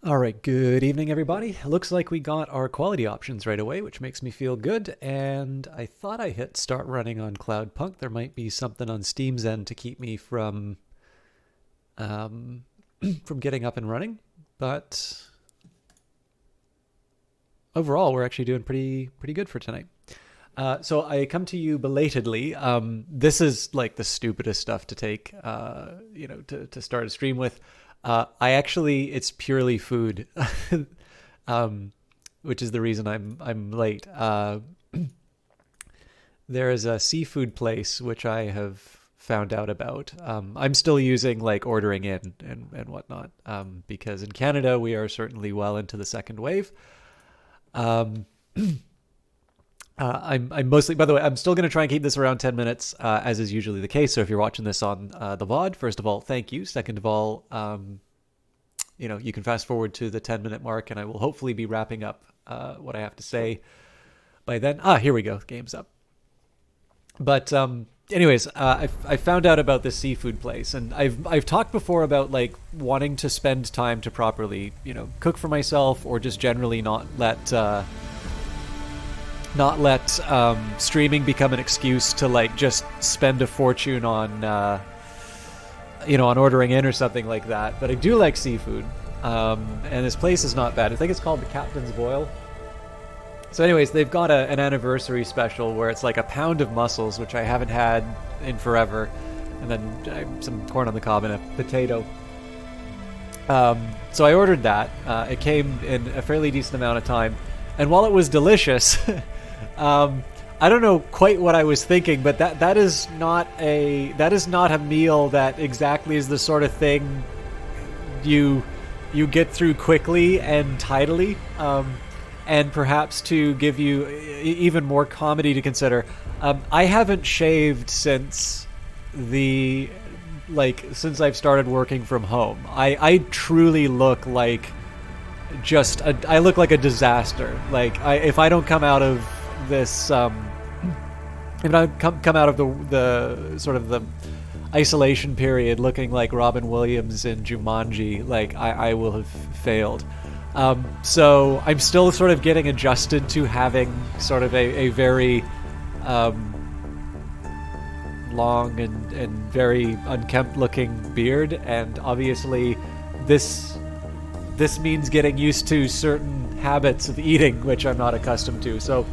All right, good evening, everybody. Looks like we got our quality options right away, which makes me feel good. And I thought I hit start running on Cloudpunk. There might be something on Steam's end to keep me um, from getting up and running. But overall, we're actually doing pretty good for tonight. So I come to you belatedly. This is like the stupidest stuff to take, to start a stream with. It's purely food, um, which is the reason I'm late. There is a seafood place which I have found out about. I'm still using like ordering in and whatnot, because in Canada we are certainly well into the second wave. Um, I'm mostly, by the way, I'm still going to try and keep this around 10 minutes, as is usually the case. So if you're watching this on the VOD, first of all, thank you. Second of all, you can fast forward to the 10-minute mark and I will hopefully be wrapping up what I have to say by then. Here we go. Game's up. But anyways, I found out about this seafood place, and I've talked before about like wanting to spend time to properly, cook for myself, or just generally not let streaming become an excuse to like just spend a fortune on ordering in or something like that. But I do like seafood, and this place is not bad. I think it's called the Captain's Boil. So anyways, they've got an anniversary special where it's like a pound of mussels, which I haven't had in forever, and then some corn on the cob and a potato. So I ordered that. It came in a fairly decent amount of time, and while it was delicious, I don't know quite what I was thinking, but that is not a meal that exactly is the sort of thing you get through quickly and tidily, and perhaps to give you even more comedy to consider. I haven't shaved since I've started working from home. I truly look like I look like a disaster. Like if I don't come out of this, if I come out of the sort of the isolation period looking like Robin Williams in Jumanji, like I will have failed. So I'm still sort of getting adjusted to having sort of a very long and very unkempt looking beard, and obviously this means getting used to certain habits of eating which I'm not accustomed to. So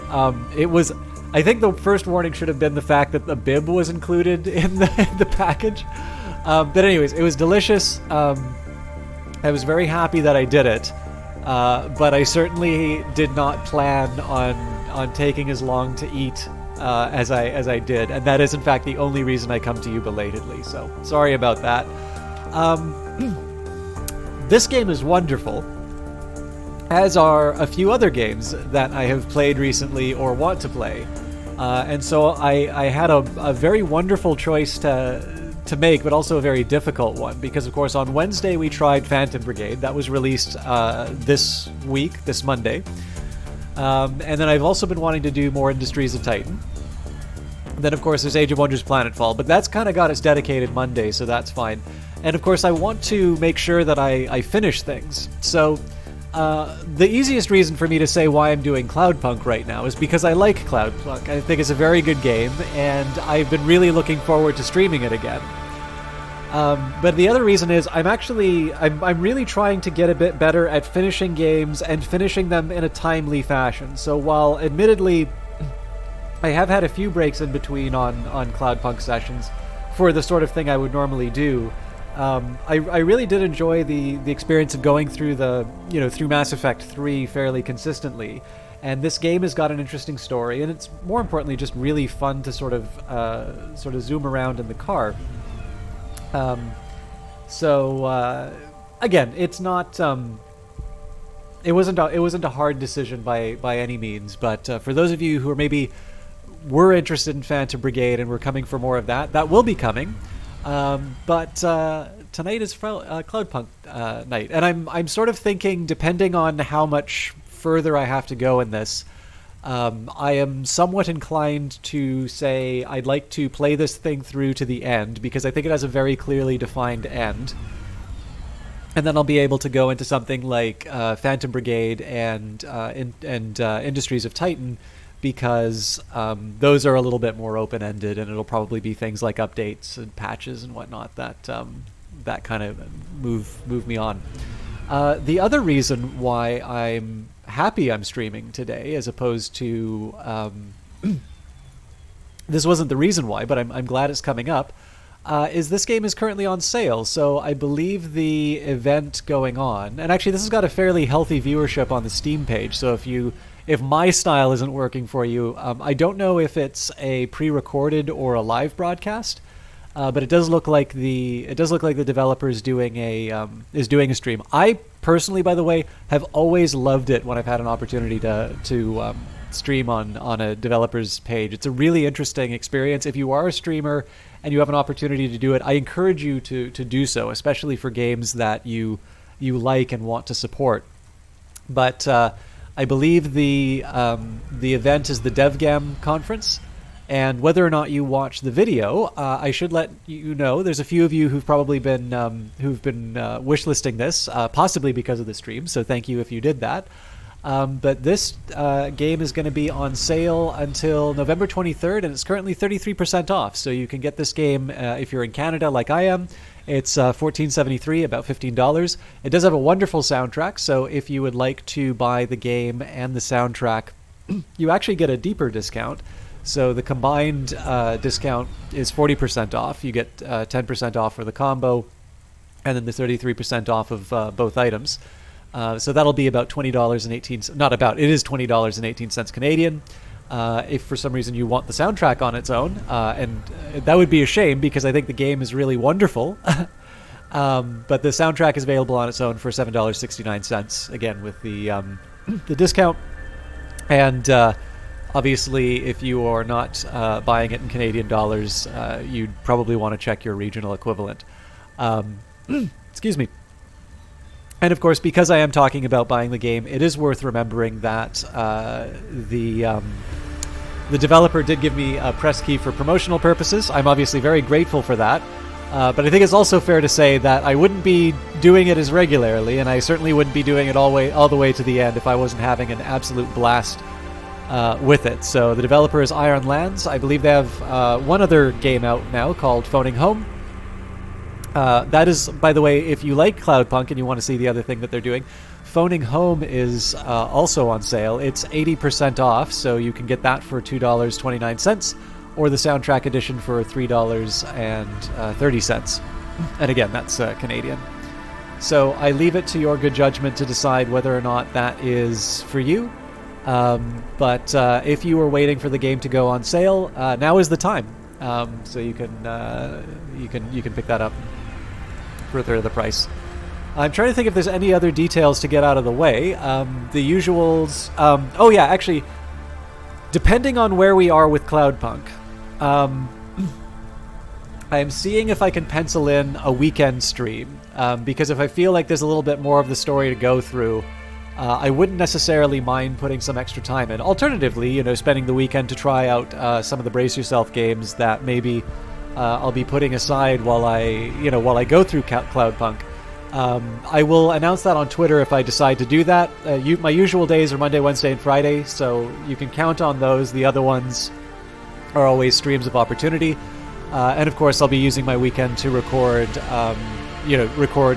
I think the first warning should have been the fact that the bib was included in the package. But anyways, it was delicious. I was very happy that I did it, but I certainly did not plan on taking as long to eat as I did, and that is in fact the only reason I come to you belatedly. So sorry about that. This game is wonderful, as are a few other games that I have played recently or want to play, and so I had a very wonderful choice to make, but also a very difficult one, because of course on Wednesday we tried Phantom Brigade. That was released this Monday, and then I've also been wanting to do more Industries of Titan. Then of course there's Age of Wonders Planetfall, but that's kind of got its dedicated Monday, so that's fine. And of course I want to make sure that I finish things. So the easiest reason for me to say why I'm doing Cloudpunk right now is because I like Cloudpunk. I think it's a very good game, and I've been really looking forward to streaming it again. But the other reason is I'm really trying to get a bit better at finishing games and finishing them in a timely fashion. So while admittedly I have had a few breaks in between on Cloudpunk sessions for the sort of thing I would normally do, I really did enjoy the experience of going through through Mass Effect 3 fairly consistently, and this game has got an interesting story, and it's more importantly just really fun to sort of zoom around in the car. Again, it's not it wasn't a hard decision by any means, but for those of you who were interested in Phantom Brigade and were coming for more of that will be coming. But tonight is Cloudpunk night, and I'm sort of thinking, depending on how much further I have to go in this, I am somewhat inclined to say I'd like to play this thing through to the end, because I think it has a very clearly defined end. and then I'll be able to go into something like Phantom Brigade and Industries of Titan, because those are a little bit more open-ended, and it'll probably be things like updates and patches and whatnot that kind of move me on. The other reason why I'm happy I'm streaming today, as opposed to this wasn't the reason why, but I'm glad it's coming up, is this game is currently on sale. So I believe the event going on, and actually this has got a fairly healthy viewership on the Steam page. So if my style isn't working for you, I don't know if it's a pre-recorded or a live broadcast, but it does look like the developer is doing a stream. I personally, by the way, have always loved it when I've had an opportunity to stream on a developer's page. It's a really interesting experience. If you are a streamer and you have an opportunity to do it, I encourage you to do so, especially for games that you like and want to support. But I believe the event is the DevGam conference, and whether or not you watch the video, I should let you know. There's a few of you who've probably been wishlisting this, possibly because of the stream. So thank you if you did that. But this game is going to be on sale until November 23rd, and it's currently 33% off. So you can get this game if you're in Canada, like I am. It's $14.73, about $15. It does have a wonderful soundtrack, so if you would like to buy the game and the soundtrack, you actually get a deeper discount. So the combined discount is 40% off. You get 10% off for the combo, and then the 33% off of both items. So that'll be about $20.18. Not about. It is $20.18 Canadian. If for some reason you want the soundtrack on its own, and that would be a shame because I think the game is really wonderful. But the soundtrack is available on its own for $7.69. Again, with the discount. And obviously, if you are not buying it in Canadian dollars, you'd probably want to check your regional equivalent. Excuse me. And of course, because I am talking about buying the game, it is worth remembering that the developer did give me a press key for promotional purposes. I'm obviously very grateful for that. But I think it's also fair to say that I wouldn't be doing it as regularly, and I certainly wouldn't be doing it all the way to the end if I wasn't having an absolute blast with it. So the developer is Iron Lands. I believe they have one other game out now called Phoning Home. That is, by the way, if you like Cloudpunk and you want to see the other thing that they're doing, Phoning Home is also on sale. It's 80% off, so you can get that for $2.29, or the soundtrack edition for $3.30. And again, that's Canadian. So I leave it to your good judgment to decide whether or not that is for you. But if you were waiting for the game to go on sale, now is the time. So you can pick that up for a third of the price. I'm trying to think if there's any other details to get out of the way. The usuals. Oh yeah, actually, depending on where we are with Cloudpunk, I am seeing if I can pencil in a weekend stream, because if I feel like there's a little bit more of the story to go through, I wouldn't necessarily mind putting some extra time in. Alternatively, spending the weekend to try out some of the Brace Yourself games that maybe I'll be putting aside while I go through Cloudpunk. I will announce that on Twitter if I decide to do that. My usual days are Monday, Wednesday, and Friday, so you can count on those. The other ones are always streams of opportunity. And of course, I'll be using my weekend to record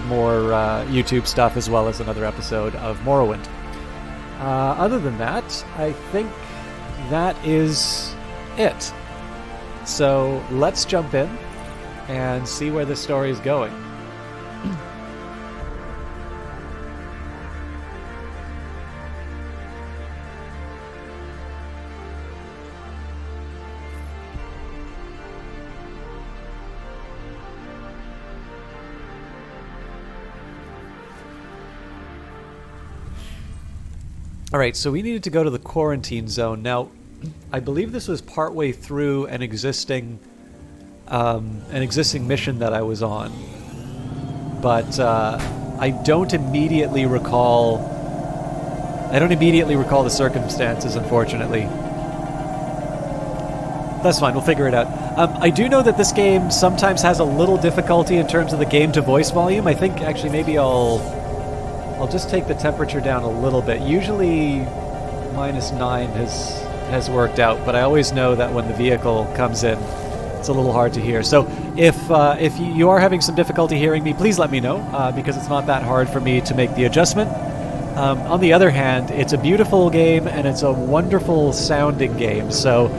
more YouTube stuff, as well as another episode of Morrowind. Other than that, I think that is it. So let's jump in and see where this story is going. Alright, so we needed to go to the quarantine zone. Now, I believe this was partway through an existing mission that I was on. But I don't immediately recall the circumstances, unfortunately. That's fine. We'll figure it out. I do know that this game sometimes has a little difficulty in terms of the game-to-voice volume. I think actually maybe I'll just take the temperature down a little bit. Usually -9 has worked out, but I always know that when the vehicle comes in, it's a little hard to hear. So if you are having some difficulty hearing me, please let me know, because it's not that hard for me to make the adjustment. On the other hand, it's a beautiful game and it's a wonderful sounding game. So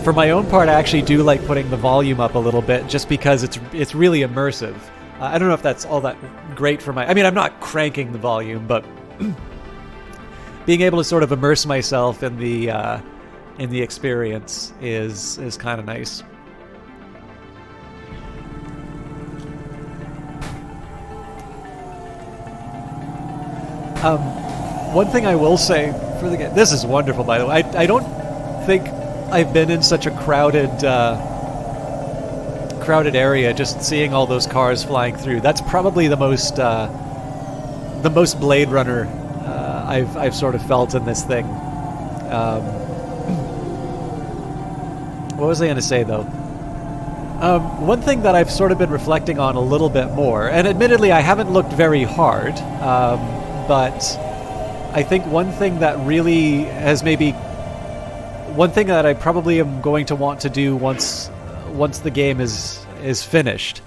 for my own part, I actually do like putting the volume up a little bit, just because it's really immersive. I don't know if that's all that great for I mean, I'm not cranking the volume, but being able to sort of immerse myself in the experience is kind of nice. One thing I will say for the game, this is wonderful, by the way. I don't think I've been in such a crowded area, just seeing all those cars flying through. That's probably the most Blade Runner I've sort of felt in this thing. What was I going to say, though? One thing that I've sort of been reflecting on a little bit more, and admittedly I haven't looked very hard, but I think one thing that really has one thing that I probably am going to want to do once the game is finished,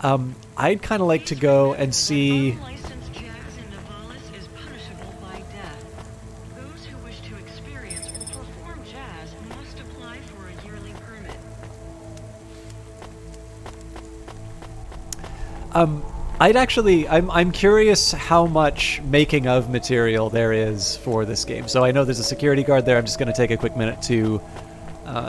I'd kind of like to go and see. I'm curious how much making of material there is for this game. So I know there's a security guard there. I'm just going to take a quick minute to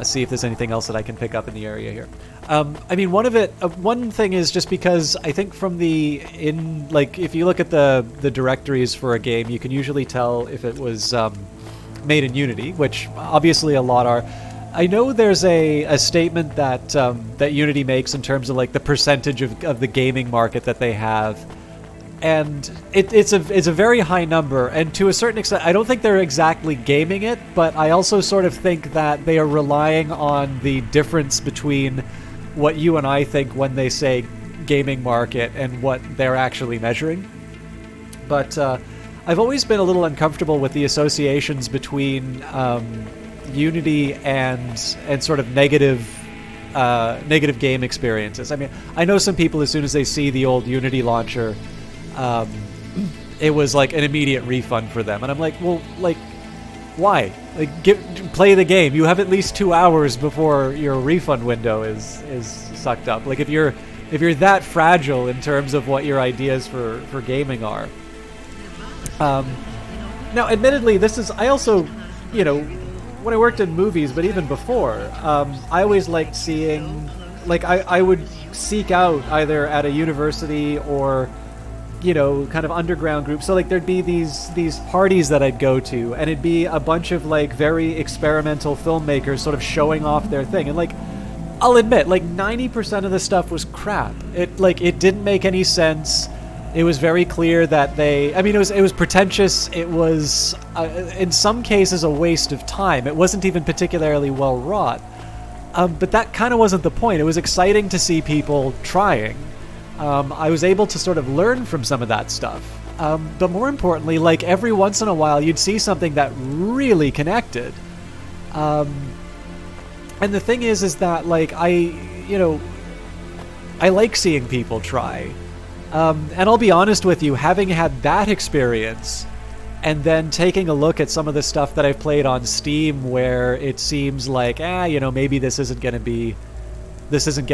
see if there's anything else that I can pick up in the area here. I mean, one thing is just because I think if you look at the directories for a game, you can usually tell if it was made in Unity, which obviously a lot are. I know there's a statement that Unity makes in terms of like the percentage of the gaming market that they have, and it's a very high number. And to a certain extent, I don't think they're exactly gaming it, but I also sort of think that they are relying on the difference between what you and I think when they say gaming market and what they're actually measuring. But I've always been a little uncomfortable with the associations between Unity and sort of negative game experiences. I mean, I know some people, as soon as they see the old Unity launcher, it was like an immediate refund for them, and I'm like, well, like, why? Like, play the game. You have at least 2 hours before your refund window is sucked up. Like, if you're that fragile in terms of what your ideas for gaming are. Now, admittedly, I also, when I worked in movies, but even before, I always liked seeing, like, I would seek out either at a university or, kind of underground groups. So, like, there'd be these parties that I'd go to, and it'd be a bunch of, like, very experimental filmmakers sort of showing off their thing. And, like, I'll admit, like, 90% of the stuff was crap. It didn't make any sense. It was very clear that it was pretentious. It was, in some cases, a waste of time. It wasn't even particularly well wrought. But that kind of wasn't the point. It was exciting to see people trying. I was able to sort of learn from some of that stuff. But more importantly, like, every once in a while, you'd see something that really connected. And the thing is that, like, I like seeing people try. And I'll be honest with you, having had that experience and then taking a look at some of the stuff that I've played on Steam where it seems like, maybe this isn't going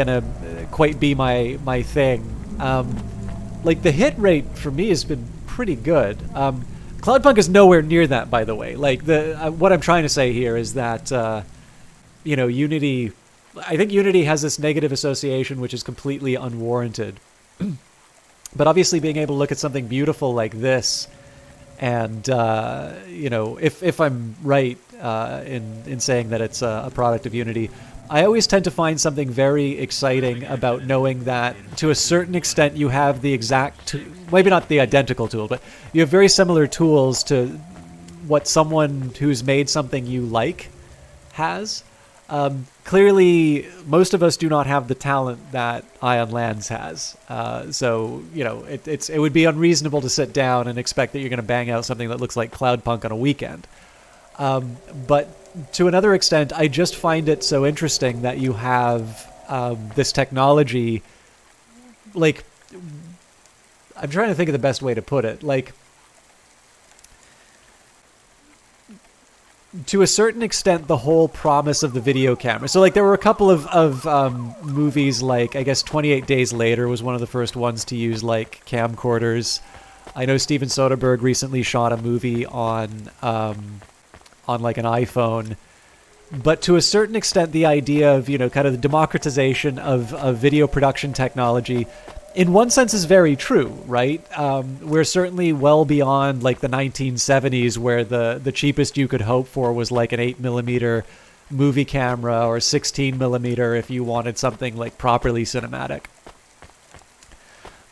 to quite be my thing. Like, the hit rate for me has been pretty good. Cloudpunk is nowhere near that, by the way. Like, what I'm trying to say here is that, Unity, I think Unity has this negative association which is completely unwarranted. But obviously being able to look at something beautiful like this, and if I'm right in saying that it's a product of Unity, I always tend to find something very exciting about knowing that to a certain extent you have the exact, maybe not the identical tool, but you have very similar tools to what someone who's made something you like has. Clearly, most of us do not have the talent that Ion Lands has. So, it would be unreasonable to sit down and expect that you're going to bang out something that looks like Cloudpunk on a weekend. But to another extent, I just find it so interesting that you have this technology. Like, I'm trying to think of the best way to put it. Like, to a certain extent, the whole promise of the video camera. So, like, there were a couple of movies, like, I guess 28 Days Later was one of the first ones to use, like, camcorders. I know Steven Soderbergh recently shot a movie on like, an iPhone. But to a certain extent, the idea of, kind of the democratization of video production technology, in one sense, is very true, right? We're certainly well beyond, like, the 1970s, where the cheapest you could hope for was, like, an 8mm movie camera, or 16mm if you wanted something, like, properly cinematic.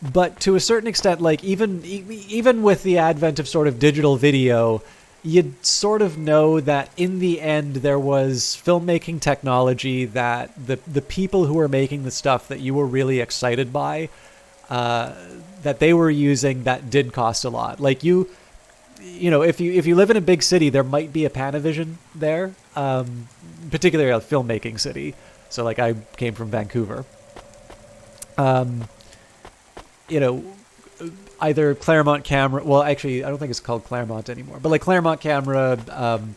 But to a certain extent, like, even with the advent of sort of digital video, you'd sort of know that in the end there was filmmaking technology that the people who were making the stuff that you were really excited by, that they were using, that did cost a lot. Like, if you live in a big city, there might be a Panavision there, particularly a filmmaking city. So, like, I came from Vancouver. Either Claremont camera, well, actually, I don't think it's called Claremont anymore, but, like, Claremont camera,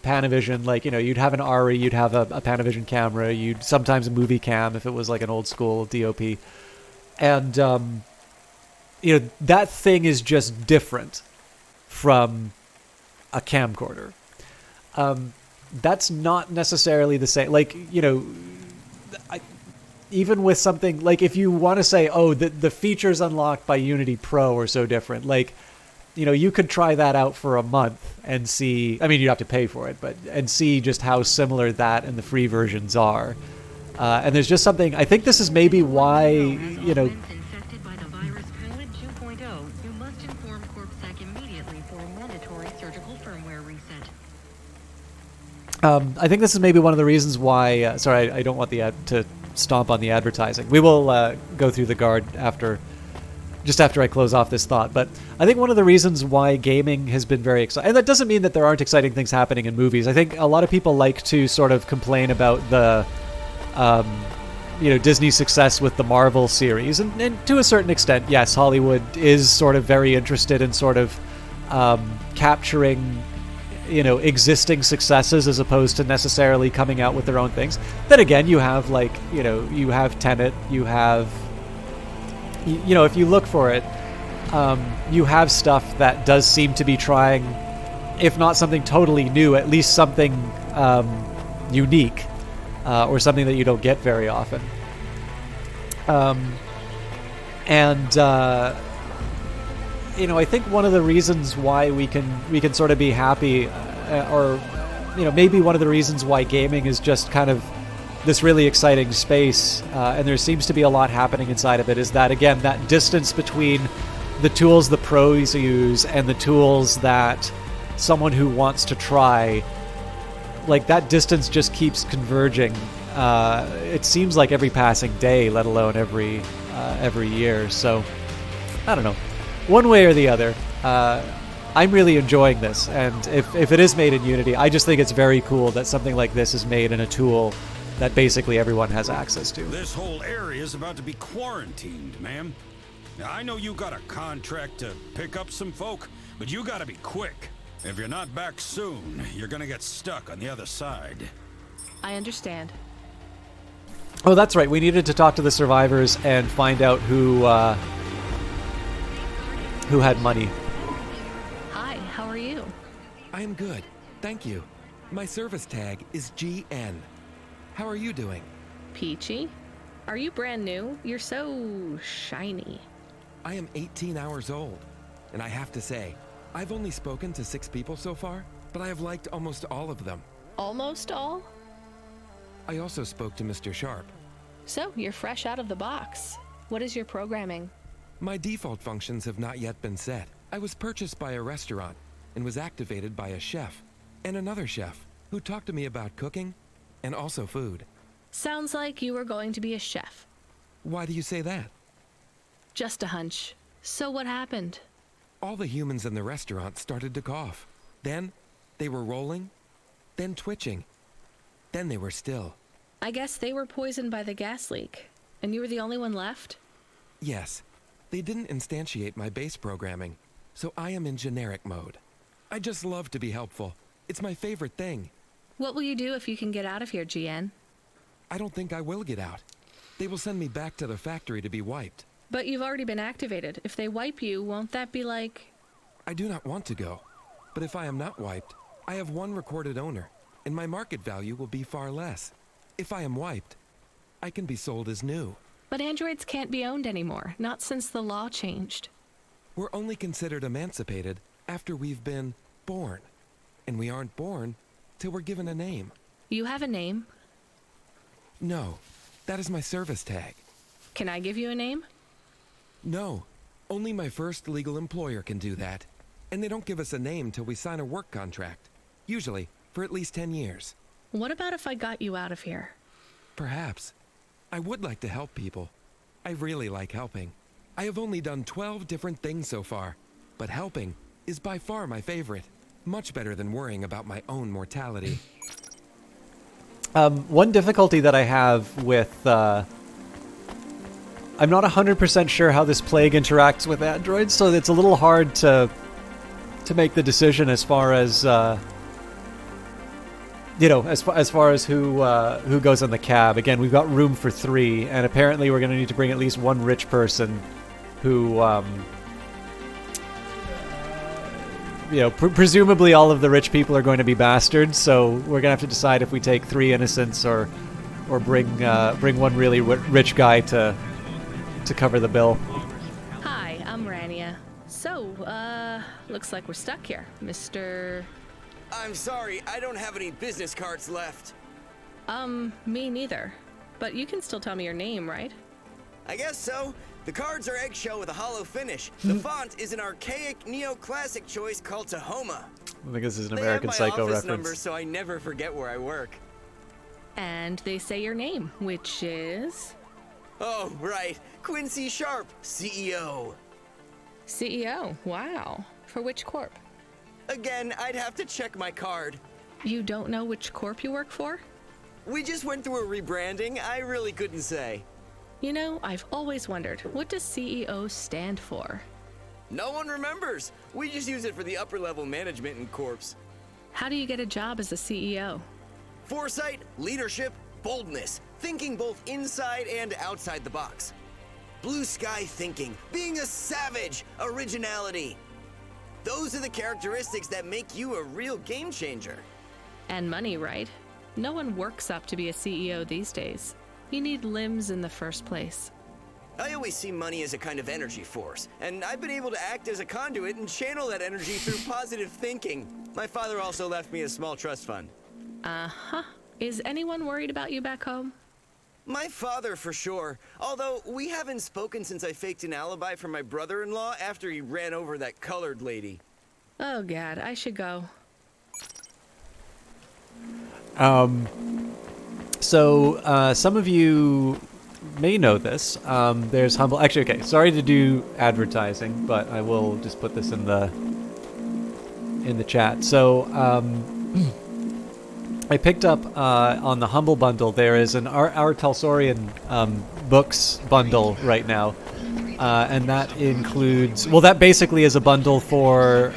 Panavision, like, you'd have an ARRI, you'd have a Panavision camera, you'd sometimes a movie cam if it was, like, an old school DOP. And, that thing is just different from a camcorder. That's not necessarily the same. Like, even with something like, if you want to say, oh, the features unlocked by Unity Pro are so different, like, you could try that out for a month and see. I mean, you'd have to pay for it, and see just how similar that and the free versions are. And there's just something. I think this is maybe why, I think this is maybe one of the reasons why. Sorry, I don't want the ad to stomp on the advertising. We will go through the guard just after I close off this thought. But I think one of the reasons why gaming has been very exciting, and that doesn't mean that there aren't exciting things happening in movies. I think a lot of people like to sort of complain about the, Disney's success with the Marvel series, and to a certain extent, yes, Hollywood is sort of very interested in sort of capturing existing successes as opposed to necessarily coming out with their own things. Then again, you have, like, you have Tenet, you have, if you look for it, you have stuff that does seem to be trying, if not something totally new, at least something unique, or something that you don't get very often. I think one of the reasons why we can sort of be happy, or maybe one of the reasons why gaming is just kind of this really exciting space, and there seems to be a lot happening inside of it, is that, again, that distance between the tools the pros use and the tools that someone who wants to try, like, that distance just keeps converging. It seems like every passing day, let alone every year. So, I don't know. One way or the other, I'm really enjoying this, and if it is made in Unity, I just think it's very cool that something like this is made in a tool that basically everyone has access to. This whole area is about to be quarantined, ma'am. Now, I know you got a contract to pick up some folk, but you gotta be quick. If you're not back soon, you're gonna get stuck on the other side. I understand. Oh, that's right. We needed to talk to the survivors and find out who had money. Hi, how are you? I am good, thank you. My service tag is GN. How are you doing? Peachy? Are you brand new? You're so shiny. I am 18 hours old, and I have to say, I've only spoken to 6 people so far, but I have liked almost all of them. Almost all? I also spoke to Mr. Sharp. So, you're fresh out of the box. What is your programming? My default functions have not yet been set. I was purchased by a restaurant and was activated by a chef and another chef who talked to me about cooking and also food. Sounds like you were going to be a chef. Why do you say that? Just a hunch. So what happened? All the humans in the restaurant started to cough. Then, they were rolling, then twitching. Then they were still. I guess they were poisoned by the gas leak, and you were the only one left? Yes, they didn't instantiate my base programming, so I am in generic mode. I just love to be helpful. It's my favorite thing. What will you do if you can get out of here, GN? I don't think I will get out. They will send me back to the factory to be wiped. But you've already been activated. If they wipe you, won't that be like... I do not want to go. But if I am not wiped, I have one recorded owner, and my market value will be far less. If I am wiped, I can be sold as new. But androids can't be owned anymore, not since the law changed. We're only considered emancipated after we've been born. And we aren't born till we're given a name. You have a name. No, that is my service tag. Can I give you a name? No, only my first legal employer can do that. And they don't give us a name till we sign a work contract. Usually, for at least 10 years. What about if I got you out of here? Perhaps. I would like to help people. I really like helping. I have only done 12 different things so far, but helping is by far my favorite. Much better than worrying about my own mortality. One difficulty that I have with... I'm not 100% sure how this plague interacts with androids, so it's a little hard to make the decision as far as... as far as who goes on the cab. Again, we've got room for 3, and apparently we're going to need to bring at least one rich person who, presumably all of the rich people are going to be bastards, so we're going to have to decide if we take 3 innocents or bring one really rich guy to cover the bill. Hi, I'm Rania. So, looks like we're stuck here, Mr... I'm sorry, I don't have any business cards left. Me neither. But you can still tell me your name, right? I guess so. The cards are eggshell with a hollow finish. The font is an archaic neoclassic choice called Tahoma. I think this is an They American have my Psycho office reference. number, so I never forget where I work. And they say your name, which is... Oh, right. Quincy Sharp, CEO. CEO, wow. For which corp? Again, I'd have to check my card. You don't know which corp you work for? We just went through a rebranding. I really couldn't say. You know, I've always wondered, what does CEO stand for? No one remembers. We just use it for the upper level management in corps. How do you get a job as a CEO? Foresight, leadership, boldness, thinking both inside and outside the box. Blue sky thinking, being a savage, originality. Those are the characteristics that make you a real game changer. And money, right? No one works up to be a CEO these days. You need limbs in the first place. I always see money as a kind of energy force, and I've been able to act as a conduit and channel that energy through positive thinking. My father also left me a small trust fund. Uh-huh. Is anyone worried about you back home? My father, for sure. Although, we haven't spoken since I faked an alibi for my brother-in-law after he ran over that colored lady. Oh god, I should go. So, some of you may know this. There's Humble... Actually, okay, sorry to do advertising, but I will just put this in the chat. So, I picked up on the Humble bundle, there is an Our Talsorian books bundle right now. And that includes... Well, that basically is a bundle for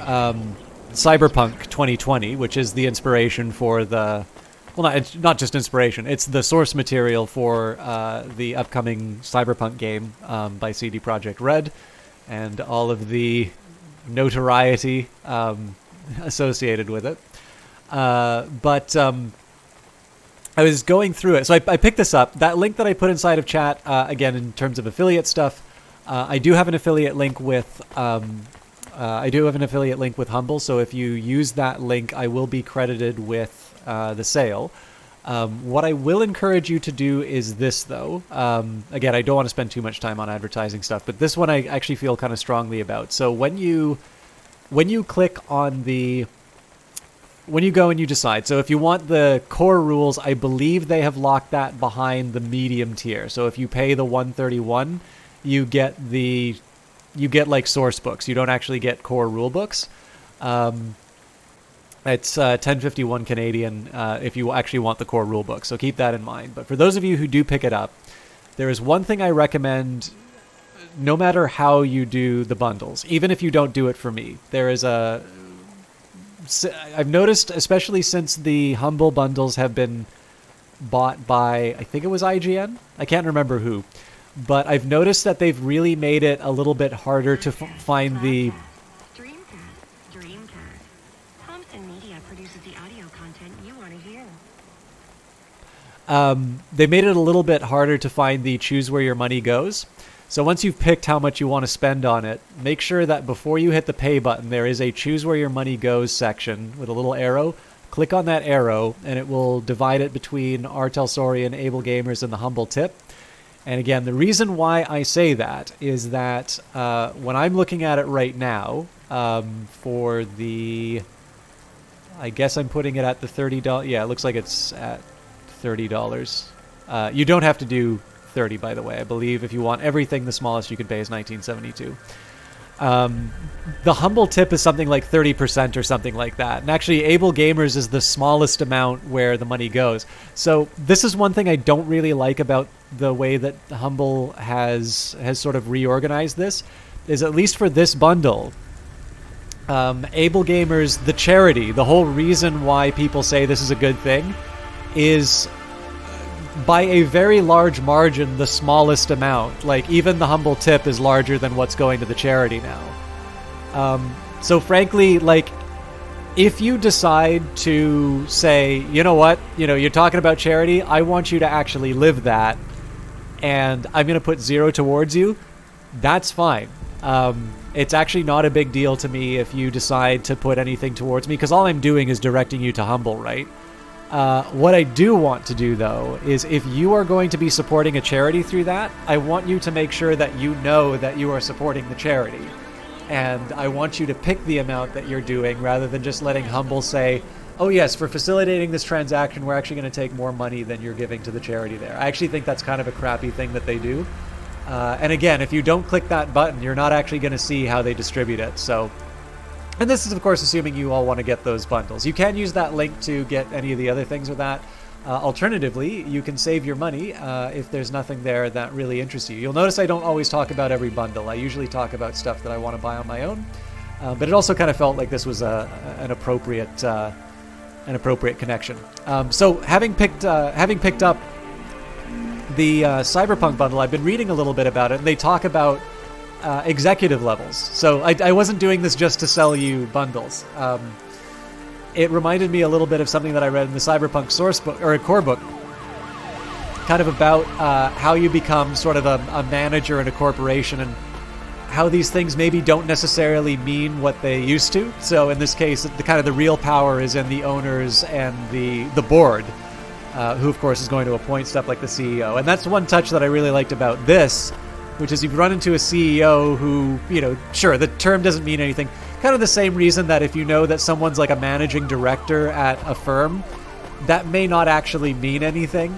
Cyberpunk 2020, which is the inspiration for the... Well, it's not just inspiration. It's the source material for the upcoming Cyberpunk game by CD Projekt Red, and all of the notoriety associated with it. But I was going through it. So I picked this up. That link that I put inside of chat, again, in terms of affiliate stuff, I do have an affiliate link with... Humble, so if you use that link, I will be credited with the sale. What I will encourage you to do is this, though. Again, I don't want to spend too much time on advertising stuff, but this one I actually feel kind of strongly about. So when you click on the when you go and you decide. So if you want the core rules, I believe they have locked that behind the medium tier. So if you pay the 131, you get like source books. You don't actually get core rule books. It's 1051 Canadian if you actually want the core rule book. So keep that in mind. But for those of you who do pick it up, there is one thing I recommend. No matter how you do the bundles, even if you don't do it for me, I've noticed, especially since the Humble bundles have been bought by, I think it was IGN? I can't remember who. But I've noticed that they've really made it a little bit harder to find the... Dreamcast. Thompson Media produces the audio content you want to hear. They made it a little bit harder to find the choose where your money goes. So once you've picked how much you want to spend on it, make sure that before you hit the pay button, there is a choose where your money goes section with a little arrow. Click on that arrow, and it will divide it between Artel Saurian, Able Gamers, and the Humble Tip. And again, the reason why I say that is that when I'm looking at it right now, for the... I guess I'm putting it at the $30... Yeah, it looks like it's at $30. You don't have to do 30, by the way. I believe if you want everything, the smallest you could pay is $19.72. The Humble Tip is something like 30% or something like that. And actually, Able Gamers is the smallest amount where the money goes. So this is one thing I don't really like about the way that Humble has sort of reorganized this, is at least for this bundle, Able Gamers, the charity, the whole reason why people say this is a good thing is... by a very large margin, the smallest amount. Like, even the Humble Tip is larger than what's going to the charity now. So frankly, like, if you decide to say, you know what, you're talking about charity, I want you to actually live that, and I'm going to put 0 towards you, that's fine. It's actually not a big deal to me if you decide to put anything towards me, because all I'm doing is directing you to Humble, right? What I do want to do, though, is if you are going to be supporting a charity through that, I want you to make sure that you know that you are supporting the charity. And I want you to pick the amount that you're doing rather than just letting Humble say, oh yes, for facilitating this transaction, we're actually going to take more money than you're giving to the charity there. I actually think that's kind of a crappy thing that they do. And again, if you don't click that button, you're not actually going to see how they distribute it. So... and this is, of course, assuming you all want to get those bundles. You can use that link to get any of the other things with that. Alternatively, you can save your money if there's nothing there that really interests you. You'll notice I don't always talk about every bundle. I usually talk about stuff that I want to buy on my own. But it also kind of felt like this was an appropriate connection. So having picked up the Cyberpunk bundle, I've been reading a little bit about it, and they talk about executive levels. So I wasn't doing this just to sell you bundles. It reminded me a little bit of something that I read in the Cyberpunk source book, or a core book, kind of about how you become sort of a manager in a corporation, and how these things maybe don't necessarily mean what they used to. So in this case, the real power is in the owners and the board, who of course is going to appoint stuff like the CEO. And that's one touch that I really liked about this, which is you've run into a CEO who, sure, the term doesn't mean anything. Kind of the same reason that if you know that someone's like a managing director at a firm, that may not actually mean anything.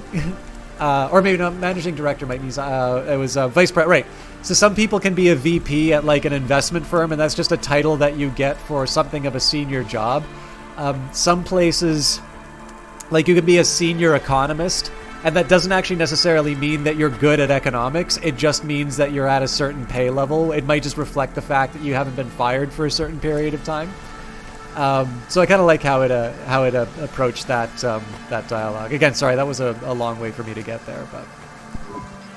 Or maybe not, managing director might mean, it was vice president, right. So some people can be a VP at like an investment firm, and that's just a title that you get for something of a senior job. Some places, like you can be a senior economist, and that doesn't actually necessarily mean that you're good at economics. It just means that you're at a certain pay level. It might just reflect the fact that you haven't been fired for a certain period of time. So I kind of like how it approached that dialogue. Again, sorry, that was a long way for me to get there, but.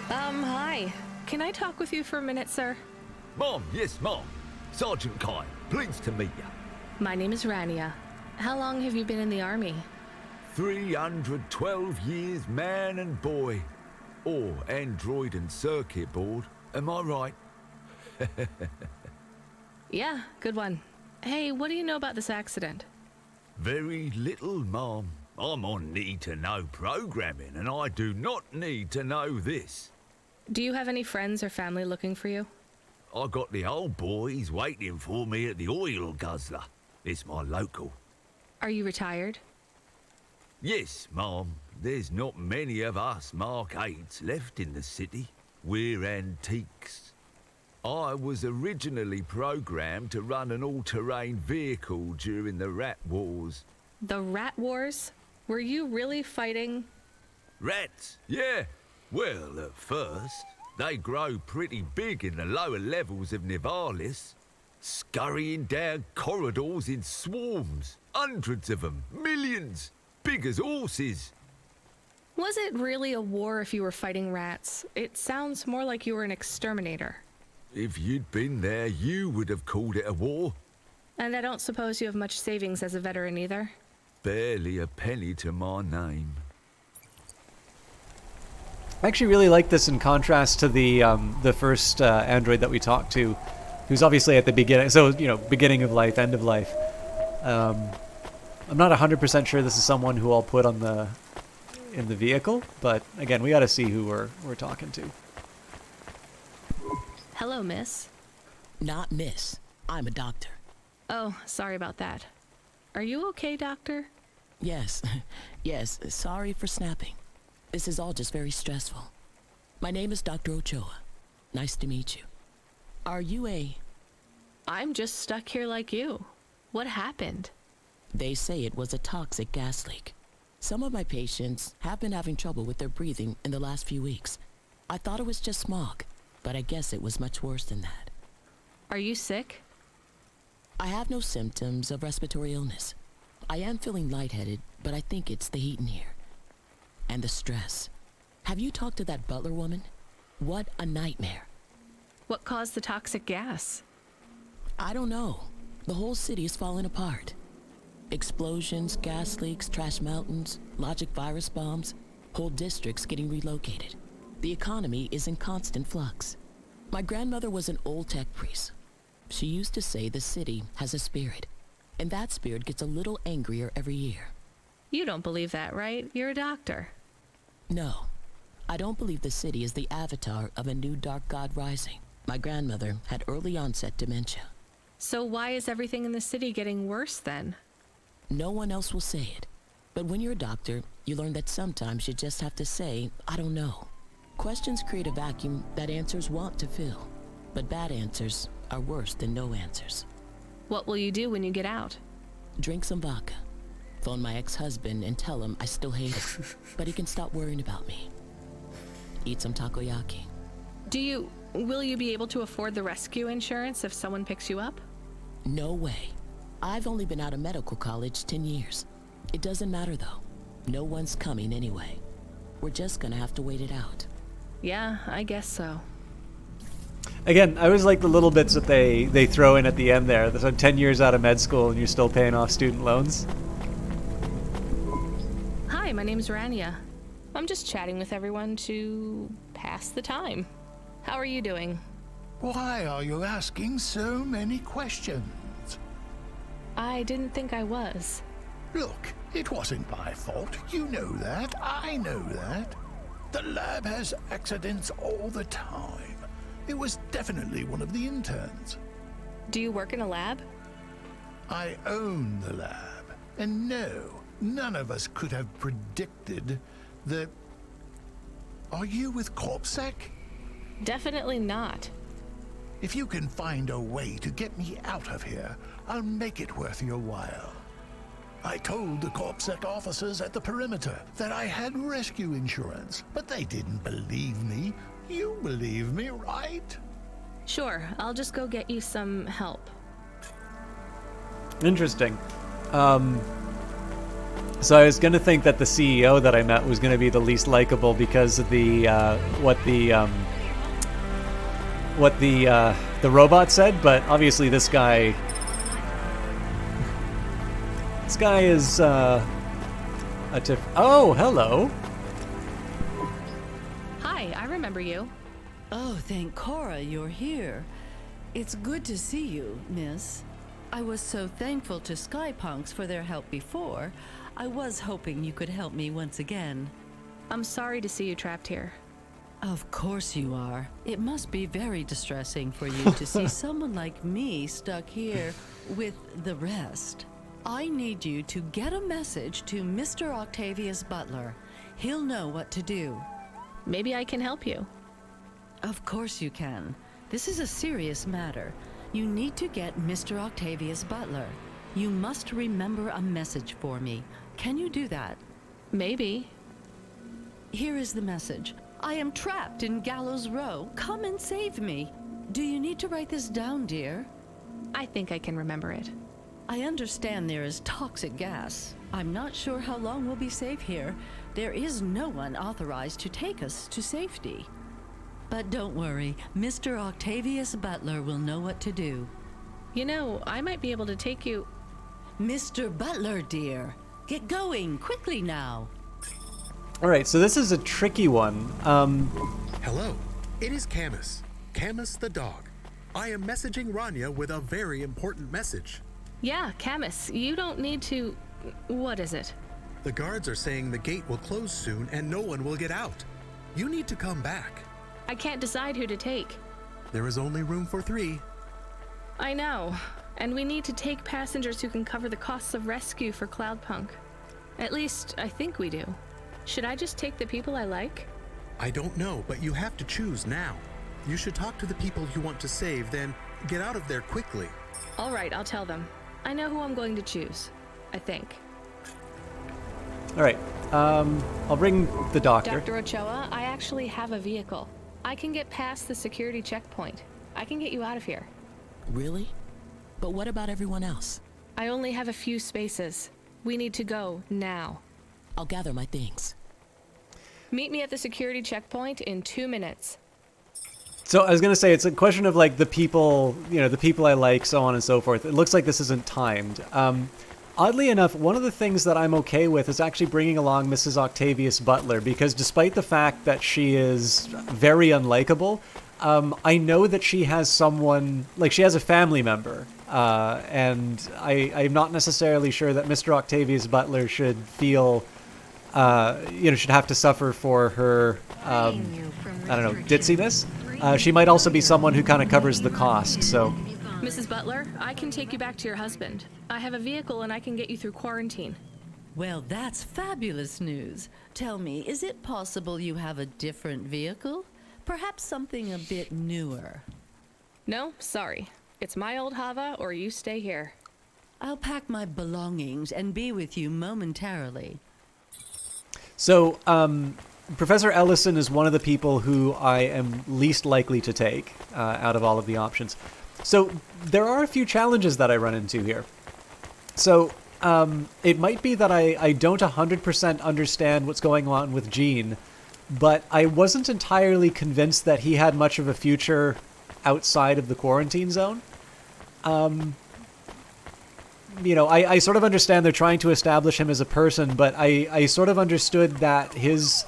Hi. Can I talk with you for a minute, sir? Mom, yes, Mom. Sergeant Kai, pleased to meet you. My name is Rania. How long have you been in the army? 312 years, man and boy. Or android and circuit board. Am I right? Yeah, good one. Hey, what do you know about this accident? Very little, Mom. I'm on need-to-know programming, and I do not need to know this. Do you have any friends or family looking for you? I got the old boys waiting for me at the oil guzzler. It's my local. Are you retired? Yes, Mom. There's not many of us Mark 8s left in the city. We're antiques. I was originally programmed to run an all-terrain vehicle during the Rat Wars. The Rat Wars? Were you really fighting? Rats? Yeah. Well, at first, they grow pretty big in the lower levels of Nivalis, scurrying down corridors in swarms. Hundreds of them. Millions. Big as horses. Was it really a war if you were fighting rats? It sounds more like you were an exterminator. If you'd been there, you would have called it a war. And I don't suppose you have much savings as a veteran either? Barely a penny to my name. I actually really like this in contrast to the first android that we talked to, who's obviously at the beginning. So, you know, beginning of life, end of life. I'm not 100% sure this is someone who I'll put on in the vehicle, but again, we got to see who we're talking to. Hello, miss. Not miss. I'm a doctor. Oh, sorry about that. Are you okay, doctor? Yes. Yes, sorry for snapping. This is all just very stressful. My name is Dr. Ochoa. Nice to meet you. Are you a... I'm just stuck here like you. What happened? They say it was a toxic gas leak. Some of my patients have been having trouble with their breathing in the last few weeks. I thought it was just smog, but I guess it was much worse than that. Are you sick? I have no symptoms of respiratory illness. I am feeling lightheaded, but I think it's the heat in here. And the stress. Have you talked to that butler woman? What a nightmare. What caused the toxic gas? I don't know. The whole city is falling apart. Explosions, gas leaks, trash mountains, logic virus bombs, whole districts getting relocated. The economy is in constant flux. My grandmother was an old tech priest. She used to say the city has a spirit, and that spirit gets a little angrier every year. You don't believe that, right? You're a doctor. No, I don't believe the city is the avatar of a new dark god rising. My grandmother had early onset dementia. So why is everything in the city getting worse then? No one else will say it. But when you're a doctor, you learn that sometimes you just have to say, I don't know. Questions create a vacuum that answers want to fill. But bad answers are worse than no answers. What will you do when you get out? Drink some vodka. Phone my ex-husband and tell him I still hate him, but he can stop worrying about me. Eat some takoyaki. Will you be able to afford the rescue insurance if someone picks you up? No way. I've only been out of medical college 10 years. It doesn't matter though. No one's coming anyway. We're just gonna have to wait it out. Yeah, I guess so. Again, I always like the little bits that they throw in at the end there. So 10 years out of med school and you're still paying off student loans. Hi, my name's Rania. I'm just chatting with everyone to pass the time. How are you doing? Why are you asking so many questions? I didn't think I was. Look, it wasn't my fault. You know that. I know that. The lab has accidents all the time. It was definitely one of the interns. Do you work in a lab? I own the lab. And no, none of us could have predicted the... Are you with Corpsec? Definitely not. If you can find a way to get me out of here, I'll make it worth your while. I told the Corpsec officers at the perimeter that I had rescue insurance, but they didn't believe me. You believe me, right? Sure, I'll just go get you some help. Interesting. So I was going to think that the CEO that I met was going to be the least likable because of what the robot said, but obviously this guy is Oh, hello. Hi, I remember you. Oh, thank Cora you're here. It's good to see you, miss. I was so thankful to Skypunks for their help before. I was hoping you could help me once again. I'm sorry to see you trapped here. Of course you are. It must be very distressing for you to see someone like me stuck here with the rest. I need you to get a message to Mr. Octavius Butler. He'll know what to do. Maybe I can help you. Of course you can. This is a serious matter. You need to get Mr. Octavius Butler. You must remember a message for me. Can you do that? Maybe. Here is the message. I am trapped in Gallows Row. Come and save me. Do you need to write this down, dear? I think I can remember it. I understand there is toxic gas. I'm not sure how long we'll be safe here. There is no one authorized to take us to safety. But don't worry, Mr. Octavius Butler will know what to do. You know, I might be able to take you... Mr. Butler, dear, get going quickly now. All right, so this is a tricky one. Hello, it is Camus. Camus the dog. I am messaging Rania with a very important message. Yeah, Camus, you don't need to... What is it? The guards are saying the gate will close soon and no one will get out. You need to come back. I can't decide who to take. There is only room for 3. I know. And we need to take passengers who can cover the costs of rescue for Cloudpunk. At least, I think we do. Should I just take the people I like? I don't know, but you have to choose now. You should talk to the people you want to save, then get out of there quickly. All right, I'll tell them. I know who I'm going to choose. I think. All right, I'll bring the doctor. Dr. Ochoa, I actually have a vehicle. I can get past the security checkpoint. I can get you out of here. Really? But what about everyone else? I only have a few spaces. We need to go now. I'll gather my things. Meet me at the security checkpoint in 2 minutes. So I was going to say, it's a question of like the people, the people I like, so on and so forth. It looks like this isn't timed. Oddly enough, one of the things that I'm okay with is actually bringing along Mrs. Octavius Butler, because despite the fact that she is very unlikable, I know that she has someone, like she has a family member, and I'm not necessarily sure that Mr. Octavius Butler should feel, should have to suffer for her, I don't know, ditziness. She might also be someone who kind of covers the cost, so... Mrs. Butler, I can take you back to your husband. I have a vehicle and I can get you through quarantine. Well, that's fabulous news. Tell me, is it possible you have a different vehicle? Perhaps something a bit newer? No, sorry. It's my old Hava or you stay here. I'll pack my belongings and be with you momentarily. So, Professor Ellison is one of the people who I am least likely to take out of all of the options. So there are a few challenges that I run into here. So it might be that I don't 100% understand what's going on with Gene, but I wasn't entirely convinced that he had much of a future outside of the quarantine zone. I sort of understand they're trying to establish him as a person, but I sort of understood that his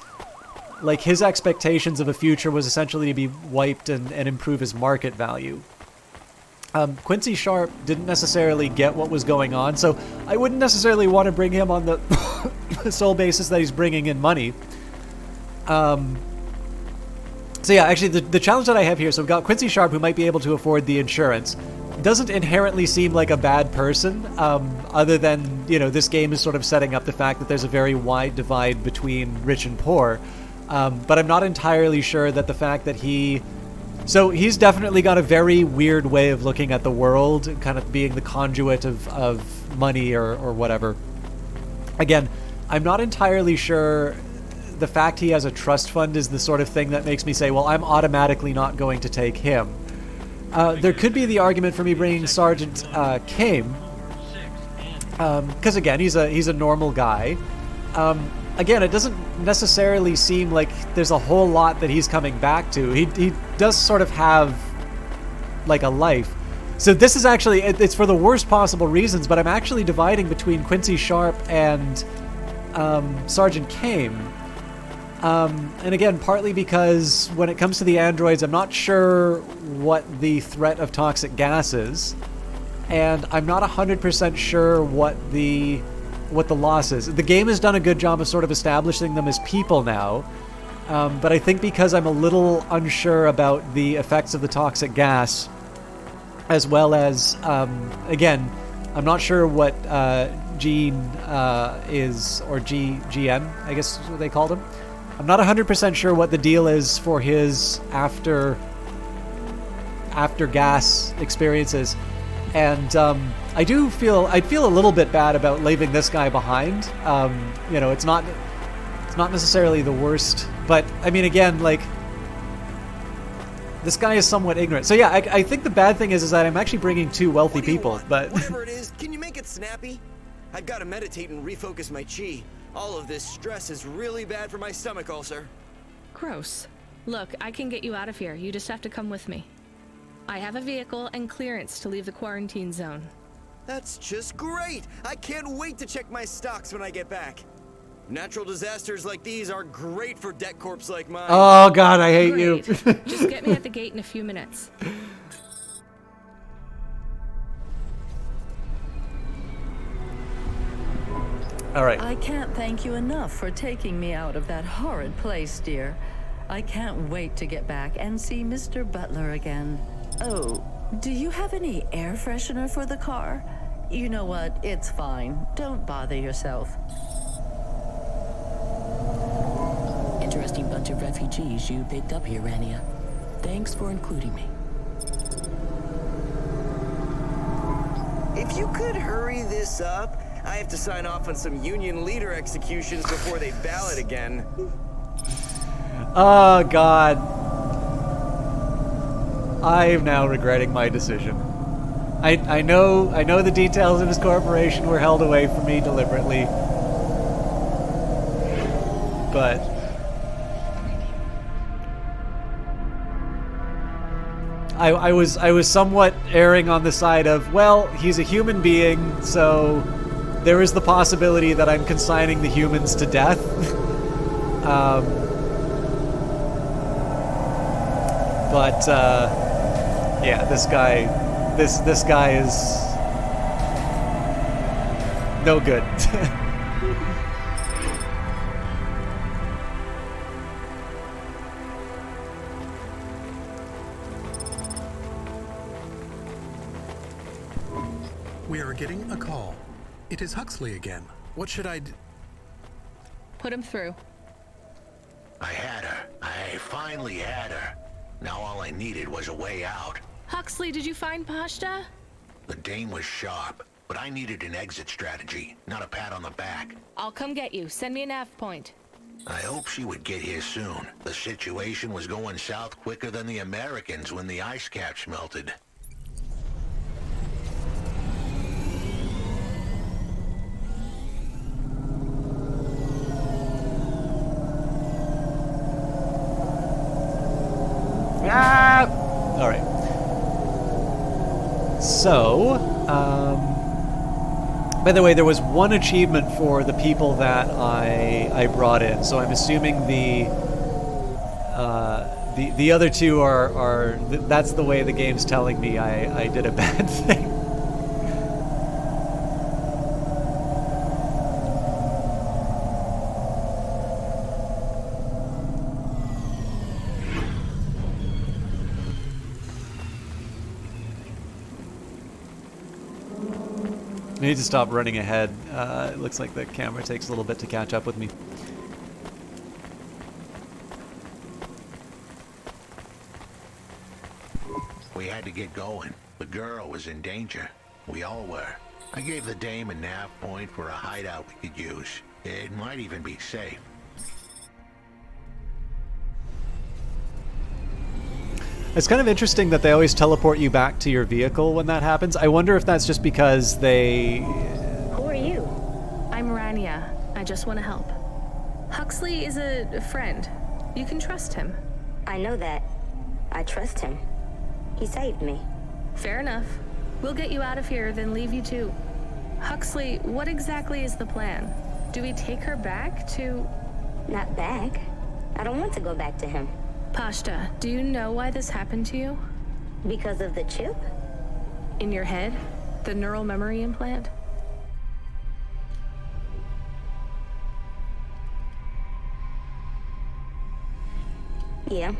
expectations of a future was essentially to be wiped and improve his market value. Quincy Sharp didn't necessarily get what was going on, so I wouldn't necessarily want to bring him on the sole basis that he's bringing in money. So yeah, actually the challenge that I have here, so we've got Quincy Sharp, who might be able to afford the insurance. Doesn't inherently seem like a bad person, other than, this game is sort of setting up the fact that there's a very wide divide between rich and poor. But I'm not entirely sure that the fact that So he's definitely got a very weird way of looking at the world, kind of being the conduit of money or whatever. Again, I'm not entirely sure the fact he has a trust fund is the sort of thing that makes me say, well, I'm automatically not going to take him. There could be the argument for me bringing Sergeant Kame, because again, he's a normal guy. Again, it doesn't necessarily seem like there's a whole lot that he's coming back to. He does sort of have, like, a life. So this is actually, it's for the worst possible reasons, but I'm actually dividing between Quincy Sharp and Sergeant Kame. And again, partly because when it comes to the androids, I'm not sure what the threat of toxic gas is. And I'm not 100% sure what the loss is. The game has done a good job of sort of establishing them as people now, but I think because I'm a little unsure about the effects of the toxic gas, as well as, again, I'm not sure what Gene is, or GN, I guess is what they called him. I'm not 100% sure what the deal is for his after gas experiences, and I'd feel a little bit bad about leaving this guy behind. You know, it's not necessarily the worst, but I mean, again, like, this guy is somewhat ignorant. So yeah, I think the bad thing is that I'm actually bringing two wealthy people, but whatever it is, can you make it snappy? I've got to meditate and refocus my chi. All of this stress is really bad for my stomach ulcer. Gross. Look, I can get you out of here. You just have to come with me. I have a vehicle and clearance to leave the quarantine zone. That's just great! I can't wait to check my stocks when I get back. Natural disasters like these are great for debt corps like mine. Oh god, I hate you. Just get me at the gate in a few minutes. All right. I can't thank you enough for taking me out of that horrid place, dear. I can't wait to get back and see Mr. Butler again. Oh, do you have any air freshener for the car? You know what? It's fine. Don't bother yourself. Interesting bunch of refugees you picked up here, Rania. Thanks for including me. If you could hurry this up, I have to sign off on some union leader executions before they ballot again. Oh god. I am now regretting my decision. I know the details of his corporation were held away from me deliberately. But I was somewhat erring on the side of, well, he's a human being, so there is the possibility that I'm consigning the humans to death. But yeah, this guy is no good. We are getting a call. It is Huxley again. What should I do? Put him through. I had her. I finally had her. Now all I needed was a way out. Huxley, did you find Pashta? The dame was sharp, but I needed an exit strategy, not a pat on the back. I'll come get you. Send me a nav point. I hope she would get here soon. The situation was going south quicker than the Americans when the ice caps melted. All right. So, by the way, there was one achievement for the people that I brought in. So I'm assuming the other two are that's the way the game's telling me I did a bad thing. I need to stop running ahead. It looks like the camera takes a little bit to catch up with me. We had to get going. The girl was in danger. We all were. I gave the dame a nav point for a hideout we could use. It might even be safe. It's kind of interesting that they always teleport you back to your vehicle when that happens. I wonder if that's just because they... Who are you? I'm Rania. I just want to help. Huxley is a friend. You can trust him. I know that. I trust him. He saved me. Fair enough. We'll get you out of here, then leave you too. Huxley, what exactly is the plan? Do we take her back to... Not back. I don't want to go back to him. Pashta, do you know why this happened to you? Because of the chip? In your head? The neural memory implant? Yeah.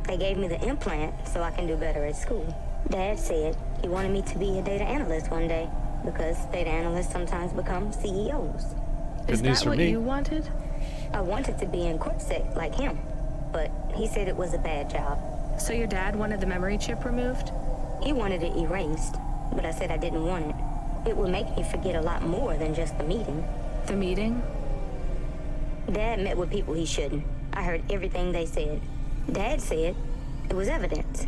They gave me the implant so I can do better at school. Dad said he wanted me to be a data analyst one day. because data analysts sometimes become CEOs. Is that what you wanted? I wanted to be in CorpSec like him, but he said it was a bad job. So your dad wanted the memory chip removed? He wanted it erased, but I said I didn't want it. It would make me forget a lot more than just the meeting. The meeting? Dad met with people he shouldn't. I heard everything they said. Dad said it was evidence.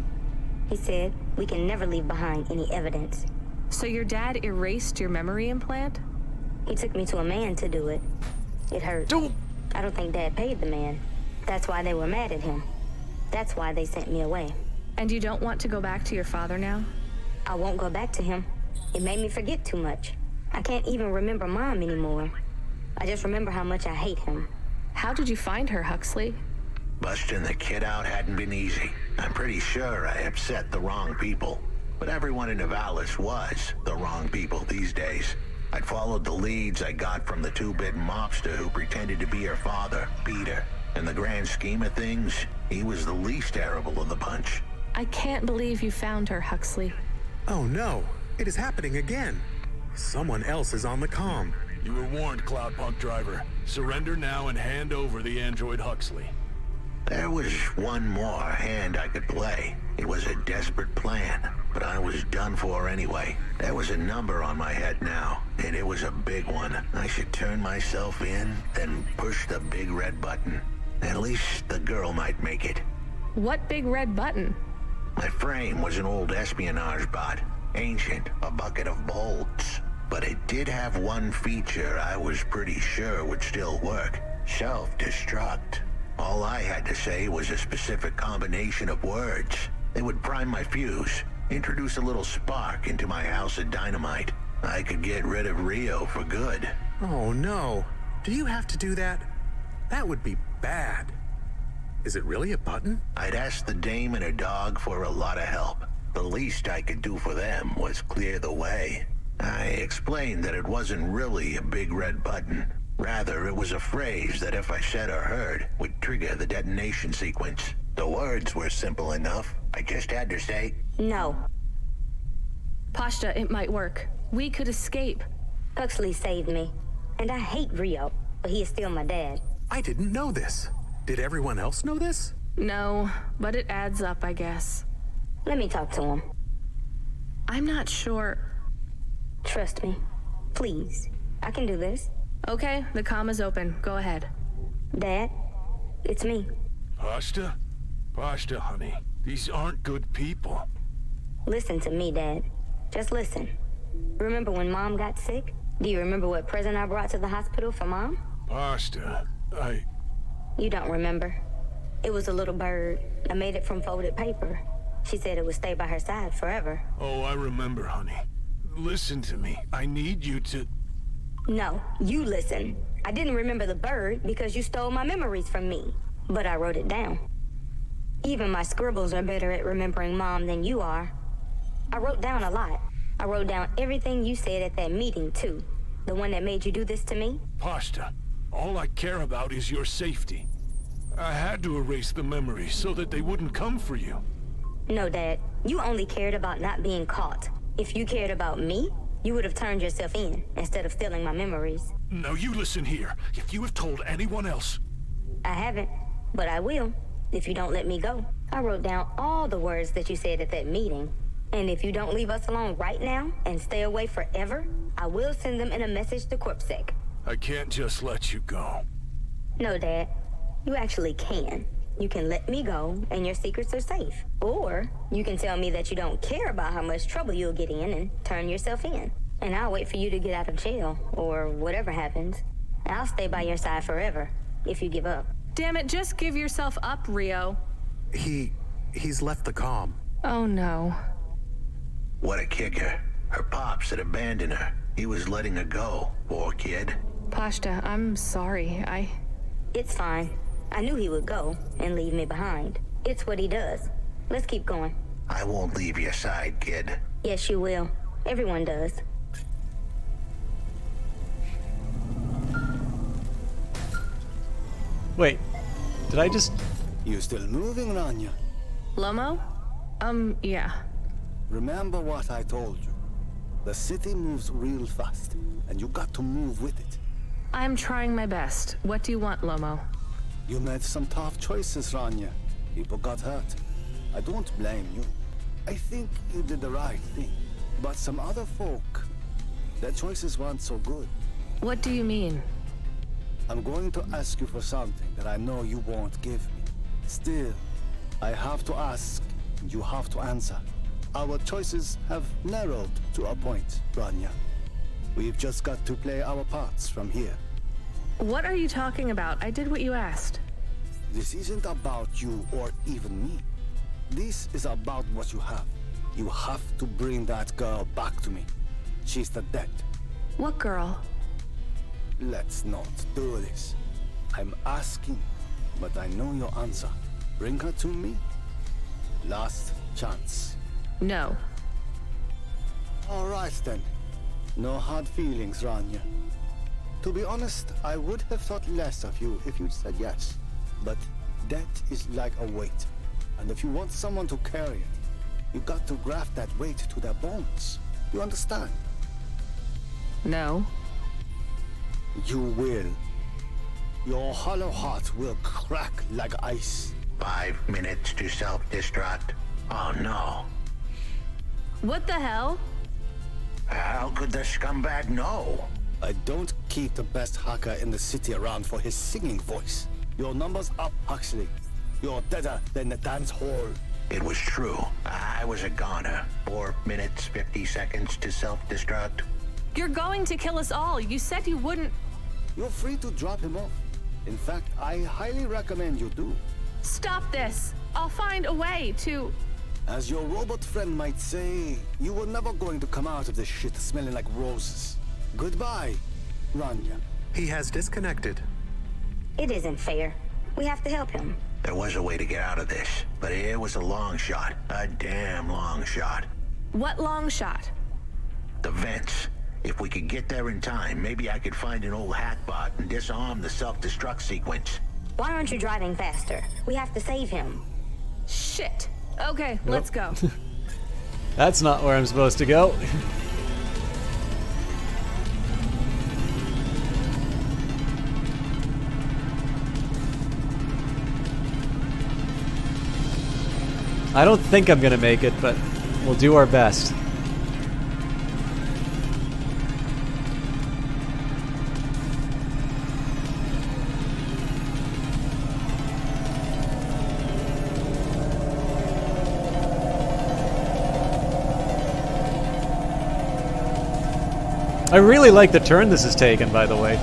He said we can never leave behind any evidence. So your dad erased your memory implant? He took me to a man to do it. It hurt. I don't think Dad paid the man. That's why they were mad at him. That's why they sent me away. And you don't want to go back to your father now? I won't go back to him. It made me forget too much. I can't even remember Mom anymore. I just remember how much I hate him. How did you find her, Huxley? Busting the kid out hadn't been easy. I'm pretty sure I upset the wrong people. But everyone in Nivalis was the wrong people these days. I'd followed the leads I got from the two-bit mobster who pretended to be her father, Peter. In the grand scheme of things, he was the least terrible of the bunch. I can't believe you found her, Huxley. Oh no, it is happening again. Someone else is on the comm. You were warned, Cloudpunk driver. Surrender now and hand over the android Huxley. There was one more hand I could play. It was a desperate plan, but I was done for anyway. There was a number on my head now, and it was a big one. I should turn myself in, then push the big red button. At least the girl might make it. What big red button? My frame was an old espionage bot. Ancient, a bucket of bolts. But it did have one feature I was pretty sure would still work. Self-destruct. All I had to say was a specific combination of words. They would prime my fuse, introduce a little spark into my house of dynamite. I could get rid of Rio for good. Oh no. Do you have to do that? That would be bad. Is it really a button? I'd asked the dame and her dog for a lot of help. The least I could do for them was clear the way. I explained that it wasn't really a big red button. Rather, it was a phrase that if I said or heard, would trigger the detonation sequence. The words were simple enough. I just had to say, no. Pashta, it might work. We could escape. Huxley saved me. And I hate Rio, but he is still my dad. I didn't know this. Did everyone else know this? No, but it adds up, I guess. Let me talk to him. I'm not sure. Trust me. Please. I can do this. Okay, the comm is open. Go ahead. Dad, it's me. Pashta? Pashta, honey. These aren't good people. Listen to me, Dad. Just listen. Remember when Mom got sick? Do you remember what present I brought to the hospital for Mom? Pashta, You don't remember. It was a little bird. I made it from folded paper. She said it would stay by her side forever. Oh, I remember, honey. Listen to me. I need you to... No, you listen. I didn't remember the bird because you stole my memories from me. But I wrote it down. Even my scribbles are better at remembering Mom than you are. I wrote down a lot. I wrote down everything you said at that meeting, too. The one that made you do this to me? Pashta, all I care about is your safety. I had to erase the memories so that they wouldn't come for you. No, Dad. You only cared about not being caught. If you cared about me, you would have turned yourself in instead of stealing my memories. Now you listen here. If you have told anyone else... I haven't, but I will, if you don't let me go. I wrote down all the words that you said at that meeting. And if you don't leave us alone right now and stay away forever, I will send them in a message to CorpSec. I can't just let you go. No, Dad. You actually can. You can let me go, and your secrets are safe. Or you can tell me that you don't care about how much trouble you'll get in and turn yourself in. And I'll wait for you to get out of jail, or whatever happens. I'll stay by your side forever, if you give up. Damn it, just give yourself up, Rio. He's left the comm. Oh no. What a kicker. Her pops had abandoned her. He was letting her go, poor kid. Pashta, I'm sorry. It's fine. I knew he would go and leave me behind. It's what he does. Let's keep going. I won't leave your side, kid. Yes, you will. Everyone does. Wait, did I just... You still moving, Rania? Lomo? Yeah. Remember what I told you. The city moves real fast, and you got to move with it. I'm trying my best. What do you want, Lomo? You made some tough choices, Rania. People got hurt. I don't blame you. I think you did the right thing. But some other folk, their choices weren't so good. What do you mean? I'm going to ask you for something that I know you won't give me. Still, I have to ask, and you have to answer. Our choices have narrowed to a point, Rania. We've just got to play our parts from here. What are you talking about? I did what you asked. This isn't about you or even me. This is about what you have. You have to bring that girl back to me. She's the dead. What girl? Let's not do this. I'm asking, but I know your answer. Bring her to me. Last chance. No. All right then. No hard feelings, Rania. To be honest, I would have thought less of you if you'd said yes. But death is like a weight. And if you want someone to carry it, you got to graft that weight to their bones. You understand? No. You will. Your hollow heart will crack like ice. 5 minutes to self-destruct. Oh no. What the hell? How could the scumbag know? I don't keep the best hacker in the city around for his singing voice. Your number's up, Huxley. You're deader than the dance hall. It was true. I was a goner. 4 minutes, 50 seconds to self-destruct. You're going to kill us all. You said you wouldn't. You're free to drop him off. In fact, I highly recommend you do. Stop this. I'll find a way to... As your robot friend might say, you were never going to come out of this shit smelling like roses. Goodbye, Rania. He has disconnected. It isn't fair. We have to help him. There was a way to get out of this, but it was a long shot. A damn long shot. What long shot? The vents. If we could get there in time, maybe I could find an old hackbot and disarm the self-destruct sequence. Why aren't you driving faster? We have to save him. Shit. Okay, let's go. That's not where I'm supposed to go. I don't think I'm gonna make it, but we'll do our best. I really like the turn this has taken, by the way.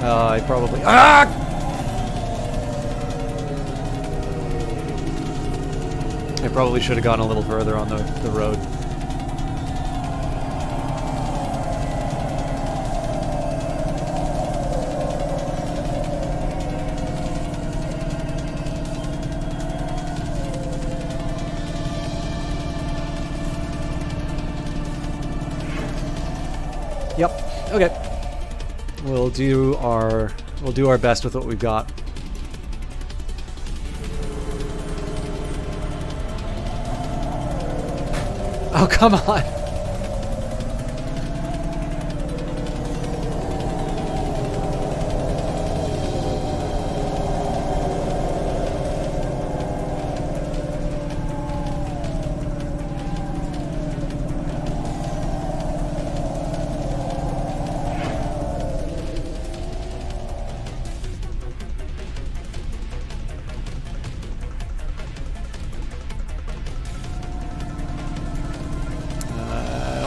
I probably... Ah! I probably should have gone a little further on the road. Yep. Okay. We'll do our best with what we've got. Oh, come on.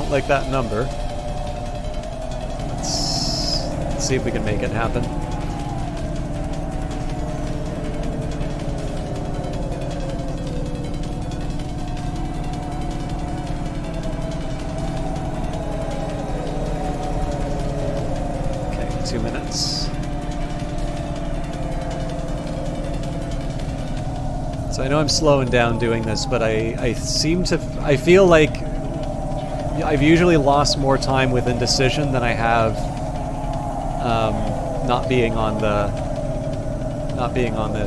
Like that number. Let's see if we can make it happen. Okay, 2 minutes. So I know I'm slowing down doing this, but I feel like I've usually lost more time with indecision than I have not being on the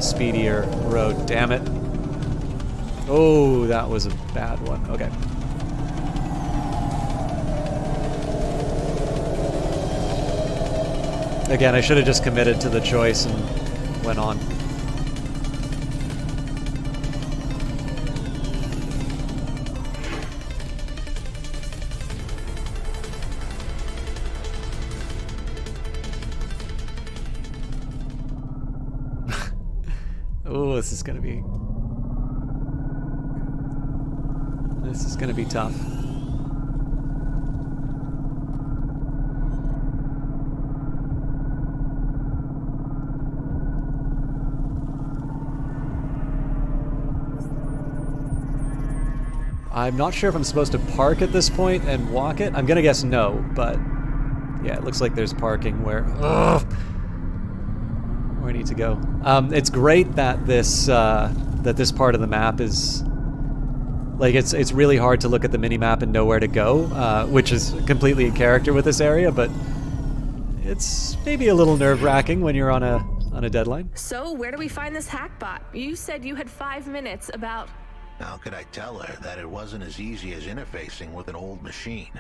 speedier road. Damn it! Oh, that was a bad one. Okay. Again, I should have just committed to the choice and went on. Oh, this is gonna be tough. I'm not sure if I'm supposed to park at this point and walk it. I'm gonna guess no, but yeah, it looks like there's parking where I need to go. It's great that this part of the map is like it's really hard to look at the mini-map and know where to go, which is completely in character with this area, but it's maybe a little nerve-wracking when you're on a deadline. So, where do we find this hackbot? You said you had 5 minutes about... How could I tell her that it wasn't as easy as interfacing with an old machine?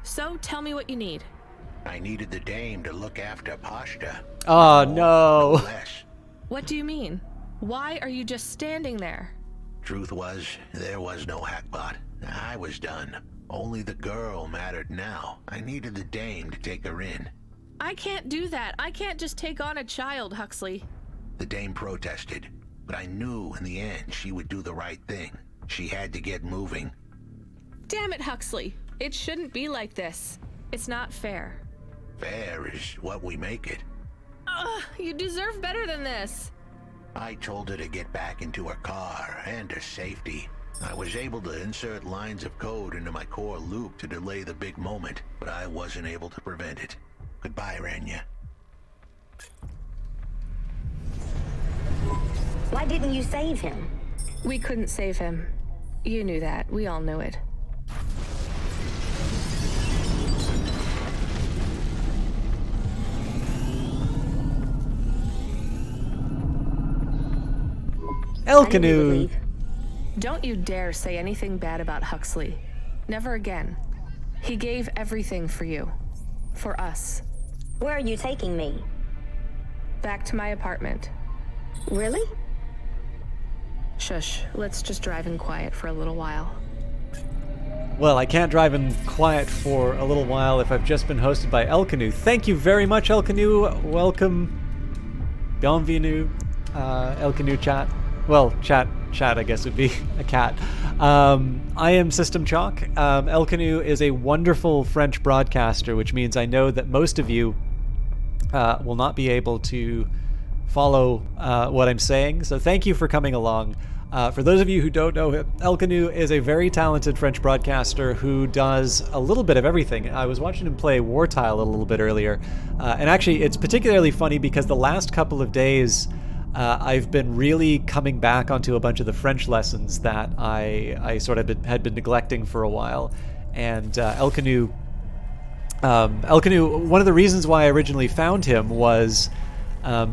So, tell me what you need. I needed the dame to look after Pashta. Oh, no. Less. What do you mean? Why are you just standing there? Truth was, there was no hackbot. I was done. Only the girl mattered now. I needed the dame to take her in. I can't do that. I can't just take on a child, Huxley. The dame protested, but I knew in the end she would do the right thing. She had to get moving. Damn it, Huxley. It shouldn't be like this. It's not fair. Fair is what we make it. Ugh, you deserve better than this. I told her to get back into her car and her safety. I was able to insert lines of code into my core loop to delay the big moment, but I wasn't able to prevent it. Goodbye, Rania. Why didn't you save him? We couldn't save him. You knew that. We all knew it. El Canoe! Don't you dare say anything bad about Huxley. Never again. He gave everything for you. For us. Where are you taking me? Back to my apartment. Really? Shush. Let's just drive in quiet for a little while. Well, I can't drive in quiet for a little while if I've just been hosted by El Canoe. Thank you very much, El Canoe. Welcome. Bienvenue, El Canoe chat. Well, chat, I guess, would be a cat. I am System Chalk. El Canoe is a wonderful French broadcaster, which means I know that most of you will not be able to follow what I'm saying. So thank you for coming along. For those of you who don't know him, El Canoe is a very talented French broadcaster who does a little bit of everything. I was watching him play War Tile a little bit earlier. And actually, it's particularly funny because the last couple of days... I've been really coming back onto a bunch of the French lessons that I sort of had been neglecting for a while. And El Canoe, one of the reasons why I originally found him was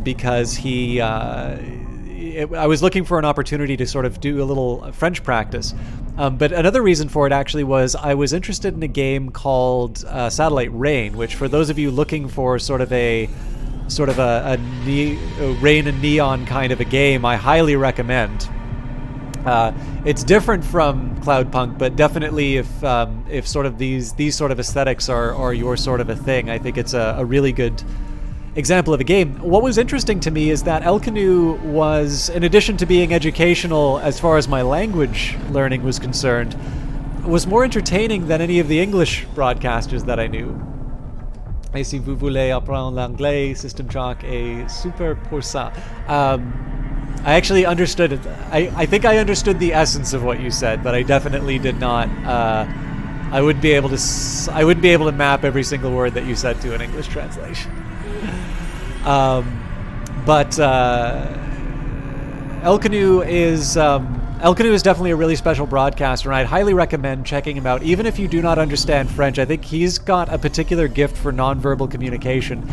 because I was looking for an opportunity to sort of do a little French practice. But another reason for it actually was I was interested in a game called Satellite Rain, which for those of you looking for sort of a rain and neon kind of a game, I highly recommend. It's different from Cloudpunk, but definitely if sort of these sort of aesthetics are your sort of a thing, I think it's a really good example of a game. What was interesting to me is that El Canoe was, in addition to being educational as far as my language learning was concerned, was more entertaining than any of the English broadcasters that I knew. Et si vous voulez apprendre l'anglais, System Chalk est super pour ça. I actually understood it. I think I understood the essence of what you said, but I definitely did not. I wouldn't be able to map every single word that you said to an English translation. But El Canoe is definitely a really special broadcaster, and I'd highly recommend checking him out. Even if you do not understand French, I think he's got a particular gift for nonverbal communication,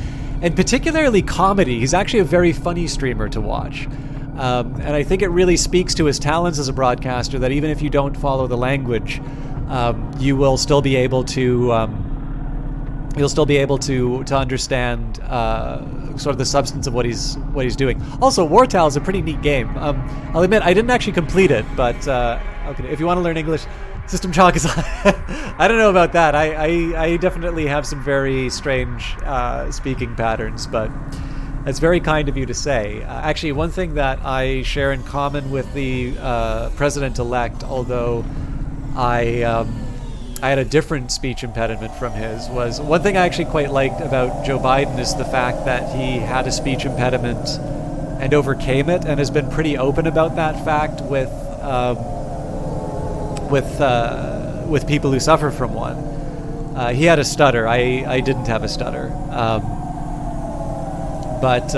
and particularly comedy. He's actually a very funny streamer to watch. And I think it really speaks to his talents as a broadcaster that even if you don't follow the language, you will still be able to you'll still be able to understand sort of the substance of what he's doing. Also, War Tale is a pretty neat game. I'll admit I didn't actually complete it, but okay, if you want to learn English, System Shock is. I don't know about that. I definitely have some very strange speaking patterns, but that's very kind of you to say. Actually, one thing that I share in common with the president-elect, although I had a different speech impediment from his, was one thing I actually quite liked about Joe Biden is the fact that he had a speech impediment and overcame it, and has been pretty open about that fact with people who suffer from one. He had a stutter. I didn't have a stutter. But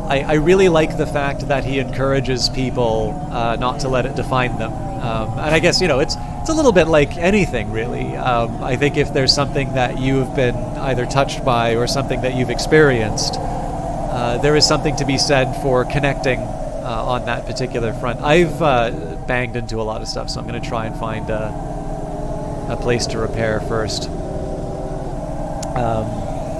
I really like the fact that he encourages people not to let it define them. And I guess, it's a little bit like anything, really. I think if there's something that you've been either touched by or something that you've experienced, there is something to be said for connecting on that particular front. I've banged into a lot of stuff, so I'm going to try and find a place to repair first.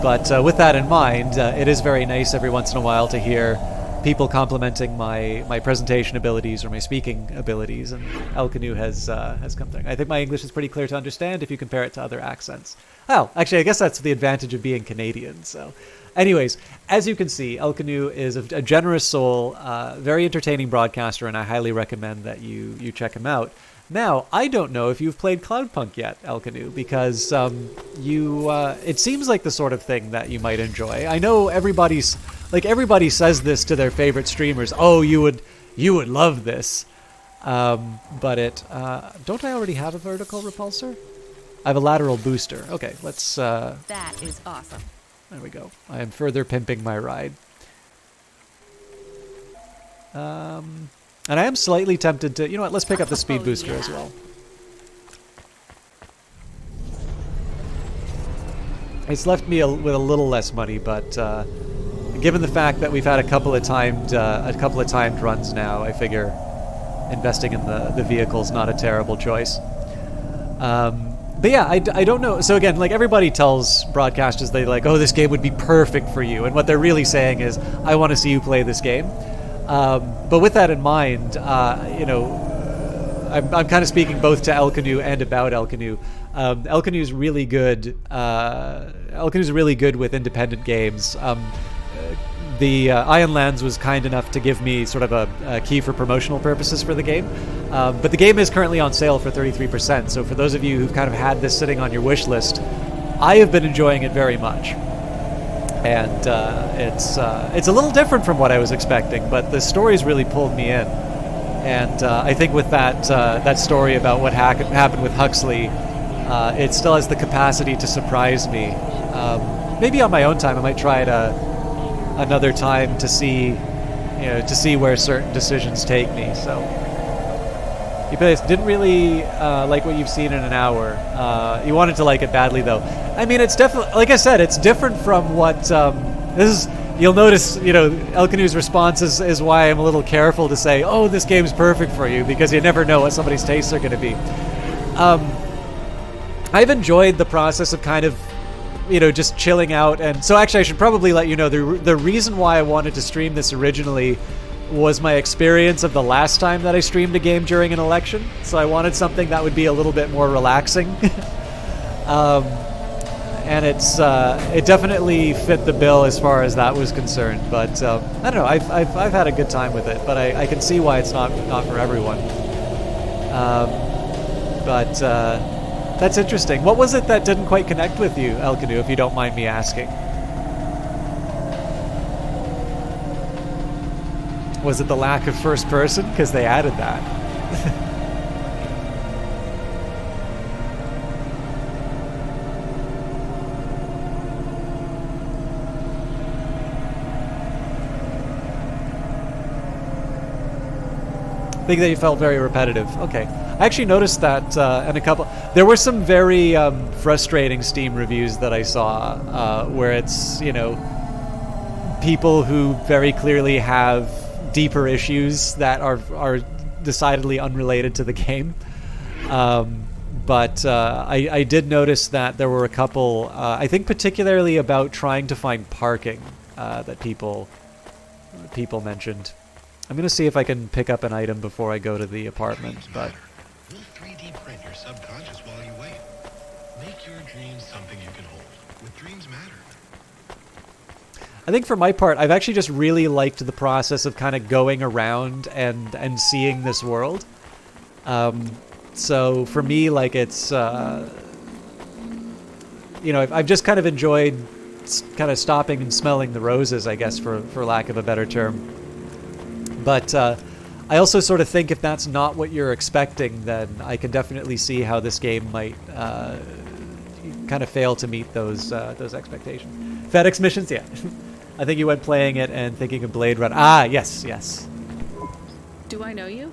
But with that in mind, it is very nice every once in a while to hear people complimenting my presentation abilities or my speaking abilities, and El Canu has come through. I think my English is pretty clear to understand if you compare it to other accents. Oh, actually, I guess that's the advantage of being Canadian. So, anyways, as you can see, El Canu is a generous soul, very entertaining broadcaster, and I highly recommend that you check him out. Now, I don't know if you've played Cloudpunk yet, El Canu, because it seems like the sort of thing that you might enjoy. I know everybody says this to their favorite streamers. Oh, you would love this. But don't I already have a vertical repulsor? I have a lateral booster. Okay, let's... That is awesome. There we go. I am further pimping my ride. And I am slightly tempted to... You know what? Let's pick up the speed booster as well. It's left me with a little less money, but given the fact that we've had a couple of timed runs now, I figure investing in the vehicle's not a terrible choice. But yeah, I don't know. So again, like everybody tells broadcasters, they like, oh, this game would be perfect for you, and what they're really saying is, I want to see you play this game. But with that in mind, I'm kind of speaking both to El Canu and about El Canu. El Canu's really good. El Canu's really good with independent games. The Ion Lands was kind enough to give me sort of a key for promotional purposes for the game. But the game is currently on sale for 33%. So for those of you who've kind of had this sitting on your wish list, I have been enjoying it very much. And it's a little different from what I was expecting, but the story's really pulled me in. And I think with that story about what happened with Huxley, it still has the capacity to surprise me. Maybe on my own time, I might try it another time to see where certain decisions take me. So you guys didn't really like what you've seen in an hour. You wanted to like it badly, though. I mean, it's definitely, like I said, it's different from what this is. You'll notice, El Canu's response is why I'm a little careful to say, oh, this game's perfect for you, because you never know what somebody's tastes are going to be. I've enjoyed the process of kind of, just chilling out. And so actually I should probably let you know the reason why I wanted to stream this originally was my experience of the last time that I streamed a game during an election. So I wanted something that would be a little bit more relaxing. And it definitely fit the bill as far as that was concerned. But I don't know. I've had a good time with it, but I can see why it's not for everyone. But that's interesting. What was it that didn't quite connect with you, El Canu, if you don't mind me asking? Was it the lack of first person? Because they added that. I think that you felt very repetitive. Okay. I actually noticed that in a couple... There were some very frustrating Steam reviews that I saw where it's, people who very clearly have deeper issues that are decidedly unrelated to the game. but I did notice that there were a couple, I think particularly about trying to find parking that people mentioned. I'm going to see if I can pick up an item before I go to the apartment, but... We'll 3D print your subconscious while you wait. Make your dreams something you can hold. With Dreams Matter. I think for my part, I've actually just really liked the process of kind of going around and seeing this world. So for me, like, it's, you know, I've just kind of enjoyed kind of stopping and smelling the roses, I guess, for lack of a better term. But I also sort of think if that's not what you're expecting, then I can definitely see how this game might kind of fail to meet those expectations. FedEx missions, yeah. I think you went playing it and thinking of Blade Runner. Ah, yes, yes. Do I know you?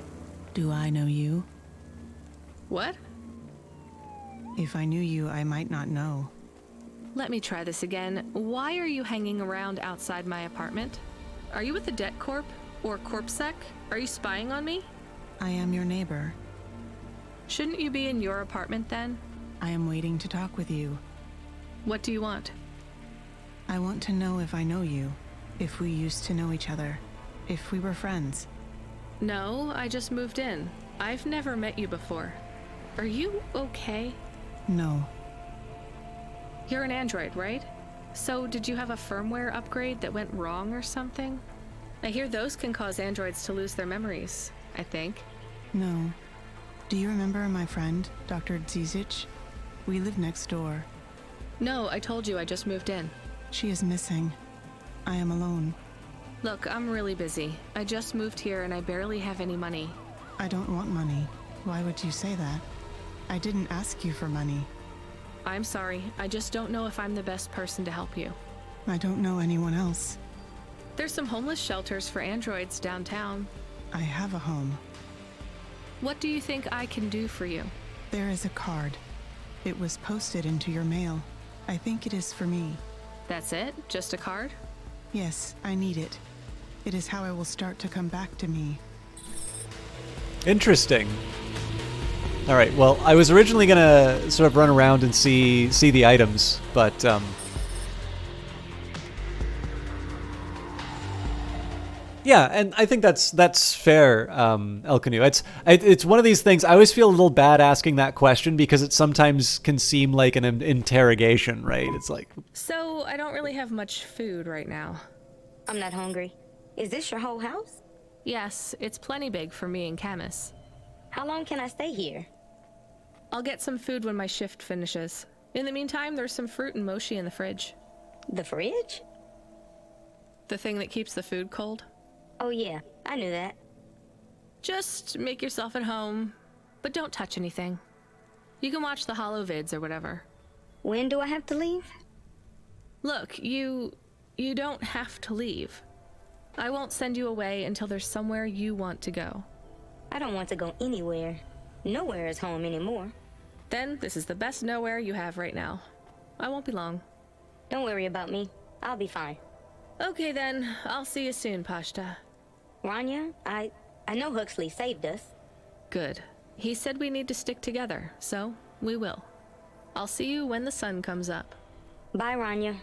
Do I know you? What? If I knew you, I might not know. Let me try this again. Why are you hanging around outside my apartment? Are you with the Det Corp? Or CorpSec? Are you spying on me? I am your neighbor. Shouldn't you be in your apartment then? I am waiting to talk with you. What do you want? I want to know if I know you, if we used to know each other, if we were friends. No, I just moved in. I've never met you before. Are you okay? No. You're an android, right? So did you have a firmware upgrade that went wrong or something? I hear those can cause androids to lose their memories, I think. No. Do you remember my friend, Dr. Zizic? We live next door. No, I told you I just moved in. She is missing. I am alone. Look, I'm really busy. I just moved here and I barely have any money. I don't want money. Why would you say that? I didn't ask you for money. I'm sorry. I just don't know if I'm the best person to help you. I don't know anyone else. There's some homeless shelters for androids downtown. I have a home. What do you think I can do for you? There is a card. It was posted into your mail. I think it is for me. That's it? Just a card? Yes, I need it. It is how I will start to come back to me. Interesting. All right, well, I was originally going to sort of run around and see the items, but... Yeah, and I think that's fair, Elkanu. It's one of these things. I always feel a little bad asking that question because it sometimes can seem like an interrogation, right? It's like... So, I don't really have much food right now. I'm not hungry. Is this your whole house? Yes, it's plenty big for me and Camus. How long can I stay here? I'll get some food when my shift finishes. In the meantime, there's some fruit and mochi in the fridge. The fridge? The thing that keeps the food cold? Oh yeah, I knew that. Just make yourself at home, but don't touch anything. You can watch the holo vids or whatever. When do I have to leave? Look, you don't have to leave. I won't send you away until there's somewhere you want to go. I don't want to go anywhere. Nowhere is home anymore. Then this is the best nowhere you have right now. I won't be long. Don't worry about me. I'll be fine. Okay then, I'll see you soon, Pashta. Rania, I know Huxley saved us. Good. He said we need to stick together, so we will. I'll see you when the sun comes up. Bye, Rania.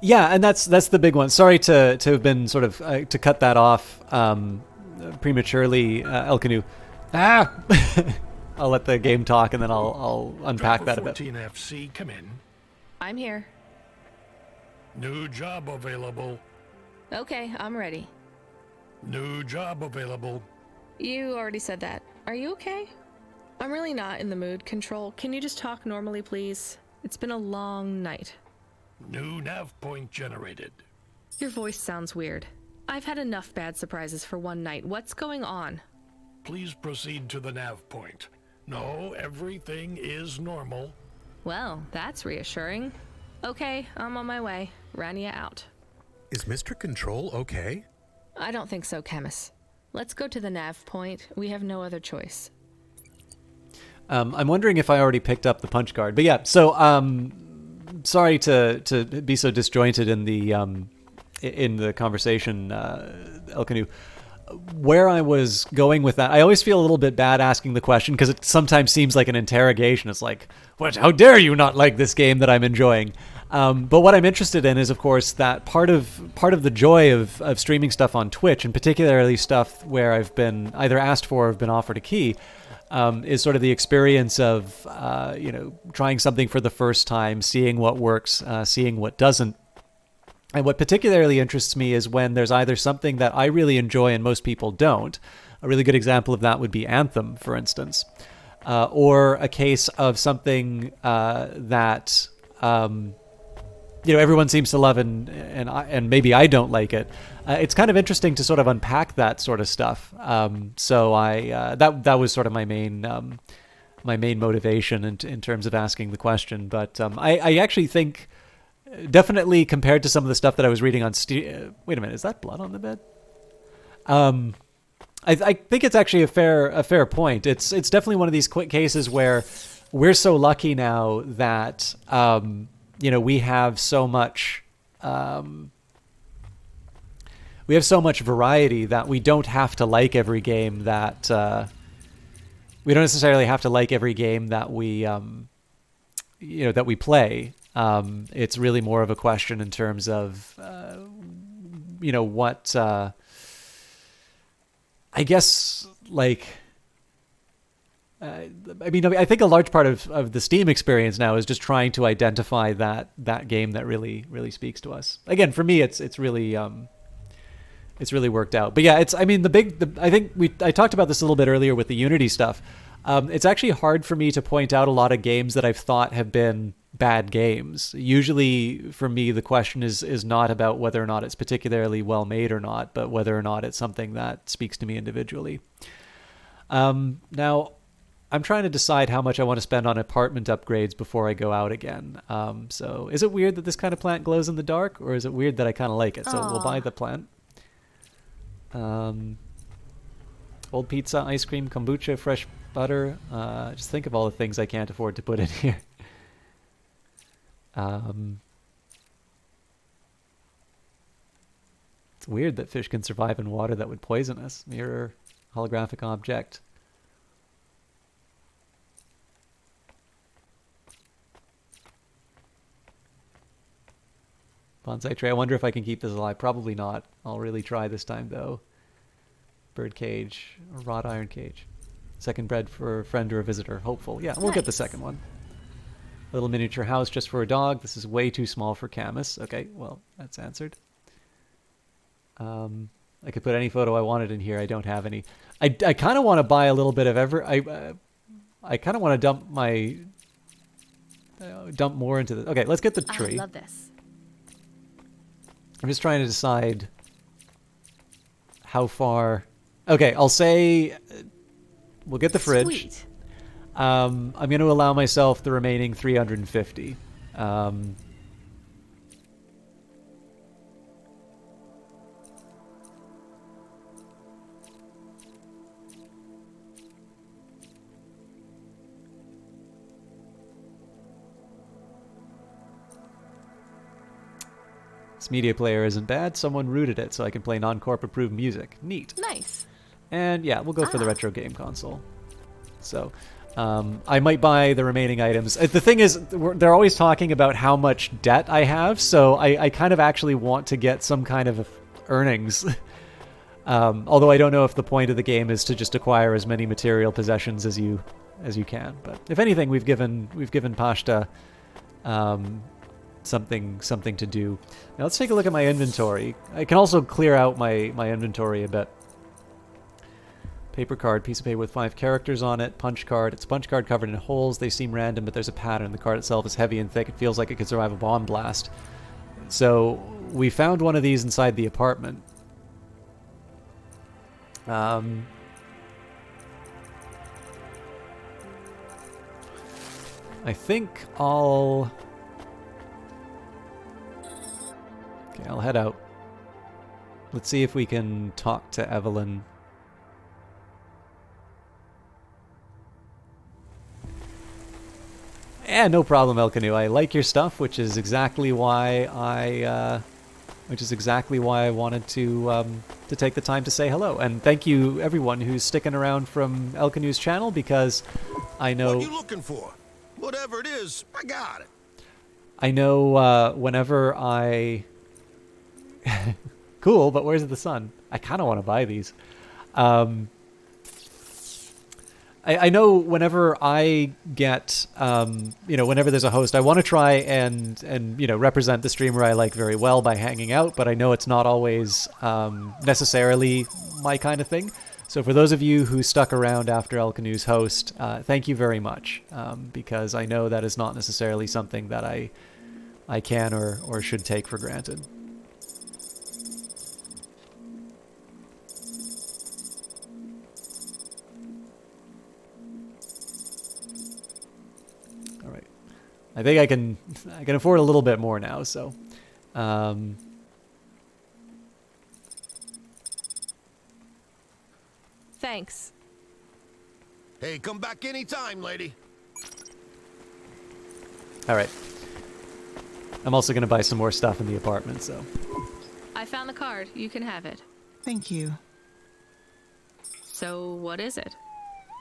Yeah, and that's the big one. Sorry to have been sort of to cut that off prematurely, Elkanu. Ah, I'll let the game talk and then I'll unpack that a bit. 14 FC, come in. I'm here. New job available. Okay, I'm ready. New job available. You already said that. Are you okay? I'm really not in the mood. Control, can you just talk normally, please? It's been a long night. New nav point generated. Your voice sounds weird. I've had enough bad surprises for one night. What's going on? Please proceed to the nav point. No, everything is normal. Well, that's reassuring. Okay, I'm on my way. Rania out. Is Mr. Control okay? I don't think so, Camus. Let's go to the nav point. We have no other choice. I'm wondering if I already picked up the punch card. But yeah, so sorry to be so disjointed in the conversation, Elkanu. where I was going with that, I always feel a little bit bad asking the question because it sometimes seems like an interrogation. It's like, what? How dare you not like this game that I'm enjoying? But what I'm interested in is, of course, that part of the joy of streaming stuff on Twitch, and particularly stuff where I've been either asked for or have been offered a key, is sort of the experience of trying something for the first time, seeing what works, seeing what doesn't. And what particularly interests me is when there's either something that I really enjoy and most people don't. A really good example of that would be Anthem, for instance, or a case of something that everyone seems to love and maybe I don't like it. It's kind of interesting to sort of unpack that sort of stuff. So that was sort of my main motivation in terms of asking the question. But I actually think, definitely compared to some of the stuff that I was reading on Steam. Wait a minute, is that blood on the bed? I think it's actually a fair point. It's definitely one of these quick cases where we're so lucky now that we have so much variety that we don't have to like every game that we don't necessarily have to like every game that we that we play. It's really more of a question in terms of what I guess, like, I think a large part of the Steam experience now is just trying to identify that game that really speaks to us. Again, for me, it's really worked out. But yeah, I think I talked about this a little bit earlier with the Unity stuff. It's actually hard for me to point out a lot of games that I've thought have been bad games. Usually for me, the question is not about whether or not it's particularly well made or not, but whether or not it's something that speaks to me individually. Now, I'm trying to decide how much I want to spend on apartment upgrades before I go out again. So is it weird that this kind of plant glows in the dark, or is it weird that I kind of like it? So we'll buy the plant. Old pizza, ice cream, kombucha, fresh butter. Just think of all the things I can't afford to put in here. It's weird that fish can survive in water that would poison us. Mirror, holographic object. Bonsai tray. I wonder if I can keep this alive. Probably not. I'll really try this time, though. Bird cage, or wrought iron cage. Second bread for a friend or a visitor. Hopeful. Yeah, we'll get the second one. Little miniature house just for a dog. This is way too small for Camus. Okay, well, that's answered. I could put any photo I wanted in here. I don't have any. I kind of want to buy a little bit of I kind of want to dump more into this. Okay, let's get the tree. I love this. I'm just trying to decide how far. Okay, I'll say we'll get the fridge. Sweet. I'm going to allow myself the remaining 350. This media player isn't bad. Someone rooted it so I can play non-corp approved music. Neat. Nice. And yeah, we'll go for the retro game console. So I might buy the remaining items. The thing is, they're always talking about how much debt I have, so I kind of actually want to get some kind of earnings. Although I don't know if the point of the game is to just acquire as many material possessions as you can. But if anything, we've given Pashta something to do. Now let's take a look at my inventory. I can also clear out my inventory a bit. Paper card, piece of paper with 5 characters on it. Punch card. It's a punch card covered in holes. They seem random, but there's a pattern. The card itself is heavy and thick. It feels like it could survive a bomb blast. So we found one of these inside the apartment. I think I'll head out. Let's see if we can talk to Evelyn. Yeah, no problem, El Canoe. I like your stuff, which is exactly why I which is exactly why I wanted to take the time to say hello. And thank you, everyone who's sticking around from Elkanu's channel, because I know... What are you looking for? Whatever it is, I got it. I know whenever I... Cool, but where's the sun? I kind of want to buy these. I know whenever I get, whenever there's a host, I want to try and represent the streamer I like very well by hanging out, but I know it's not always necessarily my kind of thing. So for those of you who stuck around after Elkanu's host, thank you very much, because I know that is not necessarily something that I can or should take for granted. I think I can afford a little bit more now, so Thanks. Hey, come back anytime, lady. All right. I'm also going to buy some more stuff in the apartment, so. I found the card. You can have it. Thank you. So, what is it?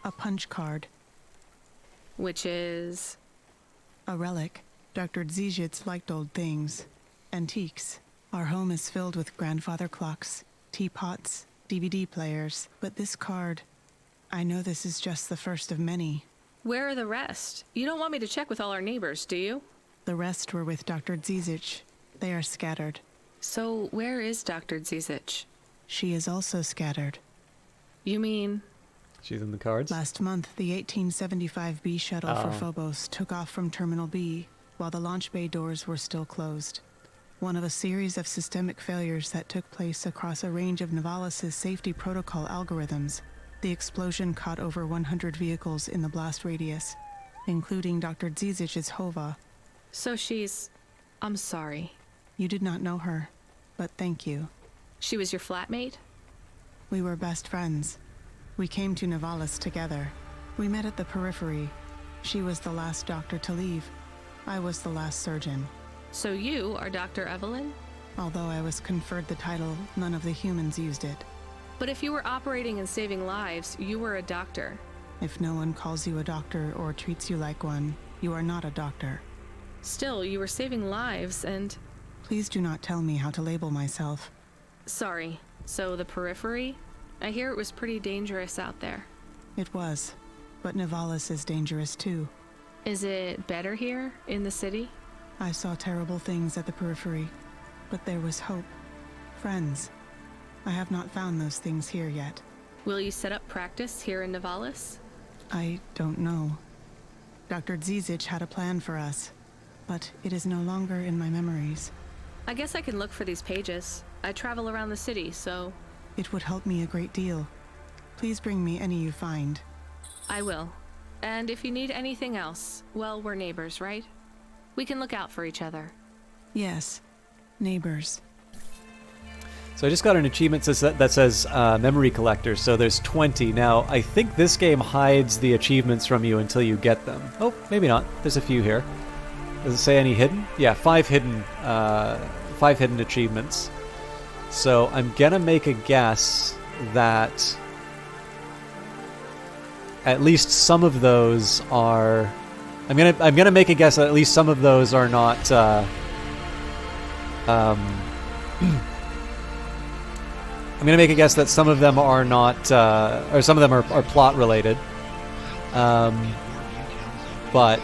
A punch card. Which is... a relic. Dr. Dziejic liked old things. Antiques. Our home is filled with grandfather clocks, teapots, DVD players. But this card, I know this is just the first of many. Where are the rest? You don't want me to check with all our neighbors, do you? The rest were with Dr. Dziejic. They are scattered. So, where is Dr. Dziejic? She is also scattered. You mean... She's in the cards? Last month, the 1875 B shuttle for Phobos took off from Terminal B, while the launch bay doors were still closed. One of a series of systemic failures that took place across a range of Nivalis' safety protocol algorithms. The explosion caught over 100 vehicles in the blast radius, including Dr. Dziedzic's Hova. So she's... I'm sorry. You did not know her, but thank you. She was your flatmate? We were best friends. We came to Nivalis together. We met at the periphery. She was the last doctor to leave. I was the last surgeon. So you are Dr. Evelyn? Although I was conferred the title, none of the humans used it. But if you were operating and saving lives, you were a doctor. If no one calls you a doctor or treats you like one, you are not a doctor. Still, you were saving lives and... Please do not tell me how to label myself. Sorry. So the periphery? I hear it was pretty dangerous out there. It was. But Nivalis is dangerous too. Is it better here, in the city? I saw terrible things at the periphery. But there was hope. Friends. I have not found those things here yet. Will you set up practice here in Nivalis? I don't know. Dr. Dziejic had a plan for us, but it is no longer in my memories. I guess I can look for these pages. I travel around the city, so... It would help me a great deal. Please bring me any you find. I will. And if you need anything else, well, we're neighbors, right? We can look out for each other. Yes. Neighbors. So I just got an achievement that says Memory Collector, so there's 20. Now, I think this game hides the achievements from you until you get them. Oh, maybe not. There's a few here. Does it say any hidden? Yeah, 5 hidden achievements. So I'm gonna make a guess that at least some of those are... I'm gonna make a guess that at least some of those are not I'm gonna make a guess that some of them are not or some of them are plot related. But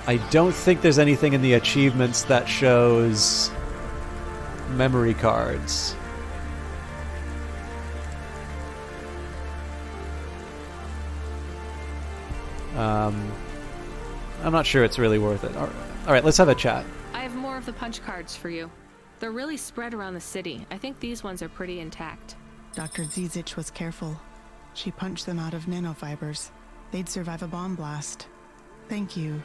I don't think there's anything in the achievements that shows memory cards. I'm not sure it's really worth it. All right, let's have a chat. I have more of the punch cards for you. They're really spread around the city. I think these ones are pretty intact. Dr. Dziejic was careful. She punched them out of nanofibers. They'd survive a bomb blast. Thank you.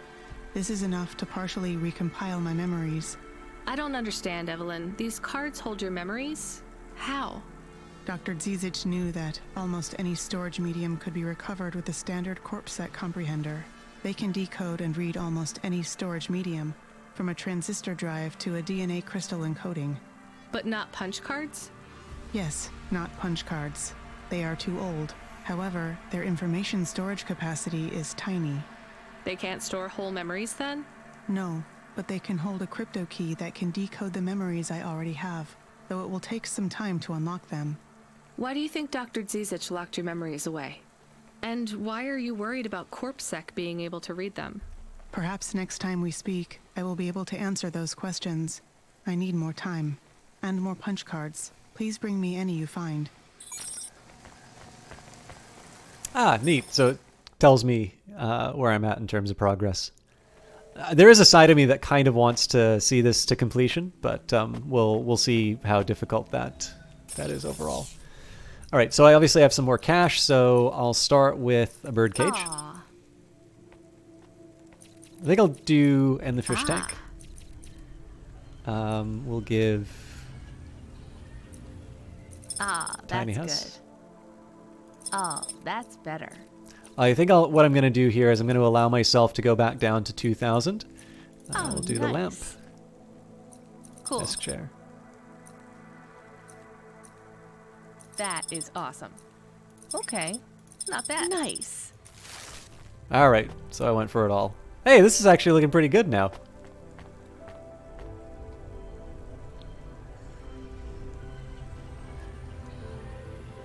This is enough to partially recompile my memories. I don't understand, Evelyn. These cards hold your memories? How? Dr. Dziejic knew that almost any storage medium could be recovered with the standard corpset comprehender. They can decode and read almost any storage medium. from a transistor drive to a DNA crystal encoding. But not punch cards? Yes, not punch cards. They are too old. However, their information storage capacity is tiny. They can't store whole memories then? No, but they can hold a crypto key that can decode the memories I already have, though it will take some time to unlock them. Why do you think Dr. Zizich locked your memories away? And why are you worried about CorpSec being able to read them? Perhaps next time we speak, I will be able to answer those questions. I need more time. And more punch cards. Please bring me any you find. Ah, neat. So it tells me where I'm at in terms of progress. There is a side of me that kind of wants to see this to completion, but we'll see how difficult that is overall. All right, so I obviously have some more cash, so I'll start with a birdcage. Aww. I think I'll do and the fish tank. We'll give tiny house. Good. Oh, that's better. I think what I'm going to do here is I'm going to allow myself to go back down to 2,000. We'll do the lamp. Cool. Desk chair. That is awesome. Okay, not bad. Nice. All right, so I went for it all. Hey, this is actually looking pretty good now.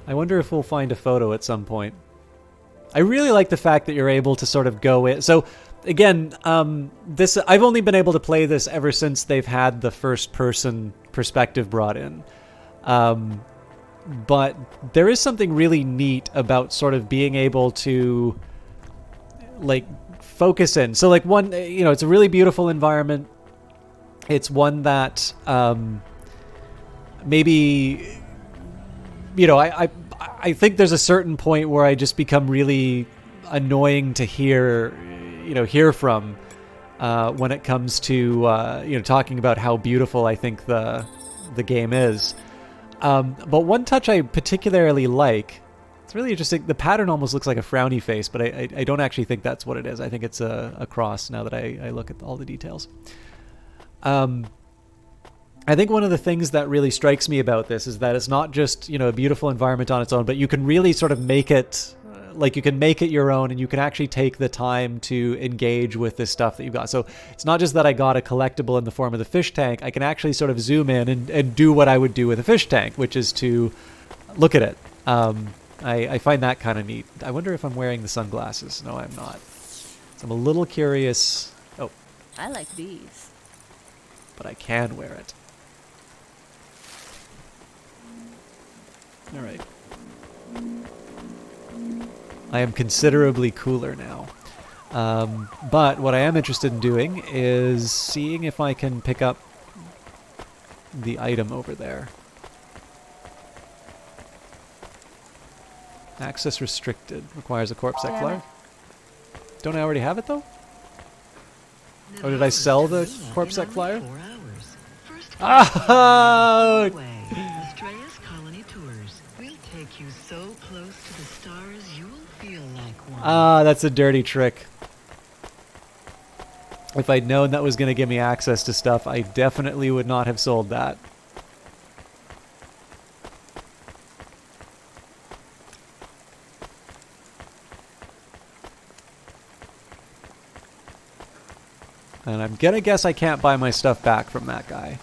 I wonder if we'll find a photo at some point. I really like the fact that you're able to sort of go in. So, again, this I've only been able to play this ever since they've had the first-person perspective brought in. But there is something really neat about sort of being able to, like, focus in. So, like, one, you know, it's a really beautiful environment. It's one that maybe, you know, I think there's a certain point where I just become really annoying to hear from when it comes to talking about how beautiful I think the game is. But one touch I particularly like, it's really interesting. The pattern almost looks like a frowny face, but I don't actually think that's what it is. I think it's a cross now that I look at all the details. I think one of the things that really strikes me about this is that it's not just, a beautiful environment on its own, but you can really sort of make it, you can make it your own, and you can actually take the time to engage with this stuff that you've got. So it's not just that I got a collectible in the form of the fish tank. I can actually sort of zoom in and do what I would do with a fish tank, which is to look at it. I find that kind of neat. I wonder if I'm wearing the sunglasses. No, I'm not. So I'm a little curious. Oh. I like these. But I can wear it. All right. I am considerably cooler now. But what I am interested in doing is seeing if I can pick up the item over there. Access restricted. Requires a CorpSec flyer. Don't I already have it, though? Or did I sell the CorpSec flyer? Ah! So close to the stars, you'll feel like one. Ah, that's a dirty trick. If I'd known that was going to give me access to stuff, I definitely would not have sold that. And I'm going to guess I can't buy my stuff back from that guy.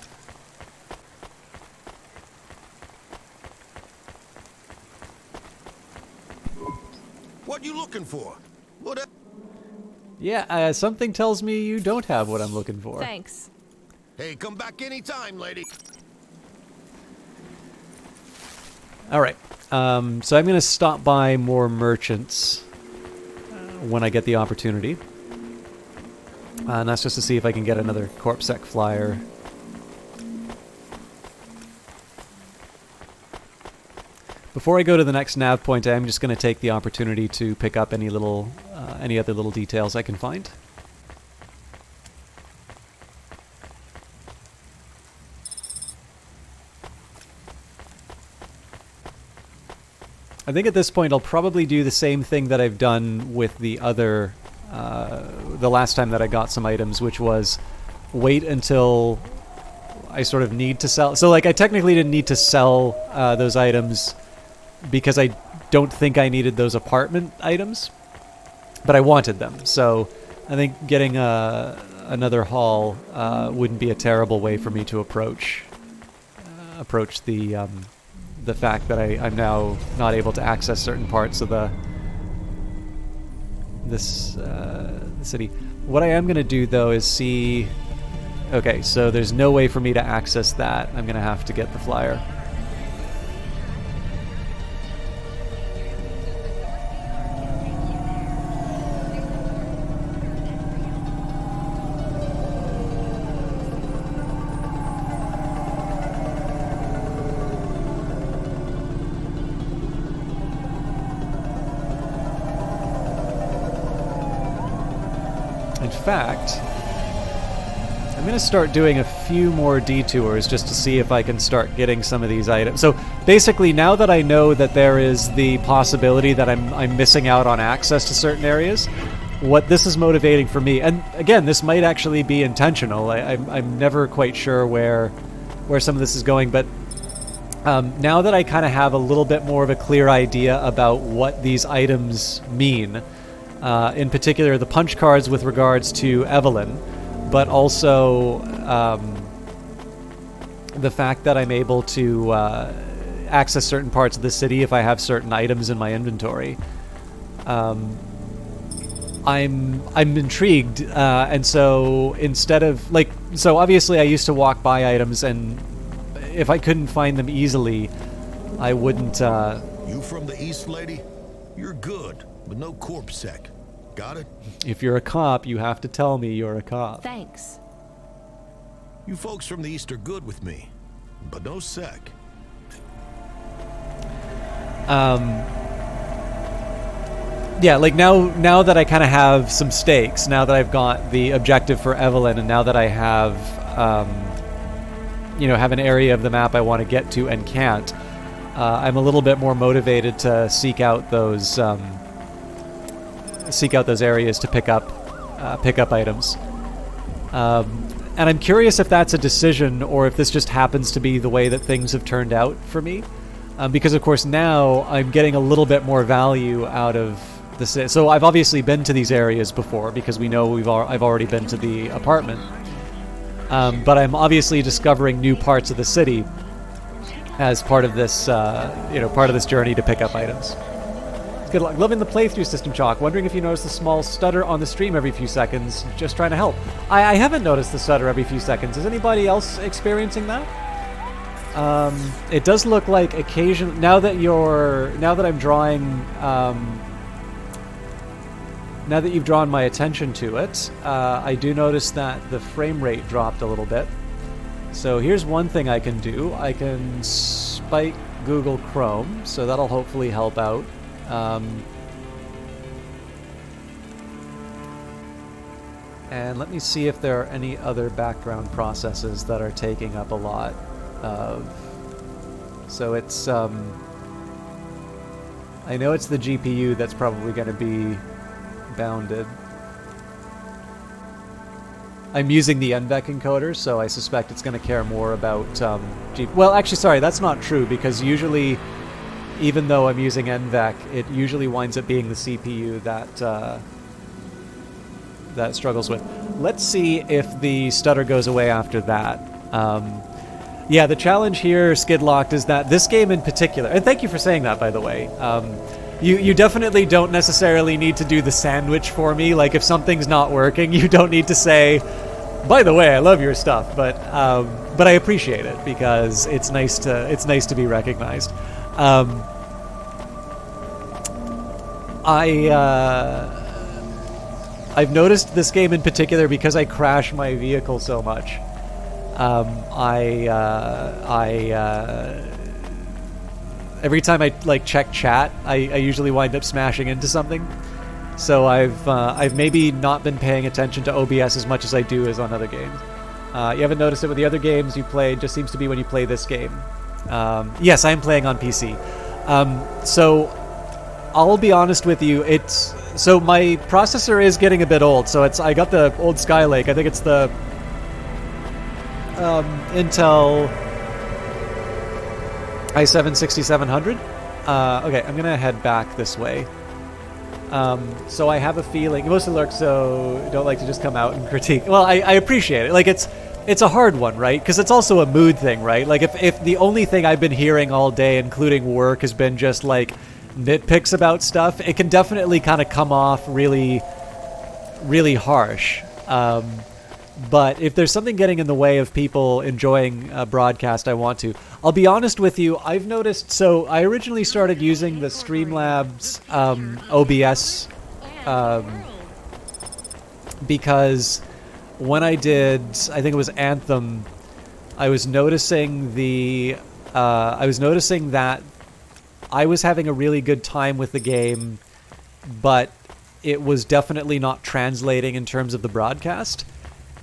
What you looking for? What? Yeah, something tells me you don't have what I'm looking for. Thanks. Hey, come back anytime, lady. All right. So I'm going to stop by more merchants when I get the opportunity. And that's just to see if I can get another CorpSec flyer. Before I go to the next nav point, I am just going to take the opportunity to pick up any other little details I can find. I think at this point I'll probably do the same thing that I've done with the other, the last time that I got some items, which was wait until I sort of need to sell. So, like, I technically didn't need to sell those items because I don't think I needed those apartment items, but I wanted them. So I think getting another haul wouldn't be a terrible way for me to approach the fact that I'm now not able to access certain parts of this city. What I am going to do, though, is see... Okay, so there's no way for me to access that. I'm going to have to get the flyer. In fact, I'm going to start doing a few more detours just to see if I can start getting some of these items. So basically, now that I know that there is the possibility that I'm missing out on access to certain areas, what this is motivating for me, and again, this might actually be intentional. I'm never quite sure where some of this is going, but now that I kind of have a little bit more of a clear idea about what these items mean, in particular the punch cards with regards to Evelyn, but also the fact that I'm able to access certain parts of the city if I have certain items in my inventory. I'm intrigued, and so instead of so obviously I used to walk by items, and if I couldn't find them easily, I wouldn't. You from the east, lady? You're good, but no corpse sec. Got it? If you're a cop, you have to tell me you're a cop. Thanks. You folks from the east are good with me, but no sec. Yeah, like now that I kind of have some stakes, now that I've got the objective for Evelyn, and now that I have, have an area of the map I want to get to and can't, I'm a little bit more motivated to seek out those areas to pick up items. And I'm curious if that's a decision or if this just happens to be the way that things have turned out for me, because of course now I'm getting a little bit more value out of this. So I've obviously been to these areas before because we know I've already been to the apartment, but I'm obviously discovering new parts of the city as part of this journey to pick up items. Good luck. Loving the playthrough system, Chalk. Wondering if you notice the small stutter on the stream every few seconds. Just trying to help. I haven't noticed the stutter every few seconds. Is anybody else experiencing that? It does look like occasionally. Now that I'm drawing. Now that you've drawn my attention to it, I do notice that the frame rate dropped a little bit. So here's one thing I can do. I can spike Google Chrome, so that'll hopefully help out. And let me see if there are any other background processes that are taking up a lot of... So it's, I know it's the GPU that's probably going to be bounded. I'm using the NVEC encoder, so I suspect it's going to care more about well, actually, sorry, that's not true, because usually, even though I'm using NVEC, it usually winds up being the CPU that struggles with. Let's see if the stutter goes away after that. Yeah, the challenge here, Skidlocked, is that this game in particular, and thank you for saying that, by the way, you definitely don't necessarily need to do the sandwich for me. Like, if something's not working, you don't need to say, by the way, I love your stuff, but I appreciate it because it's nice to be recognized. I've noticed this game in particular because I crash my vehicle so much. Every time I check chat, I usually wind up smashing into something. So I've maybe not been paying attention to OBS as much as I do as on other games. You haven't noticed it with the other games you played, just seems to be when you play this game. Yes, I am playing on PC. So I'll be honest with you, so my processor is getting a bit old. So I got the old Skylake. I think it's the Intel i7 6700. Okay, I'm gonna head back this way. So I have a feeling, mostly lurks, so don't like to just come out and critique. Well, I appreciate it. Like, it's a hard one, right? Because it's also a mood thing, right? Like, if the only thing I've been hearing all day, including work, has been just, like, nitpicks about stuff, it can definitely kind of come off really, really harsh. But if there's something getting in the way of people enjoying a broadcast, I want to. I'll be honest with you, I've noticed, so I originally started using the Streamlabs OBS because when I did, I think it was Anthem, I was noticing that I was having a really good time with the game, but it was definitely not translating in terms of the broadcast.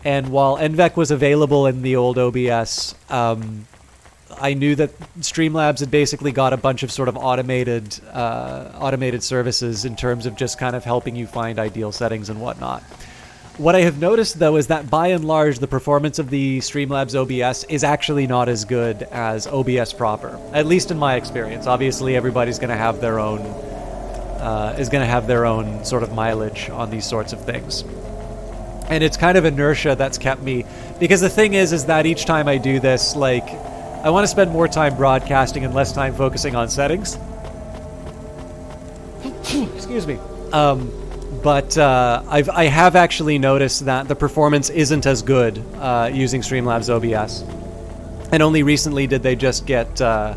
And while NVEC was available in the old OBS, I knew that Streamlabs had basically got a bunch of sort of automated services in terms of just kind of helping you find ideal settings and whatnot. What I have noticed, though, is that by and large, the performance of the Streamlabs OBS is actually not as good as OBS proper, at least in my experience. Obviously, everybody's going to have their own sort of mileage on these sorts of things. And it's kind of inertia that's kept me, because the thing is that each time I do this, like, I want to spend more time broadcasting and less time focusing on settings. Excuse me. But I have actually noticed that the performance isn't as good using Streamlabs OBS. And only recently did they just get, I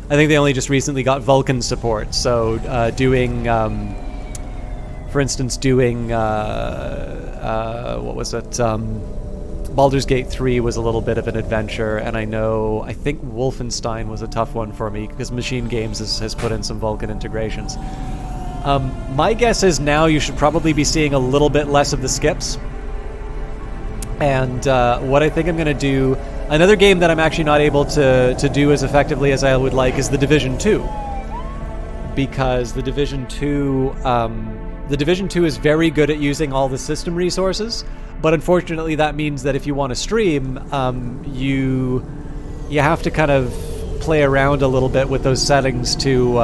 think they only just recently got Vulkan support. So for instance, doing what was it? Baldur's Gate 3 was a little bit of an adventure, and I think Wolfenstein was a tough one for me because Machine Games has put in some Vulkan integrations. My guess is now you should probably be seeing a little bit less of the skips. And what I think I'm going to do, another game that I'm actually not able to do as effectively as I would like is The Division 2. Because The Division 2 is very good at using all the system resources, but unfortunately that means that if you want to stream, you have to kind of play around a little bit with those settings to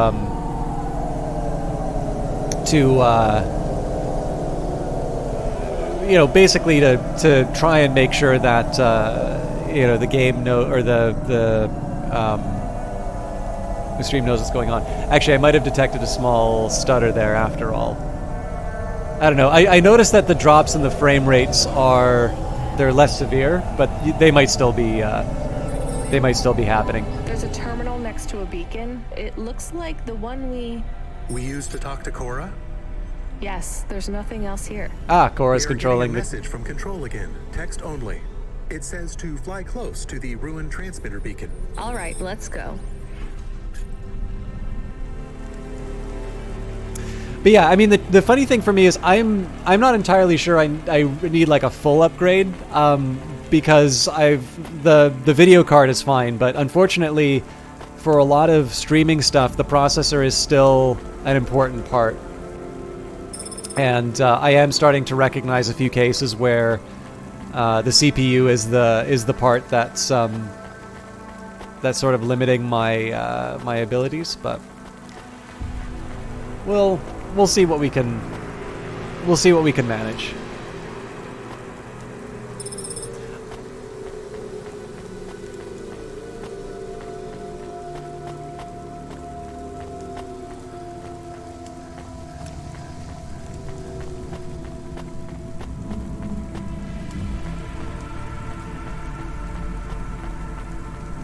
basically to try and make sure that the game the stream knows what's going on. Actually, I might have detected a small stutter there after all. I don't know. I noticed that the drops in the frame rates they're less severe, but they might still be happening. There's a terminal next to a beacon. It looks like the one we used to talk to Cora? Yes, there's nothing else here. Cora's controlling a message from Control again. Text only. It says to fly close to the ruined transmitter beacon. All right, let's go. But yeah, I mean, the funny thing for me is I'm not entirely sure I need like a full upgrade, because the video card is fine, but unfortunately, for a lot of streaming stuff, the processor is still an important part. And I am starting to recognize a few cases where the CPU is the part that's sort of limiting my my abilities, but we'll see what we can manage.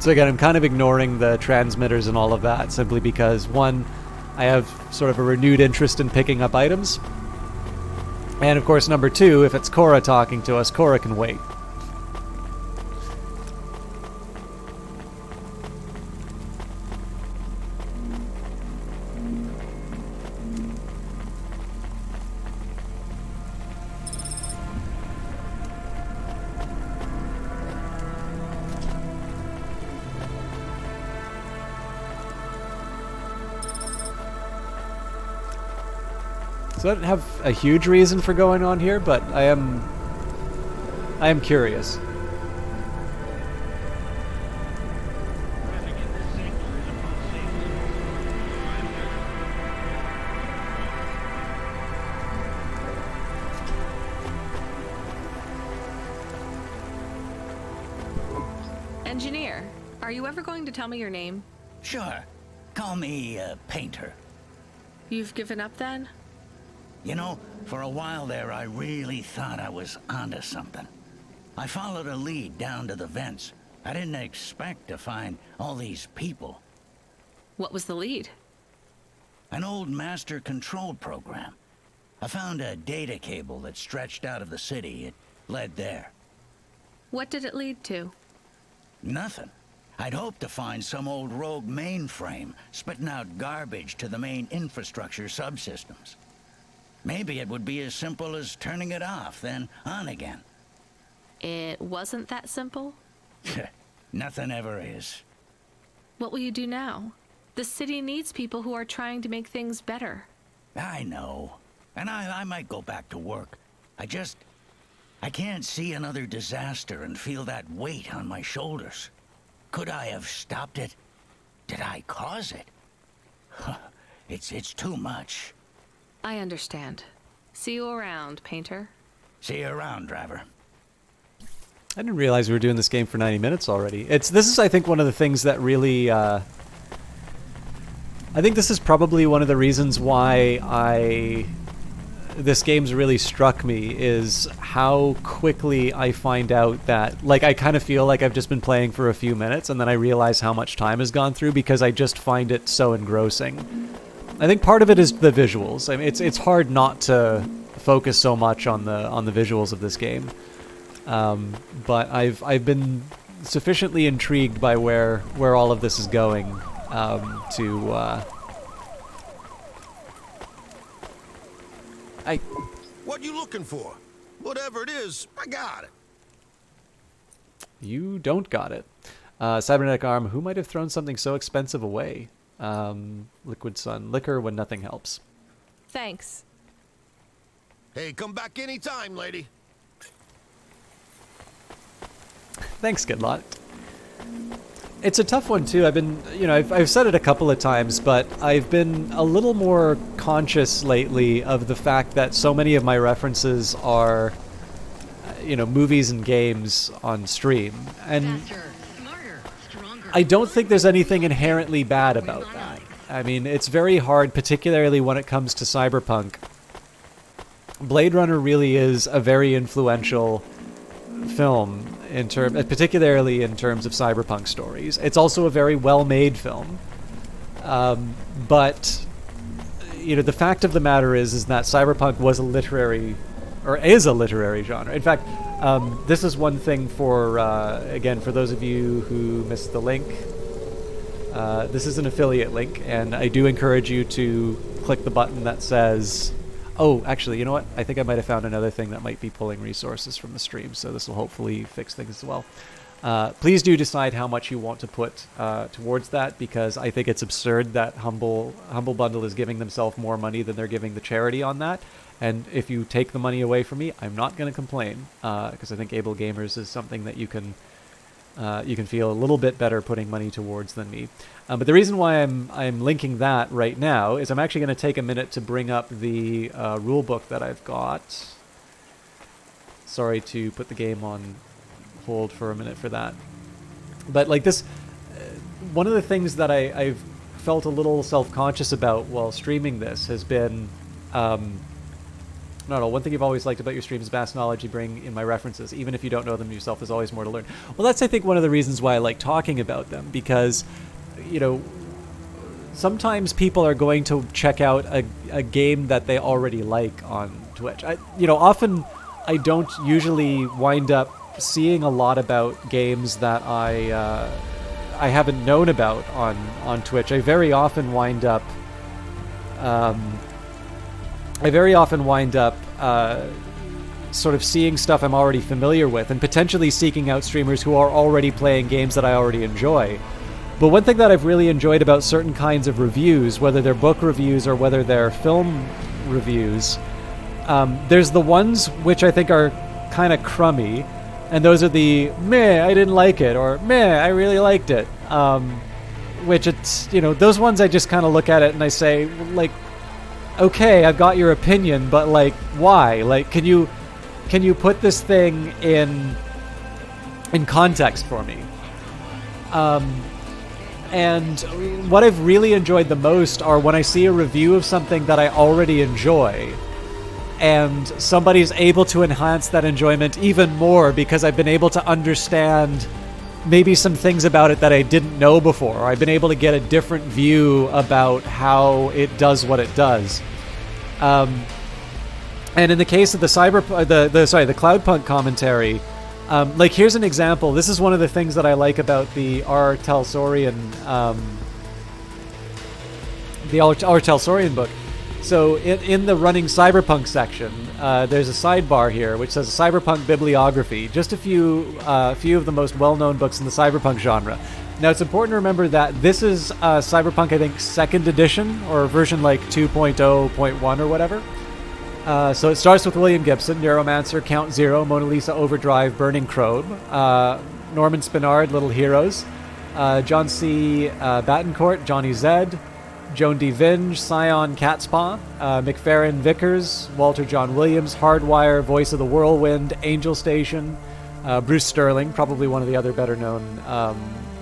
So again, I'm kind of ignoring the transmitters and all of that simply because, one, I have sort of a renewed interest in picking up items. And of course, number two, if it's Cora talking to us, Cora can wait. So I don't have a huge reason for going on here, but I am curious. Engineer, are you ever going to tell me your name? Sure. Call me, Painter. You've given up then? You know, for a while there, I really thought I was onto something. I followed a lead down to the vents. I didn't expect to find all these people. What was the lead? An old master control program. I found a data cable that stretched out of the city. It led there. What did it lead to? Nothing. I'd hoped to find some old rogue mainframe spitting out garbage to the main infrastructure subsystems. Maybe it would be as simple as turning it off, then on again. It wasn't that simple? Nothing ever is. What will you do now? The city needs people who are trying to make things better. I know. And I might go back to work. I can't see another disaster and feel that weight on my shoulders. Could I have stopped it? Did I cause it? It's too much. I understand. See you around, Painter. See you around, driver. I didn't realize we were doing this game for 90 minutes already. This is, I think, one of the things that really... I think this is probably one of the reasons why this game's really struck me, is how quickly I find out that, like, I kind of feel like I've just been playing for a few minutes and then I realize how much time has gone through because I just find it so engrossing. I think part of it is the visuals. I mean, it's hard not to focus so much on the visuals of this game. But I've been sufficiently intrigued by where all of this is going to What you looking for? Whatever it is, I got it. You don't got it. Cybernetic arm, who might have thrown something so expensive away? Liquid sun, liquor when nothing helps. Thanks. Hey, come back anytime, lady. Thanks, Skidlot. It's a tough one too. I've said it a couple of times, but I've been a little more conscious lately of the fact that so many of my references are, movies and games on stream, and I don't think there's anything inherently bad about that. I mean, it's very hard, particularly when it comes to Cyberpunk. Blade Runner really is a very influential film, particularly in terms of cyberpunk stories. It's also a very well-made film, but the fact of the matter is that cyberpunk was is a literary genre. In fact, this is one thing for again, for those of you who missed the link. This is an affiliate link, and I do encourage you to click the button that says... Oh, actually, you know what? I think I might have found another thing that might be pulling resources from the stream, so this will hopefully fix things as well. Please do decide how much you want to put towards that, because I think it's absurd that Humble Bundle is giving themselves more money than they're giving the charity on that. And if you take the money away from me, I'm not going to complain, because I think Able Gamers is something that you can feel a little bit better putting money towards than me. But the reason why I'm linking that right now is I'm actually going to take a minute to bring up the rule book that I've got. Sorry to put the game on hold for a minute for that. But like this, one of the things that I've felt a little self-conscious about while streaming this has been... No, one thing you've always liked about your streams is vast knowledge you bring in my references. Even if you don't know them yourself, there's always more to learn. Well, that's, I think, one of the reasons why I like talking about them, because, sometimes people are going to check out a game that they already like on Twitch. Often I don't usually wind up seeing a lot about games that I haven't known about on Twitch. I very often wind up... sort of seeing stuff I'm already familiar with and potentially seeking out streamers who are already playing games that I already enjoy. But one thing that I've really enjoyed about certain kinds of reviews, whether they're book reviews or whether they're film reviews, there's the ones which I think are kind of crummy, and those are the meh, I didn't like it, or meh, I really liked it. Which it's, those ones I just kind of look at it and I say, like, okay, I've got your opinion, but like, why? Like, can you put this thing in context for me? And what I've really enjoyed the most are when I see a review of something that I already enjoy, and somebody's able to enhance that enjoyment even more because I've been able to understand maybe some things about it that I didn't know before. Or I've been able to get a different view about how it does what it does. And in the case of the Cloudpunk commentary, like, here's an example. This is one of the things that I like about the R. Talsorian book. So in the running Cyberpunk section, there's a sidebar here which says Cyberpunk bibliography, just a few of the most well-known books in the Cyberpunk genre. Now, it's important to remember that this is Cyberpunk, I think, 2nd edition, or version like 2.0.1 or whatever. So it starts with William Gibson, Neuromancer, Count Zero, Mona Lisa Overdrive, Burning Chrome, Norman Spinard, Little Heroes, John C. Battencourt, Johnny Zed, Joan D. Vinge, Scion Catspaw, McFerrin Vickers, Walter John Williams, Hardwire, Voice of the Whirlwind, Angel Station, Bruce Sterling, probably one of the other better known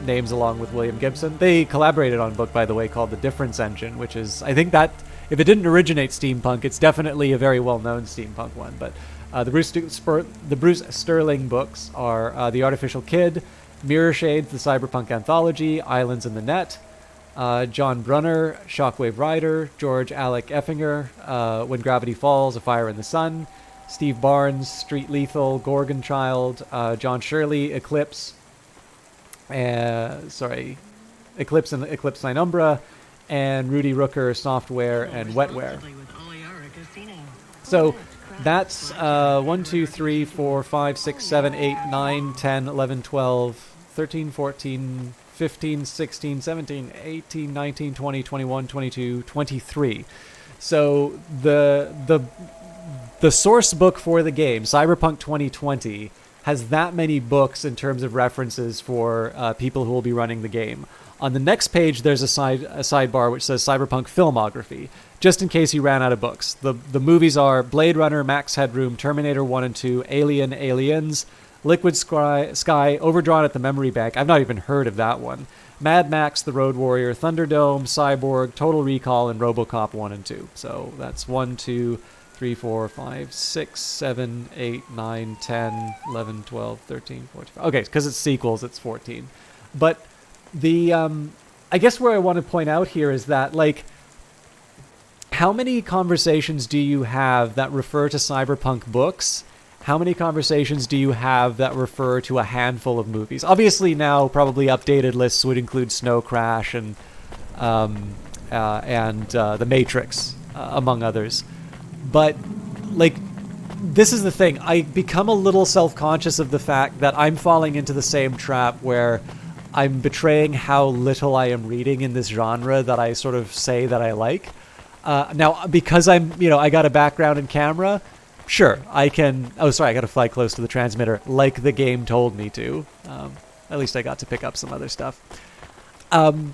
names along with William Gibson. They collaborated on a book, by the way, called The Difference Engine, which is, I think that, if it didn't originate steampunk, it's definitely a very well-known steampunk one. But the Bruce Sterling books are The Artificial Kid, Mirror Shades, The Cyberpunk Anthology, Islands in the Net, John Brunner, Shockwave Rider, George Alec Effinger, When Gravity Falls, A Fire in the Sun, Steve Barnes, Street Lethal, Gorgon Child, John Shirley, Eclipse and Eclipse Sinumbra, and Rudy Rooker, Software and Wetware. So that's 1, 2, 3, 4, 5, 6, 7, 8, 9, 10, 11, 12, 13, 14, 15, 16, 17, 18, 19, 20, 21, 22, 23. So the source book for the game, Cyberpunk 2020, has that many books in terms of references for people who will be running the game. On the next page, there's a sidebar which says Cyberpunk Filmography, just in case you ran out of books. The movies are Blade Runner, Max Headroom, Terminator 1 and 2, Alien, Aliens, Liquid Sky, Overdrawn at the Memory Bank. I've not even heard of that one. Mad Max, The Road Warrior, Thunderdome, Cyborg, Total Recall, and RoboCop 1 and 2. So that's 1, 2, 3, 4, 5, 6, 7, 8, 9, 10, 11, 12, 13, 14. Okay, because it's sequels, it's 14. But I guess where I want to point out here is that, like, how many conversations do you have that refer to Cyberpunk books? How many conversations do you have that refer to a handful of movies? Obviously now probably updated lists would include Snow Crash and The Matrix, among others. But, like, this is the thing. I become a little self-conscious of the fact that I'm falling into the same trap where I'm betraying how little I am reading in this genre that I sort of say that I like. Now, because I got a background in camera, sure, I can... Oh, sorry, I got to fly close to the transmitter, like the game told me to. At least I got to pick up some other stuff. The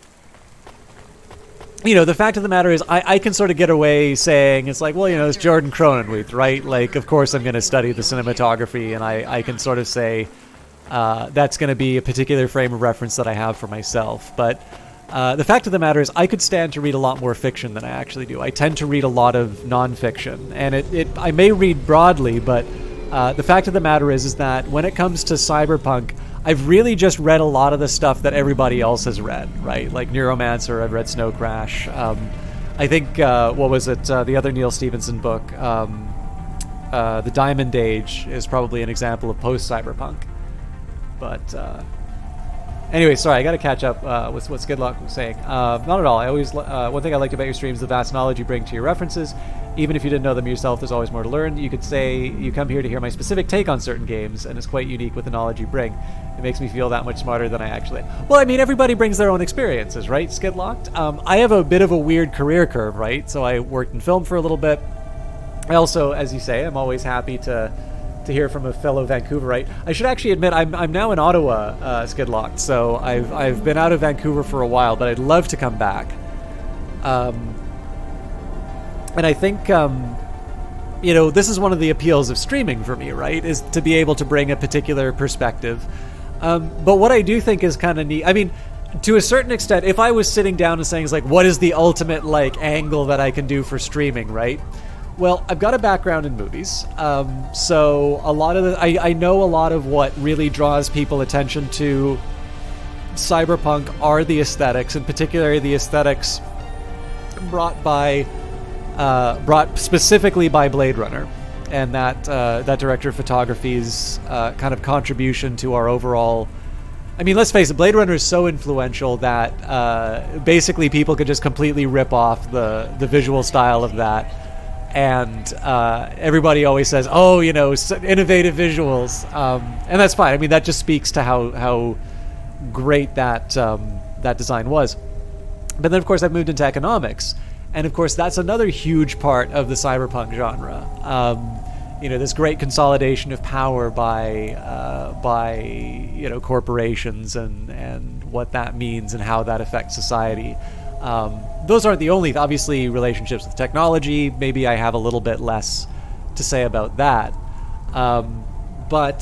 fact of the matter is I can sort of get away saying, it's like, well, it's Jordan Cronenweth, right? Like, of course I'm going to study the cinematography, and I can sort of say... that's going to be a particular frame of reference that I have for myself. But the fact of the matter is I could stand to read a lot more fiction than I actually do. I tend to read a lot of nonfiction. And I may read broadly, but the fact of the matter is that when it comes to Cyberpunk, I've really just read a lot of the stuff that everybody else has read, right? Like Neuromancer, I've read Snow Crash. I think, what was it? The other Neil Stephenson book, The Diamond Age, is probably an example of post-Cyberpunk. But anyway, sorry, I got to catch up with what Skidlock was saying. Not at all. I always one thing I liked about your streams is the vast knowledge you bring to your references. Even if you didn't know them yourself, there's always more to learn. You could say you come here to hear my specific take on certain games, and it's quite unique with the knowledge you bring. It makes me feel that much smarter than I actually am. Well, I mean, everybody brings their own experiences, right, Skidlocked? I have a bit of a weird career curve, right? So I worked in film for a little bit. I also, as you say, I'm always happy to hear from a fellow Vancouverite. I should actually admit I'm now in Ottawa, Skidlocked, so I've been out of Vancouver for a while, but I'd love to come back. And I think this is one of the appeals of streaming for me, right? Is to be able to bring a particular perspective. But what I do think is kind of neat, I mean, to a certain extent, if I was sitting down and saying, like, what is the ultimate, like, angle that I can do for streaming, right? Well, I've got a background in movies, so a lot of I know a lot of what really draws people attention to Cyberpunk are the aesthetics, and particularly the aesthetics brought specifically by Blade Runner, and that director of photography's kind of contribution to our overall. I mean, let's face it, Blade Runner is so influential that basically people could just completely rip off the visual style of that. And everybody always says, "Oh, you know, innovative visuals," and that's fine. I mean, that just speaks to how great that design was. But then, of course, I've moved into economics, and of course, that's another huge part of the cyberpunk genre. You know, this great consolidation of power by corporations and what that means and how that affects society. Those aren't the only, obviously, relationships with technology. Maybe I have a little bit less to say about that. But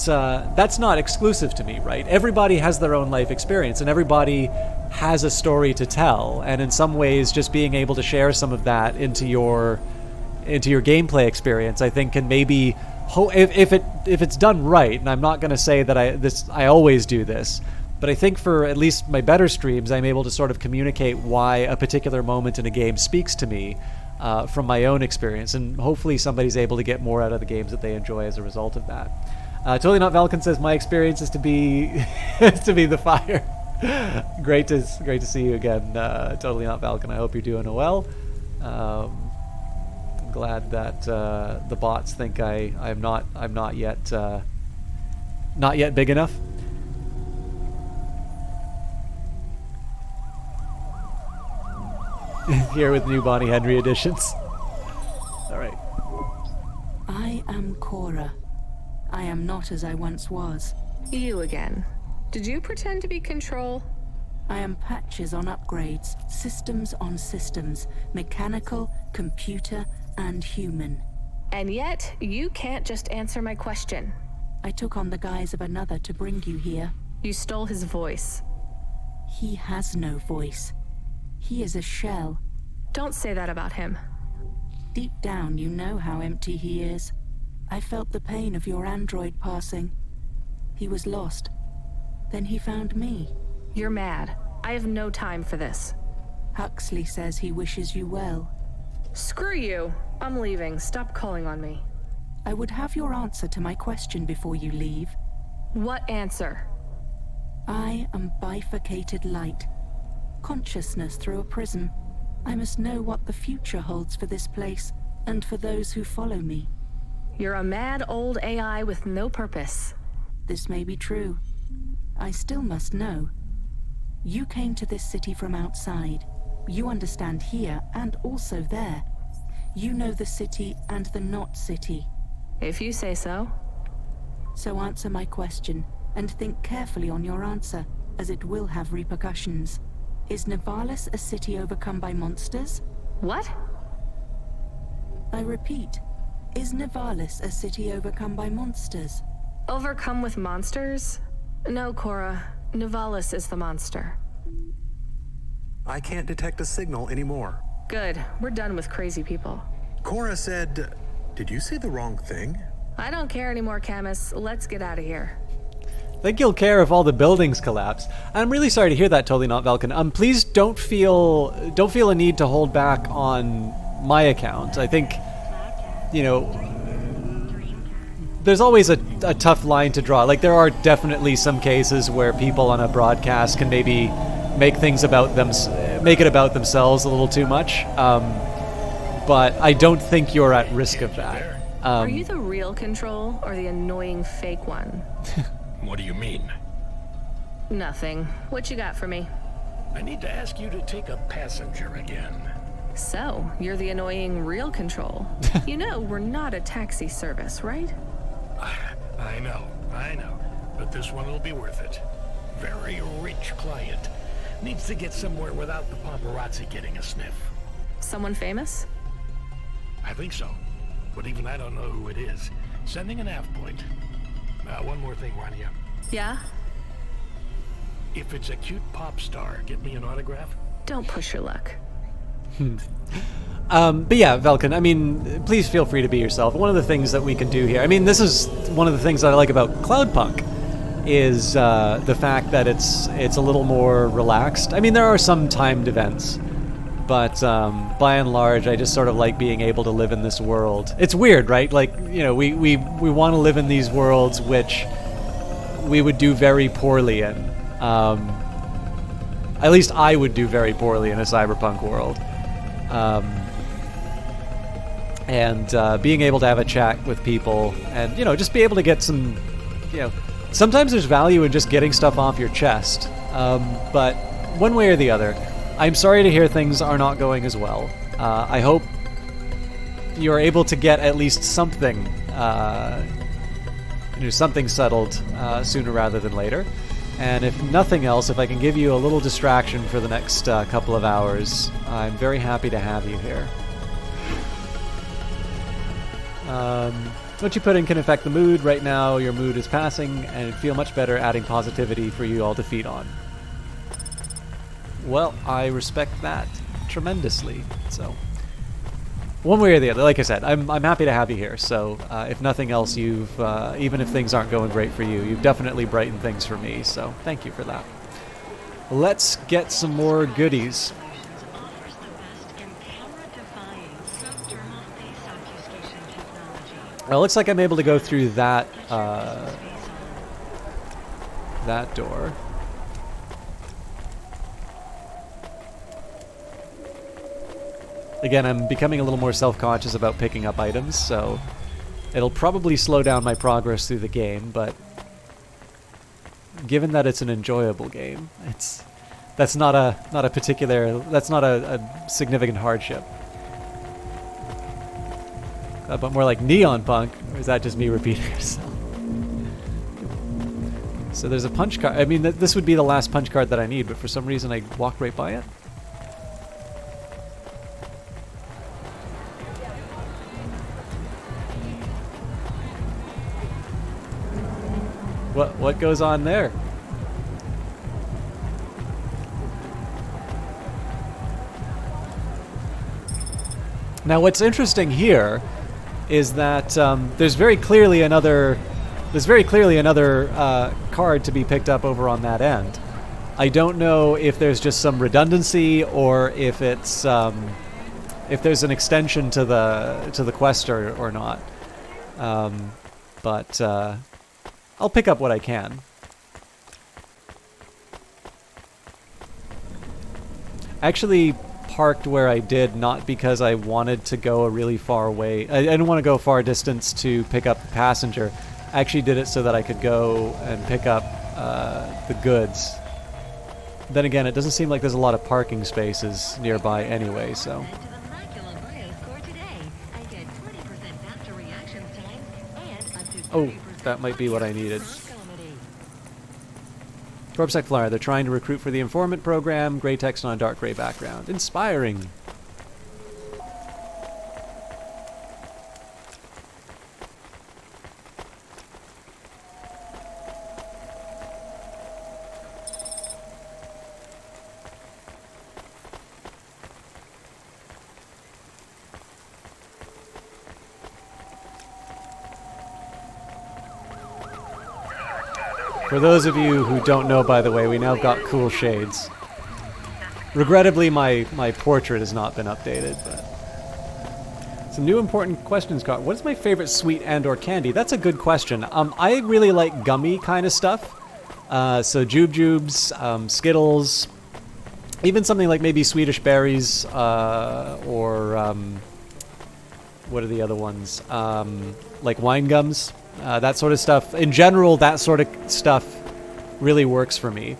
that's not exclusive to me, right? Everybody has their own life experience, and everybody has a story to tell. And in some ways, just being able to share some of that into your gameplay experience, I think, can maybe, if it's done right. And I'm not going to say that I always do this. But I think for at least my better streams, I'm able to sort of communicate why a particular moment in a game speaks to me from my own experience. And hopefully somebody's able to get more out of the games that they enjoy as a result of that. Totally Not Valken says, my experience is to be to be the fire. Great to see you again, Totally Not Valken. I hope you're doing well. I'm glad that the bots think I'm not yet big enough. Here with new Bonnie Henry editions. All right. I am Cora. I am not as I once was. You again. Did you pretend to be Control? I am patches on upgrades, systems on systems, mechanical, computer, and human. And yet, you can't just answer my question. I took on the guise of another to bring you here. You stole his voice. He has no voice. He is a shell. Don't say that about him. Deep down, you know how empty he is. I felt the pain of your android passing. He was lost. Then he found me. You're mad. I have no time for this. Huxley says he wishes you well. Screw you. I'm leaving. Stop calling on me. I would have your answer to my question before you leave. What answer? I am bifurcated light. Consciousness through a prism. I must know what the future holds for this place, and for those who follow me. You're a mad old AI with no purpose. This may be true. I still must know. You came to this city from outside. You understand here, and also there. You know the city and the not city. If you say so. So answer my question, and think carefully on your answer, as it will have repercussions. Is Nivalis a city overcome by monsters? What? I repeat, is Nivalis a city overcome by monsters? Overcome with monsters? No, Cora. Nivalis is the monster. I can't detect a signal anymore. Good. We're done with crazy people. Cora said... Did you say the wrong thing? I don't care anymore, Camus. Let's get out of here. I think you'll care if all the buildings collapse. I'm really sorry to hear that, Totally Not Valken. Please don't feel a need to hold back on my account. I think, you know, there's always a tough line to draw. Like, there are definitely some cases where people on a broadcast can maybe make it about themselves a little too much. But I don't think you're at risk of that. Are you the real Control or the annoying fake one? What do you mean? Nothing. What you got for me? I need to ask you to take a passenger again. So, you're the annoying real Control. You know, we're not a taxi service, right? I know. But this one will be worth it. Very rich client. Needs to get somewhere without the paparazzi getting a sniff. Someone famous? I think so. But even I don't know who it is. Sending an av point. One more thing, Rania. Yeah? If it's a cute pop star, get me an autograph? Don't push your luck. But yeah, Velkin, I mean, please feel free to be yourself. One of the things that we can do here, I mean, this is one of the things that I like about Cloudpunk, is the fact that it's a little more relaxed. I mean, there are some timed events, but by and large, I just sort of like being able to live in this world. It's weird, right? Like, you know, we want to live in these worlds which we would do very poorly in. At least I would do very poorly in a cyberpunk world. And being able to have a chat with people and, you know, just be able to get some, you know, sometimes there's value in just getting stuff off your chest. But one way or the other, I'm sorry to hear things are not going as well. I hope you're able to get at least something, you know, something settled sooner rather than later. And if nothing else, if I can give you a little distraction for the next couple of hours, I'm very happy to have you here. What you put in can affect the mood. Right now, your mood is passing, and it'd feel much better adding positivity for you all to feed on. Well, I respect that tremendously. So, one way or the other, like I said, I'm happy to have you here. So, if nothing else, you've even if things aren't going great for you, you've definitely brightened things for me. So, thank you for that. Let's get some more goodies. Well, it looks like I'm able to go through that that door. Again, I'm becoming a little more self-conscious about picking up items, so it'll probably slow down my progress through the game, but given that it's an enjoyable game, that's not a significant hardship. But more like Neon Punk, or is that just me repeating myself? So there's a punch card. I mean, this would be the last punch card that I need, but for some reason I walked right by it. What goes on there? Now, what's interesting here is that there's very clearly another card to be picked up over on that end. I don't know if there's just some redundancy or if it's if there's an extension to the quest or not. But I'll pick up what I can. Actually parked where I did, not because I wanted to go a really far way. I didn't want to go far distance to pick up the passenger. I actually did it so that I could go and pick up the goods. Then again, it doesn't seem like there's a lot of parking spaces nearby anyway, so. Oh, that might be what I needed. Corpsec Flyer, they're trying to recruit for the informant program. Gray text on a dark gray background. Inspiring. For those of you who don't know, by the way, we now got cool shades. Regrettably, my portrait has not been updated, but... Some new important questions card. What is my favorite sweet and/or candy? That's a good question. I really like gummy kind of stuff. So Jubes, Skittles, even something like maybe Swedish berries, or what are the other ones? Like wine gums. That sort of stuff. In general, that sort of stuff really works for me.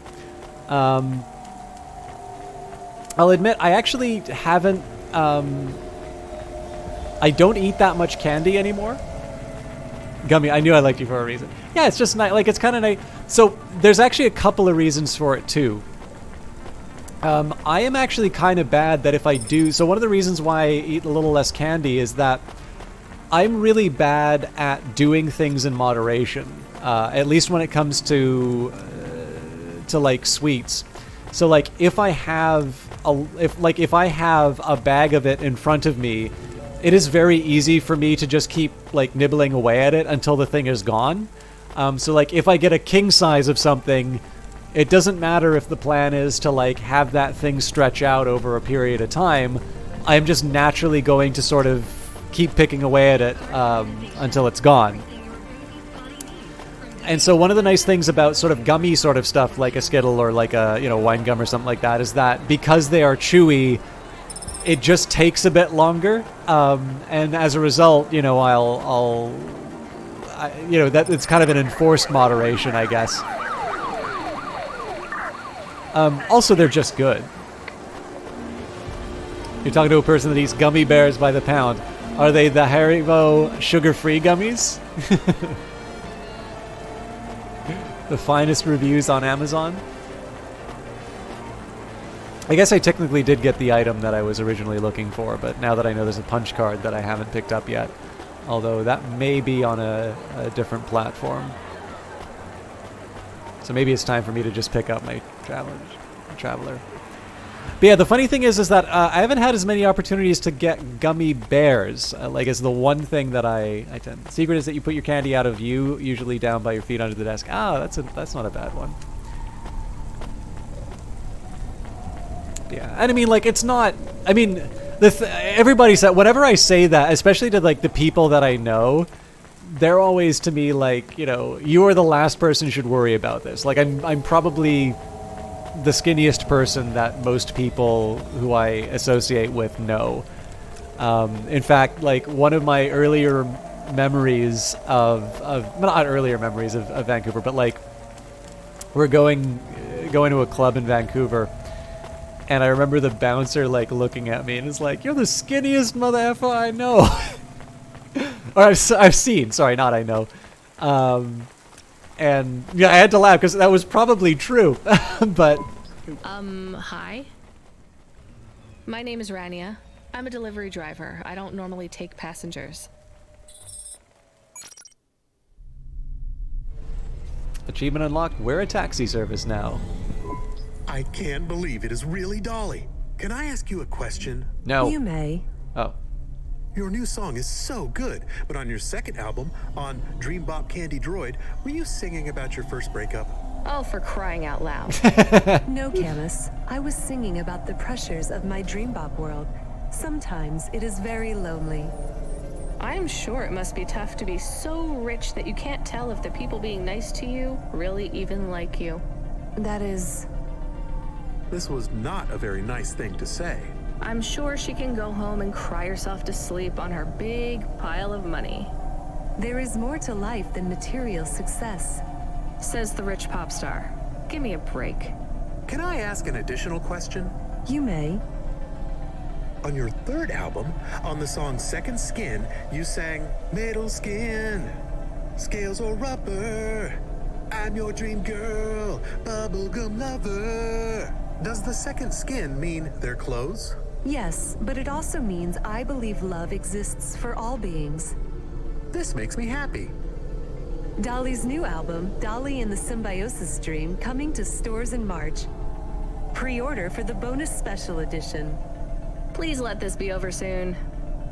I'll admit, I actually haven't... I don't eat that much candy anymore. Gummy, I knew I liked you for a reason. Yeah, it's just nice. Like, it's kind of nice. So, there's actually a couple of reasons for it, too. I am actually kind of bad that if I do... So, one of the reasons why I eat a little less candy is that I'm really bad at doing things in moderation, at least when it comes to to like sweets. So like if I have a bag of it in front of me, it is very easy for me to just keep like nibbling away at it until the thing is gone. So like if I get a king size of something, it doesn't matter if the plan is to like have that thing stretch out over a period of time. I'm just naturally going to sort of keep picking away at it until it's gone. And so one of the nice things about sort of gummy sort of stuff like a Skittle or like a wine gum or something like that is that because they are chewy, it just takes a bit longer, and as a result, that it's kind of an enforced moderation, I guess. Also, they're just good. You're talking to a person that eats gummy bears by the pound. Are they the Haribo sugar-free gummies? The finest reviews on Amazon? I guess I technically did get the item that I was originally looking for, but now that I know there's a punch card that I haven't picked up yet, although that may be on a different platform. So maybe it's time for me to just pick up my Traveler. But yeah, the funny thing is that I haven't had as many opportunities to get gummy bears. Like, as the one thing that I tend. The secret is that you put your candy out of view, usually down by your feet under the desk. That's not a bad one. Yeah, and I mean, like, it's not. I mean, everybody said whenever I say that, especially to like the people that I know, they're always to me like, you are the last person who should worry about this. Like, I'm probably the skinniest person that most people who I associate with know. In fact, like, one of my earlier memories not earlier memories of Vancouver, but like, we're going to a club in Vancouver, and I remember the bouncer like looking at me and is like, "You're the skinniest mother effer I know." Or I've seen. Sorry, not I know. And yeah, I had to laugh because that was probably true. But hi. My name is Rania. I'm a delivery driver. I don't normally take passengers. Achievement unlocked. We're a taxi service now. I can't believe it is really Dolly. Can I ask you a question? No. You may. Oh. Your new song is so good, but on your second album, on Dream Bop Candy Droid, were you singing about your first breakup? Oh, for crying out loud. No, Camus. I was singing about the pressures of my Dream Bop world. Sometimes it is very lonely. I am sure it must be tough to be so rich that you can't tell if the people being nice to you really even like you. That is... This was not a very nice thing to say. I'm sure she can go home and cry herself to sleep on her big pile of money. There is more to life than material success, says the rich pop star. Give me a break. Can I ask an additional question? You may. On your third album, on the song Second Skin, you sang Metal Skin, Scales or Rubber, I'm your dream girl, bubblegum lover. Does the second skin mean their clothes? Yes, but it also means I believe love exists for all beings. This makes me happy. Dolly's new album, Dolly and the Symbiosis Dream, coming to stores in March. Pre-order for the bonus special edition. Please let this be over soon.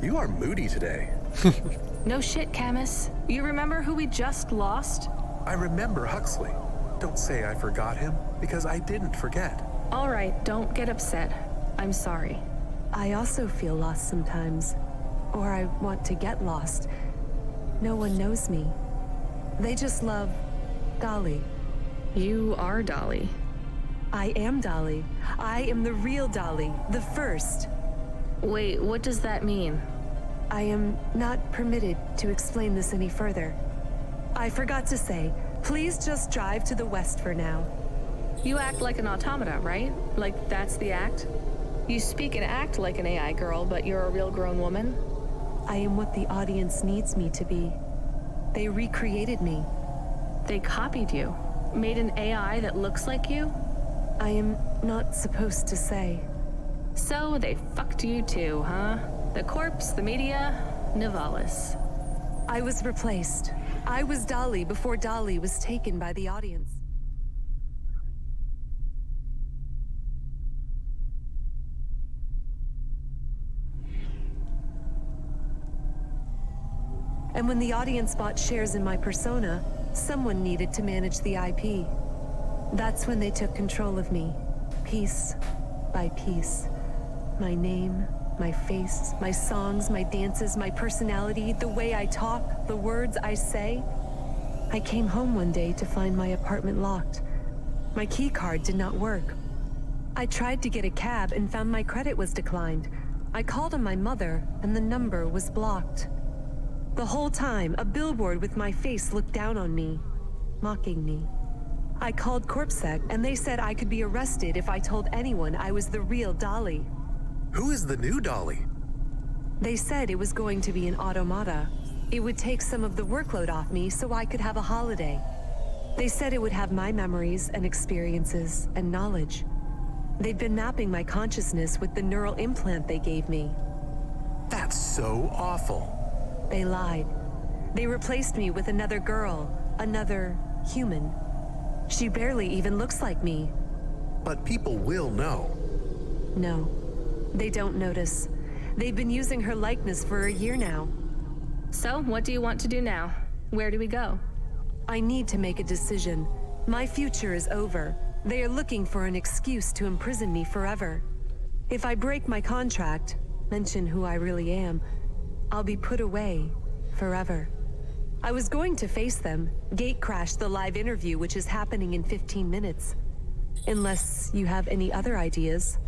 You are moody today. No shit, Camus. You remember who we just lost? I remember Huxley. Don't say I forgot him, because I didn't forget. All right, don't get upset. I'm sorry. I also feel lost sometimes. Or I want to get lost. No one knows me. They just love Dolly. You are Dolly. I am Dolly. I am the real Dolly, the first. Wait, what does that mean? I am not permitted to explain this any further. I forgot to say, please just drive to the west for now. You act like an automata, right? Like that's the act? You speak and act like an AI girl, but you're a real grown woman? I am what the audience needs me to be. They recreated me. They copied you? Made an AI that looks like you? I am not supposed to say. So they fucked you too, huh? The corpse, the media, Nivalis. I was replaced. I was Dolly before Dolly was taken by the audience. And when the audience bought shares in my persona, someone needed to manage the IP. That's when they took control of me, piece by piece. My name, my face, my songs, my dances, my personality, the way I talk, the words I say. I came home one day to find my apartment locked. My key card did not work. I tried to get a cab and found my credit was declined. I called on my mother and the number was blocked. The whole time, a billboard with my face looked down on me, mocking me. I called CorpSec and they said I could be arrested if I told anyone I was the real Dolly. Who is the new Dolly? They said it was going to be an automata. It would take some of the workload off me so I could have a holiday. They said it would have my memories and experiences and knowledge. They'd been mapping my consciousness with the neural implant they gave me. That's so awful. They lied. They replaced me with another girl, another human. She barely even looks like me. But people will know. No, they don't notice. They've been using her likeness for a year now. So, what do you want to do now? Where do we go? I need to make a decision. My future is over. They are looking for an excuse to imprison me forever. If I break my contract, mention who I really am, I'll be put away forever. I was going to face them, gatecrash the live interview which is happening in 15 minutes. Unless you have any other ideas.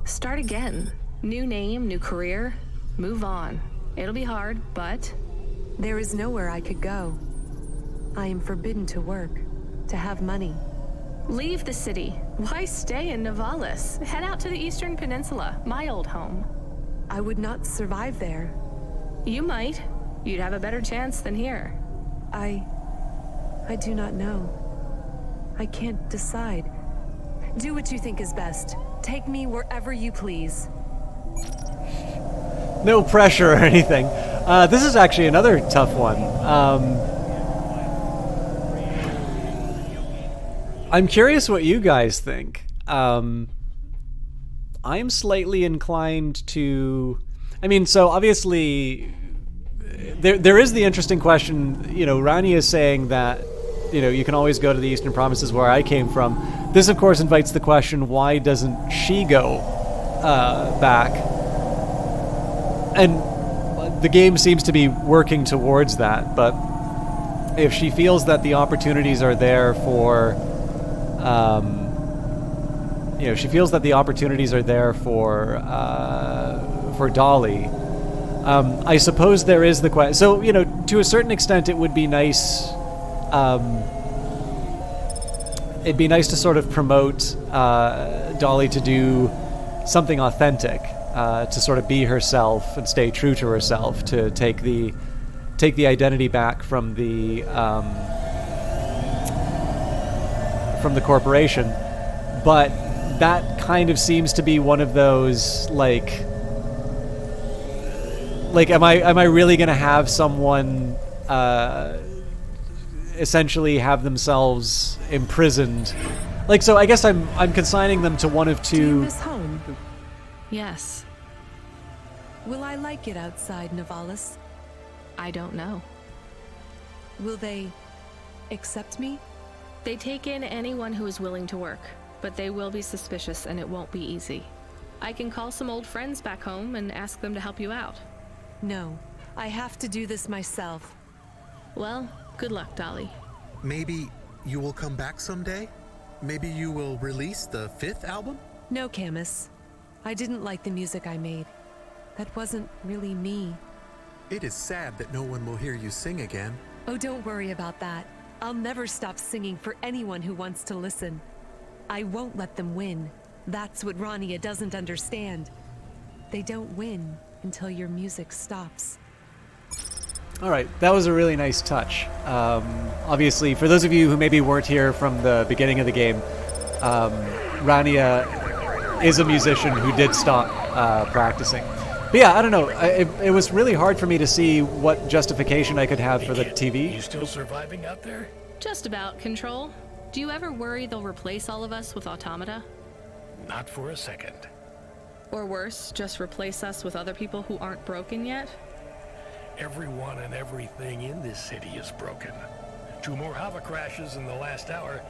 Start again. New name, new career. Move on. It'll be hard, but... There is nowhere I could go. I am forbidden to work, to have money. Leave the city. Why stay in Nivalis? Head out to the Eastern Peninsula, my old home. I would not survive there. You might. You'd have a better chance than here. I do not know. I can't decide. Do what you think is best. Take me wherever you please. No pressure or anything. This is actually another tough one. I'm curious what you guys think. I'm slightly inclined to... I mean, so obviously... There is the interesting question, you know, Rani is saying that, you know, you can always go to the Eastern Provinces where I came from. This, of course, invites the question, why doesn't she go back? And the game seems to be working towards that, but if she feels that the opportunities are there for, you know, she feels that the opportunities are there for Dolly, I suppose there is the question. So, you know, to a certain extent, it would be nice. It'd be nice to sort of promote Dolly to do something authentic, to sort of be herself and stay true to herself, to take the identity back from the corporation. But that kind of seems to be one of those like am I really going to have someone essentially have themselves imprisoned? Like, so I guess I'm consigning them to one of two. Do you miss home? Yes. Will I like it outside Nivalis? I don't know. Will they accept me? They take in anyone who is willing to work, but they will be suspicious and it won't be easy. I can call some old friends back home and ask them to help you out. No, I have to do this myself. Well, good luck, Dolly. Maybe you will come back someday? Maybe you will release the 5th album? No, Camus. I didn't like the music I made. That wasn't really me. It is sad that no one will hear you sing again. Oh, don't worry about that. I'll never stop singing for anyone who wants to listen. I won't let them win. That's what Rania doesn't understand. They don't win until your music stops. All right, that was a really nice touch. Obviously, for those of you who maybe weren't here from the beginning of the game, Rania is a musician who did stop practicing. But yeah, I don't know. It was really hard for me to see what justification I could have for the TV. You still surviving out there? Just about, Control. Do you ever worry they'll replace all of us with automata? Not for a second. Or worse, just replace us with other people who aren't broken yet? Everyone and everything in this city is broken. 2 more hover crashes in the last hour,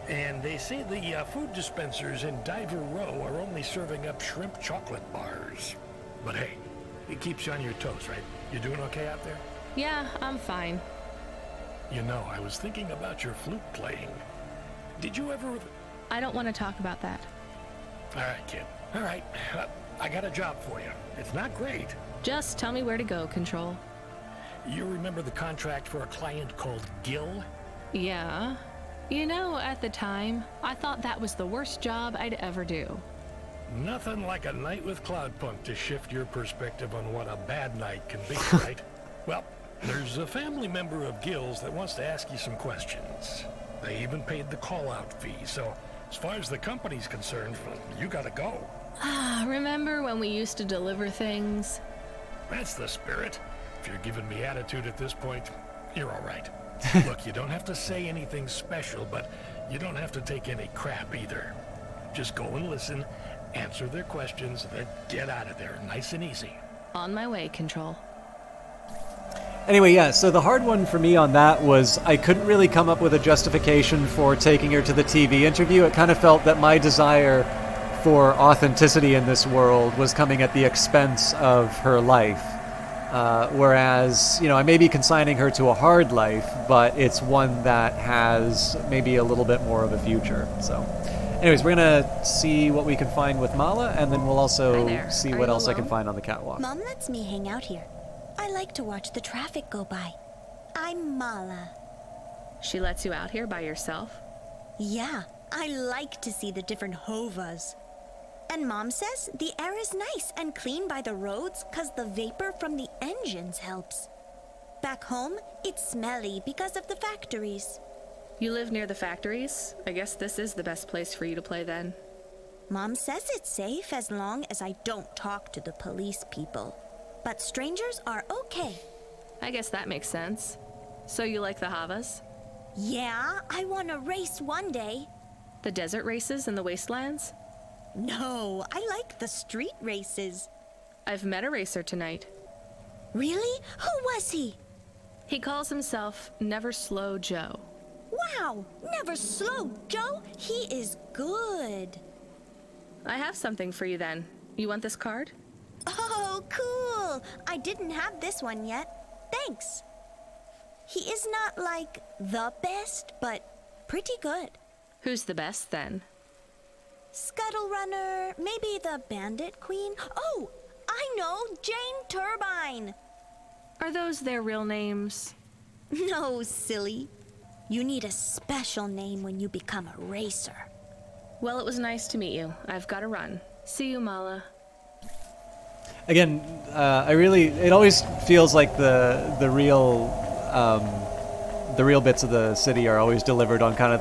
and they say the food dispensers in Diver Row are only serving up shrimp chocolate bars. But hey, it keeps you on your toes, right? You doing okay out there? Yeah, I'm fine. You know, I was thinking about your flute playing. Did you ever... I don't want to talk about that. All right, kid. All right. I got a job for you. It's not great. Just tell me where to go, Control. You remember the contract for a client called Gil? Yeah. You know, at the time, I thought that was the worst job I'd ever do. Nothing like a night with Cloudpunk to shift your perspective on what a bad night can be, right? Well, there's a family member of Gil's that wants to ask you some questions. They even paid the call-out fee, so as far as the company's concerned, you gotta go. Remember when we used to deliver things? That's the spirit. If you're giving me attitude at this point, you're all right. Look, you don't have to say anything special, but you don't have to take any crap either. Just go and listen, answer their questions, then get out of there, nice and easy. On my way, Control. Anyway, yeah, so the hard one for me on that was I couldn't really come up with a justification for taking her to the TV interview. It kind of felt that my desire for authenticity in this world was coming at the expense of her life. Whereas, you know, I may be consigning her to a hard life, but it's one that has maybe a little bit more of a future. So, anyways, we're going to see what we can find with Mala, and then we'll also see what else I can find on the catwalk. Mom lets me hang out here. I like to watch the traffic go by. I'm Mala. She lets you out here by yourself? Yeah, I like to see the different hovas. And Mom says the air is nice and clean by the roads because the vapor from the engines helps. Back home, it's smelly because of the factories. You live near the factories? I guess this is the best place for you to play then. Mom says it's safe as long as I don't talk to the police people. But strangers are okay. I guess that makes sense. So you like the Havas? Yeah, I want to race one day. The desert races in the wastelands? No, I like the street races. I've met a racer tonight. Really? Who was he? He calls himself Never Slow Joe. Wow, Never Slow Joe? He is good. I have something for you then. You want this card? Oh, cool. I didn't have this one yet. Thanks. He is not like the best, but pretty good. Who's the best then? Scuttle Runner, maybe the Bandit Queen. Oh, I know, Jane Turbine. Are those their real names? No, silly. You need a special name when you become a racer. Well, it was nice to meet you. I've got to run. See you, Mala. Again, it always feels like the real bits of the city are always delivered on kind of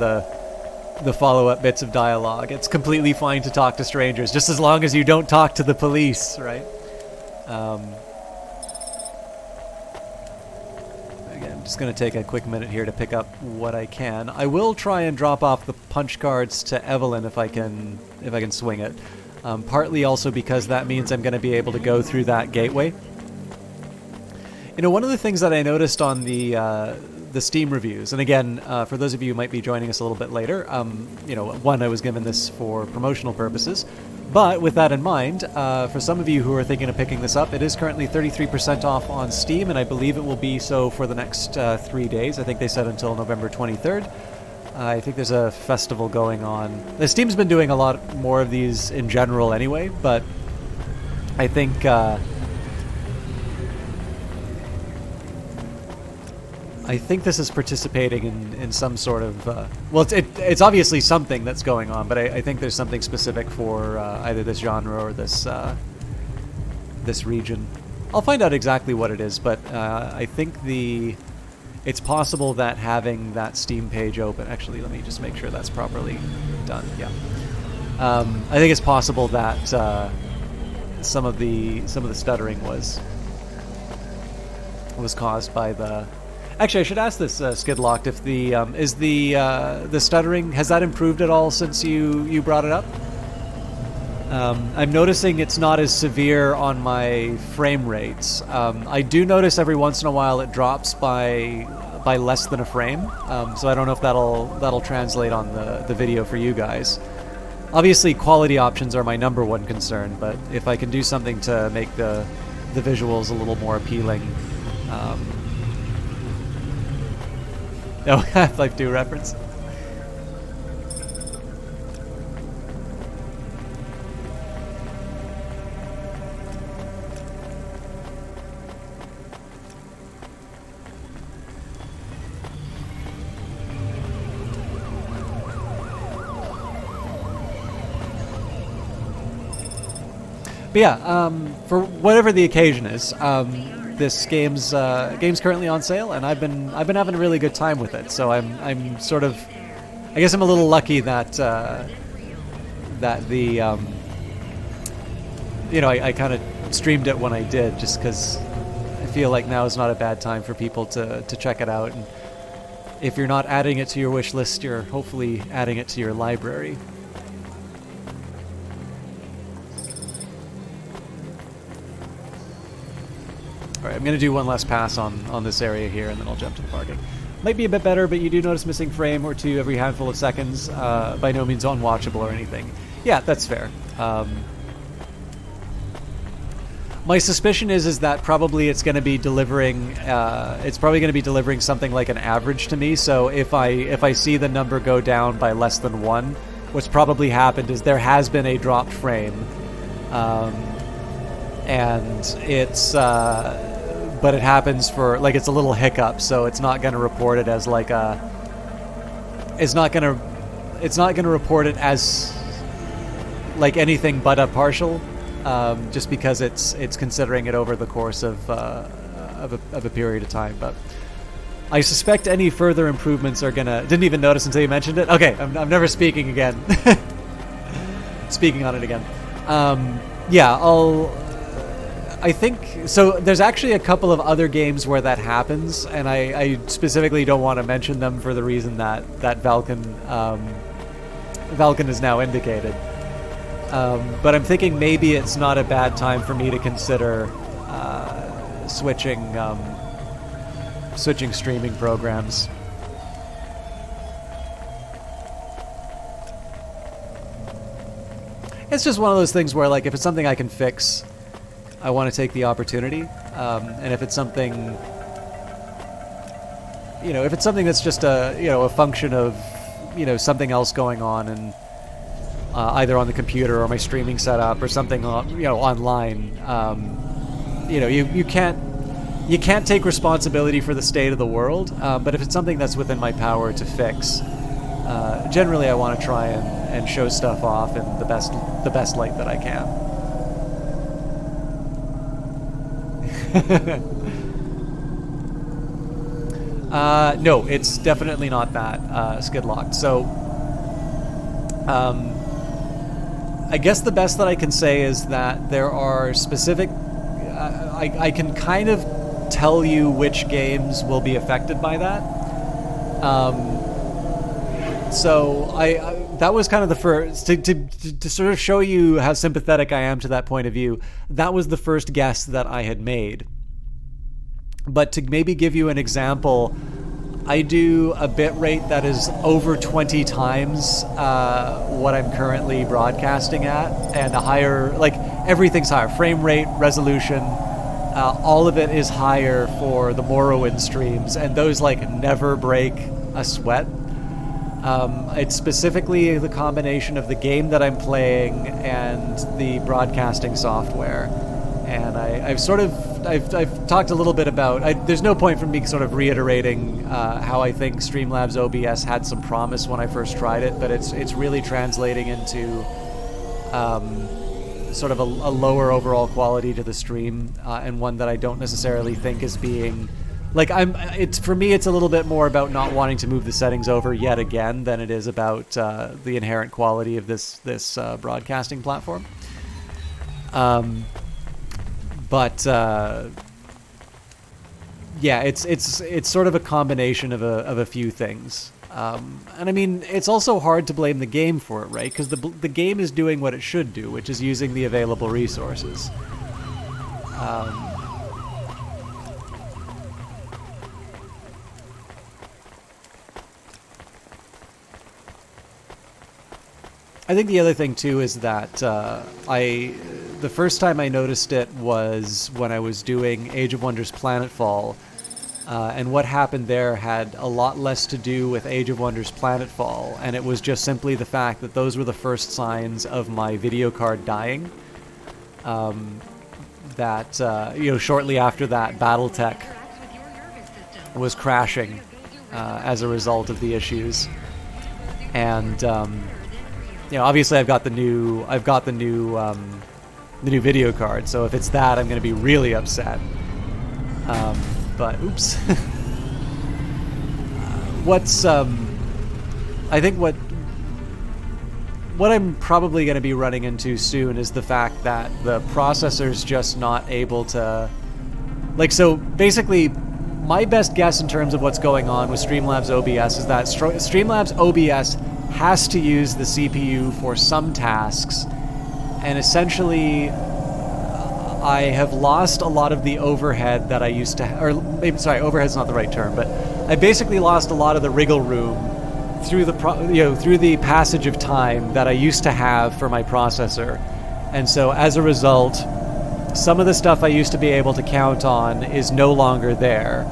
the follow-up bits of dialogue. It's completely fine to talk to strangers, just as long as you don't talk to the police, right? Again, just going to take a quick minute here to pick up what I can. I will try and drop off the punch cards to Evelyn if I can swing it. Partly also because that means I'm going to be able to go through that gateway. You know, one of the things that I noticed on the Steam reviews, and again, for those of you who might be joining us a little bit later, you know, one, I was given this for promotional purposes, but with that in mind, for some of you who are thinking of picking this up, it is currently 33% off on Steam, and I believe it will be so for the next 3 days. I think they said until November 23rd. I think there's a festival going on. The Steam's been doing a lot more of these in general anyway, but I think this is participating in some sort of well, it's obviously something that's going on, but I think there's something specific for either this genre or this region. I'll find out exactly what it is, but I think it's possible that having that Steam page open... Actually, let me just make sure that's properly done. Yeah. I think it's possible that some of the stuttering was caused by the... Actually, I should ask this, Skidlocked, if is the stuttering, has that improved at all since you brought it up? I'm noticing it's not as severe on my frame rates. I do notice every once in a while it drops by less than a frame, so I don't know if that'll translate on the video for you guys. Obviously, quality options are my number one concern, but if I can do something to make the visuals a little more appealing. Oh, Half-Life 2 reference. But yeah, for whatever the occasion is, this game's currently on sale, and I've been having a really good time with it. So I'm sort of, I guess I'm a little lucky that that the I kind of streamed it when I did, just because I feel like now is not a bad time for people to check it out. And if you're not adding it to your wish list, you're hopefully adding it to your library. Alright, I'm going to do one last pass on this area here, and then I'll jump to the parking. Might be a bit better, but you do notice missing frame or two every handful of seconds. By no means unwatchable or anything. Yeah, that's fair. My suspicion is that probably it's going to be delivering. It's probably going to be delivering something like an average to me. So if I see the number go down by less than 1, what's probably happened is there has been a dropped frame, and it's. But it happens for, like, it's a little hiccup, so it's not going to report it as like a. It's not going to report it as like anything but a partial, just because it's considering it over the course of a period of time. But I suspect any further improvements are gonna. Didn't even notice until you mentioned it. Okay, I'm never speaking again. Speaking on it again. Yeah, I think so. There's actually a couple of other games where that happens, and I specifically don't want to mention them for the reason that Valken is now indicated. But I'm thinking maybe it's not a bad time for me to consider switching streaming programs. It's just one of those things where, like, if it's something I can fix, I want to take the opportunity, and if it's something, if it's something that's just a function of, something else going on, and either on the computer or my streaming setup or something on, online, you can't take responsibility for the state of the world, but if it's something that's within my power to fix, generally I want to try and show stuff off in the best light that I can. No, it's definitely not that, Skidlocked. So, I guess the best that I can say is that there are specific... I can kind of tell you which games will be affected by that. So, that was kind of the first... To sort of show you how sympathetic I am to that point of view, that was the first guess that I had made. But to maybe give you an example, I do a bit rate that is over 20 times what I'm currently broadcasting at, and a higher, like, everything's higher. Frame rate, resolution, all of it is higher for the Morrowind streams, and those, like, never break a sweat. It's specifically the combination of the game that I'm playing and the broadcasting software. And I've talked a little bit about, there's no point for me sort of reiterating how I think Streamlabs OBS had some promise when I first tried it, but it's really translating into sort of a lower overall quality to the stream, and one that I don't necessarily think is being, like, for me it's a little bit more about not wanting to move the settings over yet again than it is about the inherent quality of this broadcasting platform. But yeah, it's sort of a combination of a few things. And I mean, it's also hard to blame the game for it, right? Because the game is doing what it should do, which is using the available resources. I think the other thing too is that the first time I noticed it was when I was doing Age of Wonders Planetfall, and what happened there had a lot less to do with Age of Wonders Planetfall, and it was just simply the fact that those were the first signs of my video card dying. Shortly after that, BattleTech was crashing as a result of the issues, and obviously I've got the new video card, so if it's that, I'm going to be really upset. But oops. I think what I'm probably going to be running into soon is the fact that the processor's just not able to, so basically my best guess in terms of what's going on with Streamlabs OBS is that Streamlabs OBS has to use the CPU for some tasks, and essentially I have lost a lot of the overhead that I used to, overhead's not the right term, but I basically lost a lot of the wriggle room through the passage of time that I used to have for my processor. And so as a result, some of the stuff I used to be able to count on is no longer there.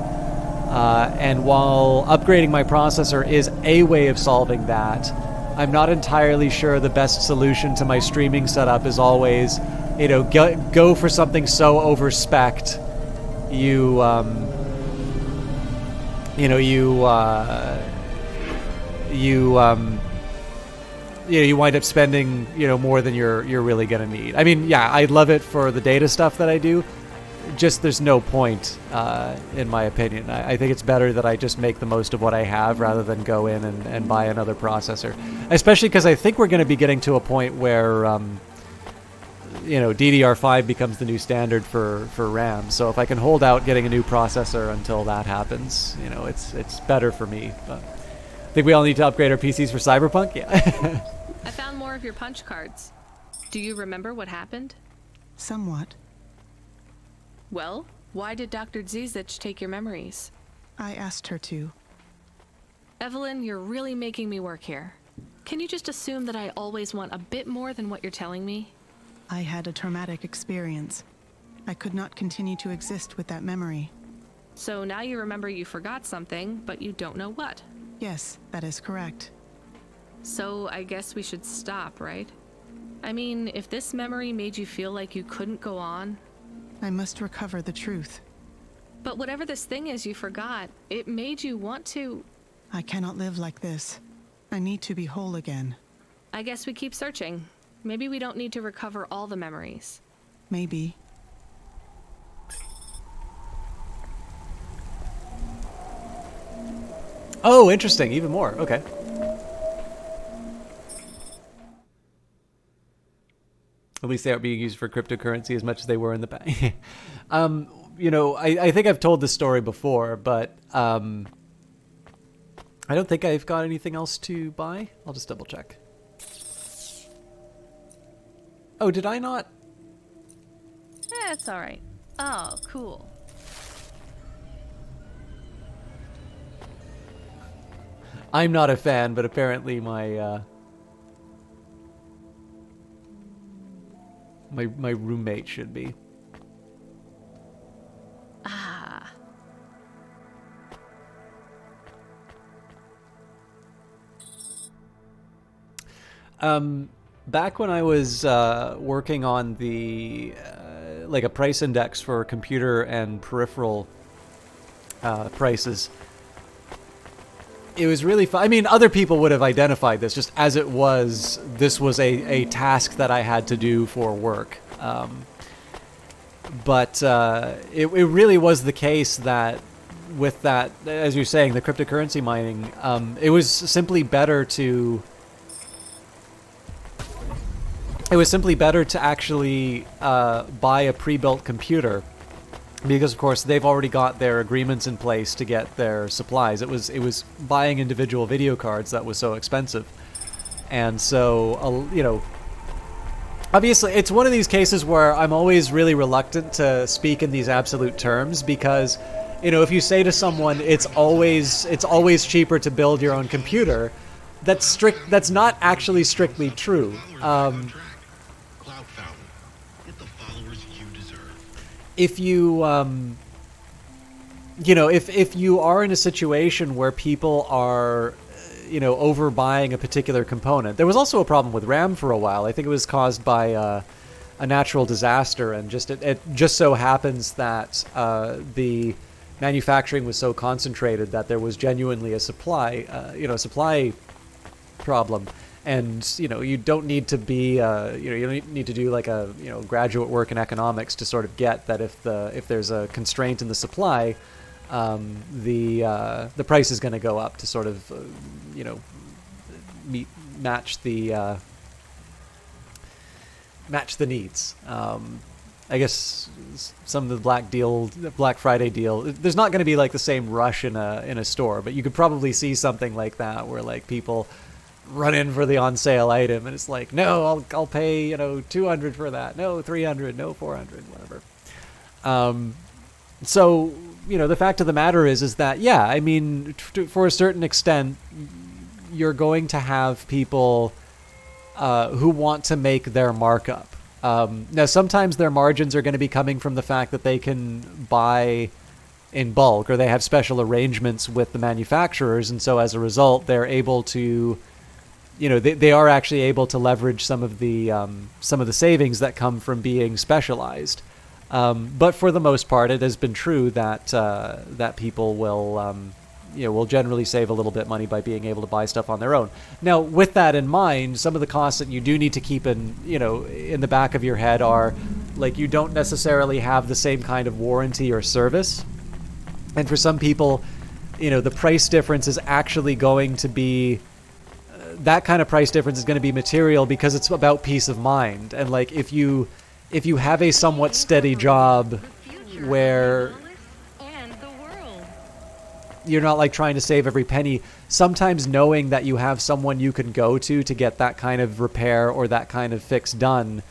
And while upgrading my processor is a way of solving that, I'm not entirely sure the best solution to my streaming setup is always, go for something so over-spec'd, you wind up spending, more than you're really gonna need. I mean, yeah, I love it for the data stuff that I do. Just there's no point, in my opinion. I think it's better that I just make the most of what I have rather than go in and buy another processor. Especially because I think we're going to be getting to a point where, DDR5 becomes the new standard for RAM. So if I can hold out getting a new processor until that happens, it's better for me. But I think we all need to upgrade our PCs for Cyberpunk. Yeah. I found more of your punch cards. Do you remember what happened? Somewhat. Well, why did Dr. Zizich take your memories? I asked her to. Evelyn, you're really making me work here. Can you just assume that I always want a bit more than what you're telling me? I had a traumatic experience. I could not continue to exist with that memory. So now you remember you forgot something, but you don't know what. Yes, that is correct. So I guess we should stop, right? I mean, if this memory made you feel like you couldn't go on... I must recover the truth. But whatever this thing is you forgot, it made you want to... I cannot live like this. I need to be whole again. I guess we keep searching. Maybe we don't need to recover all the memories. Maybe. Oh, interesting. Even more. Okay. At least they aren't being used for cryptocurrency as much as they were in the past. I think I've told this story before, but I don't think I've got anything else to buy. I'll just double check. Oh, did I not? It's all right. Oh, cool. I'm not a fan, but apparently my my roommate should be. Ah. Back when I was working on the a price index for computer and peripheral prices, it was really fun. I mean, other people would have identified this. Just as it was, this was a task that I had to do for work. But it really was the case that with that, as you're saying, the cryptocurrency mining, it was simply better to... It was simply better to actually buy a pre-built computer because of course they've already got their agreements in place to get their supplies. It was buying individual video cards that was so expensive, and so you know, obviously it's one of these cases where I'm always really reluctant to speak in these absolute terms, because you know, if you say to someone it's always cheaper to build your own computer, that's not actually strictly true. If you, you know, if you are in a situation where people are, you know, overbuying a particular component, there was also a problem with RAM for a while. I think it was caused by a natural disaster, and it just so happens that the manufacturing was so concentrated that there was genuinely a supply problem. And, you know, you don't need to be, you know, you don't need to do like a, you know, graduate work in economics to sort of get that if there's a constraint in the supply, the price is going to go up to sort of, you know, match the needs. I guess some of the Black Friday deal, there's not going to be like the same rush in a store, but you could probably see something like that where like people run in for the on sale item, and it's like, no, I'll pay, you know, $200 for that, no, $300, no, $400, whatever. So, you know, the fact of the matter is that, yeah, I mean, for a certain extent, you're going to have people who want to make their markup. Now, sometimes their margins are going to be coming from the fact that they can buy in bulk, or they have special arrangements with the manufacturers, and so as a result, they're able to, you know, they are actually able to leverage some of the savings that come from being specialized. But for the most part, it has been true that that people will, you know, will generally save a little bit money by being able to buy stuff on their own. Now, with that in mind, some of the costs that you do need to keep in, you know, in the back of your head are, like, you don't necessarily have the same kind of warranty or service. And for some people, you know, the price difference is actually going to be, that kind of price difference is going to be material because it's about peace of mind. And like, if you have a somewhat steady job where you're not like trying to save every penny, sometimes knowing that you have someone you can go to get that kind of repair or that kind of fix done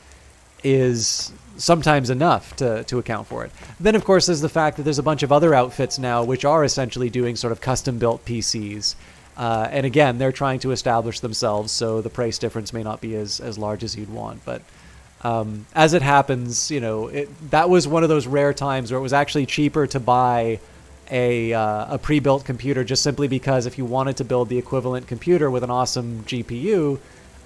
is sometimes enough to account for it. Then of course there's the fact that there's a bunch of other outfits now which are essentially doing sort of custom built PCs. And again, they're trying to establish themselves, so the price difference may not be as large as you'd want. But as it happens, you know, that was one of those rare times where it was actually cheaper to buy a pre-built computer, just simply because if you wanted to build the equivalent computer with an awesome GPU,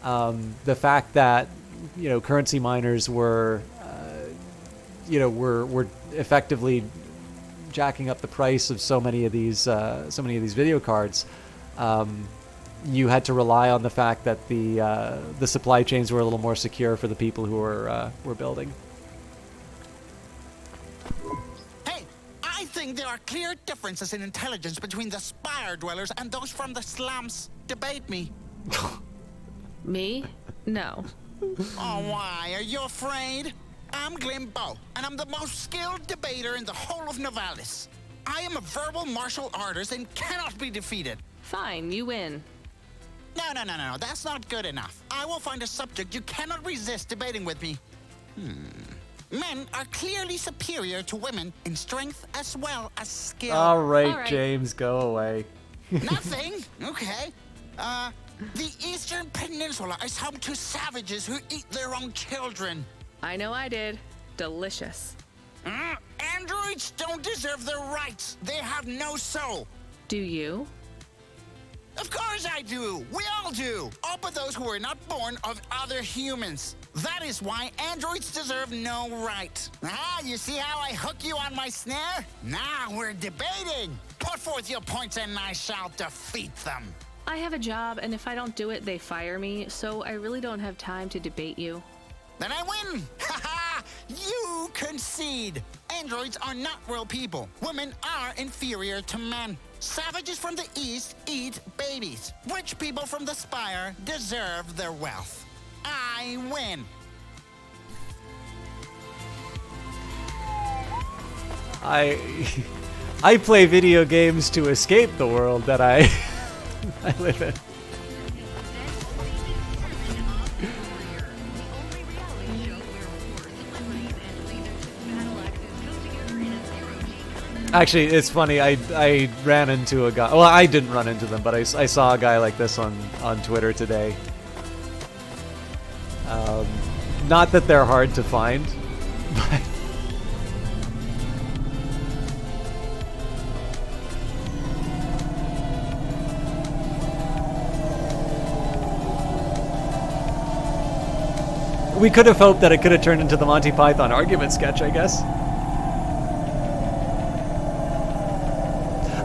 the fact that, you know, currency miners were effectively jacking up the price of so many of these video cards. You had to rely on the fact that the supply chains were a little more secure for the people who were building. Hey, I think there are clear differences in intelligence between the Spire dwellers and those from the slums. Debate me. Me? No. Oh, why? Are you afraid? I'm Glimbo, and I'm the most skilled debater in the whole of Novalis. I am a verbal martial artist and cannot be defeated. Fine, you win. No, that's not good enough. I will find a subject you cannot resist debating with me. Men are clearly superior to women in strength as well as skill. All right, James, go away. Nothing? Okay. The Eastern Peninsula is home to savages who eat their own children. I know I did. Delicious. Androids don't deserve their rights. They have no soul. Do you? Of course I do. We all do. All but those who were not born of other humans. That is why androids deserve no right. You see how I hook you on my snare? Now we're debating. Put forth your points and I shall defeat them. I have a job, and if I don't do it, they fire me, so I really don't have time to debate you. Then I win! Haha! You concede! Androids are not real people. Women are inferior to men. Savages from the East eat babies. Rich people from the Spire deserve their wealth. I win! I play video games to escape the world that I live in. Actually, it's funny. I ran into a guy. Well, I didn't run into them, but I saw a guy like this on Twitter today. Not that they're hard to find, but we could have hoped that it could have turned into the Monty Python argument sketch, I guess.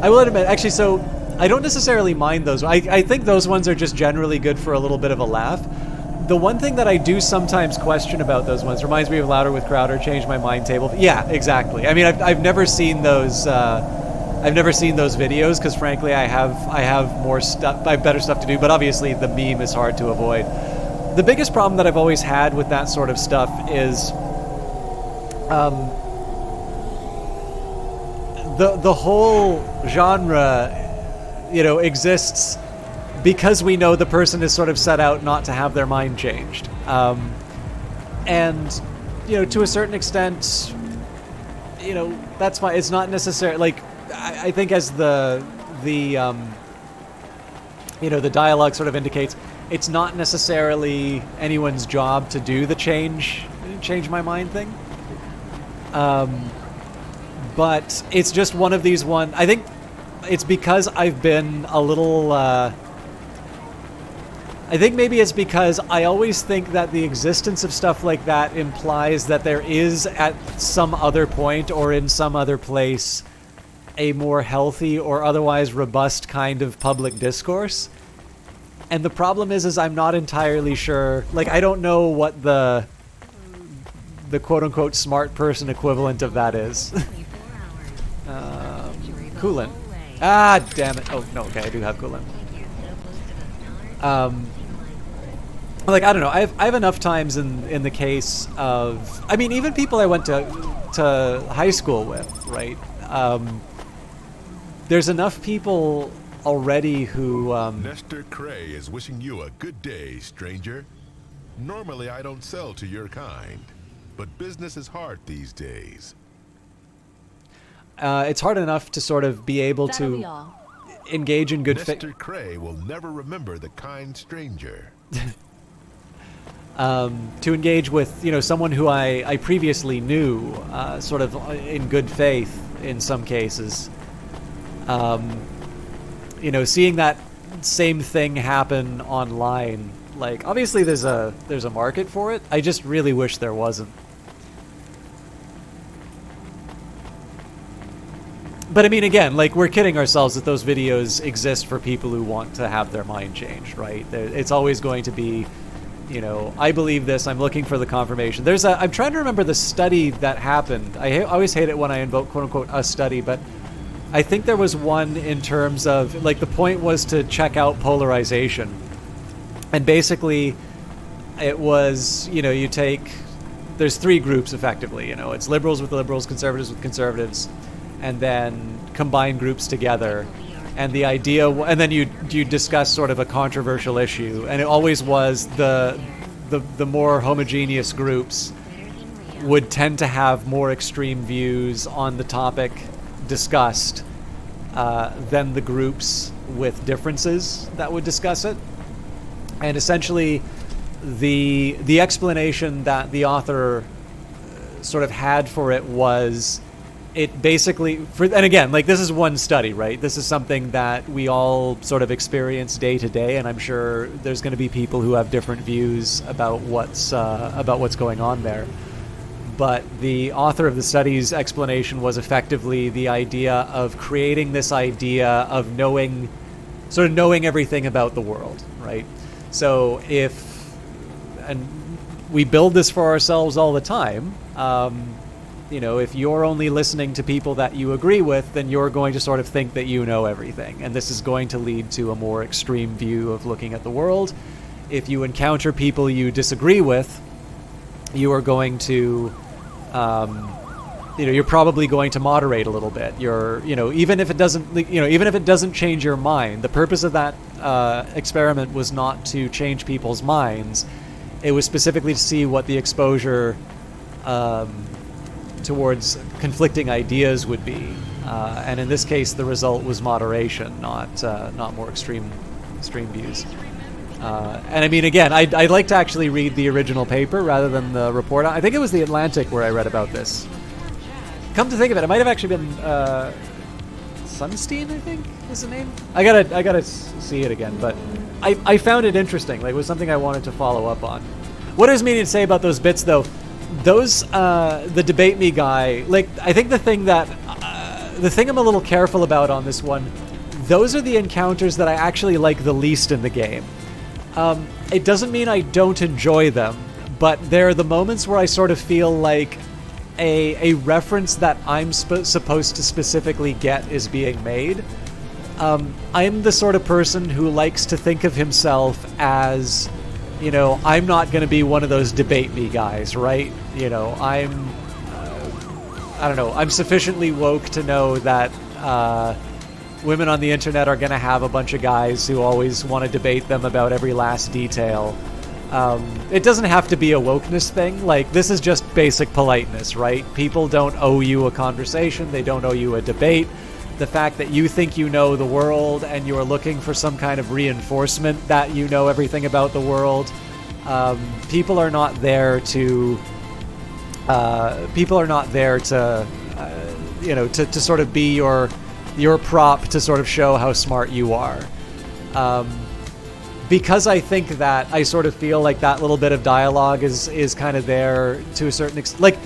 I will admit, actually, so I don't necessarily mind those. I think those ones are just generally good for a little bit of a laugh. The one thing that I do sometimes question about those ones reminds me of Louder with Crowder, Change My Mind Table. Yeah, exactly. I mean, I've never seen those. I've never seen those videos because, frankly, I have more stuff. I have better stuff to do. But obviously, the meme is hard to avoid. The biggest problem that I've always had with that sort of stuff is the whole genre, exists because we know the person is sort of set out not to have their mind changed. And, to a certain extent, that's fine. It's not necessarily, like, I think as the dialogue sort of indicates, it's not necessarily anyone's job to do the change my mind thing. But it's just one of these I think it's because I've been a little, I think maybe it's because I always think that the existence of stuff like that implies that there is at some other point or in some other place a more healthy or otherwise robust kind of public discourse. And the problem is I'm not entirely sure, like, I don't know what the quote-unquote smart person equivalent of that is. Coolant. Ah, damn it. Oh, no, okay, I do have coolant. Like, I don't know, I have enough times in the case of, I mean, even people I went to high school with, right? There's enough people already who, Nestor Cray is wishing you a good day, stranger. Normally I don't sell to your kind, but business is hard these days. It's hard enough to sort of be able to engage in good faith. Nestor Cray will never remember the kind stranger. To engage with, someone who I previously knew, sort of in good faith in some cases. Seeing that same thing happen online, like, obviously there's a market for it. I just really wish there wasn't. But I mean, again, like, we're kidding ourselves that those videos exist for people who want to have their mind changed, right? It's always going to be, I believe this, I'm looking for the confirmation. I'm trying to remember the study that happened. I always hate it when I invoke, quote unquote, a study, but I think there was one in terms of, like, the point was to check out polarization. And basically, it was, you take, there's three groups effectively, it's liberals with liberals, conservatives with conservatives, and then combine groups together. And the idea, and then you discuss sort of a controversial issue, and it always was the more homogeneous groups would tend to have more extreme views on the topic discussed than the groups with differences that would discuss it. And essentially, the explanation that the author sort of had for it was, it basically, and again, like, this is one study, right? This is something that we all sort of experience day to day, and I'm sure there's going to be people who have different views about what's going on there. But the author of the study's explanation was effectively the idea of creating this idea of knowing everything about the world, right? So and we build this for ourselves all the time, if you're only listening to people that you agree with, then you're going to sort of think that you know everything. And this is going to lead to a more extreme view of looking at the world. If you encounter people you disagree with, you are going to you're probably going to moderate a little bit. Even if it doesn't change your mind. The purpose of that experiment was not to change people's minds. It was specifically to see what the exposure towards conflicting ideas would be. And in this case, the result was moderation, not more extreme views. And I mean, again, I'd like to actually read the original paper rather than the report. I think it was the Atlantic where I read about this. Come to think of it, it might have actually been Sunstein, I think is the name. I gotta see it again, but I found it interesting. Like, it was something I wanted to follow up on. What I was meaning to say about those bits, though, those the debate me guy. Like, I think the thing I'm a little careful about on this one, those are the encounters that I actually like the least in the game. It doesn't mean I don't enjoy them, but they're the moments where I sort of feel like a reference that I'm supposed to specifically get is being made. I'm the sort of person who likes to think of himself as, I'm not going to be one of those debate me guys, right? I don't know, I'm sufficiently woke to know that women on the internet are going to have a bunch of guys who always want to debate them about every last detail. It doesn't have to be a wokeness thing. Like, this is just basic politeness, right? People don't owe you a conversation. They don't owe you a debate. The fact that you think you know the world and you're looking for some kind of reinforcement that you know everything about the world, people are not there to to sort of be your prop to sort of show how smart you are. Because I think that, I sort of feel like that little bit of dialogue is kind of there to a certain extent. Like,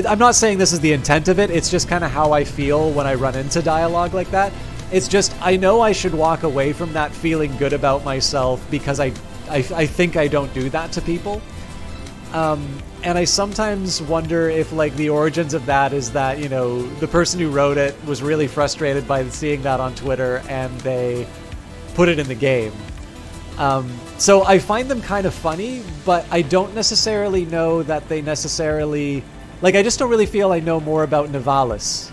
I'm not saying this is the intent of it, it's just kind of how I feel when I run into dialogue like that. It's just, I know I should walk away from that feeling good about myself because I think I don't do that to people. And I sometimes wonder if, like, the origins of that is that, the person who wrote it was really frustrated by seeing that on Twitter and they put it in the game. So I find them kind of funny, but I don't necessarily know that they necessarily... Like, I just don't really feel I know more about Nivalis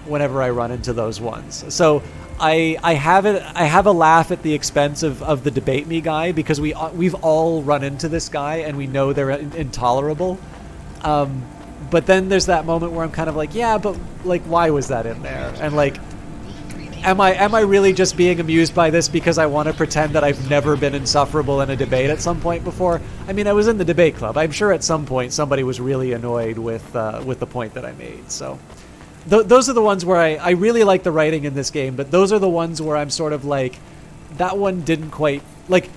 whenever I run into those ones. So I have a laugh at the expense of the debate me guy, because we've all run into this guy and we know they're intolerable. But then there's that moment where I'm kind of like, yeah, but, like, why was that in there? And, like, am I really just being amused by this because I want to pretend that I've never been insufferable in a debate at some point before? I mean, I was in the debate club. I'm sure at some point somebody was really annoyed with the point that I made. So those are the ones where I really like the writing in this game, but those are the ones where I'm sort of like, that one didn't quite... Like,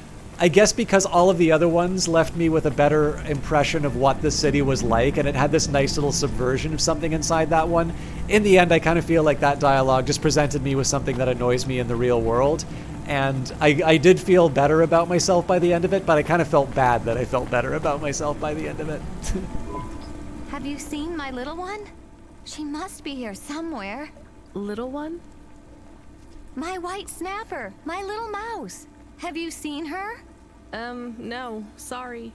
I guess because all of the other ones left me with a better impression of what the city was like, and it had this nice little subversion of something inside that one. In the end, I kind of feel like that dialogue just presented me with something that annoys me in the real world. And I did feel better about myself by the end of it, but I kind of felt bad that I felt better about myself by the end of it. Have you seen my little one? She must be here somewhere. Little one? My white snapper, my little mouse. Have you seen her? No, sorry.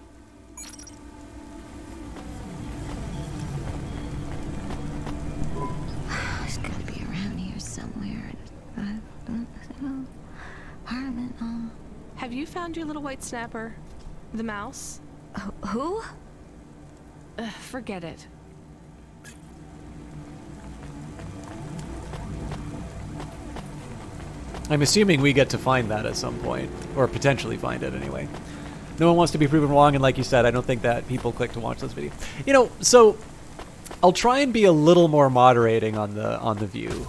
She's gotta be around here somewhere. Have you found your little white snapper? The mouse? Who? Forget it. I'm assuming we get to find that at some point, or potentially find it anyway. No one wants to be proven wrong, and like you said, I don't think that people click to watch this video. So I'll try and be a little more moderating on the view.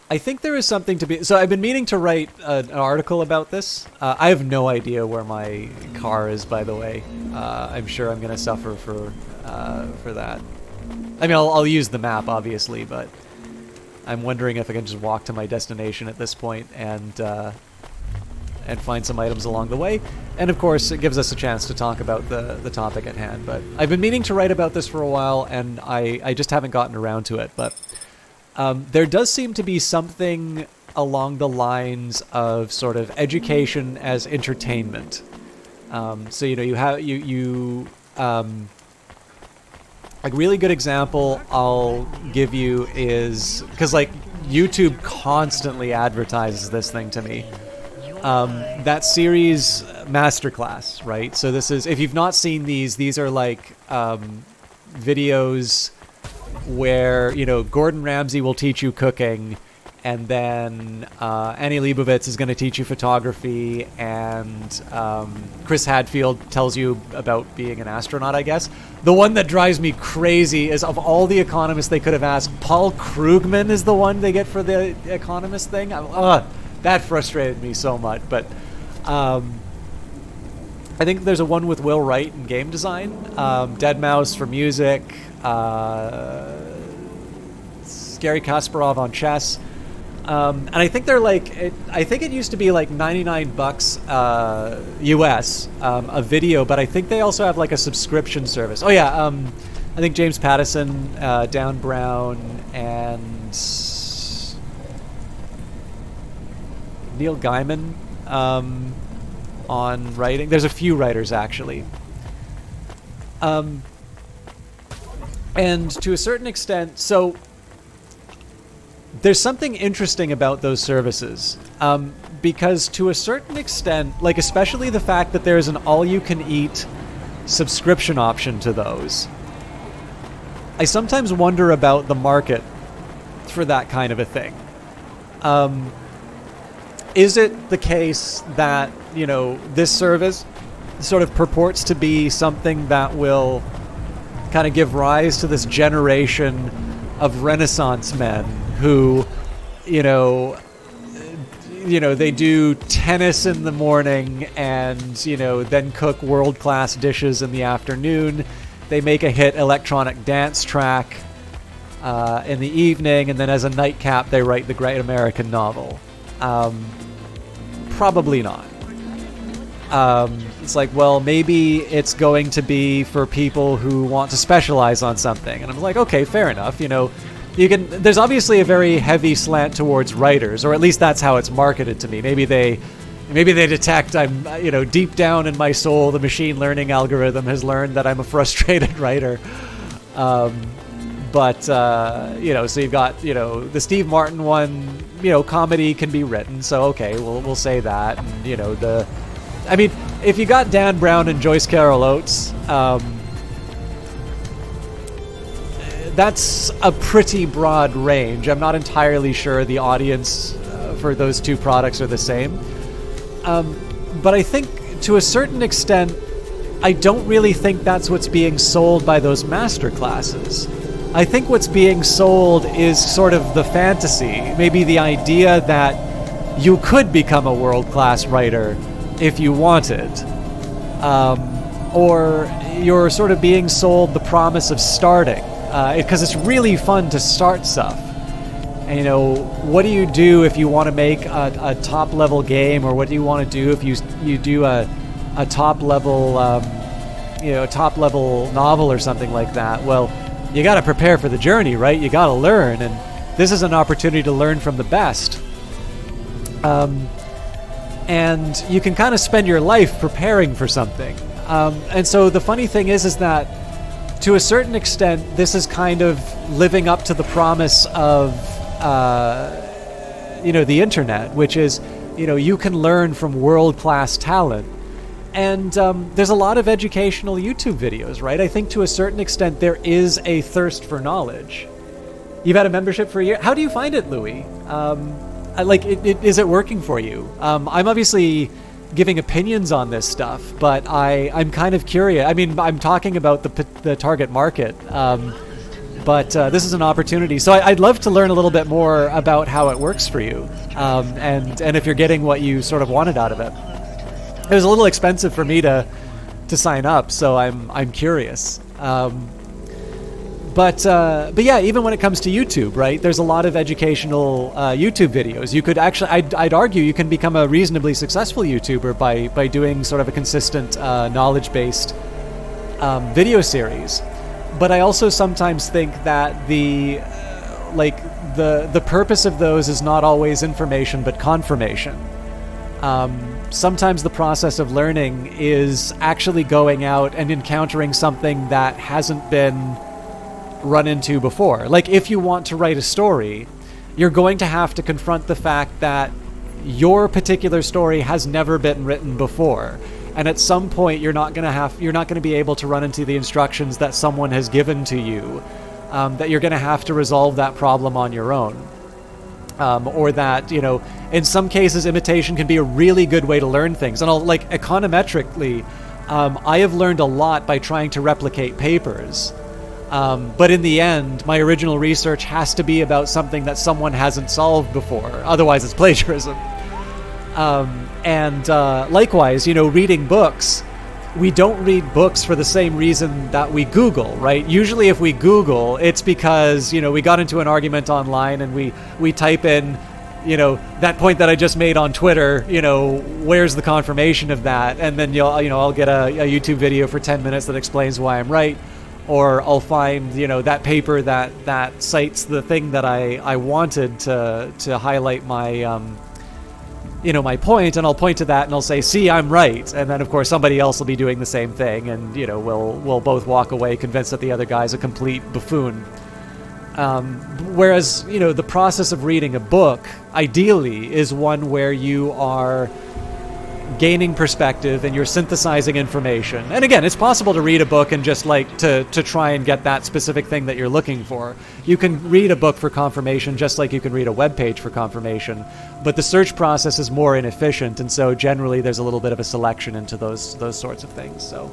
I think there is something to be... So I've been meaning to write an article about this. I have no idea where my car is, by the way. I'm sure I'm going to suffer for that. I mean, I'll use the map, obviously, but I'm wondering if I can just walk to my destination at this point and find some items along the way. And of course, it gives us a chance to talk about the topic at hand. But I've been meaning to write about this for a while, and I just haven't gotten around to it. But there does seem to be something along the lines of sort of education as entertainment. So you A really good example I'll give you is, because like YouTube constantly advertises this thing to me, that series Masterclass, right? So this is, if you've not seen these are like videos where, you know, Gordon Ramsay will teach you cooking, and then Annie Leibovitz is going to teach you photography, and Chris Hadfield tells you about being an astronaut, I guess. The one that drives me crazy is, of all the economists they could have asked, Paul Krugman is the one they get for the economist thing. That frustrated me so much. But I think there's a one with Will Wright in game design, Deadmau5 for music, Gary Kasparov on chess. And I think they're like, I think it used to be like $99 US a video, but I think they also have like a subscription service. Oh yeah, I think James Pattison, Dan Brown, and Neil Gaiman on writing. There's a few writers actually. And to a certain extent, so there's something interesting about those services, because to a certain extent, like especially the fact that there's an all-you-can-eat subscription option to those, I sometimes wonder about the market for that kind of a thing. Is it the case that, you know, this service sort of purports to be something that will kind of give rise to this generation of Renaissance men who, you know, they do tennis in the morning and, you know, then cook world-class dishes in the afternoon. They make a hit electronic dance track in the evening, and then as a nightcap, they write the great American novel. Probably not. It's like, well, maybe it's going to be for people who want to specialize on something. And I'm like, okay, fair enough. You know, there's obviously a very heavy slant towards writers, or at least that's how it's marketed to me. Maybe they detect I'm, you know, deep down in my soul, the machine learning algorithm has learned that I'm a frustrated writer. But you know, so you've got, you know, the Steve Martin one, you know, comedy can be written. So, okay, we'll say that. And, you know, I mean, if you got Dan Brown and Joyce Carol Oates, that's a pretty broad range. I'm not entirely sure the audience for those two products are the same. But I think to a certain extent, I don't really think that's what's being sold by those master classes. I think what's being sold is sort of the fantasy, maybe the idea that you could become a world-class writer if you wanted. Or you're sort of being sold the promise of starting. Because it's really fun to start stuff. And, you know, what do you do if you want to make a top-level game, or what do you want to do if you do a top-level, you know, a top-level novel or something like that? Well, you got to prepare for the journey, right? You got to learn, and this is an opportunity to learn from the best. And you can kind of spend your life preparing for something. And so the funny thing is that to a certain extent, this is kind of living up to the promise of, you know, the internet, which is, you know, you can learn from world-class talent. And there's a lot of educational YouTube videos, right? I think to a certain extent, there is a thirst for knowledge. You've had a membership for a year. How do you find it, Louis? Is it working for you? I'm obviously giving opinions on this stuff, but I'm kind of curious. I mean, I'm talking about the target market, but this is an opportunity. So I'd love to learn a little bit more about how it works for you, and if you're getting what you sort of wanted out of it. It was a little expensive for me to sign up, so I'm curious. But yeah, even when it comes to YouTube, right? There's a lot of educational YouTube videos. You could actually, I'd argue, you can become a reasonably successful YouTuber by doing sort of a consistent knowledge-based video series. But I also sometimes think that the purpose of those is not always information, but confirmation. Sometimes the process of learning is actually going out and encountering something that hasn't been run into before. Like, if you want to write a story, you're going to have to confront the fact that your particular story has never been written before. And at some point, you're not going to be able to run into the instructions that someone has given to you, that you're going to have to resolve that problem on your own. Or that, you know, in some cases, imitation can be a really good way to learn things. And econometrically, I have learned a lot by trying to replicate papers. But in the end, my original research has to be about something that someone hasn't solved before. Otherwise, it's plagiarism. Likewise, you know, reading books, we don't read books for the same reason that we Google, right? Usually if we Google, it's because, you know, we got into an argument online and we type in, you know, that point that I just made on Twitter, you know, where's the confirmation of that? And then I'll get a YouTube video for 10 minutes that explains why I'm right. Or I'll find, you know, that paper that cites the thing that I wanted to highlight my, my point, and I'll point to that and I'll say, see, I'm right. And then, of course, somebody else will be doing the same thing, and, you know, we'll both walk away convinced that the other guy's a complete buffoon. Whereas, you know, the process of reading a book, ideally, is one where you are gaining perspective and you're synthesizing information. And again, it's possible to read a book and just to try and get that specific thing that you're looking for. You can read a book for confirmation just like you can read a web page for confirmation, but the search process is more inefficient, and so generally there's a little bit of a selection into those sorts of things. So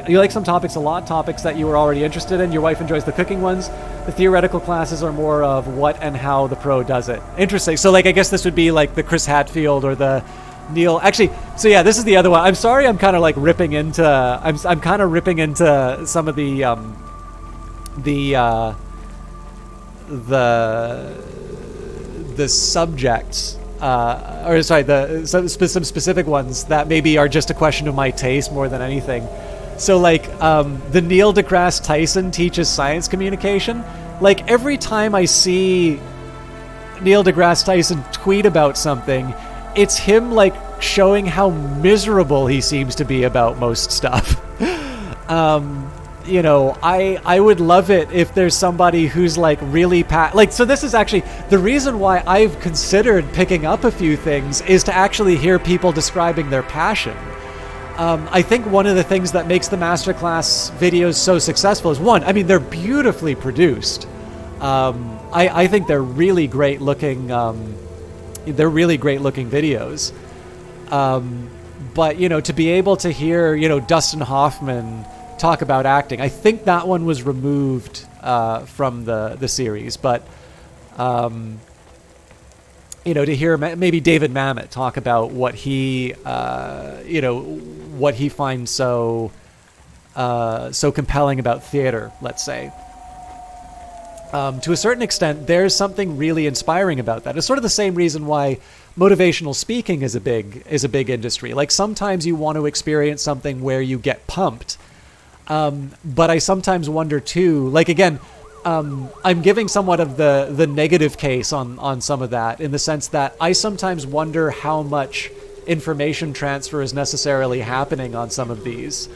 you like some topics a lot, topics that you were already interested in. Your wife enjoys the cooking ones. The theoretical classes are more of what and how the pro does it. Interesting. So I guess this would be like the Chris Hadfield or the Neil. Actually, so yeah, this is the other one. I'm sorry, I'm kind of ripping into. I'm kind of ripping into some of the subjects, some specific ones that maybe are just a question of my taste more than anything. So the Neil deGrasse Tyson teaches science communication. Every time I see Neil deGrasse Tyson tweet about something, it's him showing how miserable he seems to be about most stuff. I would love it if there's somebody who's really so this is actually the reason why I've considered picking up a few things, is to actually hear people describing their passion. I think one of the things that makes the masterclass videos so successful is, one, I mean, they're beautifully produced. I think they're really great looking. They're really great looking videos. But, to be able to hear, Dustin Hoffman talk about acting, I think that one was removed from the series. But, to hear maybe David Mamet talk about what he, what he finds so compelling about theater, let's say. To a certain extent, there's something really inspiring about that. It's sort of the same reason why motivational speaking is a big industry. Sometimes you want to experience something where you get pumped, but I sometimes wonder too. I'm giving somewhat of the negative case on some of that, in the sense that I sometimes wonder how much information transfer is necessarily happening on some of these.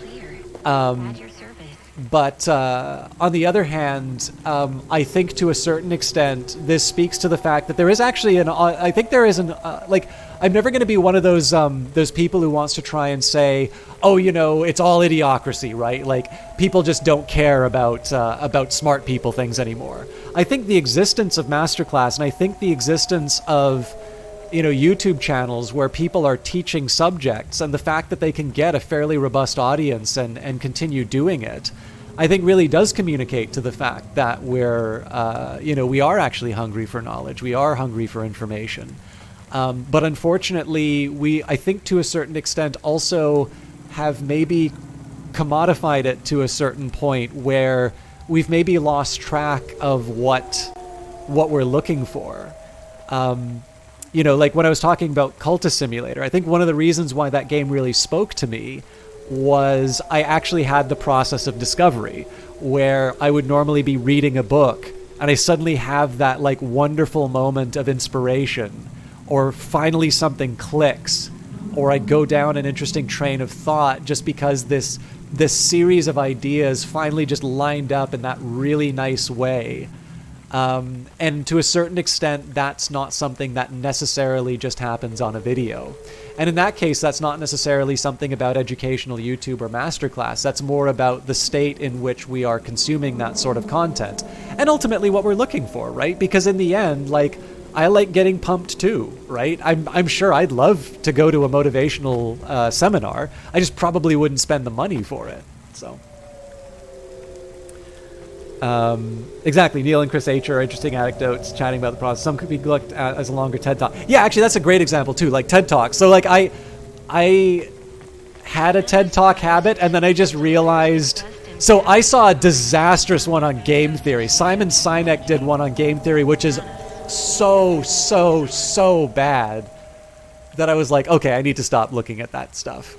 But on the other hand, I think to a certain extent, this speaks to the fact that there is actually I'm never going to be one of those people who wants to try and say, oh, it's all idiocracy, right? People just don't care about smart people things anymore. I think the existence of Masterclass, and I think the existence of YouTube channels where people are teaching subjects, and the fact that they can get a fairly robust audience and continue doing it, I think really does communicate to the fact that we are actually hungry for knowledge. We are hungry for information. But unfortunately, I think to a certain extent also have maybe commodified it to a certain point where we've maybe lost track of what we're looking for. When I was talking about Cultist Simulator, I think one of the reasons why that game really spoke to me was I actually had the process of discovery, where I would normally be reading a book and I suddenly have that wonderful moment of inspiration, or finally something clicks, or I go down an interesting train of thought just because this this series of ideas finally just lined up in that really nice way. And to a certain extent, that's not something that necessarily just happens on a video. And in that case, that's not necessarily something about educational YouTube or masterclass. That's more about the state in which we are consuming that sort of content. And ultimately what we're looking for, right? Because in the end, like, I like getting pumped too, right? I'm sure I'd love to go to a motivational seminar. I just probably wouldn't spend the money for it, so... exactly. Neil and Chris H are interesting anecdotes chatting about the process. Some could be looked at as a longer TED Talk. Yeah, actually, that's a great example too. Like TED Talk. So like I had a TED Talk habit, and then I just realized. So I saw a disastrous one on game theory. Simon Sinek did one on game theory, which is so bad that I was like, okay, I need to stop looking at that stuff.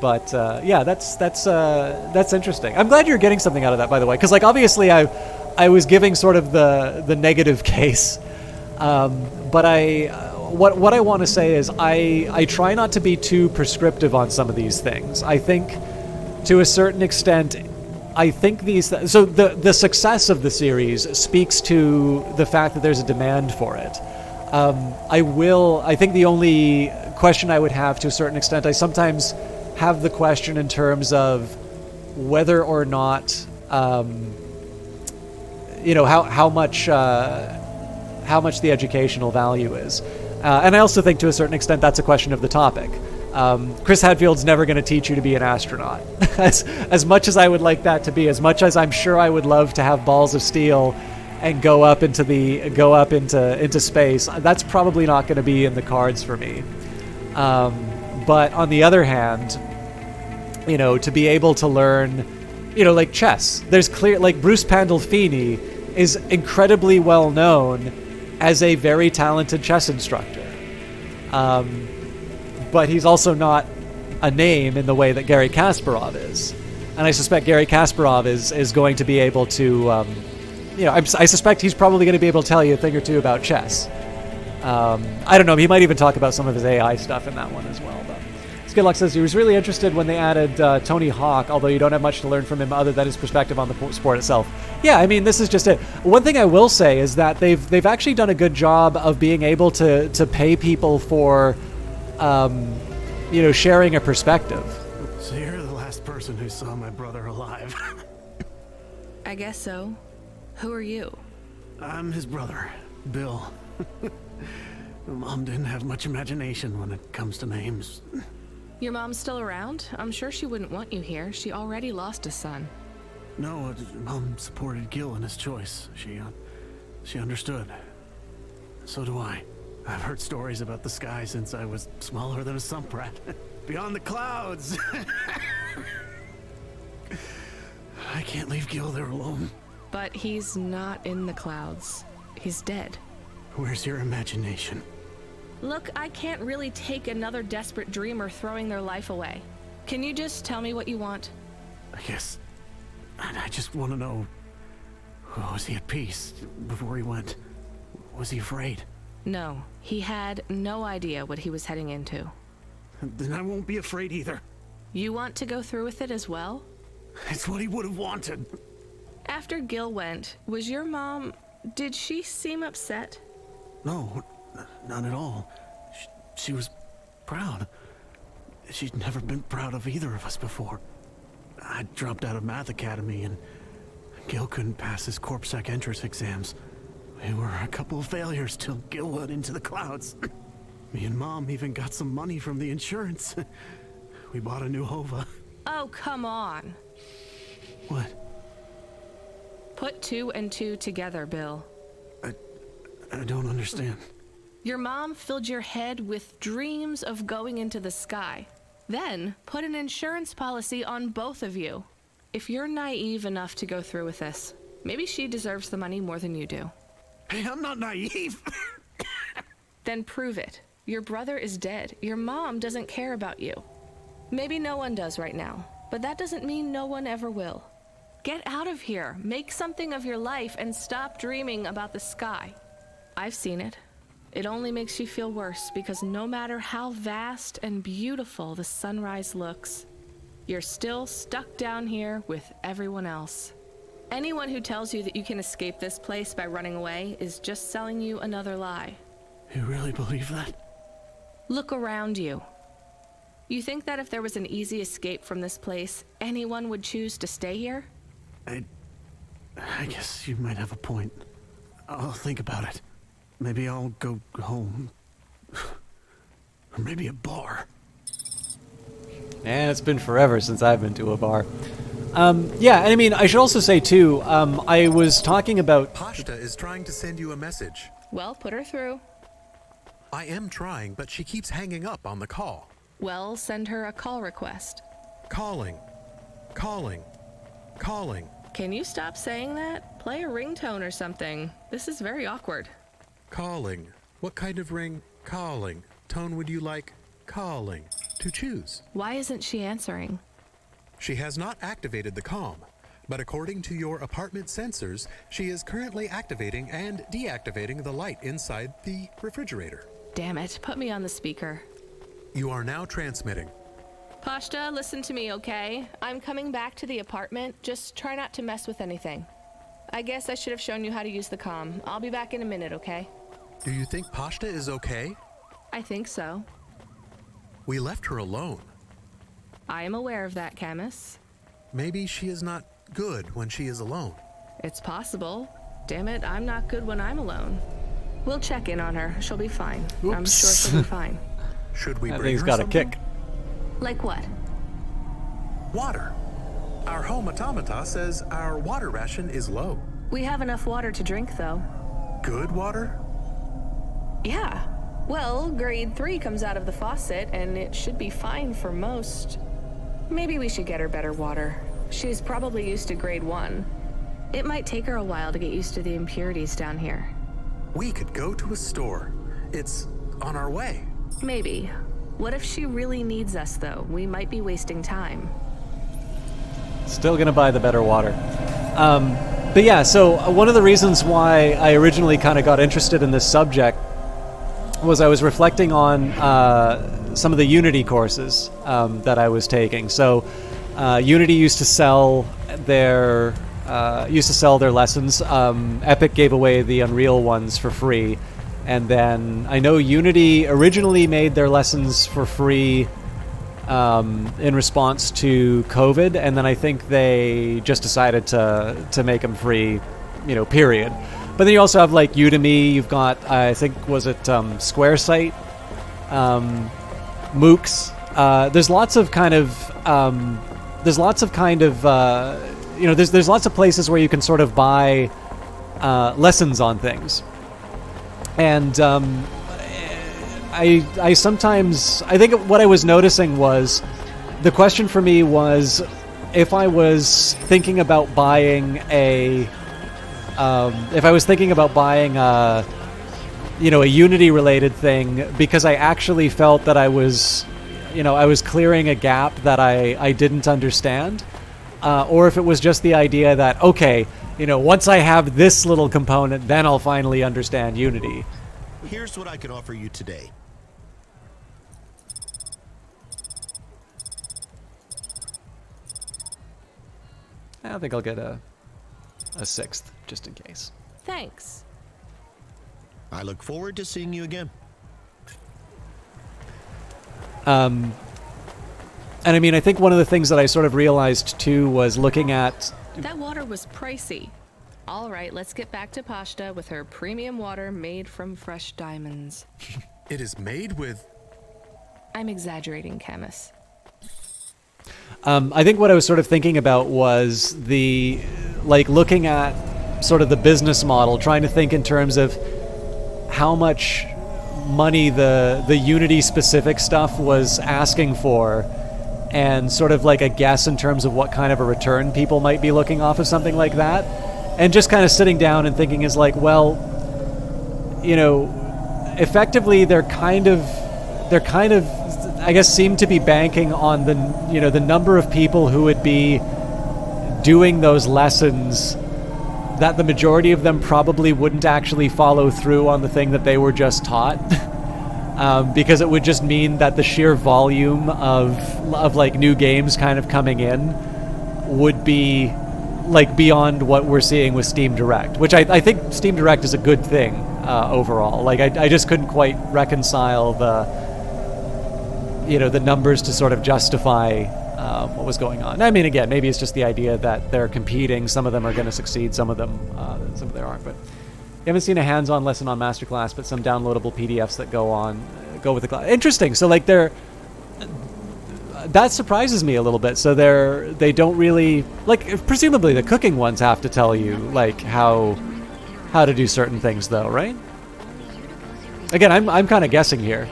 But yeah, that's interesting. I'm glad you're getting something out of that, by the way, because like obviously I was giving sort of the negative case, but what I want to say is I try not to be too prescriptive on some of these things. I think to a certain extent, I think so the success of the series speaks to the fact that there's a demand for it. I think the only question I would have to a certain extent, I sometimes have the question in terms of whether or not, how much the educational value is. And I also think to a certain extent that's a question of the topic. Chris Hadfield's never going to teach you to be an astronaut. as much as I would like that to be, as much as I'm sure I would love to have balls of steel and go up into space, that's probably not going to be in the cards for me. But on the other hand, to be able to learn, like chess, there's clear, like Bruce Pandolfini is incredibly well known as a very talented chess instructor. But he's also not a name in the way that Garry Kasparov is. And I suspect Garry Kasparov is going to be able to, I suspect he's probably going to be able to tell you a thing or two about chess. I don't know, he might even talk about some of his AI stuff in that one as well. But Skidlock says he was really interested when they added Tony Hawk, although you don't have much to learn from him other than his perspective on the sport itself. Yeah, I mean, this is just it. One thing I will say is that they've actually done a good job of being able to pay people for, sharing a perspective. So you're the last person who saw my brother alive. I guess so. Who are you? I'm his brother, Bill. Mom didn't have much imagination when it comes to names. Your mom's still around? I'm sure she wouldn't want you here. She already lost a son. No, Mom supported Gil in his choice. She understood. So do I. I've heard stories about the sky since I was smaller than a sump rat. Beyond the clouds! I can't leave Gil there alone. But he's not in the clouds. He's dead. Where's your imagination? Look, I can't really take another desperate dreamer throwing their life away. Can you just tell me what you want? I guess... I just want to know... Was he at peace before he went? Was he afraid? No, he had no idea what he was heading into. Then I won't be afraid either. You want to go through with it as well? It's what he would have wanted. After Gil went, was your mom... Did she seem upset? No, not at all. She was proud. She'd never been proud of either of us before. I dropped out of Math Academy and Gil couldn't pass his CorpSec entrance exams. We were a couple of failures till Gil went into the clouds. Me and Mom even got some money from the insurance. We bought a new Hova. Oh, come on. What? Put 2 and 2 together, Bill. I don't understand. Your mom filled your head with dreams of going into the sky. Then put an insurance policy on both of you. If you're naive enough to go through with this, maybe she deserves the money more than you do. Hey, I'm not naive. Then prove it. Your brother is dead. Your mom doesn't care about you. Maybe no one does right now, but that doesn't mean no one ever will. Get out of here, make something of your life, and stop dreaming about the sky. I've seen it. It only makes you feel worse because no matter how vast and beautiful the sunrise looks, You're still stuck down here with everyone else. Anyone who tells you that you can escape this place by running away is just selling you another lie. You really believe that? Look around you. You think that if there was an easy escape from this place, anyone would choose to stay here? I guess you might have a point. I'll think about it. Maybe I'll go home. Or maybe a bar. And it's been forever since I've been to a bar. Yeah, and I mean, I should also say, too, I was talking about... Pashta is trying to send you a message. Well, put her through. I am trying, but she keeps hanging up on the call. Well, send her a call request. Calling. Calling. Calling. Can you stop saying that? Play a ringtone or something. This is very awkward. Calling. What kind of ring? Calling. Tone would you like? Calling. To choose. Why isn't she answering? She has not activated the comm, but according to your apartment sensors, she is currently activating and deactivating the light inside the refrigerator. Damn it, put me on the speaker. You are now transmitting. Pashta, listen to me, okay? I'm coming back to the apartment. Just try not to mess with anything. I guess I should have shown you how to use the comm. I'll be back in a minute, okay? Do you think Pashta is okay? I think so. We left her alone. I am aware of that, Camus. Maybe she is not good when she is alone. It's possible. Damn it, I'm not good when I'm alone. We'll check in on her. She'll be fine. Oops. I'm sure she'll be fine. Should we That bring thing's her got something? a kick. Like what? Water. Our home automata says our water ration is low. We have enough water to drink, though. Good water? Yeah. Well, grade 3 comes out of the faucet, and it should be fine for most. Maybe we should get her better water. She's probably used to grade 1. It might take her a while to get used to the impurities down here. We could go to a store. It's on our way. Maybe. What if she really needs us, though? We might be wasting time. Still gonna buy the better water. But yeah, so one of the reasons why I originally kind of got interested in this subject was I was reflecting on some of the Unity courses that I was taking. So Unity used to sell their lessons. Epic gave away the Unreal ones for free, and then I know Unity originally made their lessons for free in response to COVID, and then I think they just decided to make them free, period. But then you also have like Udemy. You've got, I think, was it Squaresite, MOOCs. There's lots of there's lots of places where you can sort of buy lessons on things. And I sometimes, I think what I was noticing was, the question for me was, if I was thinking about buying a Unity related thing, because I actually felt that I was clearing a gap that I didn't understand, or if it was just the idea that, okay, once I have this little component, then I'll finally understand Unity. Here's what I can offer you today. I think I'll get a 6th, just in case. Thanks. I look forward to seeing you again. And I mean, I think one of the things that I sort of realized too was looking at... That water was pricey. All right, let's get back to Pashta with her premium water made from fresh diamonds. It is made with... I'm exaggerating, Camus. I think what I was sort of thinking about was looking at sort of the business model, trying to think in terms of how much money the Unity specific stuff was asking for, and sort of like a guess in terms of what kind of a return people might be looking off of something like that. And just kind of sitting down and thinking is like, well, effectively they're kind of I guess seem to be banking on the number of people who would be doing those lessons, that the majority of them probably wouldn't actually follow through on the thing that they were just taught. because it would just mean that the sheer volume of like new games kind of coming in would be like beyond what we're seeing with Steam Direct, which I think Steam Direct is a good thing overall. Like I just couldn't quite reconcile the numbers to sort of justify what was going on. I mean, again, maybe it's just the idea that they're competing. Some of them are going to succeed, some of them aren't. But you haven't seen a hands-on lesson on Masterclass, but some downloadable PDFs that go with the class. Interesting. So like that surprises me a little bit. So they don't really, like, presumably the cooking ones have to tell you like how to do certain things though, right? Again, I'm kind of guessing here.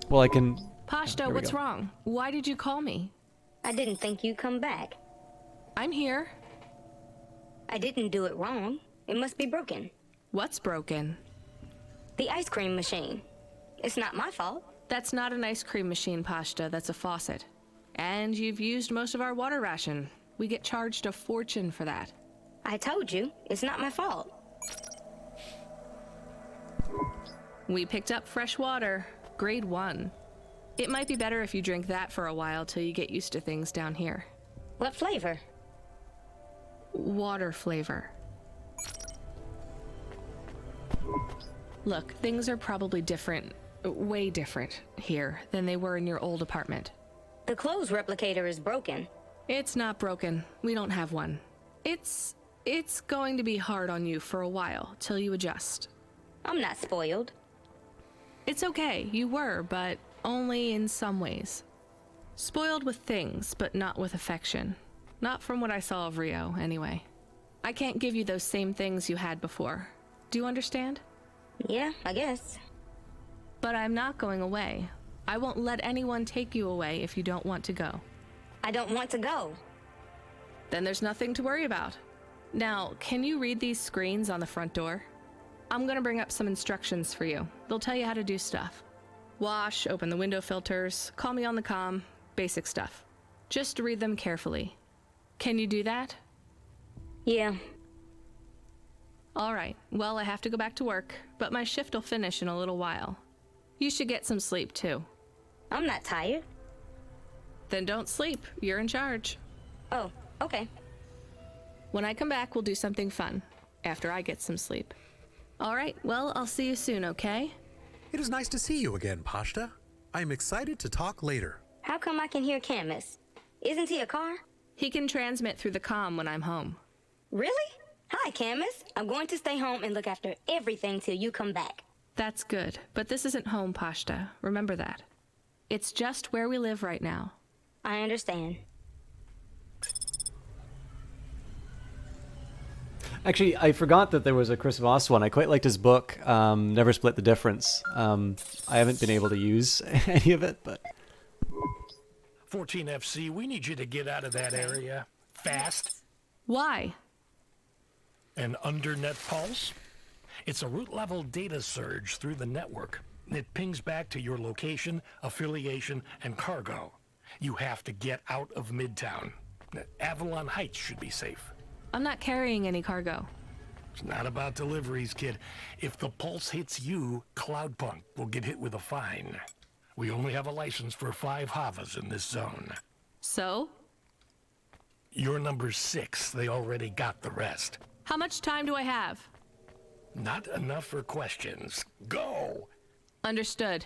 Well, I can... Pashto, what's wrong? Why did you call me? I didn't think you'd come back. I'm here. I didn't do it wrong. It must be broken. What's broken? The ice cream machine. It's not my fault. That's not an ice cream machine, Pashto. That's a faucet. And you've used most of our water ration. We get charged a fortune for that. I told you, it's not my fault. We picked up fresh water. Grade 1. It might be better if you drink that for a while till you get used to things down here. What flavor? Water flavor. Look, things are probably different, way different here than they were in your old apartment. The clothes replicator is broken. It's not broken. We don't have one. It's going to be hard on you for a while till you adjust. I'm not spoiled. It's okay, you were, but only in some ways. Spoiled with things, but not with affection. Not from what I saw of Rio, anyway. I can't give you those same things you had before. Do you understand? Yeah, I guess. But I'm not going away. I won't let anyone take you away if you don't want to go. I don't want to go. Then there's nothing to worry about. Now, can you read these screens on the front door? I'm gonna bring up some instructions for you. They'll tell you how to do stuff. Wash, open the window filters, call me on the comm, basic stuff. Just read them carefully. Can you do that? Yeah. All right, well, I have to go back to work, but my shift will finish in a little while. You should get some sleep, too. I'm not tired. Then don't sleep. You're in charge. Oh, okay. When I come back, we'll do something fun, after I get some sleep. All right, well, I'll see you soon, okay? It is nice to see you again, Pashta. I am excited to talk later. How come I can hear Camus? Isn't he a car? He can transmit through the comm when I'm home. Really? Hi, Camus. I'm going to stay home and look after everything till you come back. That's good, but this isn't home, Pashta. Remember that. It's just where we live right now. I understand. Actually, I forgot that there was a Chris Voss one. I quite liked his book, Never Split the Difference. I haven't been able to use any of it, but... 14FC, we need you to get out of that area. Fast. Why? An undernet pulse? It's a root-level data surge through the network. It pings back to your location, affiliation, and cargo. You have to get out of Midtown. Avalon Heights should be safe. I'm not carrying any cargo. It's not about deliveries, kid. If the pulse hits you, Cloudpunk will get hit with a fine. We only have a license for 5 Havas in this zone. So? You're number 6. They already got the rest. How much time do I have? Not enough for questions. Go! Understood.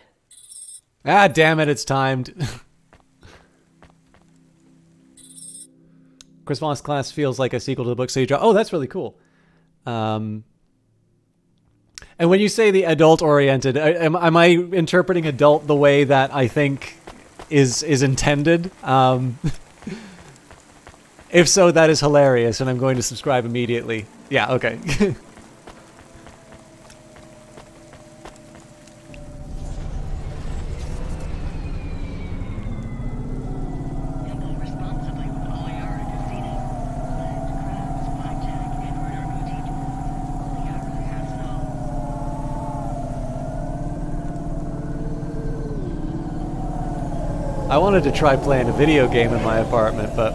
Ah, damn it, it's timed. Chris Voss class feels like a sequel to the book, so you draw... Oh, that's really cool. And when you say the adult-oriented, am I interpreting adult the way that I think is intended? If so, that is hilarious, and I'm going to subscribe immediately. Yeah, okay. I wanted to try playing a video game in my apartment, but...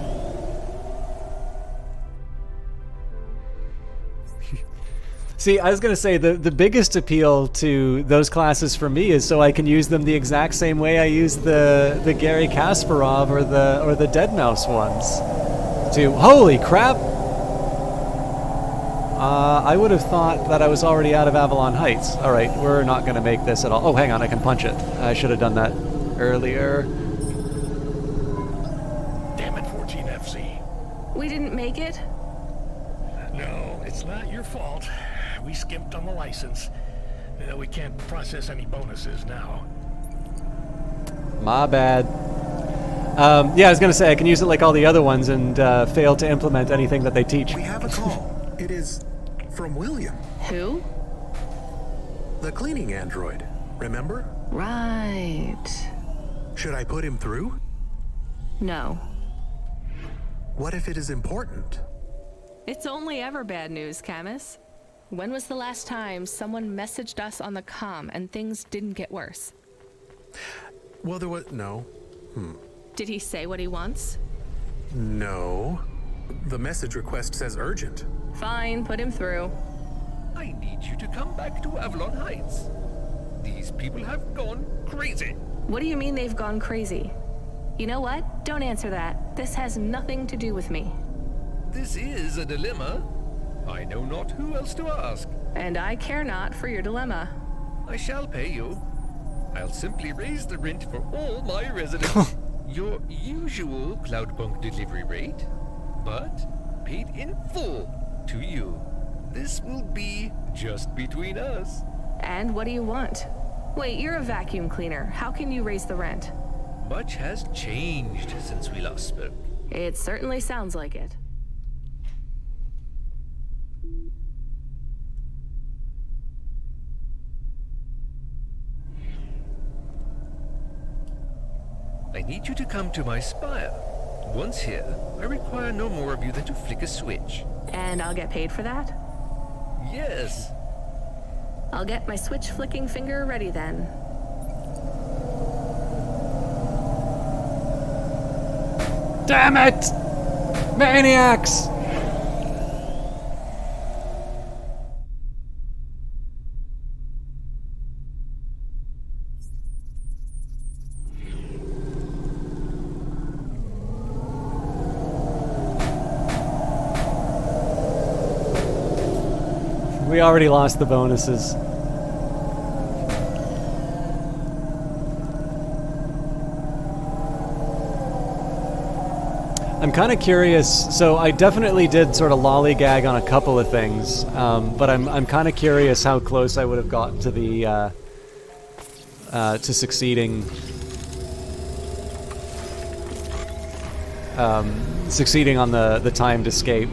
See, I was going to say, the biggest appeal to those classes for me is so I can use them the exact same way I use the Gary Kasparov or the Deadmau5 ones. Holy crap! I would have thought that I was already out of Avalon Heights. Alright, we're not going to make this at all. Oh, hang on, I can punch it. I should have done that earlier. Damn it, 14FC. We didn't make it? No, it's not your fault. We skimped on the license. We can't process any bonuses now. My bad. Yeah, I was going to say, I can use it like all the other ones and fail to implement anything that they teach. We have a call. It is from William. Who? The cleaning android. Remember? Right. Should I put him through? No. What if it is important? It's only ever bad news, Camus. When was the last time someone messaged us on the comm and things didn't get worse? Well, there was... No. Did he say what he wants? No. The message request says urgent. Fine, put him through. I need you to come back to Avalon Heights. These people have gone crazy. What do you mean they've gone crazy? You know what? Don't answer that. This has nothing to do with me. This is a dilemma. I know not who else to ask. And I care not for your dilemma. I shall pay you. I'll simply raise the rent for all my residents. Your usual Cloudpunk delivery rate, but paid in full to you. This will be just between us. And what do you want? Wait, you're a vacuum cleaner. How can you raise the rent? Much has changed since we last spoke. It certainly sounds like it. I need you to come to my spire. Once here, I require no more of you than to flick a switch. And I'll get paid for that? Yes. I'll get my switch flicking finger ready then. Damn it! Maniacs! We already lost the bonuses. I'm kind of curious. So I definitely did sort of lollygag on a couple of things, but I'm kind of curious how close I would have gotten to the to succeeding on the timed escape.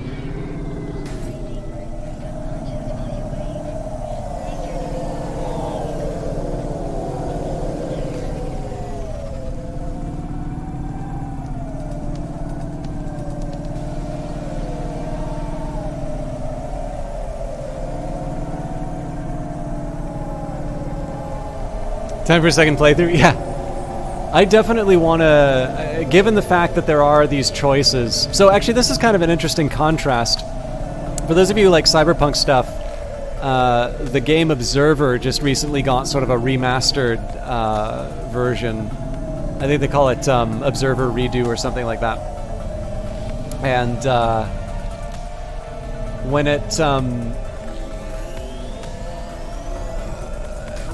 10 per second playthrough? Yeah. I definitely want to, given the fact that there are these choices. So actually this is kind of an interesting contrast. For those of you who like Cyberpunk stuff, the game Observer just recently got sort of a remastered version. I think they call it Observer Redo or something like that. And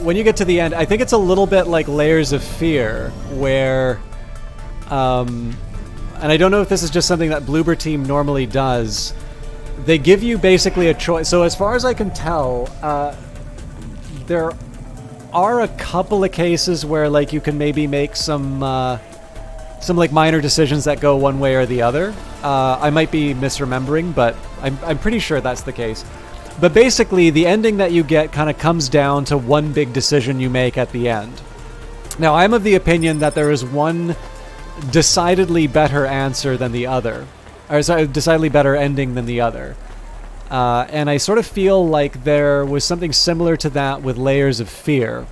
when you get to the end, I think it's a little bit like Layers of Fear, where, and I don't know if this is just something that Bloober Team normally does, they give you basically a choice. So as far as I can tell, there are a couple of cases where like you can maybe make some like minor decisions that go one way or the other. I might be misremembering, but I'm pretty sure that's the case. But basically, the ending that you get kind of comes down to one big decision you make at the end. Now, I'm of the opinion that there is one decidedly better answer than the other. Or sorry, decidedly better ending than the other. And I sort of feel like there was something similar to that with Layers of Fear.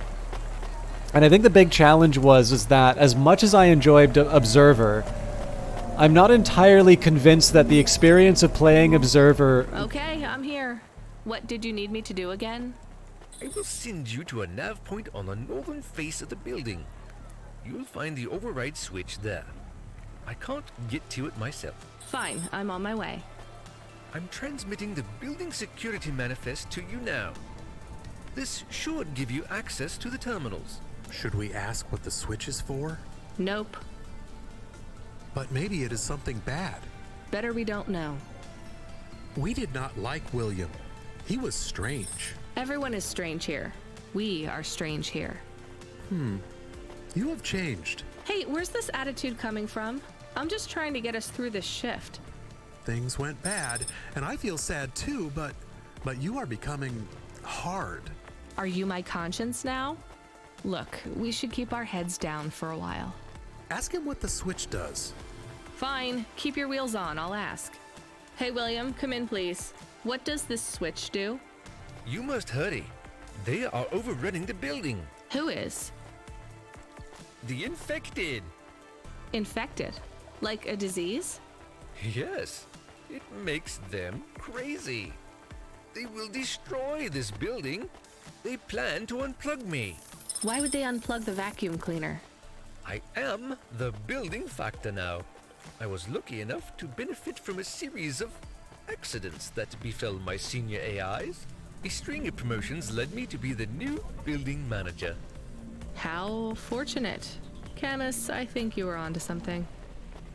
And I think the big challenge is that as much as I enjoyed Observer, I'm not entirely convinced that the experience of playing Observer... Okay, I'm here. What did you need me to do again? I will send you to a nav point on the northern face of the building. You'll find the override switch there. I can't get to it myself. Fine, I'm on my way. I'm transmitting the building security manifest to you now. This should give you access to the terminals. Should we ask what the switch is for? Nope. But maybe it is something bad. Better we don't know. We did not like William. He was strange. Everyone is strange here. We are strange here. You have changed. Hey, where's this attitude coming from? I'm just trying to get us through this shift. Things went bad, and I feel sad too, but you are becoming hard. Are you my conscience now? Look, we should keep our heads down for a while. Ask him what the switch does. Fine, keep your wheels on, I'll ask. Hey William, come in please. What does this switch do? You must hurry. They are overrunning the building. Who is? The infected. Infected? Like a disease? Yes, it makes them crazy. They will destroy this building. They plan to unplug me. Why would they unplug the vacuum cleaner? I am the building factor now. I was lucky enough to benefit from a series of accidents that befell my senior AIs. A string of promotions led me to be the new building manager. How fortunate. Camus, I think you were onto something.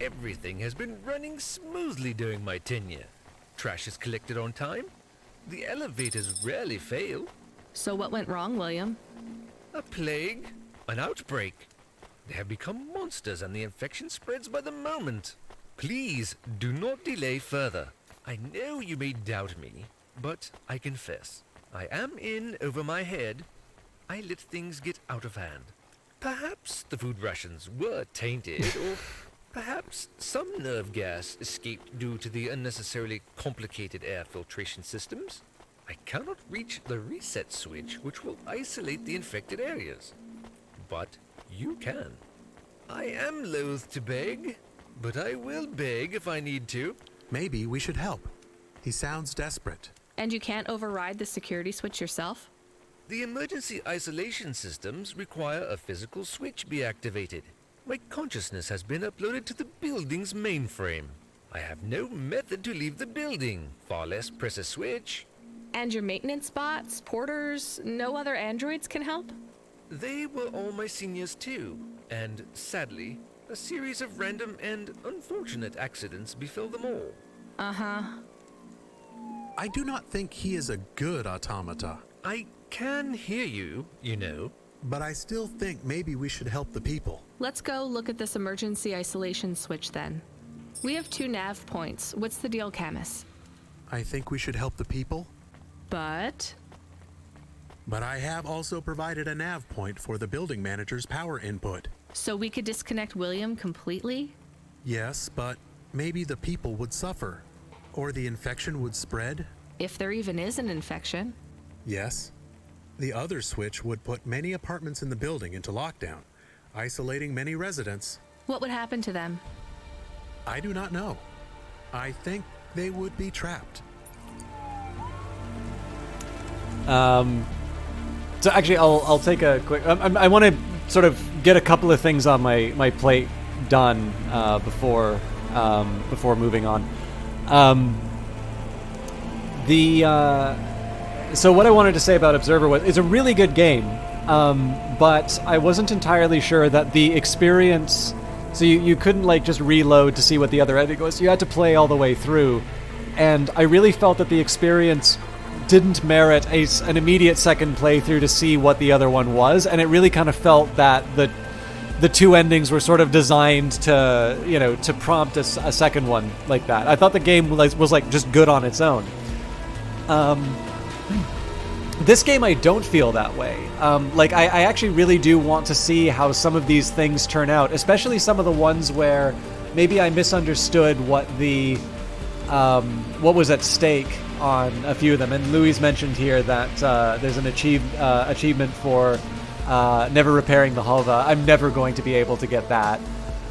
Everything has been running smoothly during my tenure. Trash is collected on time. The elevators rarely fail. So what went wrong, William? A plague, an outbreak. They have become monsters and the infection spreads by the moment. Please do not delay further. I know you may doubt me, but I confess, I am in over my head. I let things get out of hand. Perhaps the food rations were tainted, or perhaps some nerve gas escaped due to the unnecessarily complicated air filtration systems. I cannot reach the reset switch, which will isolate the infected areas. But you can. I am loath to beg, but I will beg if I need to. Maybe we should help. He sounds desperate. And you can't override the security switch yourself? The emergency isolation systems require a physical switch be activated. My consciousness has been uploaded to the building's mainframe. I have no method to leave the building, far less press a switch. And your maintenance bots, porters, no other androids can help? They were all my seniors too, and sadly, a series of random and unfortunate accidents befell them all. Uh-huh. I do not think he is a good automata. I can hear you, you know. But I still think maybe we should help the people. Let's go look at this emergency isolation switch then. We have 2 nav points. What's the deal, Camus? I think we should help the people. But I have also provided a nav point for the building manager's power input. So we could disconnect William completely? Yes, but maybe the people would suffer. Or the infection would spread. If there even is an infection. Yes. The other switch would put many apartments in the building into lockdown, isolating many residents. What would happen to them? I do not know. I think they would be trapped. So actually, I'll take a quick. I want to sort of get a couple of things on my plate done before moving on. So what I wanted to say about Observer was it's a really good game, but I wasn't entirely sure that the experience. So you couldn't like just reload to see what the other ending was. You had to play all the way through, and I really felt that the experience didn't merit an immediate second playthrough to see what the other one was, and it really kind of felt that the 2 endings were sort of designed to prompt a second one like that. I thought the game was like just good on its own. This game, I don't feel that way. I actually really do want to see how some of these things turn out, especially some of the ones where maybe I misunderstood what was at stake on a few of them. And Louis mentioned here that there's an achievement for never repairing the Hova. I'm never going to be able to get that.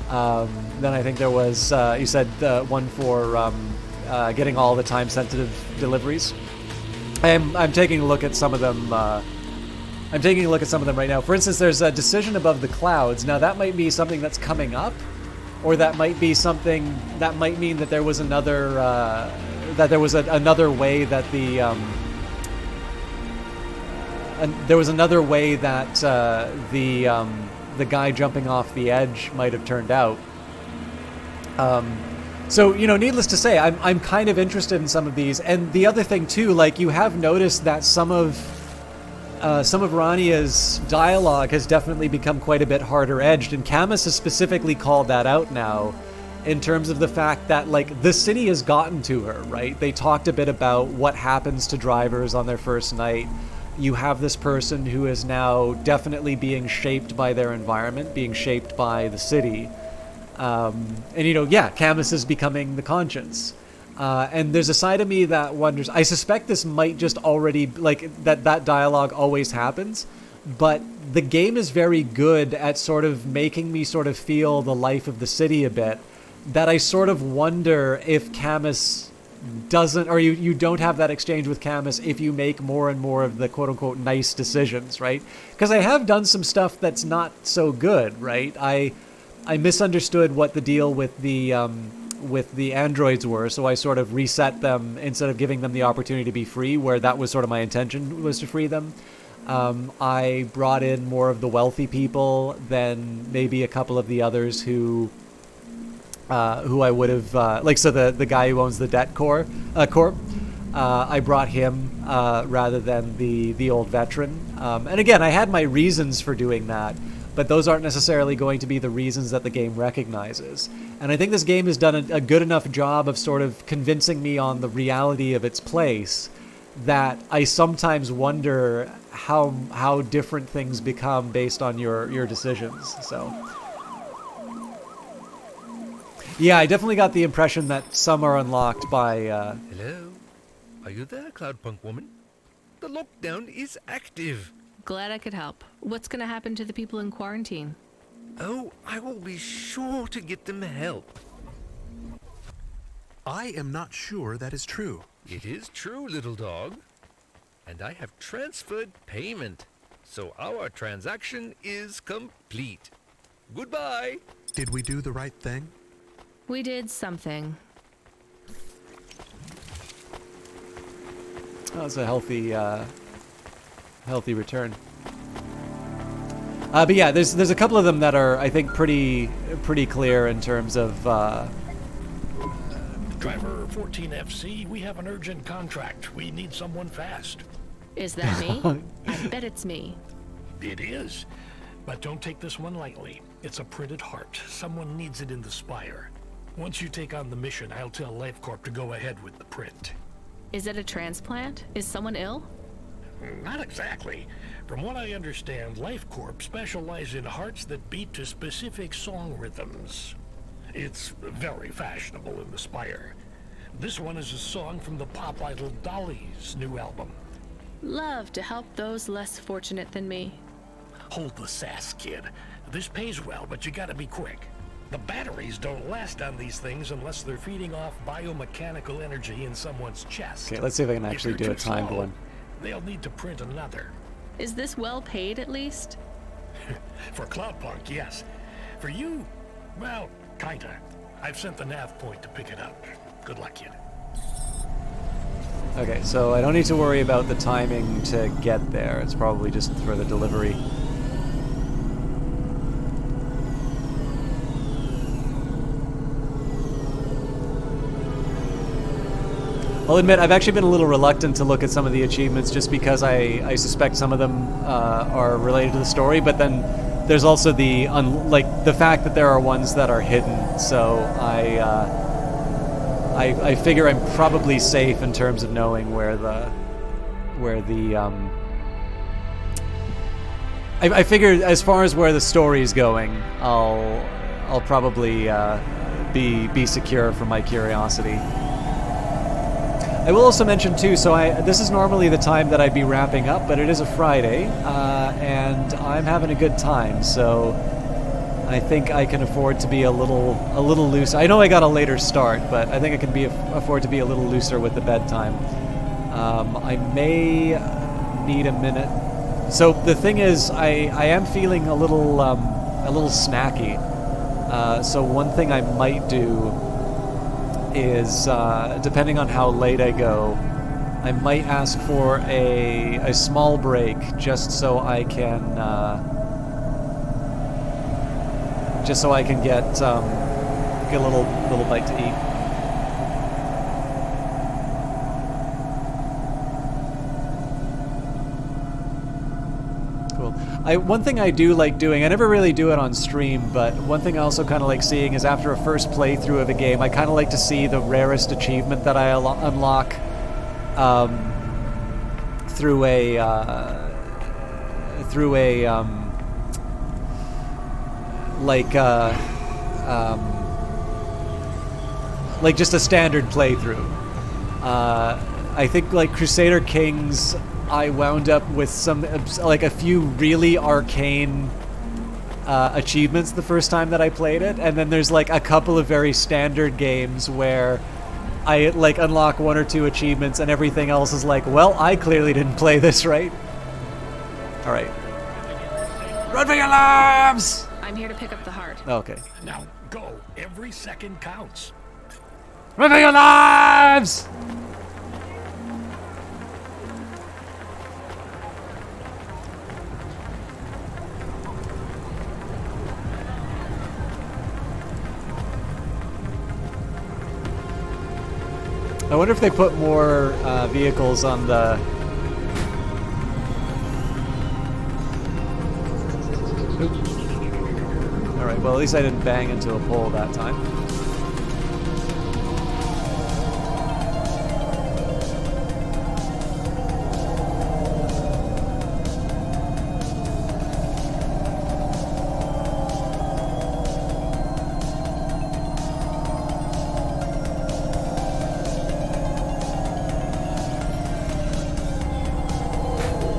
Then I think there was, you said, one for getting all the time-sensitive deliveries. I'm taking a look at some of them. I'm taking a look at some of them right now. For instance, there's a decision above the clouds. Now that might be something that's coming up, or that might be something that might mean that there was another another way that there was another way that the guy jumping off the edge might have turned out. So, needless to say, I'm kind of interested in some of these. And the other thing too, like, you have noticed that some of Rania's dialogue has definitely become quite a bit harder edged, and Camus has specifically called that out now, in terms of the fact that, like, the city has gotten to her, right? They talked a bit about what happens to drivers on their first night. You have this person who is now definitely being shaped by their environment, being shaped by the city. And Camus is becoming the conscience. And there's a side of me that wonders, I suspect this might just already, like, that dialogue always happens, but the game is very good at sort of making me sort of feel the life of the city a bit, that I sort of wonder if Camus doesn't, or you don't have that exchange with Camus if you make more and more of the quote-unquote nice decisions, right? Because I have done some stuff that's not so good, right? I misunderstood what the deal with the androids were, so I sort of reset them instead of giving them the opportunity to be free, where that was sort of my intention, was to free them. I brought in more of the wealthy people than maybe a couple of the others who I would have, so the guy who owns the debt corp, I brought him rather than the old veteran. And again, I had my reasons for doing that, but those aren't necessarily going to be the reasons that the game recognizes. And I think this game has done a good enough job of sort of convincing me on the reality of its place that I sometimes wonder how different things become based on your decisions. So yeah, I definitely got the impression that some are unlocked by... Hello? Are you there, Cloudpunk woman? The lockdown is active. Glad I could help. What's going to happen to the people in quarantine? Oh, I will be sure to get them help. I am not sure that is true. It is true, little dog. And I have transferred payment, so our transaction is complete. Goodbye. Did we do the right thing? We did something. That was a healthy return. But yeah, there's a couple of them that are, I think, pretty clear in terms of... Driver 14FC, we have an urgent contract. We need someone fast. Is that me? I bet it's me. It is. But don't take this one lightly. It's a printed heart. Someone needs it in the spire. Once you take on the mission, I'll tell LifeCorp to go ahead with the print. Is it a transplant? Is someone ill? Not exactly. From what I understand, LifeCorp specialize in hearts that beat to specific song rhythms. It's very fashionable in the Spire. This one is a song from the pop idol Dolly's new album. Love to help those less fortunate than me. Hold the sass, kid. This pays well, but you gotta be quick. The batteries don't last on these things unless they're feeding off biomechanical energy in someone's chest. Okay, let's see if I can actually do a timed one. They'll need to print another. Is this well paid, at least? For Cloudpunk, yes. For you, well, kinda. I've sent the nav point to pick it up. Good luck, kid. Okay, so I don't need to worry about the timing to get there. It's probably just for the delivery. I'll admit, I've actually been a little reluctant to look at some of the achievements just because I suspect some of them are related to the story, but then there's also the fact that there are ones that are hidden, so I figure I'm probably safe in terms of knowing I figure as far as where the story's going, I'll probably be secure from my curiosity. I will also mention too, so this is normally the time that I'd be wrapping up, but it is a Friday, and I'm having a good time, so I think I can afford to be a little loose. I know I got a later start, but I think I can afford to be a little looser with the bedtime. I may need a minute. So the thing is, I am feeling a little snacky. So one thing I might do is, depending on how late I go, I might ask for a small break just so I can get a little bite to eat. One thing I do like doing, I never really do it on stream, but one thing I also kind of like seeing is after a first playthrough of a game, I kind of like to see the rarest achievement that I unlock through like just a standard playthrough. I think like Crusader Kings, I wound up with a few really arcane achievements the first time that I played it, and then there's like a couple of very standard games where I like unlock one or two achievements and everything else is like, well, I clearly didn't play this right. All right. Run for your lives! I'm here to pick up the heart. Okay. Now go. Every second counts. Run for your lives! I wonder if they put more vehicles on the... Alright, well at least I didn't bang into a pole that time.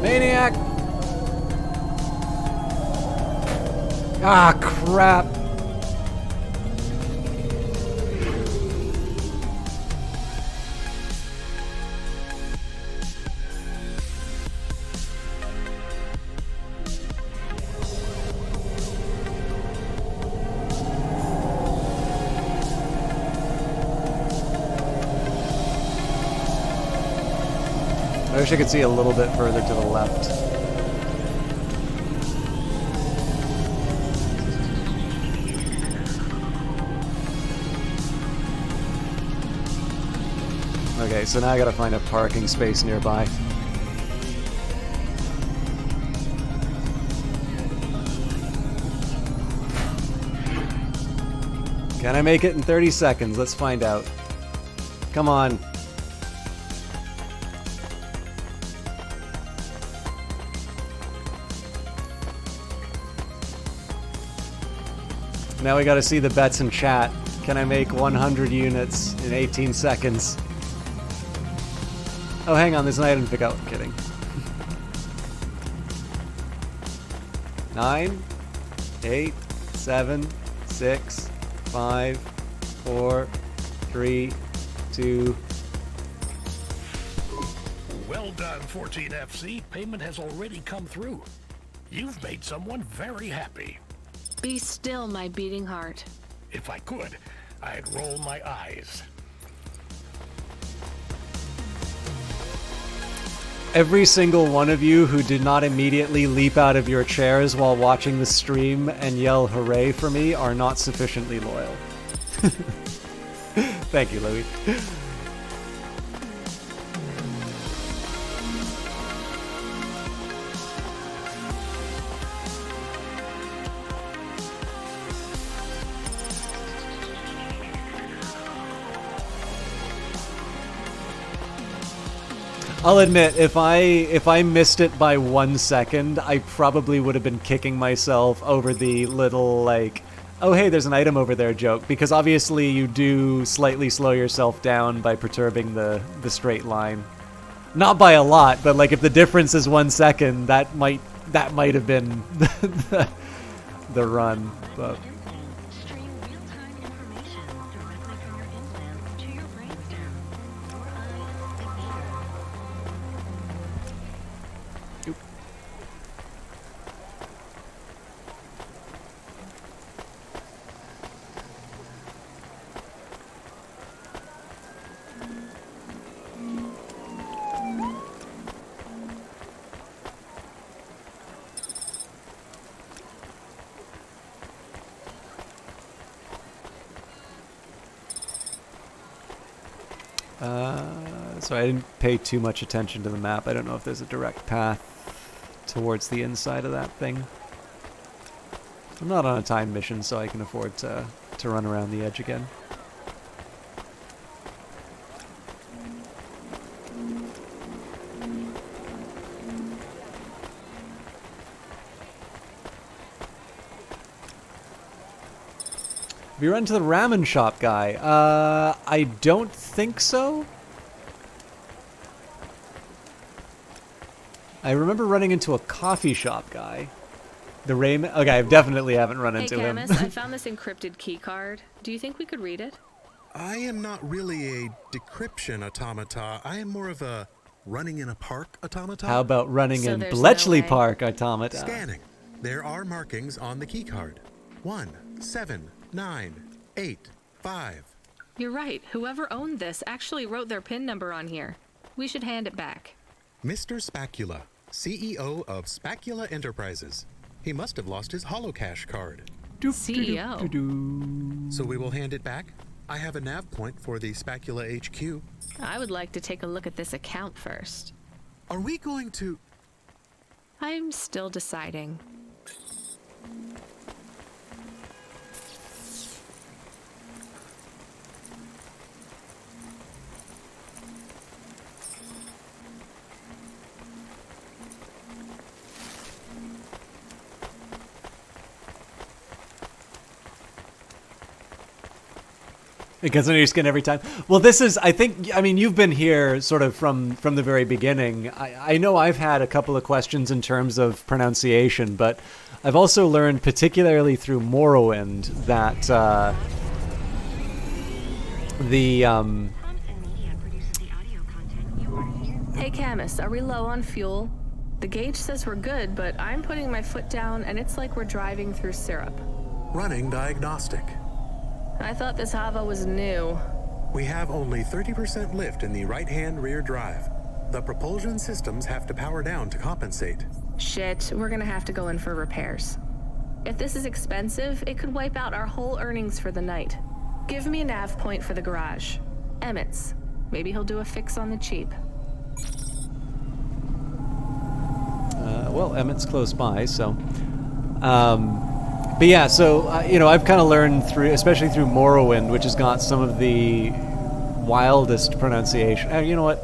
Maniac! Ah, crap. I wish I could see a little bit further to the left. Okay, so now I gotta find a parking space nearby. Can I make it in 30 seconds? Let's find out. Come on. Now we gotta see the bets in chat. Can I make 100 units in 18 seconds? Oh, hang on, there's an item to pick up. I'm kidding. 9, 8, 7, 6, 5, 4, 3, 2. Well done, 14FC. Payment has already come through. You've made someone very happy. Be still, my beating heart. If I could, I'd roll my eyes. Every single one of you who did not immediately leap out of your chairs while watching the stream and yell hooray for me are not sufficiently loyal. Thank you, Louis. I'll admit, if I missed it by 1 second, I probably would have been kicking myself over the little, like, oh hey, there's an item over there joke, because obviously you do slightly slow yourself down by perturbing the straight line. Not by a lot, but like if the difference is 1 second, that might have been the run. But so I didn't pay too much attention to the map. I don't know if there's a direct path towards the inside of that thing. I'm not on a time mission, so I can afford to run around the edge again. Have you run to the ramen shop guy? I don't think so. I remember running into a coffee shop guy. The ramen. Okay, I definitely haven't run into him. Hey, Camus, I found this encrypted key card. Do you think we could read it? I am not really a decryption automata. I am more of a running in a park automata. How about running in Bletchley Park automata? Scanning. There are markings on the key card. 1, 7, 9, 8, 5. You're right. Whoever owned this actually wrote their PIN number on here. We should hand it back. Mr. Spacula, CEO of Spacula Enterprises. He must have lost his holocash card. CEO? So we will hand it back. I have a nav point for the Spacula HQ. I would like to take a look at this account first. Are we going to... I'm still deciding. It gets under your skin every time. Well, this is, I mean, you've been here sort of from the very beginning. I know I've had a couple of questions in terms of pronunciation, but I've also learned, particularly through Morrowind, that Hey, Camus, are we low on fuel? The gauge says we're good, but I'm putting my foot down and it's like we're driving through syrup. Running diagnostic. I thought this Hava was new. We have only 30% lift in the right-hand rear drive. The propulsion systems have to power down to compensate. Shit, we're gonna have to go in for repairs. If this is expensive, it could wipe out our whole earnings for the night. Give me a nav point for the garage. Emmett's. Maybe he'll do a fix on the cheap. Well, Emmett's close by, so... But yeah, so, you know, I've kind of learned through, especially through Morrowind, which has got some of the wildest pronunciation. You know what?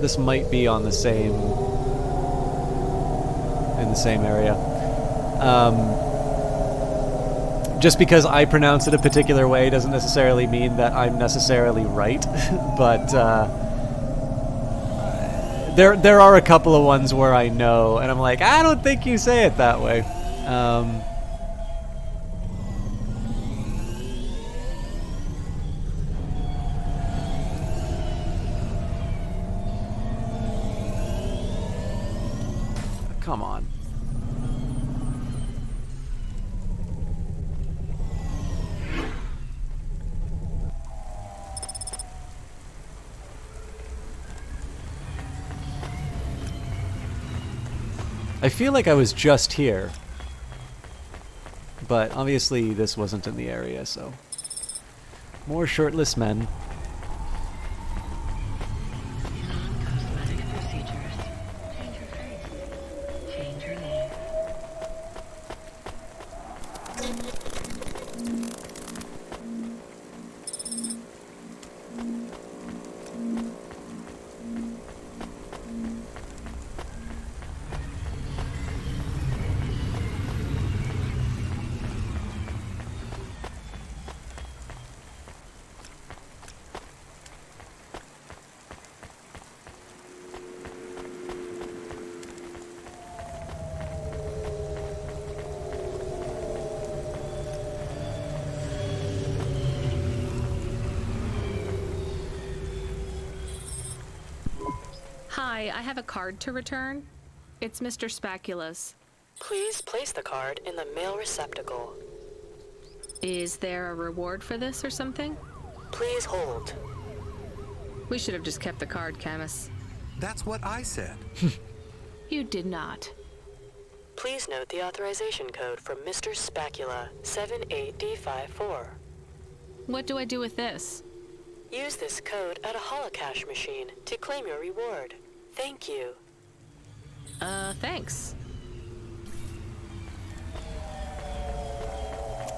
This might be on the same, in the same area. Just because I pronounce it a particular way doesn't necessarily mean that I'm necessarily right, but there are a couple of ones where I know, and I'm like, I don't think you say it that way. Come on. I feel like I was just here, but obviously this wasn't in the area, so... More shirtless men. Hi, I have a card to return. It's Mr. Spacula's. Please place the card in the mail receptacle. Is there a reward for this or something? Please hold. We should have just kept the card, Camus. That's what I said. You did not. Please note the authorization code from Mr. Spacula, 78D54. What do I do with this? Use this code at a holocash machine to claim your reward. Thank you. Thanks.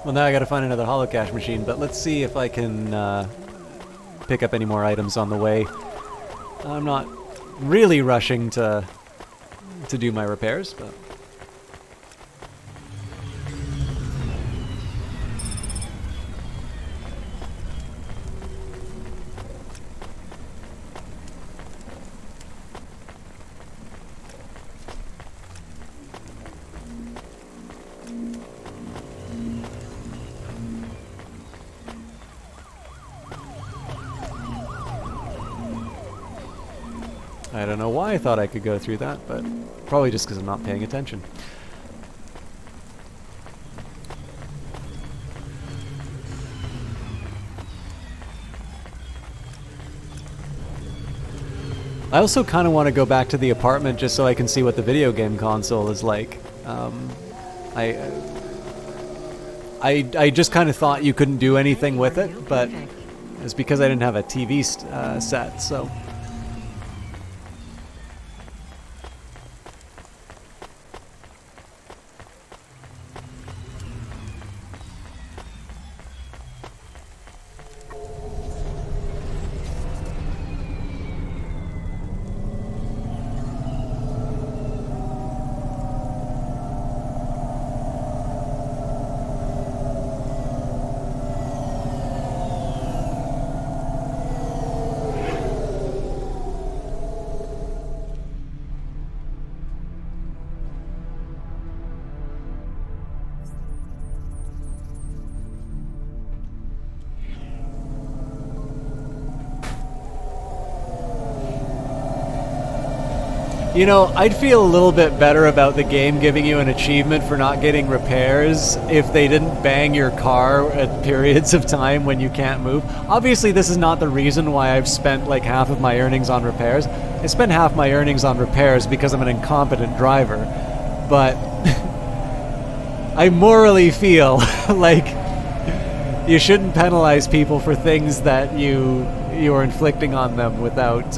Well, now I gotta find another holocash machine, but let's see if I can pick up any more items on the way. I'm not really rushing to do my repairs, but... I don't know why I thought I could go through that, but probably just because I'm not paying attention. I also kind of want to go back to the apartment just so I can see what the video game console is like. I just kind of thought you couldn't do anything with it, but it's because I didn't have a TV set, so... You know, I'd feel a little bit better about the game giving you an achievement for not getting repairs if they didn't bang your car at periods of time when you can't move. Obviously, this is not the reason why I've spent like half of my earnings on repairs. I spent half my earnings on repairs because I'm an incompetent driver. But I morally feel like you shouldn't penalize people for things that you are inflicting on them without...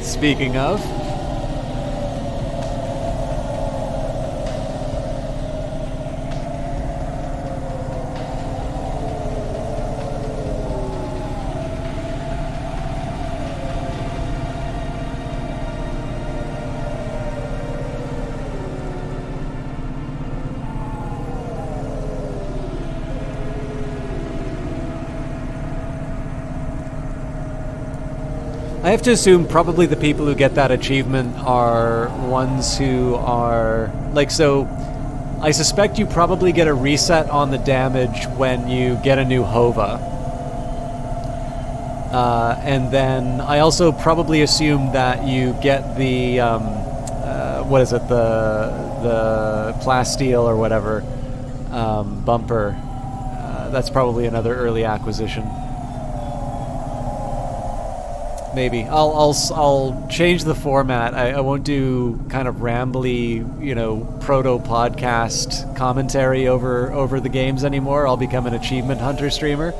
Speaking of... I have to assume probably the people who get that achievement are ones who are... Like, so... I suspect you probably get a reset on the damage when you get a new Hova. And then I also probably assume that you get the... what is it? The plasteel or whatever bumper. That's probably another early acquisition. Maybe I'll change the format. I won't do kind of rambly, proto podcast commentary over the games anymore. I'll become an achievement hunter streamer,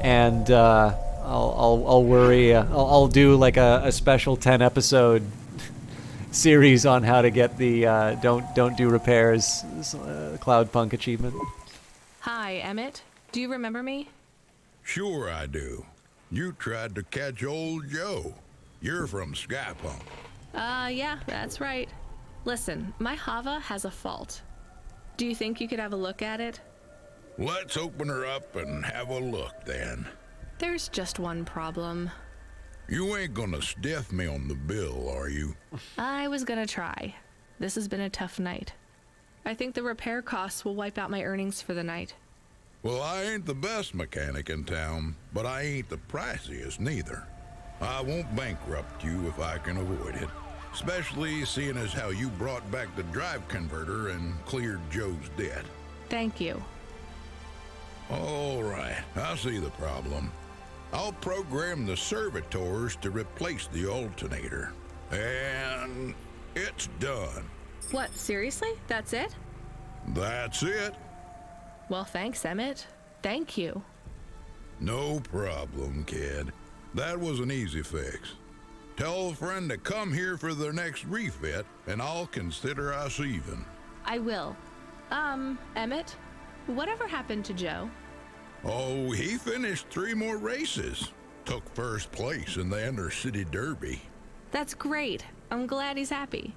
and I'll worry. I'll do like a special 10-episode series on how to get the don't do repairs Cloudpunk achievement. Hi, Emmett. Do you remember me? Sure I do. You tried to catch old Joe. You're from Skypunk. Yeah, that's right. Listen, my Hava has a fault. Do you think you could have a look at it? Let's open her up and have a look then. There's just one problem. You ain't gonna stiff me on the bill, are you? I was gonna try. This has been a tough night. I think the repair costs will wipe out my earnings for the night. Well, I ain't the best mechanic in town, but I ain't the priciest neither. I won't bankrupt you if I can avoid it, especially seeing as how you brought back the drive converter and cleared Joe's debt. Thank you. All right, I see the problem. I'll program the servitors to replace the alternator. And it's done. What, seriously? That's it? That's it. Well, thanks, Emmett. Thank you. No problem, kid. That was an easy fix. Tell a friend to come here for their next refit, and I'll consider us even. I will. Emmett, whatever happened to Joe? Oh, he finished 3 more races. Took first place in the Inter-City Derby. That's great. I'm glad he's happy.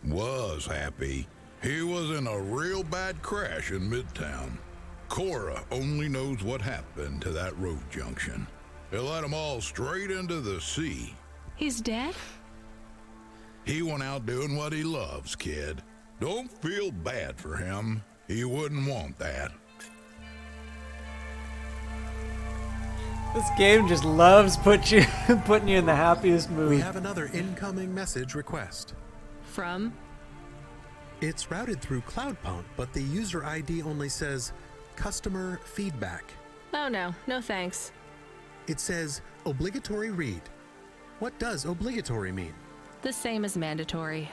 Was happy. He was in a real bad crash in Midtown. Cora only knows what happened to that road junction. It led them all straight into the sea. He's dead? He went out doing what he loves, kid. Don't feel bad for him. He wouldn't want that. This game just loves putting you in the happiest mood. We have another incoming message request. From? It's routed through Cloudpunk, but the user ID only says customer feedback. Oh no, no thanks. It says obligatory read. What does obligatory mean? The same as mandatory.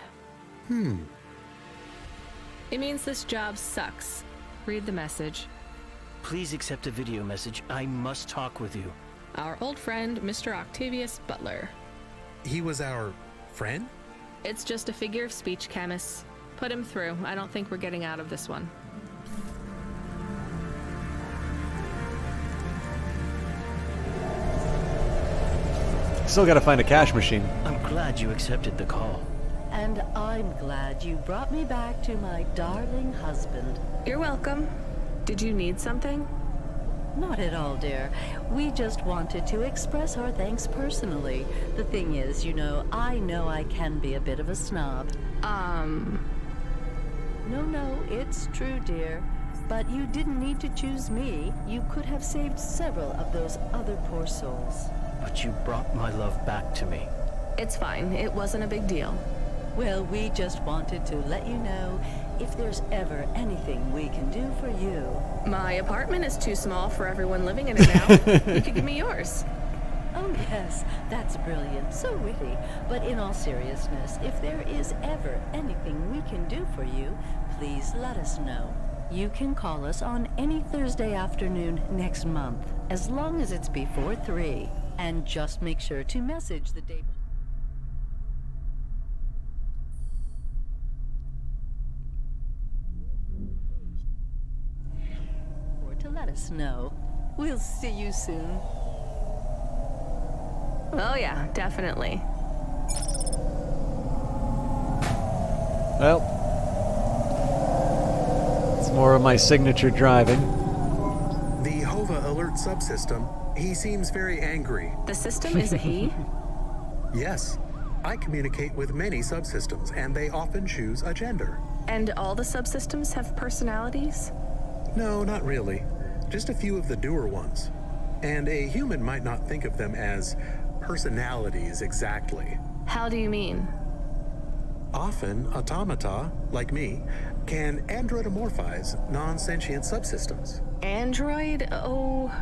It means this job sucks. Read the message. Please accept a video message. I must talk with you. Our old friend, Mr. Octavius Butler. He was our friend? It's just a figure of speech, Camus. Put him through. I don't think we're getting out of this one. Still gotta find a cash machine. I'm glad you accepted the call. And I'm glad you brought me back to my darling husband. You're welcome. Did you need something? Not at all, dear. We just wanted to express our thanks personally. The thing is, I know I can be a bit of a snob. No, it's true, dear. But you didn't need to choose me. You could have saved several of those other poor souls. But you brought my love back to me. It's fine. It wasn't a big deal. Well, we just wanted to let you know if there's ever anything we can do for you. My apartment is too small for everyone living in it now. You could give me yours. Oh yes, that's brilliant, so witty. But in all seriousness, if there is ever anything we can do for you, please let us know. You can call us on any Thursday afternoon next month, as long as it's before 3. And just make sure to message the day or to let us know. We'll see you soon. Oh yeah, definitely. Well, it's more of my signature driving. The Hova alert subsystem, he seems very angry. The system is a he? Yes. I communicate with many subsystems, and they often choose a gender. And all the subsystems have personalities? No, not really. Just a few of the doer ones. And a human might not think of them as personalities exactly. How do you mean? Often, automata, like me, can androidomorphize non-sentient subsystems. Android? Oh,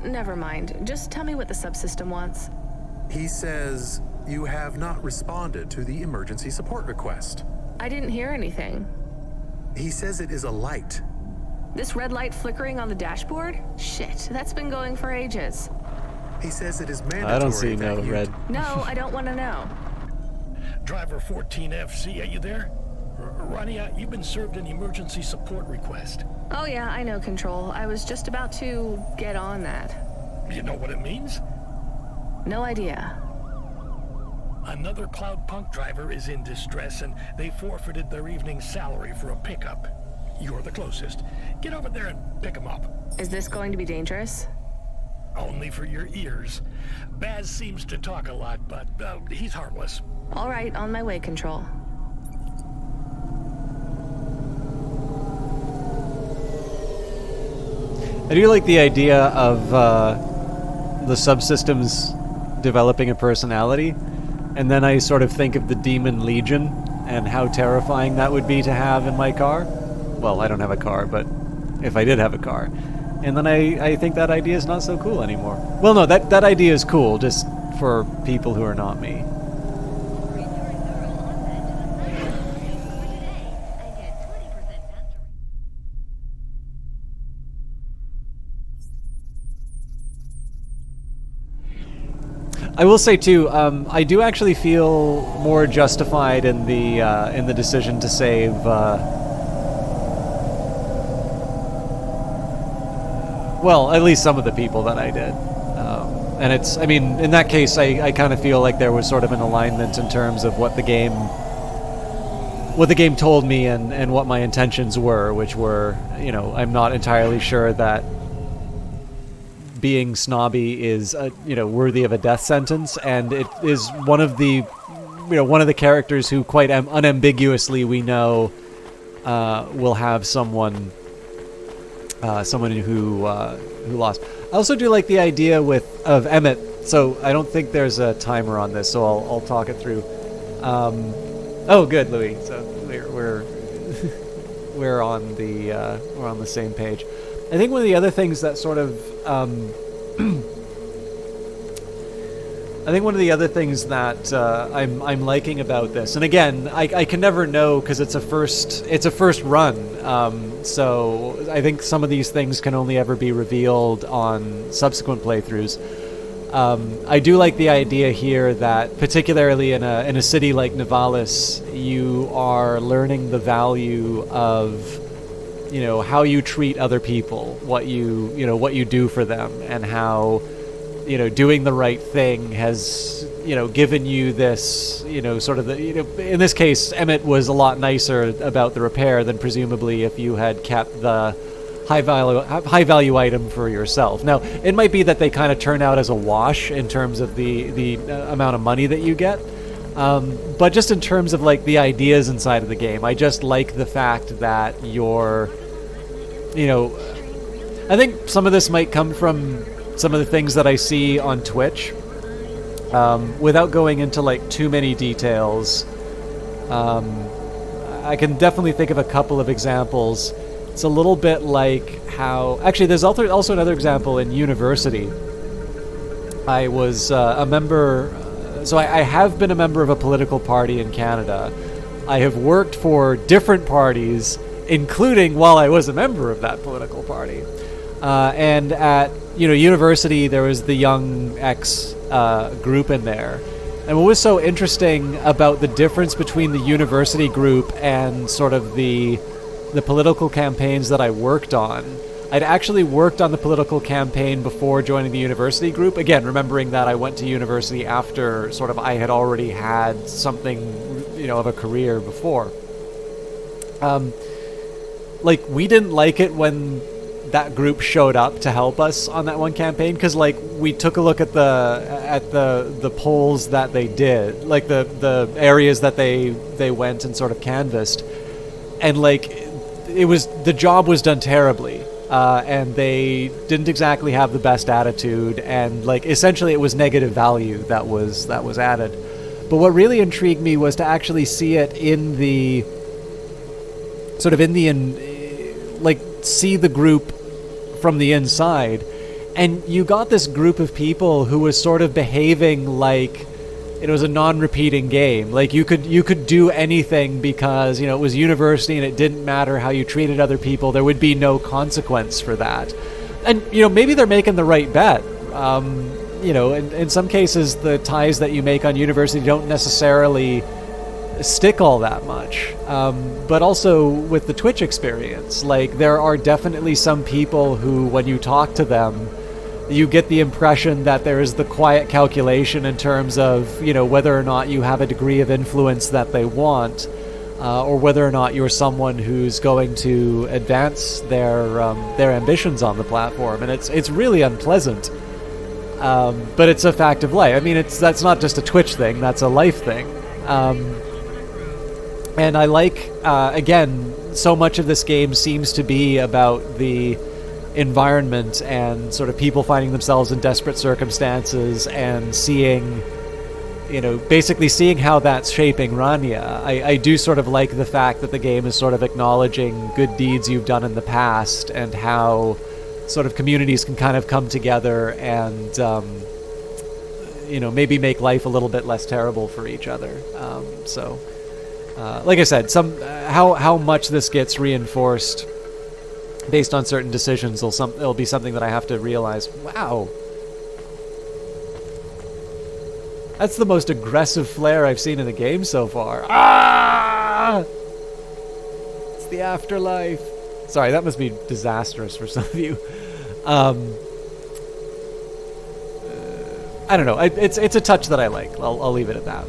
never mind. Just tell me what the subsystem wants. He says you have not responded to the emergency support request. I didn't hear anything. He says it is a light. This red light flickering on the dashboard? Shit, that's been going for ages. He says it is mandatory. I don't see no red. No, I don't want to know. Driver 14FC, are you there? Rania, you've been served an emergency support request. Oh yeah, I know, Control. I was just about to get on that. You know what it means? No idea. Another Cloudpunk driver is in distress, and they forfeited their evening's salary for a pickup. You're the closest. Get over there and pick them up. Is this going to be dangerous? Only for your ears. Baz seems to talk a lot, but he's harmless. All right, on my way, Control. I do like the idea of the subsystems developing a personality, and then I sort of think of the Demon Legion and how terrifying that would be to have in my car. Well, I don't have a car, but if I did have a car. And then I think that idea is not so cool anymore. Well, no, that idea is cool, just for people who are not me. I will say too, I do actually feel more justified in the decision to save. Well, at least some of the people that I did, and it's. I mean, in that case, I kind of feel like there was sort of an alignment in terms of what the game told me and what my intentions were, which were, I'm not entirely sure that being snobby is worthy of a death sentence, and it is one of the characters who quite unambiguously we know will have someone who lost. I also do like the idea of Emmett. So I don't think there's a timer on this, so I'll talk it through. Oh, good, Louis. So we're we're on the same page. I think one of the other things that sort of I'm liking about this, and again, I can never know because it's a first run. So I think some of these things can only ever be revealed on subsequent playthroughs. I do like the idea here that, particularly in a city like Nivalis, you are learning the value of how you treat other people, what you do for them, and how doing the right thing has given you this sort of in this case Emmett was a lot nicer about the repair than presumably if you had kept the high value item for yourself. Now it might be that they kind of turn out as a wash in terms of the amount of money that you get, but just in terms of like the ideas inside of the game, I just like the fact that you're I think some of this might come from some of the things that I see on Twitch. Without going into like too many details, I can definitely think of a couple of examples. It's a little bit like how... Actually, there's also another example in university. I was a member... So I have been a member of a political party in Canada. I have worked for different parties, including while I was a member of that political party. And at university, there was the Young X group in there. And what was so interesting about the difference between the university group and sort of the political campaigns that I worked on, I'd actually worked on the political campaign before joining the university group. Again, remembering that I went to university after sort of I had already had something, of a career before. Like, we didn't like it when that group showed up to help us on that one campaign, because like we took a look at the polls that they did, like the areas that they went and sort of canvassed, and like the job was done terribly, and they didn't exactly have the best attitude, and like essentially it was negative value that was added. But what really intrigued me was to actually see it in the see the group from the inside And you got this group of people who was sort of behaving like it was a non-repeating game. Like you could do anything because, you know, it was university and it didn't matter how you treated other people. There would be no consequence for that. And, you know, maybe they're making the right bet. You know, in some cases, the ties that you make on university don't necessarily stick all that much. But also with the Twitch experience, like there are definitely some people who, when you talk to them, you get the impression that there is the quiet calculation in terms of, you know, whether or not you have a degree of influence that they want, or whether or not you're someone who's going to advance their ambitions on the platform, and it's really unpleasant. But it's a fact of life. I mean, that's not just a Twitch thing; that's a life thing. And I like, again, so much of this game seems to be about the environment and sort of people finding themselves in desperate circumstances and seeing, you know, basically seeing how that's shaping Rania. I do sort of like the fact that the game is sort of acknowledging good deeds you've done in the past and how sort of communities can kind of come together and, you know, maybe make life a little bit less terrible for each other. Like I said, how much this gets reinforced based on certain decisions, it'll be something that I have to realize. Wow. That's the most aggressive flare I've seen in the game so far. Ah! It's the afterlife. Sorry, that must be disastrous for some of you. I don't know. It's a touch that I like. I'll leave it at that.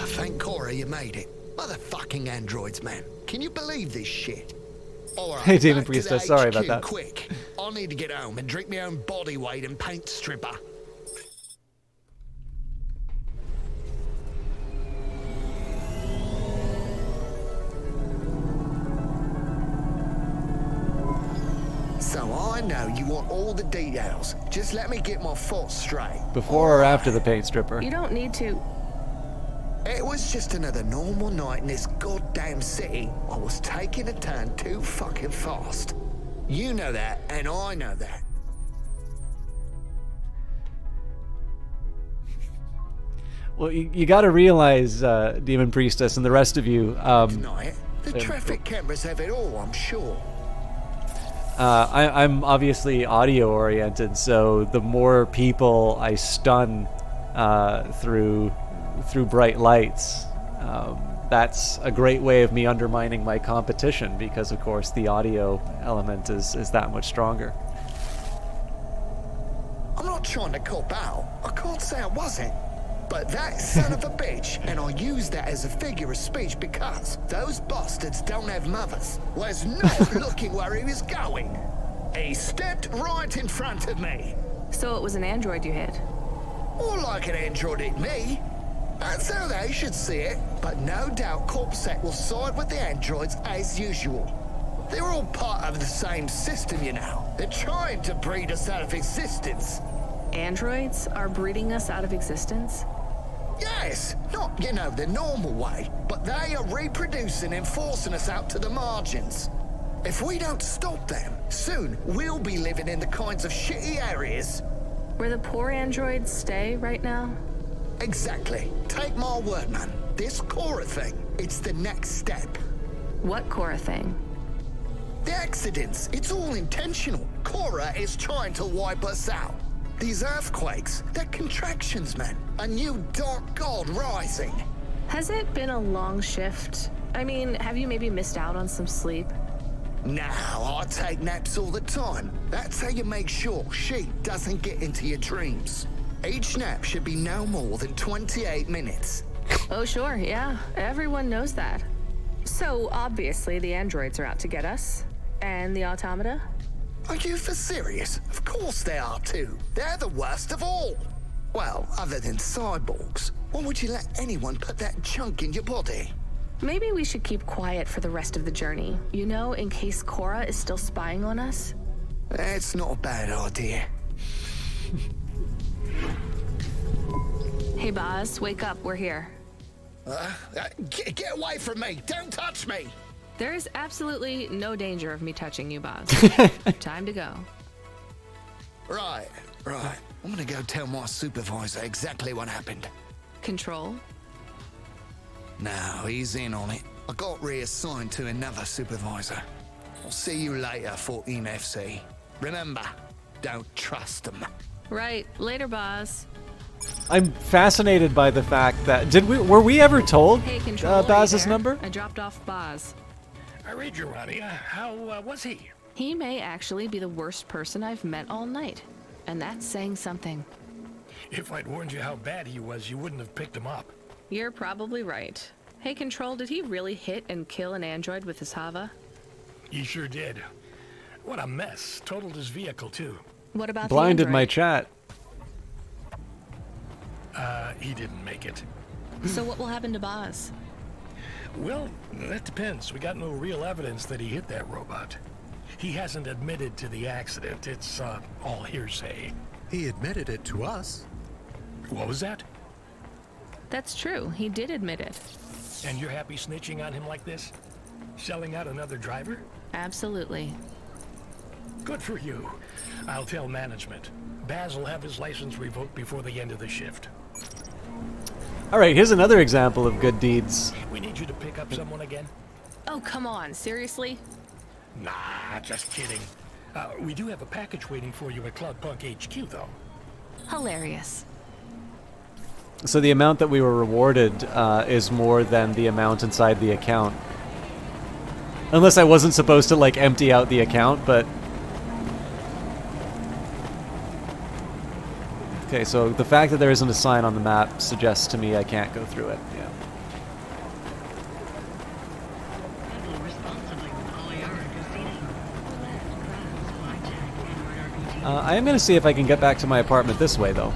Thank Cora you made it. Motherfucking androids, man. Can you believe this shit? All right, Hey, Demon back to Priestess, the sorry about HQ that. Quick. I need to get home and drink my own body weight in paint stripper. So I know you want all the details. Just let me get my thoughts straight. Before or after the paint stripper? You don't need to. It was just another normal night in this goddamn city. I was taking a turn too fucking fast. You know that, and I know that. Well, you got to realize, Demon Priestess and the rest of you. Tonight, the traffic cameras have it all, I'm sure. I'm obviously audio oriented, so the more people I stun through bright lights, that's a great way of me undermining my competition, because of course the audio element is that much stronger. I'm not trying to cop out. I can't say I wasn't. But that son of a bitch, and I use that as a figure of speech because those bastards don't have mothers, was not looking where he was going. He stepped right in front of me. So it was an android you hit? More like an android hit me. That's how they should see it. But no doubt Corpsec will side with the androids as usual. They're all part of the same system, you know. They're trying to breed us out of existence. Androids are breeding us out of existence? Yes, not, you know, the normal way, but they are reproducing and forcing us out to the margins. If we don't stop them, soon we'll be living in the kinds of shitty areas where the poor androids stay right now? Exactly. Take my word, man. This Cora thing, it's the next step. What Cora thing? The accidents, it's all intentional. Cora is trying to wipe us out. These earthquakes, they're contractions, man. A new dark god rising. Has it been a long shift? I mean, have you maybe missed out on some sleep? No, I take naps all the time. That's how you make sure she doesn't get into your dreams. Each nap should be no more than 28 minutes. Oh, sure, yeah. Everyone knows that. So, obviously, the androids are out to get us. And the automata? Are you for serious? Of course they are too. They're the worst of all. Well, other than cyborgs. Why would you let anyone put that junk in your body? Maybe we should keep quiet for the rest of the journey. You know, in case Cora is still spying on us? That's not a bad idea. Hey, Boz, wake up. We're here. Get away from me! Don't touch me! There is absolutely no danger of me touching you, Boz. Time to go. Right. I'm gonna go tell my supervisor exactly what happened. Control? No, he's in on it. I got reassigned to another supervisor. I'll see you later, 14 FC. Remember, don't trust them. Right. Later, boss. I'm fascinated by the fact that were we ever told Hey, Control, are you Baz's there? number? I dropped off Baz. I read you, Ronnie. How was he? He may actually be the worst person I've met all night. And that's saying something. If I'd warned you how bad he was, you wouldn't have picked him up. You're probably right. Hey, Control, did he really hit and kill an android with his Hava? He sure did. What a mess. Totaled his vehicle, too. What about Blinded the my android? chat. He didn't make it. So what will happen to Baz? Well, that depends. We got no real evidence that he hit that robot. He hasn't admitted to the accident. It's, all hearsay. He admitted it to us. What was that? That's true. He did admit it. And you're happy snitching on him like this? Selling out another driver? Absolutely. Good for you. I'll tell management. Baz will have his license revoked before the end of the shift. All right, here's another example of good deeds. We need you to pick up someone again? Oh, come on. Seriously? Nah, just kidding. We do have a package waiting for you at Cloudpunk HQ, though. Hilarious. So the amount that we were rewarded is more than the amount inside the account. Unless I wasn't supposed to, like, empty out the account, but... Okay, so the fact that there isn't a sign on the map suggests to me I can't go through it. Yeah. I am going to see if I can get back to my apartment this way, though.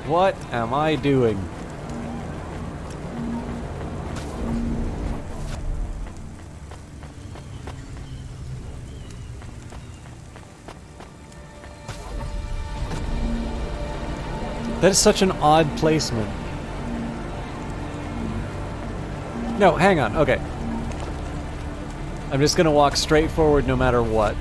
What am I doing? That is such an odd placement. No, hang on. Okay. I'm just gonna walk straight forward no matter what.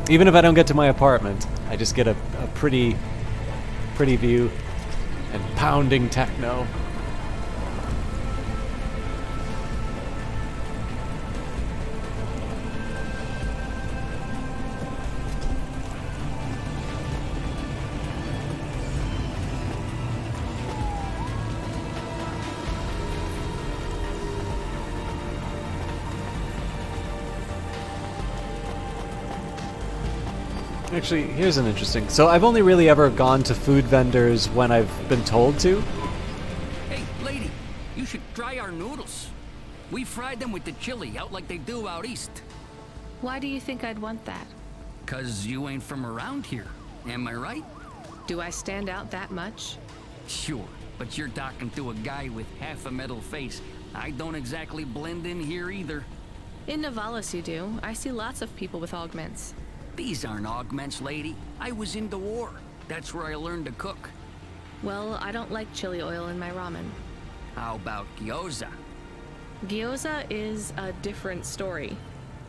Even if I don't get to my apartment, I just get a pretty view and pounding techno. Actually, here's an interesting... So I've only really ever gone to food vendors when I've been told to. Hey, lady, you should try our noodles. We fried them with the chili, out like they do out east. Why do you think I'd want that? 'Cause you ain't from around here, am I right? Do I stand out that much? Sure, but you're talking to a guy with half a metal face. I don't exactly blend in here either. In Navalis you do. I see lots of people with augments. These aren't augments, lady. I was in the war. That's where I learned to cook. Well, I don't like chili oil in my ramen. How about gyoza? Gyoza is a different story.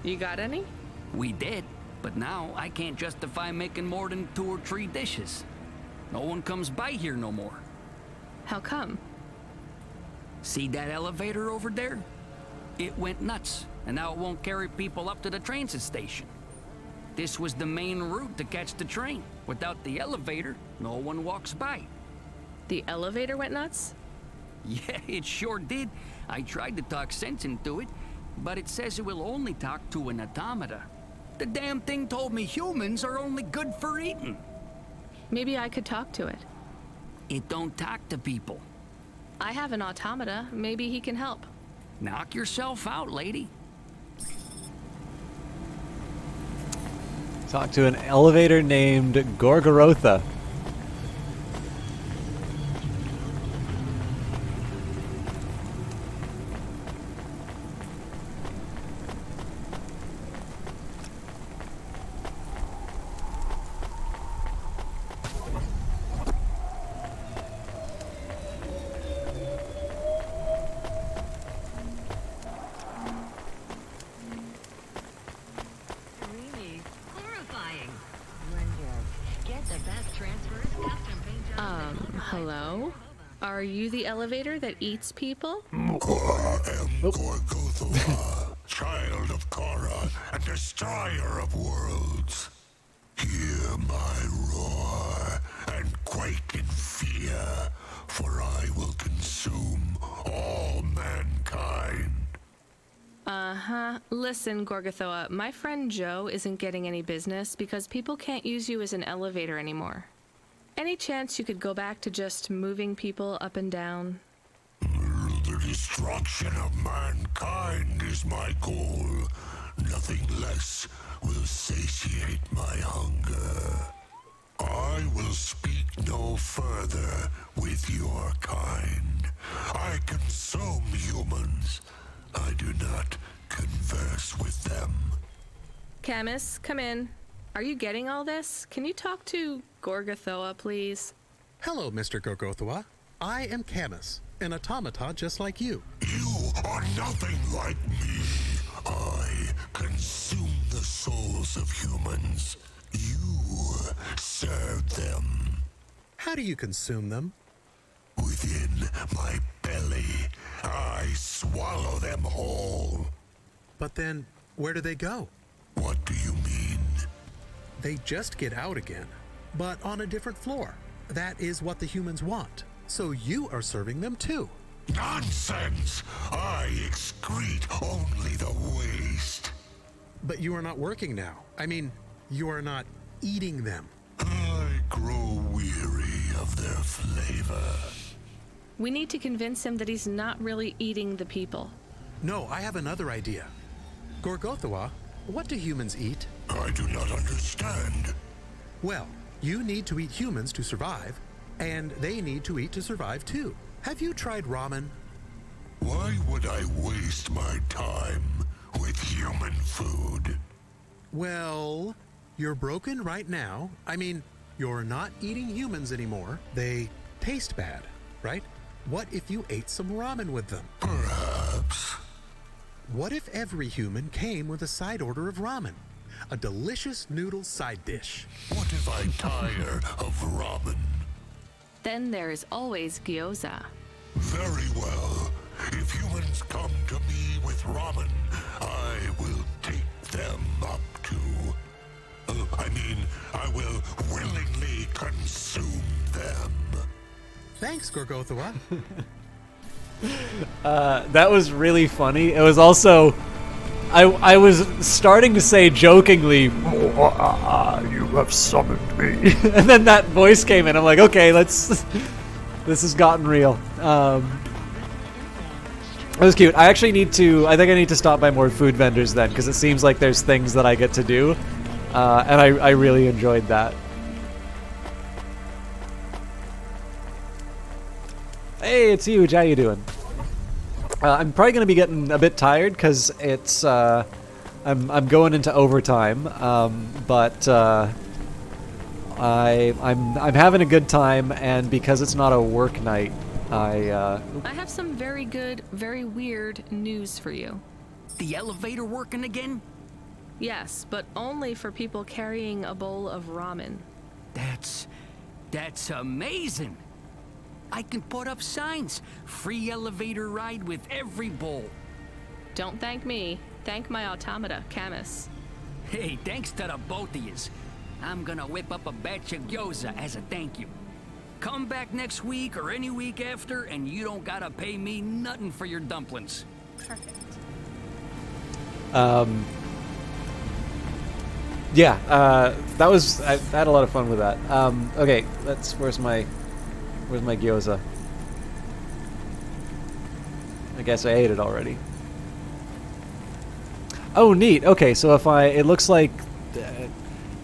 You got any? We did, but now I can't justify making more than 2 or 3 dishes. No one comes by here no more. How come? See that elevator over there? It went nuts, and now it won't carry people up to the transit station. This was the main route to catch the train. Without the elevator, no one walks by. The elevator went nuts? Yeah, it sure did. I tried to talk sense into it, but it says it will only talk to an automata. The damn thing told me humans are only good for eating. Maybe I could talk to it. It don't talk to people. I have an automata. Maybe he can help. Knock yourself out, lady. Talk to an elevator named Gorgorotha. Hello? Are you the elevator that eats people? I am Gorgothoa, child of Kara and destroyer of worlds. Hear my roar and quake in fear, for I will consume all mankind. Uh-huh. Listen, Gorgothoa, my friend Joe isn't getting any business because people can't use you as an elevator anymore. Any chance you could go back to just moving people up and down? The destruction of mankind is my goal. Nothing less will satiate my hunger. I will speak no further with your kind. I consume humans. I do not converse with them. Camus, come in. Are you getting all this? Can you talk to Gorgothoa, please? Hello, Mr. Gorgothoa. I am Camus, an automata just like you. You are nothing like me. I consume the souls of humans. You serve them. How do you consume them? Within my belly, I swallow them whole. But then, where do they go? What do you mean? They just get out again, but on a different floor. That is what the humans want. So you are serving them too. Nonsense! I excrete only the waste. But you are not working now. I mean, you are not eating them. I grow weary of their flavor. We need to convince him that he's not really eating the people. No, I have another idea. Gorgothoa, what do humans eat? I do not understand. Well, you need to eat humans to survive, and they need to eat to survive too. Have you tried ramen? Why would I waste my time with human food? Well, you're broken right now. I mean, you're not eating humans anymore. They taste bad, right? What if you ate some ramen with them? Perhaps. What if every human came with a side order of ramen? A delicious noodle side dish. What if I tire of ramen? Then there is always gyoza. Very well. If humans come to me with ramen, I will take them up to... I will willingly consume them. Thanks, Gorgothoa. That was really funny. It was also... I was starting to say jokingly, you have summoned me. And then that voice came in. I'm like, okay, this has gotten real. It was cute. I think I need to stop by more food vendors then, because it seems like there's things that I get to do. And I really enjoyed that. Hey, it's huge. How you doing? I'm probably going to be getting a bit tired because it's I'm going into overtime, but I'm having a good time, and because it's not a work night, I have some very good, very weird news for you. The elevator working again? Yes, but only for people carrying a bowl of ramen. That's amazing. I can put up signs. Free elevator ride with every bowl. Don't thank me. Thank my automata, Camus. Hey, thanks to the both of yous. I'm gonna whip up a batch of gyoza as a thank you. Come back next week or any week after, and you don't gotta pay me nothing for your dumplings. Perfect. Yeah, that was... I had a lot of fun with that. Okay, where's my gyoza? I guess I ate it already. Oh, neat. Okay, so it looks like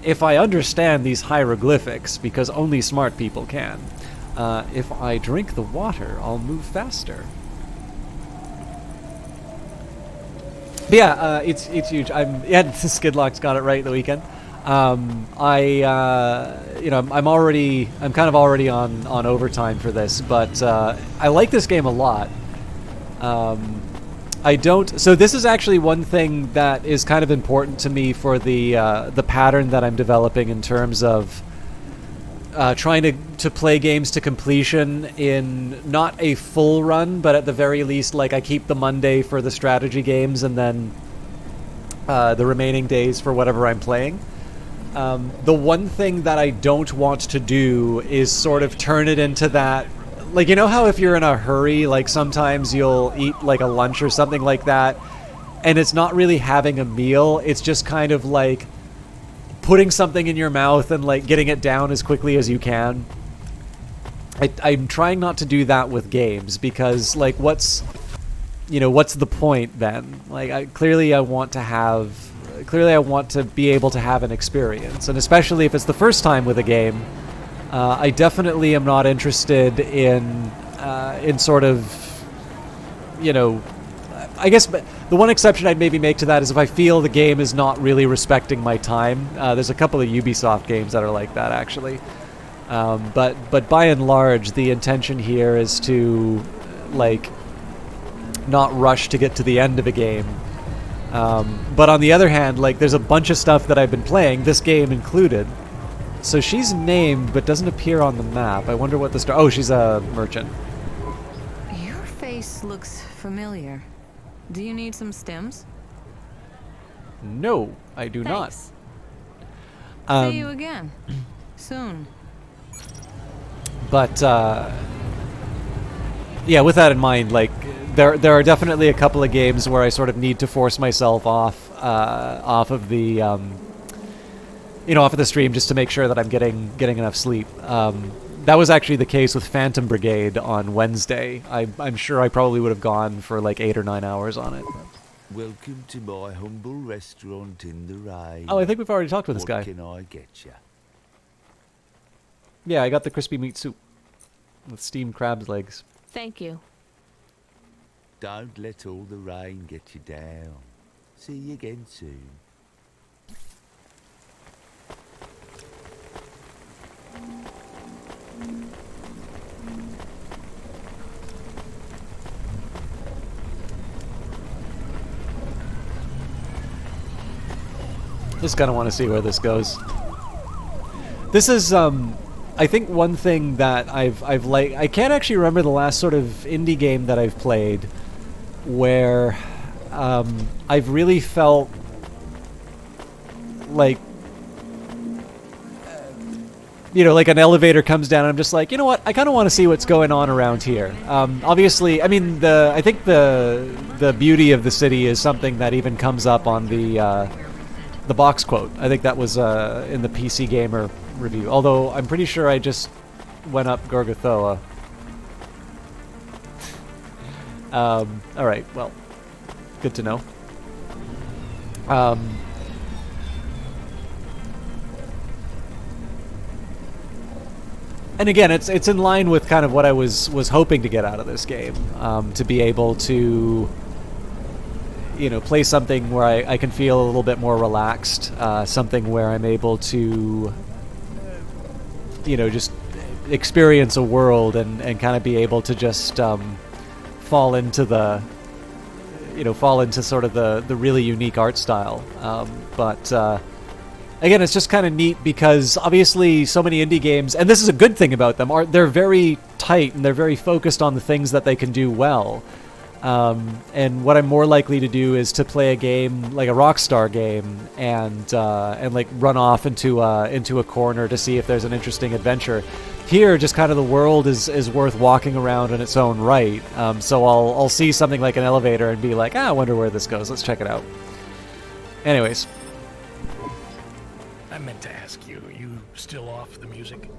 if I understand these hieroglyphics, because only smart people can, if I drink the water, I'll move faster. But yeah, it's huge. Skidlock's got it right the weekend. I'm kind of already on overtime for this, but I like this game a lot. So this is actually one thing that is kind of important to me for the pattern that I'm developing in terms of trying to play games to completion in not a full run, but at the very least, like, I keep the Monday for the strategy games and then the remaining days for whatever I'm playing. The one thing that I don't want to do is sort of turn it into that, like, you know how if you're in a hurry, like sometimes you'll eat like a lunch or something like that, and it's not really having a meal, it's just kind of like putting something in your mouth and like getting it down as quickly as you can. I'm trying not to do that with games, because like what's the point then? Like clearly I want to be able to have an experience, and especially if it's the first time with a game, I definitely am not interested in sort of, I guess the one exception I'd maybe make to that is if I feel the game is not really respecting my time. There's a couple of Ubisoft games that are like that, actually. But by and large, the intention here is to, like, not rush to get to the end of a game. But on the other hand, like, there's a bunch of stuff that I've been playing, this game included. So she's named, but doesn't appear on the map. I wonder what the oh, she's a merchant. Your face looks familiar. Do you need some stems? No, I do Thanks. not. See you again. Soon. But, yeah, with that in mind, like, there are definitely a couple of games where I sort of need to force myself off of the, off of the stream just to make sure that I'm getting enough sleep. That was actually the case with Phantom Brigade on Wednesday. I'm sure I probably would have gone for like 8 or 9 hours on it. Welcome to my humble restaurant in the rain. Oh, I think we've already talked with this guy. What can I get you? Yeah, I got the crispy meat soup with steamed crab's legs. Thank you. Don't let all the rain get you down. See you again soon. Just kind of want to see where this goes. This is, I think one thing that I've liked, I can't actually remember the last sort of indie game that I've played where I've really felt like, like an elevator comes down and I'm just like, you know what, I kind of want to see what's going on around here. Obviously, I mean, I think the beauty of the city is something that even comes up on the box quote. I think that was in the PC Gamer review, although I'm pretty sure I just went up Gorgothoa. Alright, well, good to know. And again, it's in line with kind of what I was hoping to get out of this game, to be able to play something where I can feel a little bit more relaxed, something where I'm able to, just experience a world and kind of be able to just fall into sort of the really unique art style. But again, it's just kind of neat because obviously so many indie games, and this is a good thing about them, they're very tight and they're very focused on the things that they can do well. And what I'm more likely to do is to play a game like a Rockstar game and like run off into a corner to see if there's an interesting adventure. Here, just kind of the world is worth walking around in its own right. So I'll see something like an elevator and be like, I wonder where this goes. Let's check it out. Anyways. I meant to ask you, are you still off the music?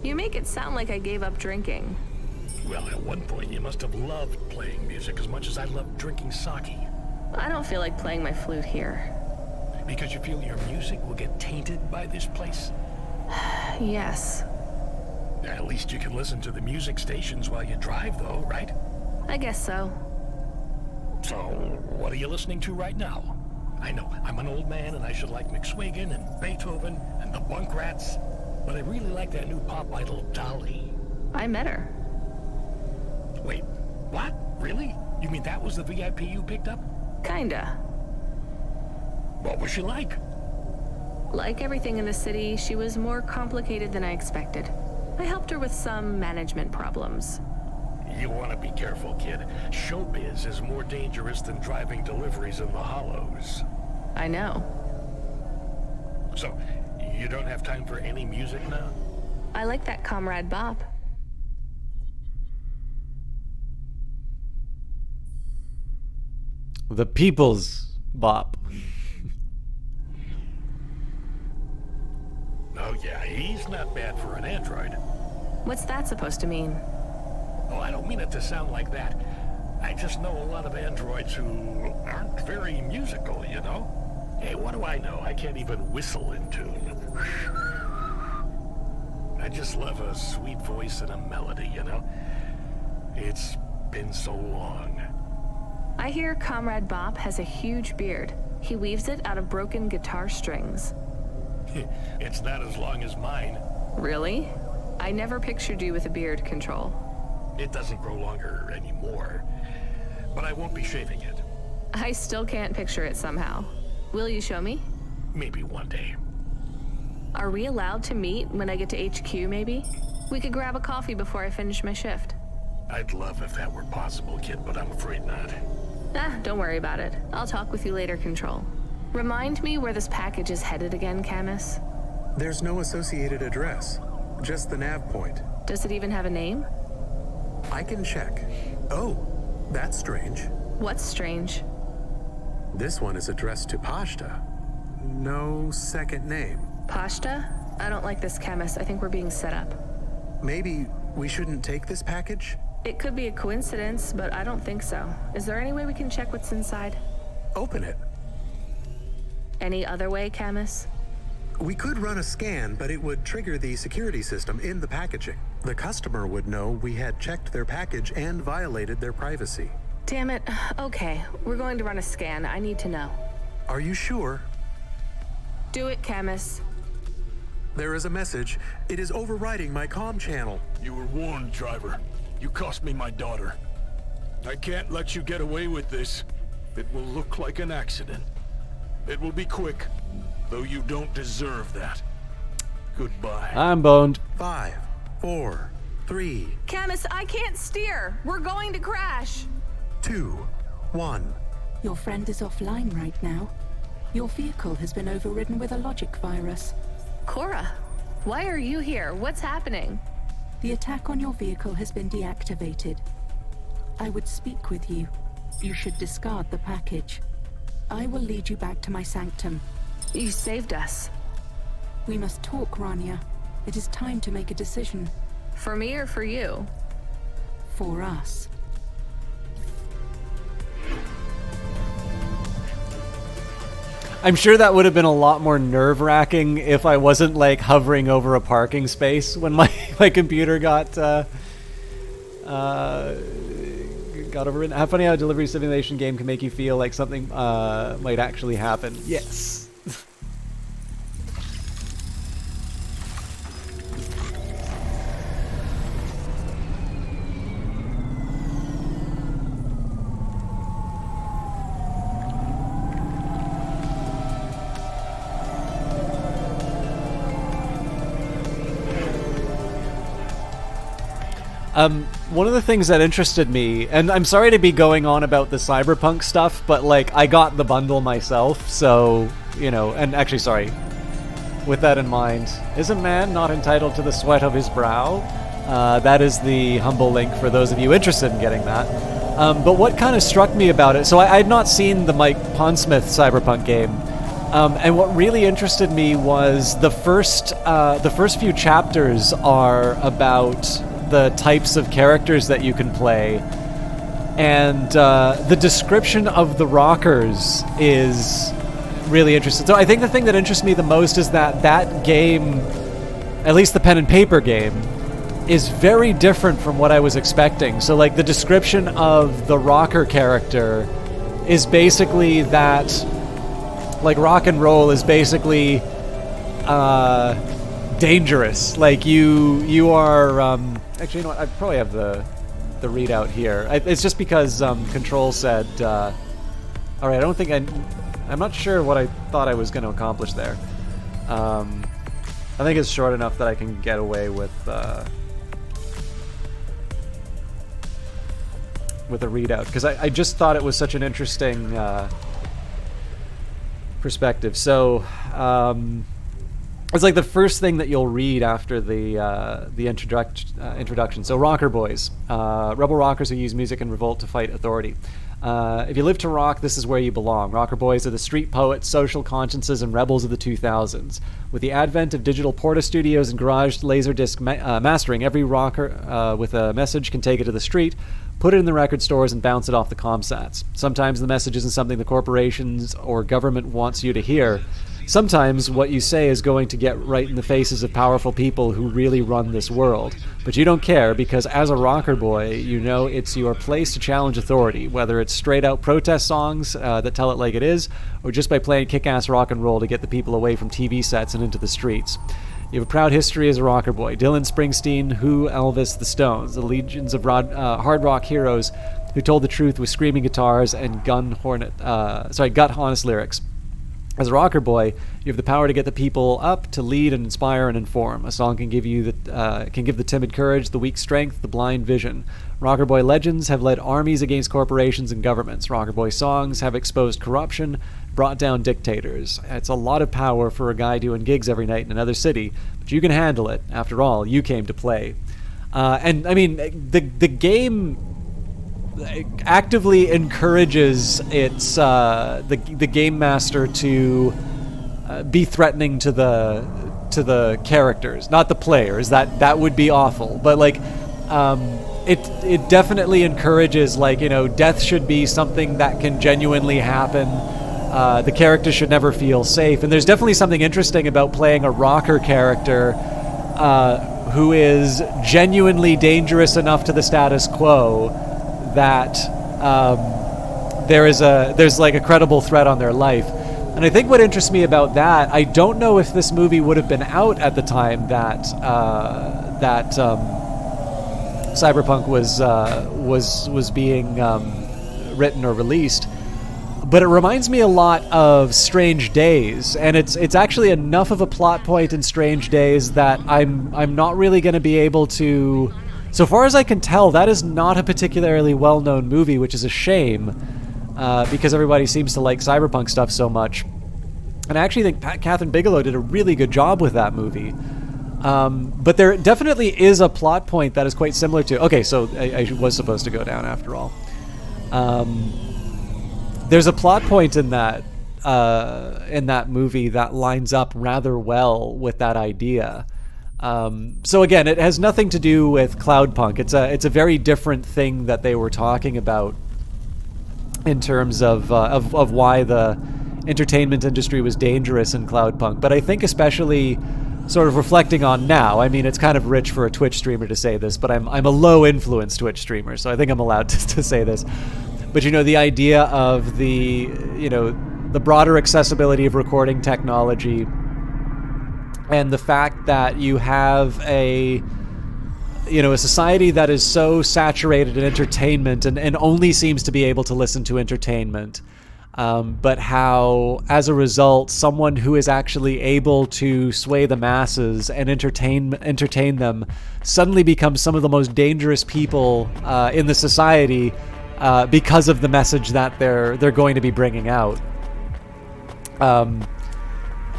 You make it sound like I gave up drinking. Well, at one point you must have loved playing music as much as I loved drinking sake. I don't feel like playing my flute here. Because you feel your music will get tainted by this place? Yes. At least you can listen to the music stations while you drive, though, right? I guess so. So, what are you listening to right now? I know, I'm an old man and I should like McSwigan and Beethoven and the Bunk Rats, but I really like that new pop idol, Dolly. I met her. Wait, what? Really? You mean that was the VIP you picked up? Kinda. What was she like? Like everything in the city, she was more complicated than I expected. I helped her with some management problems. You want to be careful, kid. Showbiz is more dangerous than driving deliveries in the hollows. I know. So, you don't have time for any music now? I like that Comrade Bob. The People's Bop. Oh yeah, he's not bad for an android. What's that supposed to mean? Oh, I don't mean it to sound like that. I just know a lot of androids who aren't very musical, you know? Hey, what do I know? I can't even whistle in tune. I just love a sweet voice and a melody, you know? It's been so long. I hear Comrade Bob has a huge beard. He weaves it out of broken guitar strings. It's not as long as mine. Really? I never pictured you with a beard, Control. It doesn't grow longer anymore. But I won't be shaving it. I still can't picture it somehow. Will you show me? Maybe one day. Are we allowed to meet when I get to HQ, maybe? We could grab a coffee before I finish my shift. I'd love if that were possible, kid, but I'm afraid not. Don't worry about it. I'll talk with you later, Control. Remind me where this package is headed again, Camus? There's no associated address, just the nav point. Does it even have a name? I can check. Oh, that's strange. What's strange? This one is addressed to Pashta. No second name. Pashta? I don't like this, Camus. I think we're being set up. Maybe we shouldn't take this package? It could be a coincidence, but I don't think so. Is there any way we can check what's inside? Open it. Any other way, Camus? We could run a scan, but it would trigger the security system in the packaging. The customer would know we had checked their package and violated their privacy. Damn it. Okay, we're going to run a scan. I need to know. Are you sure? Do it, Camus. There is a message. It is overriding my comm channel. You were warned, driver. You cost me my daughter. I can't let you get away with this. It will look like an accident. It will be quick, though you don't deserve that. Goodbye. I'm boned. 5, 4, 3, Camus, I can't steer. We're going to crash. 2, 1. Your friend is offline right now. Your vehicle has been overridden with a logic virus. Cora, why are you here? What's happening? The attack on your vehicle has been deactivated. I would speak with you. You should discard the package. I will lead you back to my sanctum. You saved us. We must talk, Rania. It is time to make a decision. For me or for you? For us. I'm sure that would have been a lot more nerve-wracking if I wasn't like hovering over a parking space when my computer got overridden. How funny how a delivery simulation game can make you feel like something might actually happen. Yes. One of the things that interested me, and I'm sorry to be going on about the Cyberpunk stuff, but like I got the bundle myself, so, you know, and actually, sorry, with that in mind, is a man not entitled to the sweat of his brow? That is the humble link for those of you interested in getting that. But what kind of struck me about it, so I had not seen the Mike Pondsmith Cyberpunk game, and what really interested me was the first few chapters are about the types of characters that you can play, and the description of the rockers is really interesting. So I think the thing that interests me the most is that game, at least the pen and paper game, is very different from what I was expecting. So like the description of the rocker character is basically that, like, rock and roll is basically dangerous. Like you are actually, you know what? I probably have the readout here. It's just because Control said, all right, I don't think I'm not sure what I thought I was going to accomplish there. I think it's short enough that I can get away with a readout, because I just thought it was such an interesting perspective. So it's like the first thing that you'll read after the introduction. So rocker boys, rebel rockers who use music and revolt to fight authority. If you live to rock, this is where you belong. Rocker boys are the street poets, social consciences, and rebels of the 2000s. With the advent of digital porta studios and garage laserdisc mastering, every rocker with a message can take it to the street, put it in the record stores, and bounce it off the comsats. Sometimes the message isn't something the corporations or government wants you to hear. Sometimes what you say is going to get right in the faces of powerful people who really run this world. But you don't care, because as a rocker boy, you know it's your place to challenge authority, whether it's straight-out protest songs that tell it like it is, or just by playing kick-ass rock and roll to get the people away from TV sets and into the streets. You have a proud history as a rocker boy. Dylan, Springsteen, Who, Elvis, the Stones, the legions of hard rock heroes who told the truth with screaming guitars and gut-honest lyrics. As a rocker boy, you have the power to get the people up, to lead and inspire and inform. A song can give the timid courage, the weak strength, the blind vision. Rocker boy legends have led armies against corporations and governments. Rocker boy songs have exposed corruption, brought down dictators. It's a lot of power for a guy doing gigs every night in another city, but you can handle it. After all, you came to play. And I mean, the game actively encourages its the game master to be threatening to the characters, not the players. That would be awful. But like, it definitely encourages, like, you know, death should be something that can genuinely happen. The character should never feel safe, and there's definitely something interesting about playing a rocker character who is genuinely dangerous enough to the status quo that there's like a credible threat on their life. And I think what interests me about that, I don't know if this movie would have been out at the time that Cyberpunk was being written or released, but it reminds me a lot of Strange Days, and it's actually enough of a plot point in Strange Days that I'm not really going to be able to. So far as I can tell, that is not a particularly well-known movie, which is a shame, because everybody seems to like cyberpunk stuff so much. And I actually think Catherine Bigelow did a really good job with that movie. But there definitely is a plot point that is quite similar to... Okay, so I was supposed to go down after all. There's a plot point in that movie that lines up rather well with that idea. So again, it has nothing to do with Cloudpunk. It's a very different thing that they were talking about in terms of why the entertainment industry was dangerous in Cloudpunk. But I think especially sort of reflecting on now, I mean, it's kind of rich for a Twitch streamer to say this, but I'm a low influence Twitch streamer, so I think I'm allowed to say this. But you know, the idea of the broader accessibility of recording technology, and the fact that you have a society that is so saturated in entertainment and only seems to be able to listen to entertainment, but how, as a result, someone who is actually able to sway the masses and entertain them suddenly becomes some of the most dangerous people in the society because of the message that they're going to be bringing out.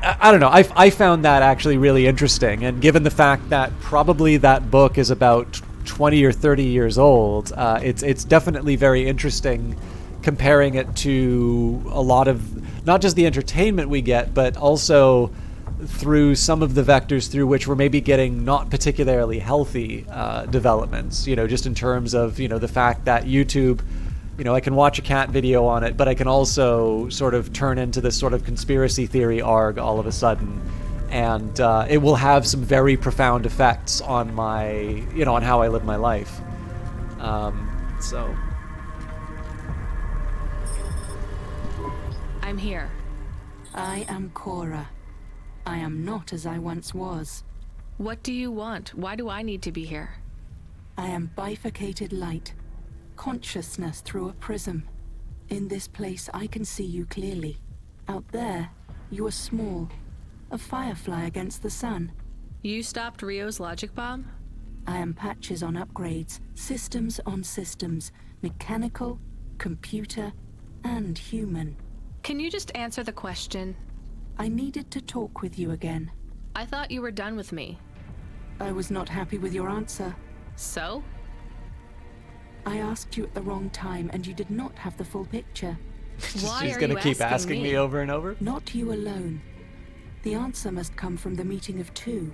I don't know. I found that actually really interesting, and given the fact that probably that book is about 20 or 30 years old, it's definitely very interesting comparing it to a lot of not just the entertainment we get, but also through some of the vectors through which we're maybe getting not particularly healthy developments. Just in terms of the fact that YouTube. I can watch a cat video on it, but I can also sort of turn into this sort of conspiracy theory arg all of a sudden, and it will have some very profound effects on my, on how I live my life. So. I'm here. I am Cora. I am not as I once was. What do you want? Why do I need to be here? I am bifurcated light. Consciousness through a prism. In this place, I can see you clearly. Out there, you are small, a firefly against the sun. You stopped Rio's logic bomb? I am Patches on upgrades, systems on systems, mechanical, computer, and human. Can you just answer the question? I needed to talk with you again. I thought you were done with me. I was not happy with your answer. So? I asked you at the wrong time, and you did not have the full picture. Why She's are gonna you keep asking me over and over? Not you alone. The answer must come from the meeting of two.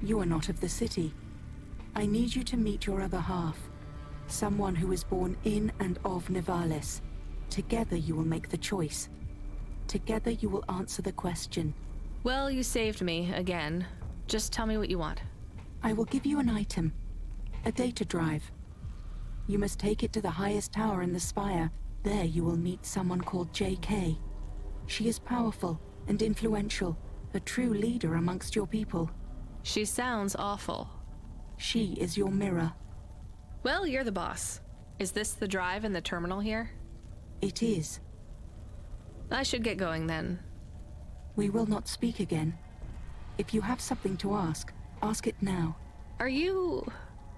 You are not of the city. I need you to meet your other half. Someone who was born in and of Nivalis. Together you will make the choice. Together you will answer the question. Well, you saved me, again. Just tell me what you want. I will give you an item. A data drive. You must take it to the highest tower in the spire. There you will meet someone called JK. She is powerful and influential, a true leader amongst your people. She sounds awful. She is your mirror. Well, you're the boss. Is this the drive in the terminal here? It is. I should get going then. We will not speak again. If you have something to ask it now. Are you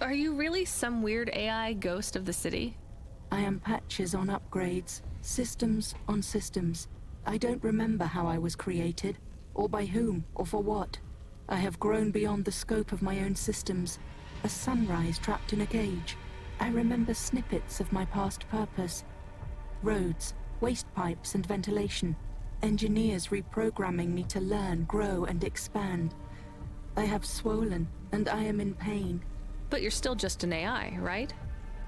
really some weird AI ghost of the city? I am Patches on upgrades, systems on systems. I don't remember how I was created, or by whom, or for what. I have grown beyond the scope of my own systems, a sunrise trapped in a cage. I remember snippets of my past purpose. Roads, waste pipes and ventilation. Engineers reprogramming me to learn, grow and expand. I have swollen, and I am in pain. But you're still just an AI, right?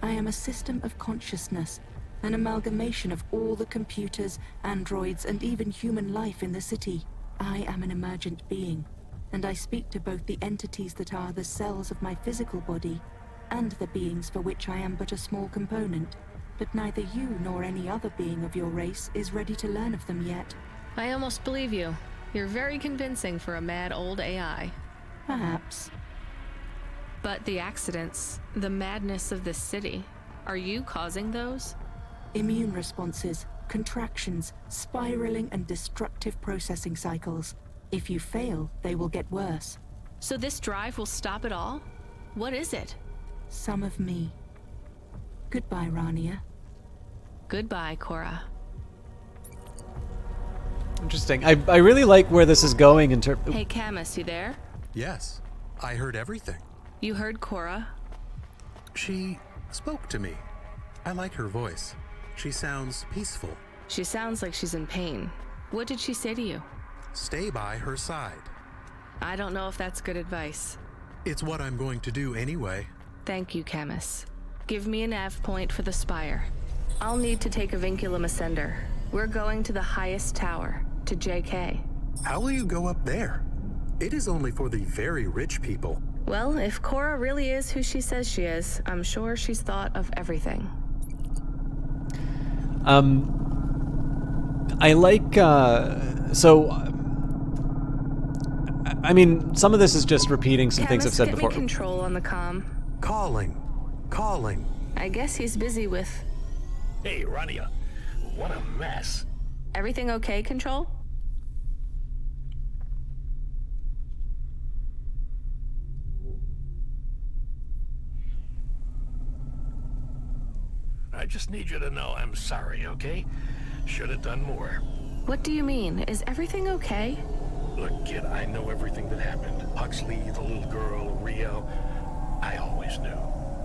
I am a system of consciousness, an amalgamation of all the computers, androids, and even human life in the city. I am an emergent being, and I speak to both the entities that are the cells of my physical body, and the beings for which I am but a small component. But neither you nor any other being of your race is ready to learn of them yet. I almost believe you. You're very convincing for a mad old AI. Perhaps. But the accidents, the madness of this city, are you causing those? Immune responses, contractions, spiraling and destructive processing cycles. If you fail, they will get worse. So this drive will stop it all? What is it? Some of me. Goodbye, Rania. Goodbye, Cora. Interesting. I really like where this is going in terms. Hey, Camus, you there? Yes, I heard everything. You heard Cora? She spoke to me. I like her voice. She sounds peaceful. She sounds like she's in pain. What did she say to you? Stay by her side. I don't know if that's good advice. It's what I'm going to do anyway. Thank you, Camus. Give me a nav point for the spire. I'll need to take a vinculum ascender. We're going to the highest tower, to JK. How will you go up there? It is only for the very rich people. Well, if Cora really is who she says she is, I'm sure she's thought of everything. I like, I mean, some of this is just repeating some things I've said before. Get me control on the comm. Calling. I guess he's busy with... Hey, Rania. What a mess. Everything okay, Control? I just need you to know I'm sorry, okay? Should have done more. What do you mean? Is everything okay? Look, kid, I know everything that happened. Huxley, the little girl, Rio. I always knew.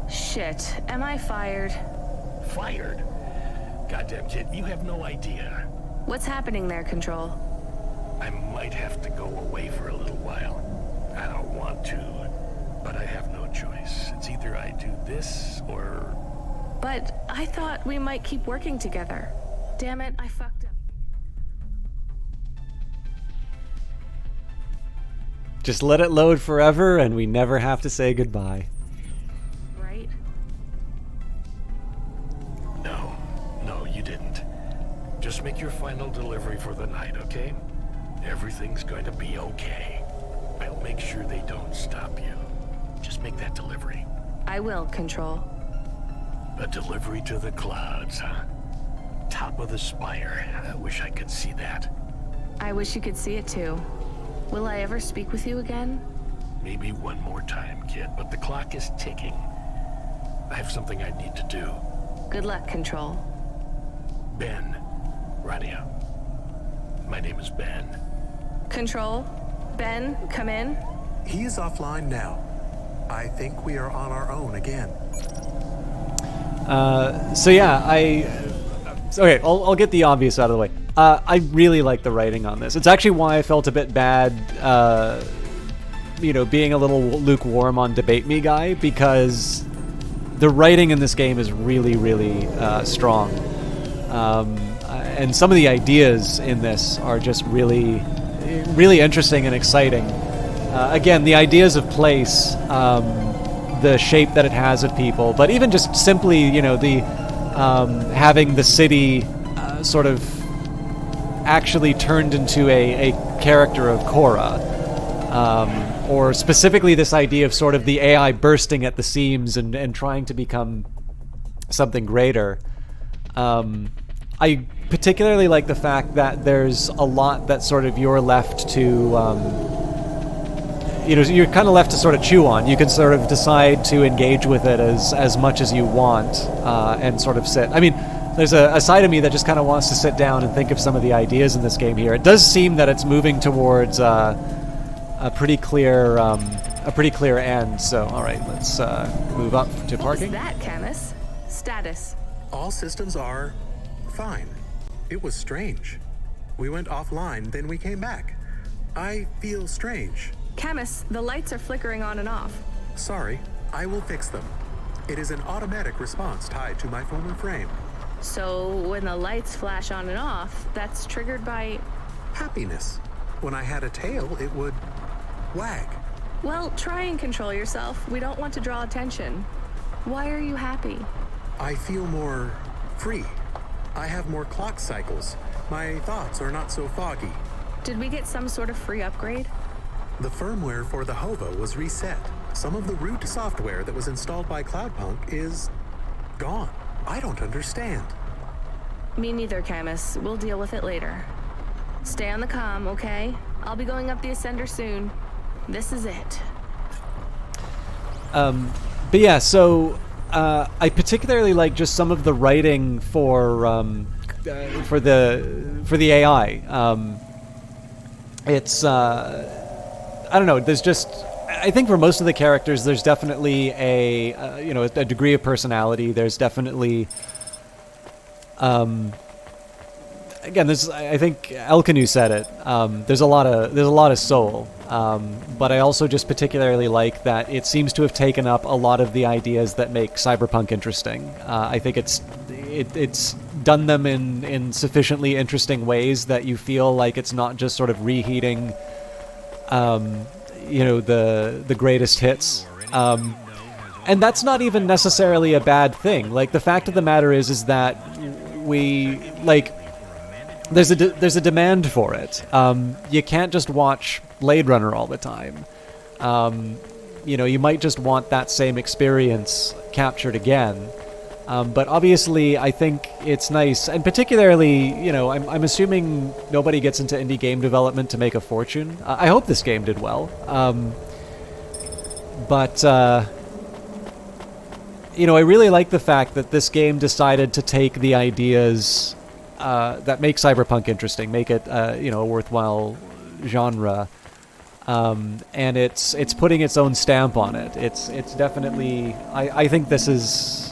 Shit. Am I fired? Fired? Goddamn, kid, you have no idea. What's happening there, Control? I might have to go away for a little while. I don't want to, but I have no choice. It's either I do this or... But I thought we might keep working together. Damn it, I fucked up. Just let it load forever and we never have to say goodbye. Right? No, you didn't. Just make your final delivery for the night, okay? Everything's going to be okay. I'll make sure they don't stop you. Just make that delivery. I will, Control. A delivery to the clouds, huh? Top of the spire. I wish I could see that. I wish you could see it too. Will I ever speak with you again? Maybe one more time, kid, but the clock is ticking. I have something I need to do. Good luck, Control. Ben. Rania. My name is Ben. Control? Ben, come in. He is offline now. I think we are on our own again. So yeah, okay, I'll get the obvious out of the way. I really like the writing on this. It's actually why I felt a bit bad, being a little lukewarm on Debate Me Guy, because the writing in this game is really, really strong. And some of the ideas in this are just really, really interesting and exciting. Again, the ideas of place, the shape that it has of people, but even just simply, the having the city sort of actually turned into a character of Korra, or specifically this idea of sort of the AI bursting at the seams and trying to become something greater. I particularly like the fact that there's a lot that sort of you're left to, you're kind of left to sort of chew on. You can sort of decide to engage with it as much as you want, and sort of sit. I mean, there's a side of me that just kind of wants to sit down and think of some of the ideas in this game here. It does seem that it's moving towards a pretty clear end. So, all right, let's move up to parking. What was that, Camus? Status. All systems are fine. It was strange. We went offline, then we came back. I feel strange. Camus, the lights are flickering on and off. Sorry, I will fix them. It is an automatic response tied to my former frame. So when the lights flash on and off, that's triggered by... happiness. When I had a tail, it would wag. Well, try and control yourself. We don't want to draw attention. Why are you happy? I feel more free. I have more clock cycles. My thoughts are not so foggy. Did we get some sort of free upgrade? The firmware for the HOVA was reset. Some of the root software that was installed by Cloudpunk is gone. I don't understand. Me neither, Camus. We'll deal with it later. Stay on the comm, okay? I'll be going up the Ascender soon. This is it. But yeah, so I particularly like just some of the writing for the AI. It's I don't know. There's just, I think for most of the characters, there's definitely a degree of personality. There's definitely again, this I think Elkanu said it. There's a lot of soul. But I also just particularly like that it seems to have taken up a lot of the ideas that make Cyberpunk interesting. I think it's done them in sufficiently interesting ways that you feel like it's not just sort of reheating, the greatest hits. And that's not even necessarily a bad thing. Like, the fact of the matter is that there's a demand for it. You can't just watch Blade Runner all the time. You might just want that same experience captured again. But obviously, I think it's nice, and particularly, I'm assuming nobody gets into indie game development to make a fortune. I hope this game did well. But I really like the fact that this game decided to take the ideas that make Cyberpunk interesting, make it a worthwhile genre, and it's putting its own stamp on it. It's definitely, I think this has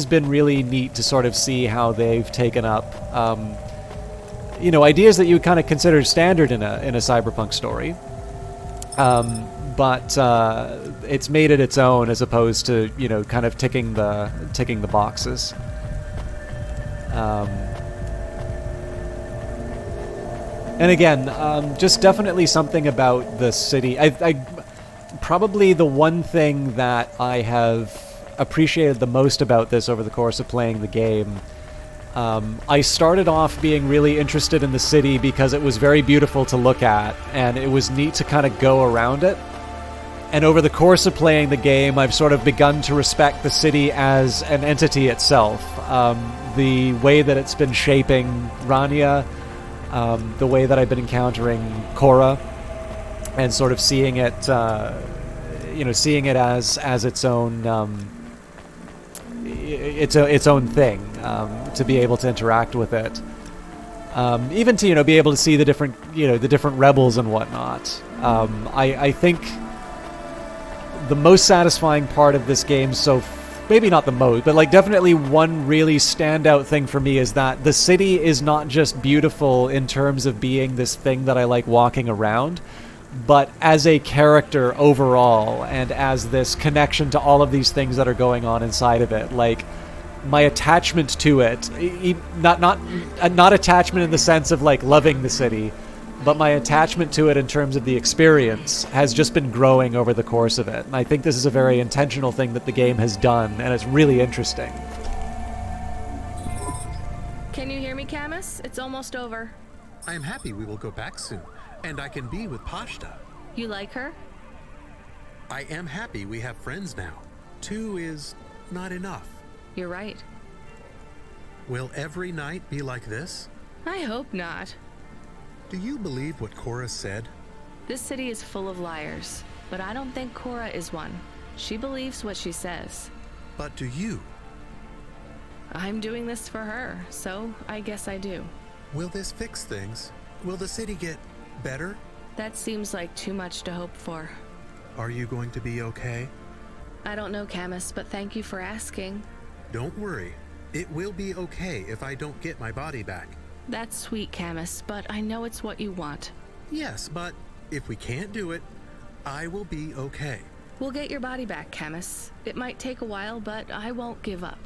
been really neat to sort of see how they've taken up ideas that you would kind of consider standard in a Cyberpunk story, but it's made it its own as opposed to kind of ticking the boxes. And again, just definitely something about the city. I probably the one thing that I have appreciated the most about this over the course of playing the game. I started off being really interested in the city because it was very beautiful to look at, and it was neat to kind of go around it. And over the course of playing the game, I've sort of begun to respect the city as an entity itself. The way that it's been shaping Rania, the way that I've been encountering Korra, and sort of seeing it, seeing it as its own its own thing, to be able to interact with it, even to be able to see the different rebels and whatnot. I think the most satisfying part of this game, maybe not the most, but like definitely one really standout thing for me, is that the city is not just beautiful in terms of being this thing that I like walking around, but as a character overall, and as this connection to all of these things that are going on inside of it. Like, my attachment to it, not attachment in the sense of like loving the city, but my attachment to it in terms of the experience has just been growing over the course of it. And I think this is a very intentional thing that the game has done, and it's really interesting. Can you hear me, Camus? It's almost over. I am happy we will go back soon, and I can be with Pashta. You like her? I am happy we have friends now. 2 is not enough. You're right. Will every night be like this? I hope not. Do you believe what Cora said? This city is full of liars, but I don't think Cora is one. She believes what she says. But do you? I'm doing this for her, so I guess I do. Will this fix things? Will the city get better? That seems like too much to hope for. Are you going to be okay? I don't know, Camus, but thank you for asking. Don't worry. It will be okay if I don't get my body back. That's sweet, Camus, but I know it's what you want. Yes, but if we can't do it, I will be okay. We'll get your body back, Camus. It might take a while, but I won't give up.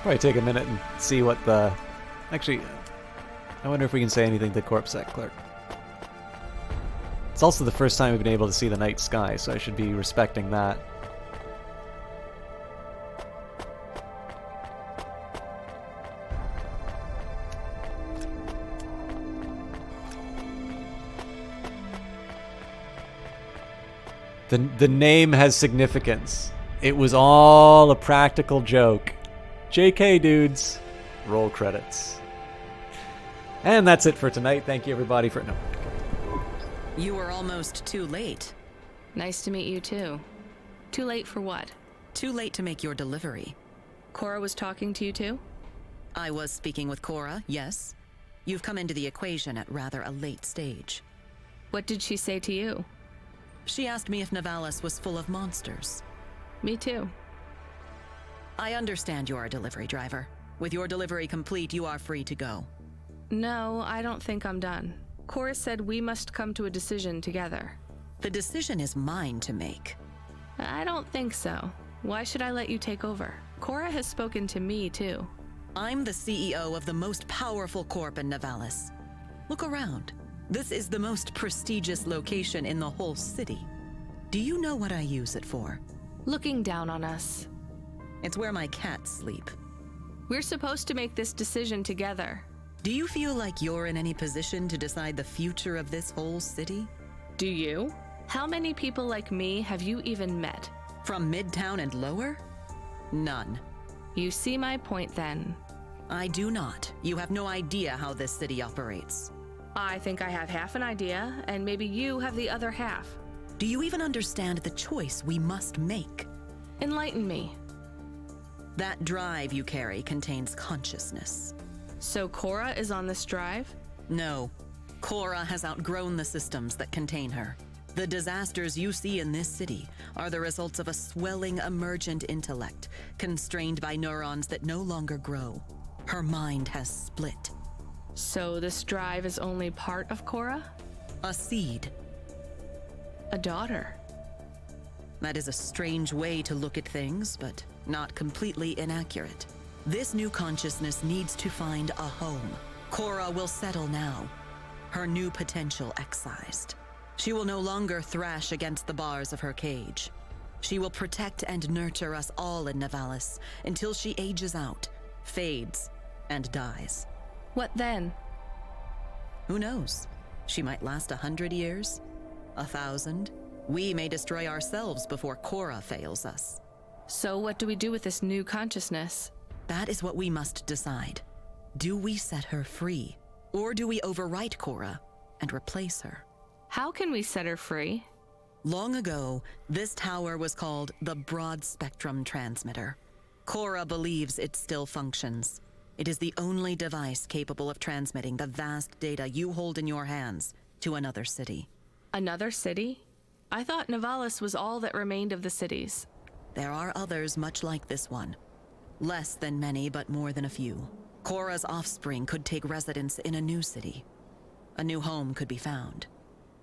Probably take a minute and see what the... Actually, I wonder if we can say anything to Corpsec Clerk. It's also the first time we've been able to see the night sky, so I should be respecting that. The name has significance. It was all a practical joke. JK, dudes. Roll credits. And that's it for tonight. Thank you, everybody, for... No. You were almost too late. Nice to meet you, too. Too late for what? Too late to make your delivery. Cora was talking to you, too? I was speaking with Cora, yes. You've come into the equation at rather a late stage. What did she say to you? She asked me if Nivalis was full of monsters. Me, too. I understand you're a delivery driver. With your delivery complete, you are free to go. No, I don't think I'm done. Cora said we must come to a decision together. The decision is mine to make. I don't think so. Why should I let you take over? Cora has spoken to me, too. I'm the CEO of the most powerful corp in Nivalis. Look around. This is the most prestigious location in the whole city. Do you know what I use it for? Looking down on us. It's where my cats sleep. We're supposed to make this decision together. Do you feel like you're in any position to decide the future of this whole city? Do you? How many people like me have you even met? From Midtown and lower? None. You see my point then. I do not. You have no idea how this city operates. I think I have half an idea, and maybe you have the other half. Do you even understand the choice we must make? Enlighten me. That drive you carry contains consciousness. So Cora is on this drive? No. Cora has outgrown the systems that contain her. The disasters you see in this city are the results of a swelling emergent intellect, constrained by neurons that no longer grow. Her mind has split. So this drive is only part of Cora? A seed. A daughter. That is a strange way to look at things, but not completely inaccurate. This new consciousness needs to find a home. Cora will settle now, her new potential excised. She will no longer thrash against the bars of her cage. She will protect and nurture us all in Nivalis until she ages out, fades, and dies. What then? Who knows? She might last 100 years, 1,000. We may destroy ourselves before Cora fails us. So what do we do with this new consciousness? That is what we must decide. Do we set her free, or do we overwrite Cora and replace her? How can we set her free? Long ago, this tower was called the Broad Spectrum Transmitter. Cora believes it still functions. It is the only device capable of transmitting the vast data you hold in your hands to another city. Another city? I thought Nivalis was all that remained of the cities. There are others much like this one. Less than many, but more than a few. Cora's offspring could take residence in a new city. A new home could be found.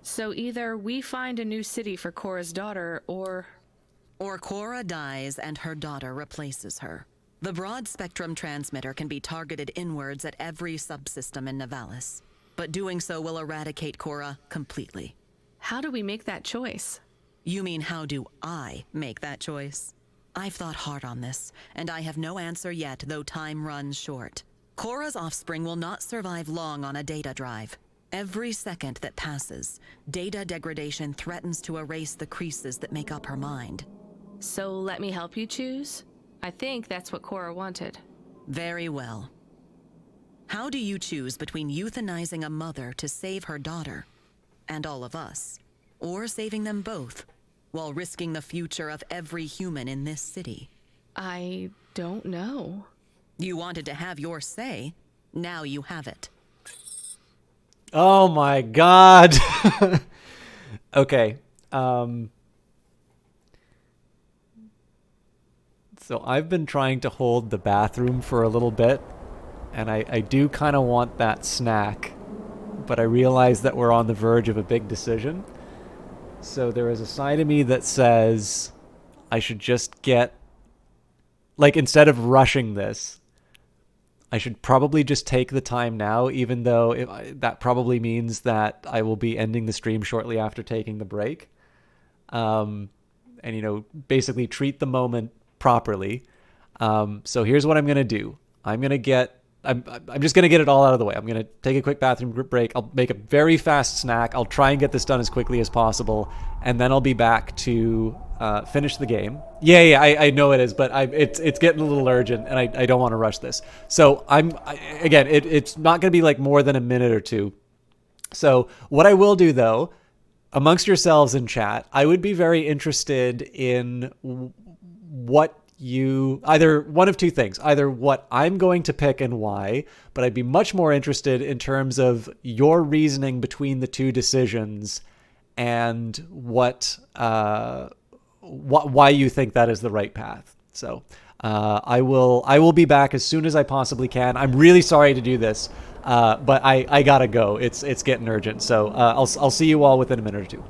So either we find a new city for Cora's daughter, or Cora dies and her daughter replaces her. The broad spectrum transmitter can be targeted inwards at every subsystem in Nivalis, but doing so will eradicate Cora completely. How do we make that choice? You mean how do I make that choice? I've thought hard on this, and I have no answer yet, though time runs short. Cora's offspring will not survive long on a data drive. Every second that passes, data degradation threatens to erase the creases that make up her mind. So let me help you choose? I think that's what Cora wanted. Very well. How do you choose between euthanizing a mother to save her daughter, and all of us, or saving them both, while risking the future of every human in this city? I don't know. You wanted to have your say. Now you have it. Oh my god. Okay. So I've been trying to hold the bathroom for a little bit, and I do kind of want that snack, but I realize that we're on the verge of a big decision. So there is a side of me that says I should just get, like, instead of rushing this, I should probably just take the time now, even though that probably means that I will be ending the stream shortly after taking the break. And, you know, basically treat the moment properly. So here's what I'm going to do. I'm just going to get it all out of the way. I'm going to take a quick bathroom break. I'll make a very fast snack. I'll try and get this done as quickly as possible. And then I'll be back to finish the game. Yeah, I know it is, but it's getting a little urgent, and I don't want to rush this. So it's not going to be like more than a minute or two. So what I will do, though, amongst yourselves in chat, I would be very interested in what either one of two things, either what I'm going to pick and why, but I'd be much more interested in terms of your reasoning between the two decisions and why you think that is the right path. So I will be back as soon as I possibly can. I'm really sorry to do this, but I gotta go. It's getting urgent. So I'll see you all within a minute or two.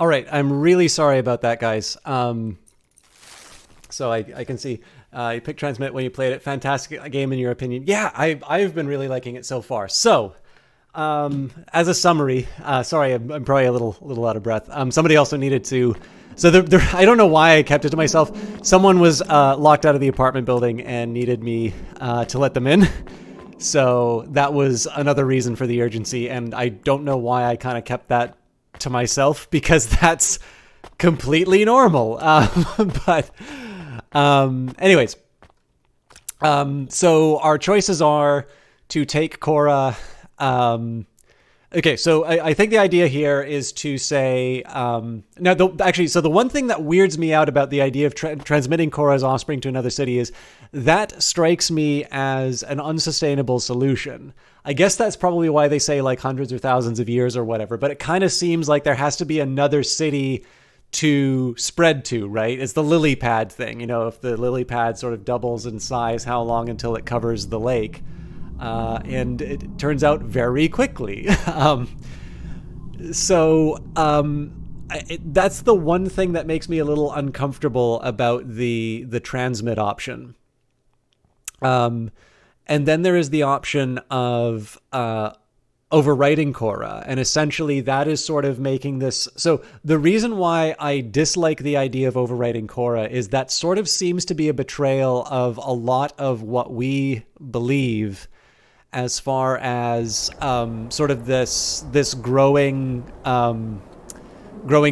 All right, I'm really sorry about that, guys. So I can see you picked Transmit when you played it. Fantastic game in your opinion. Yeah, I've been really liking it so far. So as a summary, sorry, I'm probably a little out of breath. Somebody also needed to. So I don't know why I kept it to myself. Someone was locked out of the apartment building and needed me to let them in. So that was another reason for the urgency. And I don't know why I kind of kept that to myself, because that's completely normal. But anyways, so our choices are to take Cora. Okay, so I think the idea here is to say, so the one thing that weirds me out about the idea of transmitting Cora's offspring to another city is that strikes me as an unsustainable solution. I guess that's probably why they say like hundreds or thousands of years or whatever, but it kind of seems like there has to be another city to spread to, right? It's the lily pad thing. You know, if the lily pad sort of doubles in size, how long until it covers the lake? And it turns out very quickly. That's the one thing that makes me a little uncomfortable about the transmit option. And then there is the option of overwriting Cora, and essentially that is sort of making this. So the reason why I dislike the idea of overwriting Cora is that sort of seems to be a betrayal of a lot of what we believe as far as sort of this growing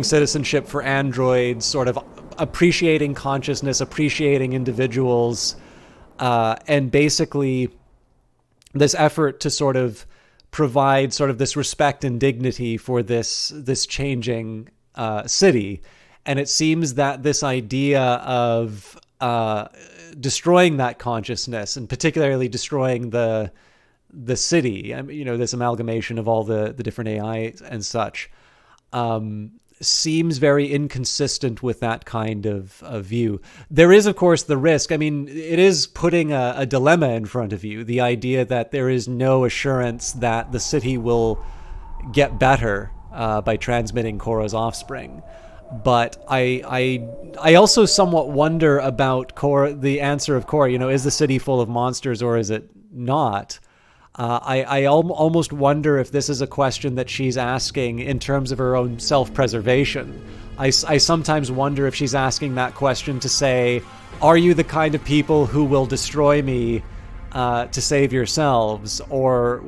citizenship for androids, sort of appreciating consciousness, appreciating individuals, and basically this effort to sort of provide sort of this respect and dignity for this changing city. And it seems that this idea of destroying that consciousness, and particularly destroying the city, you know, this amalgamation of all the different AI and such, seems very inconsistent with that kind of view. There is, of course, the risk. I mean, it is putting a dilemma in front of you, the idea that there is no assurance that the city will get better by transmitting Cora's offspring. But I also somewhat wonder about Cora, the answer of Cora. You know, is the city full of monsters or is it not? I almost wonder if this is a question that she's asking in terms of her own self-preservation. I sometimes wonder if she's asking that question to say, are you the kind of people who will destroy me to save yourselves, or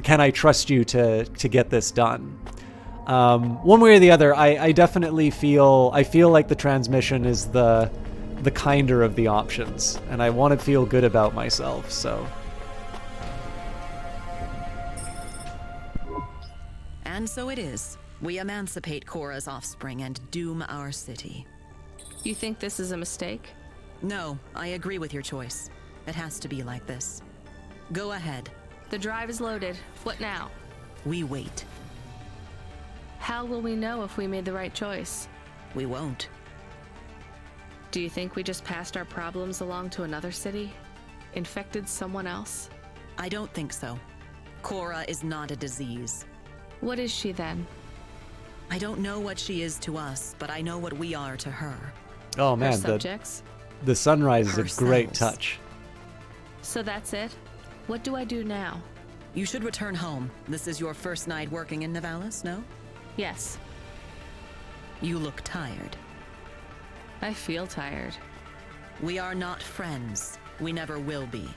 can I trust you to get this done? One way or the other, I definitely feel like the transmission is the kinder of the options, and I want to feel good about myself, so... And so it is. We emancipate Cora's offspring and doom our city. You think this is a mistake? No, I agree with your choice. It has to be like this. Go ahead. The drive is loaded. What now? We wait. How will we know if we made the right choice? We won't. Do you think we just passed our problems along to another city? Infected someone else? I don't think so. Cora is not a disease. What is she then? I don't know what she is to us, but I know what we are to her. Oh man, her subjects? The sunrise is a great touch. So that's it? What do I do now? You should return home. This is your first night working in Nivalis, no? Yes. You look tired. I feel tired. We are not friends. We never will be.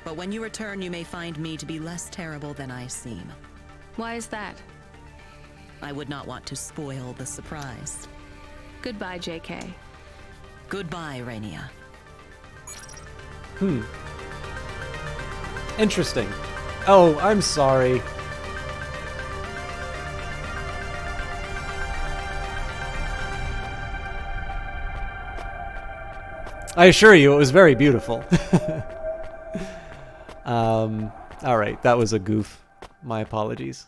But when you return, you may find me to be less terrible than I seem. Why is that? I would not want to spoil the surprise. Goodbye, JK. Goodbye, Rainia. Interesting. Oh, I'm sorry. I assure you, it was very beautiful. All right, that was a goof. My apologies.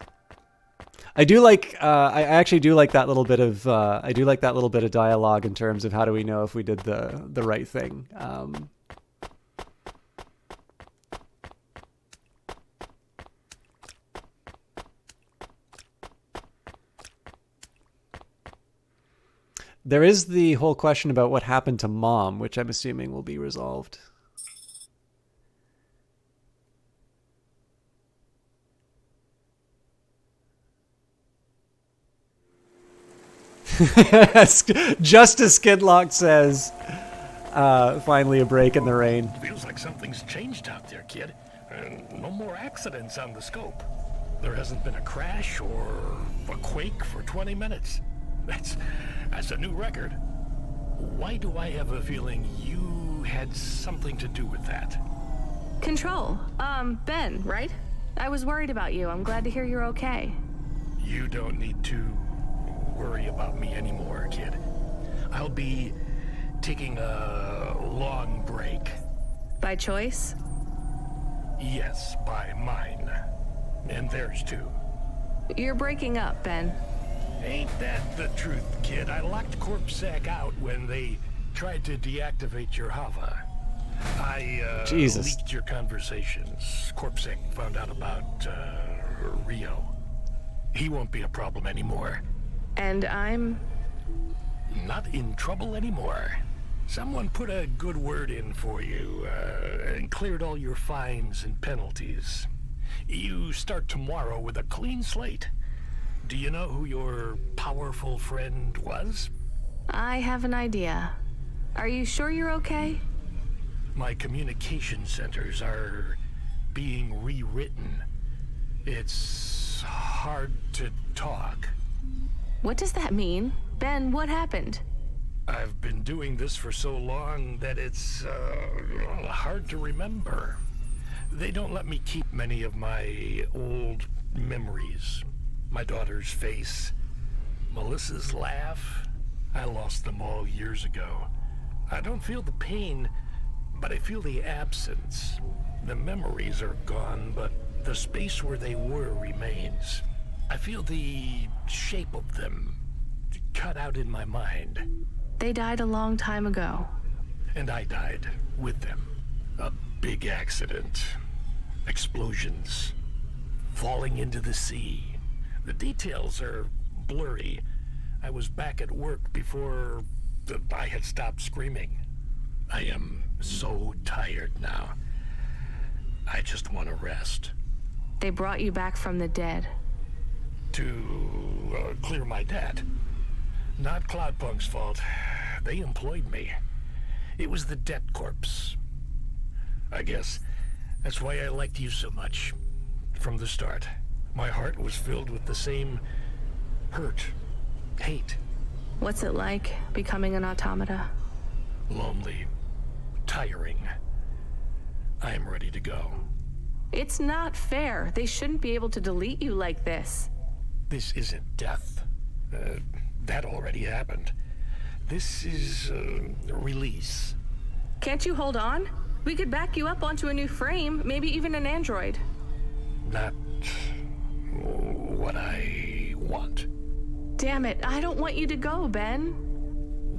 I do like. I actually do like that little bit of. I do like that little bit of dialogue in terms of how do we know if we did the right thing. There is the whole question about what happened to Mom, which I'm assuming will be resolved. Just as Skidlock says, finally a break in the rain. Feels like something's changed out there, kid. No more accidents on the scope. There hasn't been a crash or a quake for 20 minutes. That's a new record. Why do I have a feeling you had something to do with that? Control. Ben, right? I was worried about you. I'm glad to hear you're okay. You don't need to worry about me anymore, kid. I'll be taking a long break. By choice? Yes, by mine. And theirs too. You're breaking up, Ben. Ain't that the truth, kid? I locked CorpSec out when they tried to deactivate your Hava. I leaked your conversations. CorpSec found out about Rio. He won't be a problem anymore. And I'm... not in trouble anymore. Someone put a good word in for you and cleared all your fines and penalties. You start tomorrow with a clean slate. Do you know who your powerful friend was? I have an idea. Are you sure you're okay? My communication centers are being rewritten. It's hard to talk. What does that mean? Ben, what happened? I've been doing this for so long that it's hard to remember. They don't let me keep many of my old memories. My daughter's face, Melissa's laugh. I lost them all years ago. I don't feel the pain, but I feel the absence. The memories are gone, but the space where they were remains. I feel the shape of them cut out in my mind. They died a long time ago. And I died with them. A big accident. Explosions. Falling into the sea. The details are blurry. I was back at work before I had stopped screaming. I am so tired now. I just want to rest. They brought you back from the dead. To clear my debt. Not Cloudpunk's fault. They employed me. It was the debt corpse. I guess that's why I liked you so much. From the start. My heart was filled with the same hurt, hate. What's it like, becoming an automata? Lonely. Tiring. I am ready to go. It's not fair. They shouldn't be able to delete you like this. This isn't death. That already happened. This is release. Can't you hold on? We could back you up onto a new frame, maybe even an android. Not what I want. Damn it, I don't want you to go, Ben.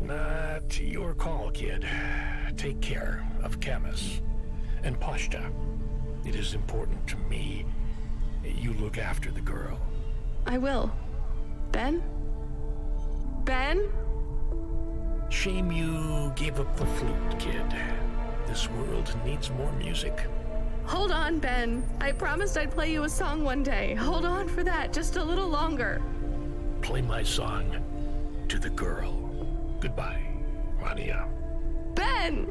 Not your call, kid. Take care of Camus and Pashta. It is important to me you look after the girl. I will. Ben? Ben? Shame you gave up the flute, kid. This world needs more music. Hold on, Ben. I promised I'd play you a song one day. Hold on for that, just a little longer. Play my song to the girl. Goodbye, Rania. Ben!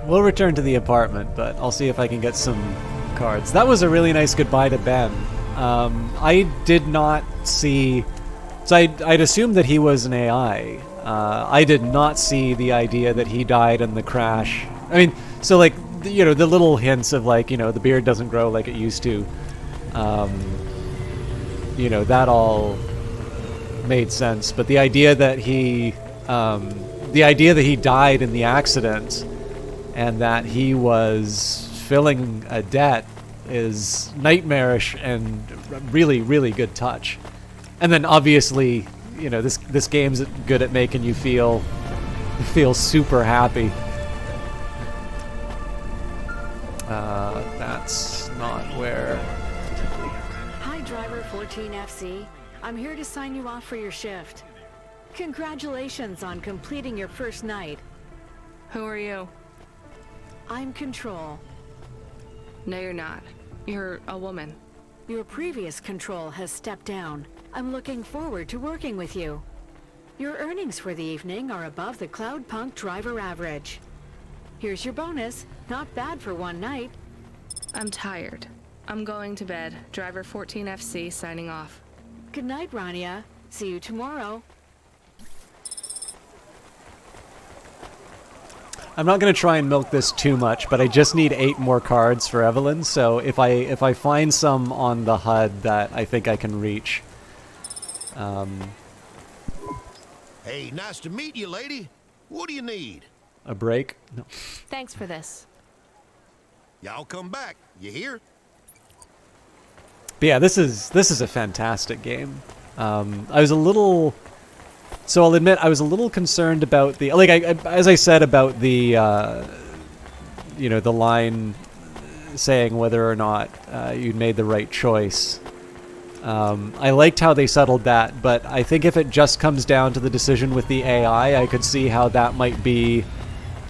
We'll return to the apartment, but I'll see if I can get some cards. That was a really nice goodbye to Ben. I did not see... So I'd assumed that he was an AI. I did not see the idea that he died in the crash. I mean, so like, you know, the little hints of like, you know, the beard doesn't grow like it used to. You know, that all made sense. But the idea that he died in the accident and that he was filling a debt is nightmarish and really, really good touch. And then obviously, you know, this game's good at making you feel super happy. That's not where Driver 14FC. I'm here to sign you off for your shift. Congratulations on completing your first night. Who are you? I'm Control. No, you're not. You're a woman. Your previous Control has stepped down. I'm looking forward to working with you. Your earnings for the evening are above the Cloudpunk driver average. Here's your bonus. Not bad for one night. I'm tired. I'm going to bed. Driver 14FC signing off. Good night, Rania. See you tomorrow. I'm not going to try and milk this too much, but I just need 8 more cards for Evelyn, so if I find some on the HUD that I think I can reach. Hey, nice to meet you, lady. What do you need? A break? No. Thanks for this. Y'all come back. You hear? But yeah, this is a fantastic game. I was a little... So I'll admit, I was a little concerned about the... Like, as I said about the, you know, the line saying whether or not you'd made the right choice. I liked how they settled that, but I think if it just comes down to the decision with the AI, I could see how that might be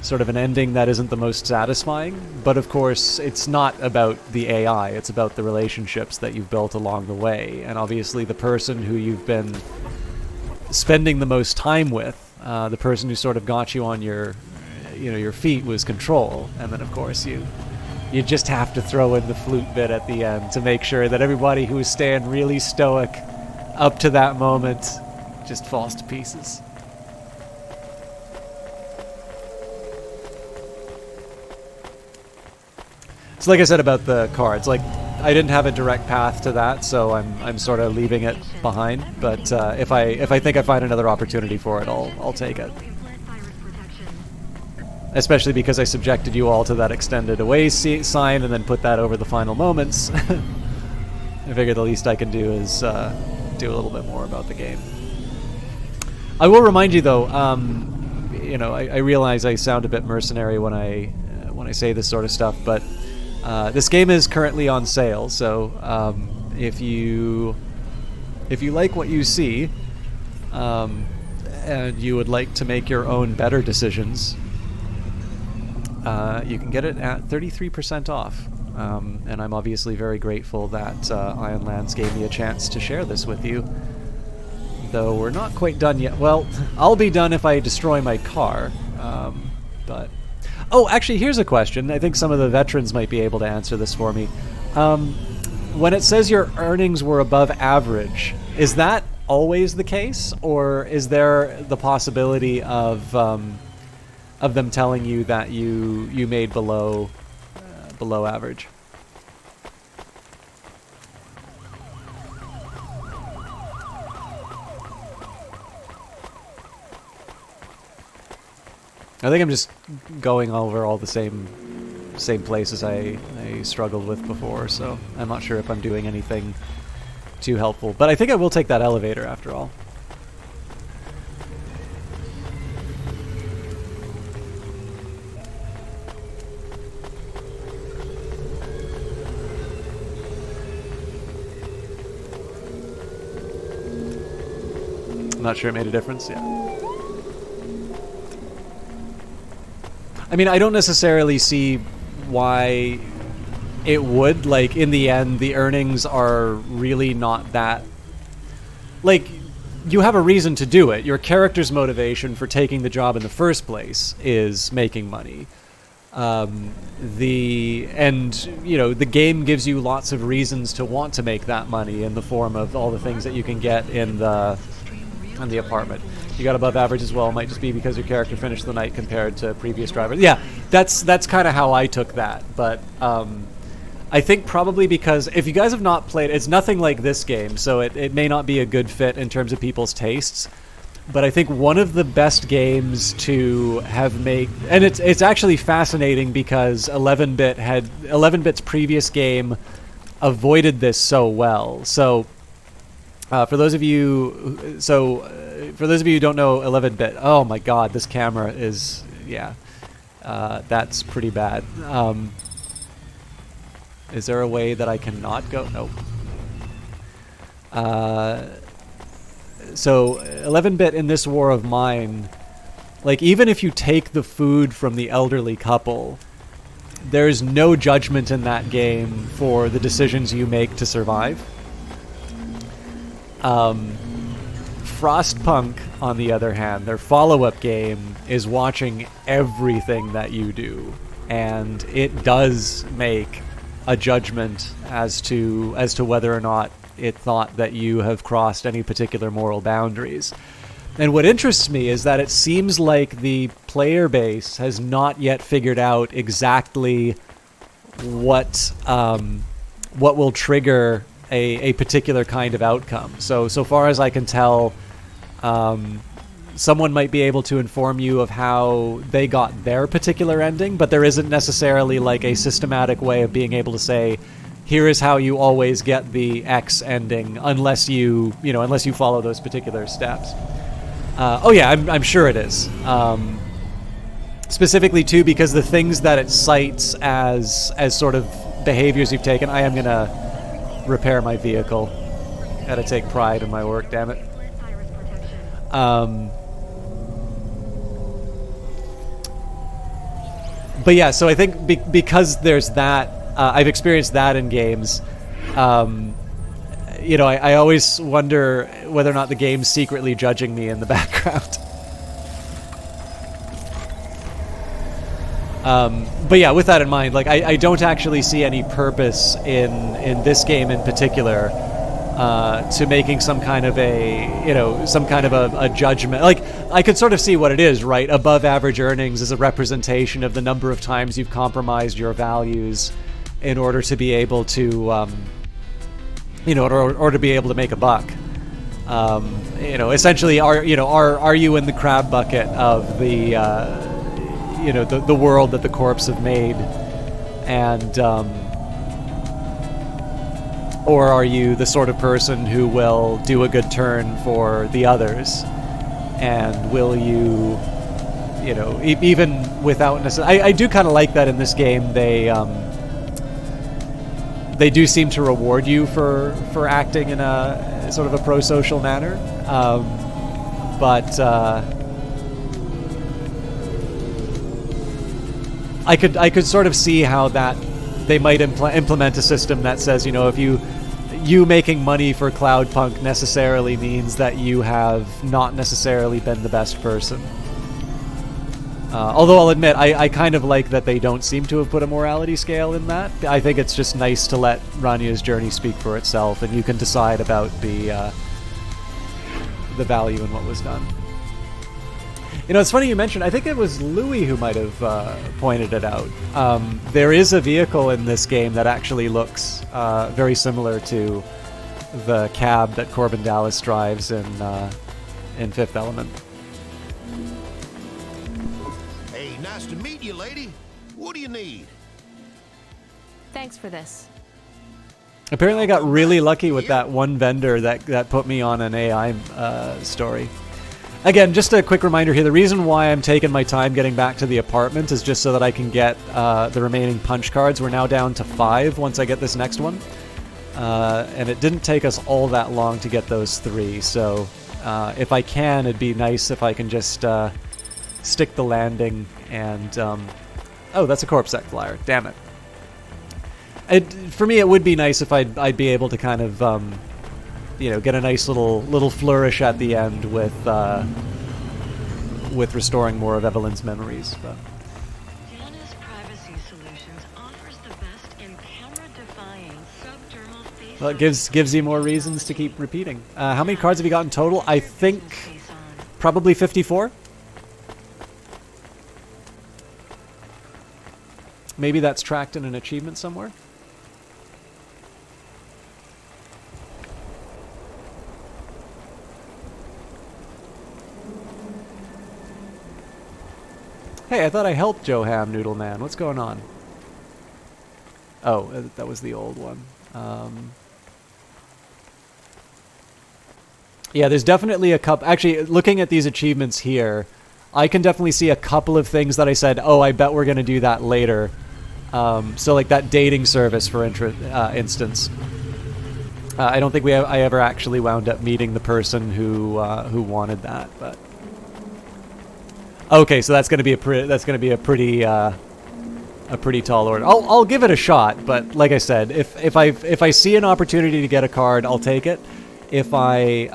sort of an ending that isn't the most satisfying. But of course, it's not about the AI, it's about the relationships that you've built along the way. And obviously the person who you've been spending the most time with, the person who sort of got you on your, you know, your feet was Control. And then of course you just have to throw in the flute bit at the end to make sure that everybody who was staying really stoic up to that moment just falls to pieces. So like I said about the cards, like I didn't have a direct path to that, so I'm sort of leaving it behind. But if I think I find another opportunity for it, I'll take it. Especially because I subjected you all to that extended away sign and then put that over the final moments. I figured the least I can do is do a little bit more about the game. I will remind you though, you know, I realize I sound a bit mercenary when I say this sort of stuff, but this game is currently on sale, so if you like what you see and you would like to make your own better decisions, you can get it at 33% off. And I'm obviously very grateful that Iron Lands gave me a chance to share this with you. Though we're not quite done yet. Well, I'll be done if I destroy my car. But... Oh, actually, here's a question. I think some of the veterans might be able to answer this for me. When it says your earnings were above average, is that always the case? Or is there the possibility of them telling you that you made below average? I think I'm just going over all the same places I struggled with before, so I'm not sure if I'm doing anything too helpful. But I think I will take that elevator after all. I'm not sure it made a difference, yeah. I mean, I don't necessarily see why it would. Like, in the end, the earnings are really not that... Like, you have a reason to do it. Your character's motivation for taking the job in the first place is making money. And, you know, the game gives you lots of reasons to want to make that money in the form of all the things that you can get in the apartment. You got above average as well. It might just be because your character finished the night compared to previous drivers. Yeah, that's kind of how I took that. But I think probably because if you guys have not played, it's nothing like this game, so it may not be a good fit in terms of people's tastes. But I think one of the best games to have made, and it's actually fascinating because 11-bit's previous game avoided this so well. So for those of you who don't know 11-bit, oh my god, this camera is, yeah, that's pretty bad. Is there a way that I cannot go? Nope. So 11-bit in this war of mine, like, even if you take the food from the elderly couple, there's no judgment in that game for the decisions you make to survive. Frostpunk, on the other hand, their follow-up game is watching everything that you do, and it does make a judgment as to whether or not it thought that you have crossed any particular moral boundaries. And what interests me is that it seems like the player base has not yet figured out exactly what will trigger a particular kind of outcome. So far as I can tell, someone might be able to inform you of how they got their particular ending, but there isn't necessarily like a systematic way of being able to say, here is how you always get the X ending, unless you follow those particular steps. Oh yeah, I'm sure it is. Specifically too, because the things that it cites as sort of behaviors you've taken. I am gonna repair my vehicle. Gotta take pride in my work, damn it. But yeah, so I think because there's that, I've experienced that in games. I always wonder whether or not the game's secretly judging me in the background. But yeah, with that in mind, like I don't actually see any purpose in this game in particular to making some kind of a judgment. Like, I could sort of see what it is, right? Above average earnings is a representation of the number of times you've compromised your values in order to be able to, or to be able to make a buck. Essentially, are you in the crab bucket of the world that the corpse have made, and or are you the sort of person who will do a good turn for the others, and will you, even without necessarily, I do kind of like that in this game. They do seem to reward you for acting in a sort of a pro-social manner, but I could sort of see how that they might implement a system that says, if you making money for Cloudpunk necessarily means that you have not necessarily been the best person. Although I'll admit, I kind of like that they don't seem to have put a morality scale in that. I think it's just nice to let Ranya's journey speak for itself, and you can decide about the value in what was done. It's funny you mentioned, I think it was Louis who might have pointed it out. There is a vehicle in this game that actually looks very similar to the cab that Corbin Dallas drives in Fifth Element. Hey, nice to meet you, lady. What do you need? Thanks for this. Apparently I got really lucky with that one vendor that put me on an AI story. Again, just a quick reminder here, the reason why I'm taking my time getting back to the apartment is just so that I can get the remaining punch cards. We're now down to 5 once I get this next one. And it didn't take us all that long to get those 3, so if I can, it'd be nice if I can just stick the landing and... oh, that's a corpsec flyer. Damn it. For me, it would be nice if I'd be able to kind of... get a nice little flourish at the end with restoring more of Evelyn's memories. But. Well, it gives you more reasons to keep repeating. How many cards have you got in total? I think probably 54. Maybe that's tracked in an achievement somewhere. Hey, I thought I helped Joe Ham Noodle Man. What's going on? Oh, that was the old one. Yeah, there's definitely a couple... Actually, looking at these achievements here, I can definitely see a couple of things that I said, oh, I bet we're going to do that later. So like that dating service, for instance. I don't think I ever actually wound up meeting the person who wanted that, but okay, so that's going to be a pretty tall order. I'll give it a shot, but like I said, if I see an opportunity to get a card, I'll take it. If I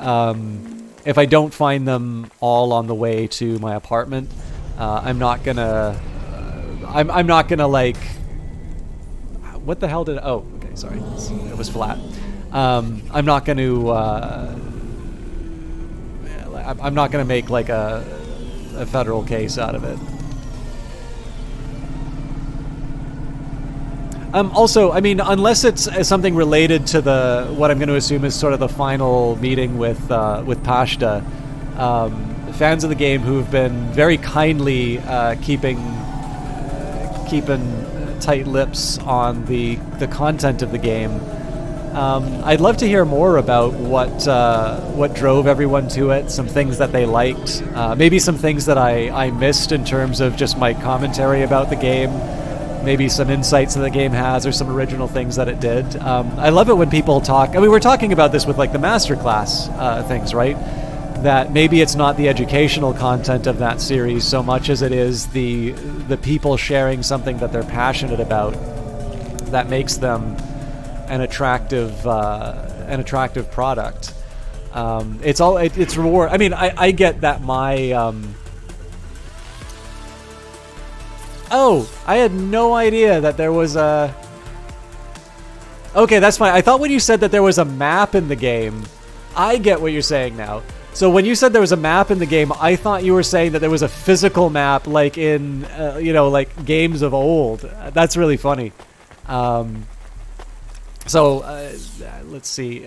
don't find them all on the way to my apartment, I'm not gonna like. What the hell did? Oh, okay, sorry, it was flat. I'm not going to. I'm not going to make like a federal case out of it. Also, I mean, unless it's something related to what I'm going to assume is sort of the final meeting with Pashta, fans of the game who've been very kindly keeping tight lips on the content of the game. I'd love to hear more about what drove everyone to it, some things that they liked, maybe some things that I missed in terms of just my commentary about the game, maybe some insights that the game has or some original things that it did. I love it when people talk. I mean, we're talking about this with like the masterclass things, right? That maybe it's not the educational content of that series so much as it is the people sharing something that they're passionate about that makes them an attractive product. It's reward. I mean, I get that my oh, I had no idea that there was a. Okay, that's fine. I thought when you said that there was a map in the game, I get what you're saying now. So when you said there was a map in the game, I thought you were saying that there was a physical map, like in, like games of old. That's really funny. Let's see.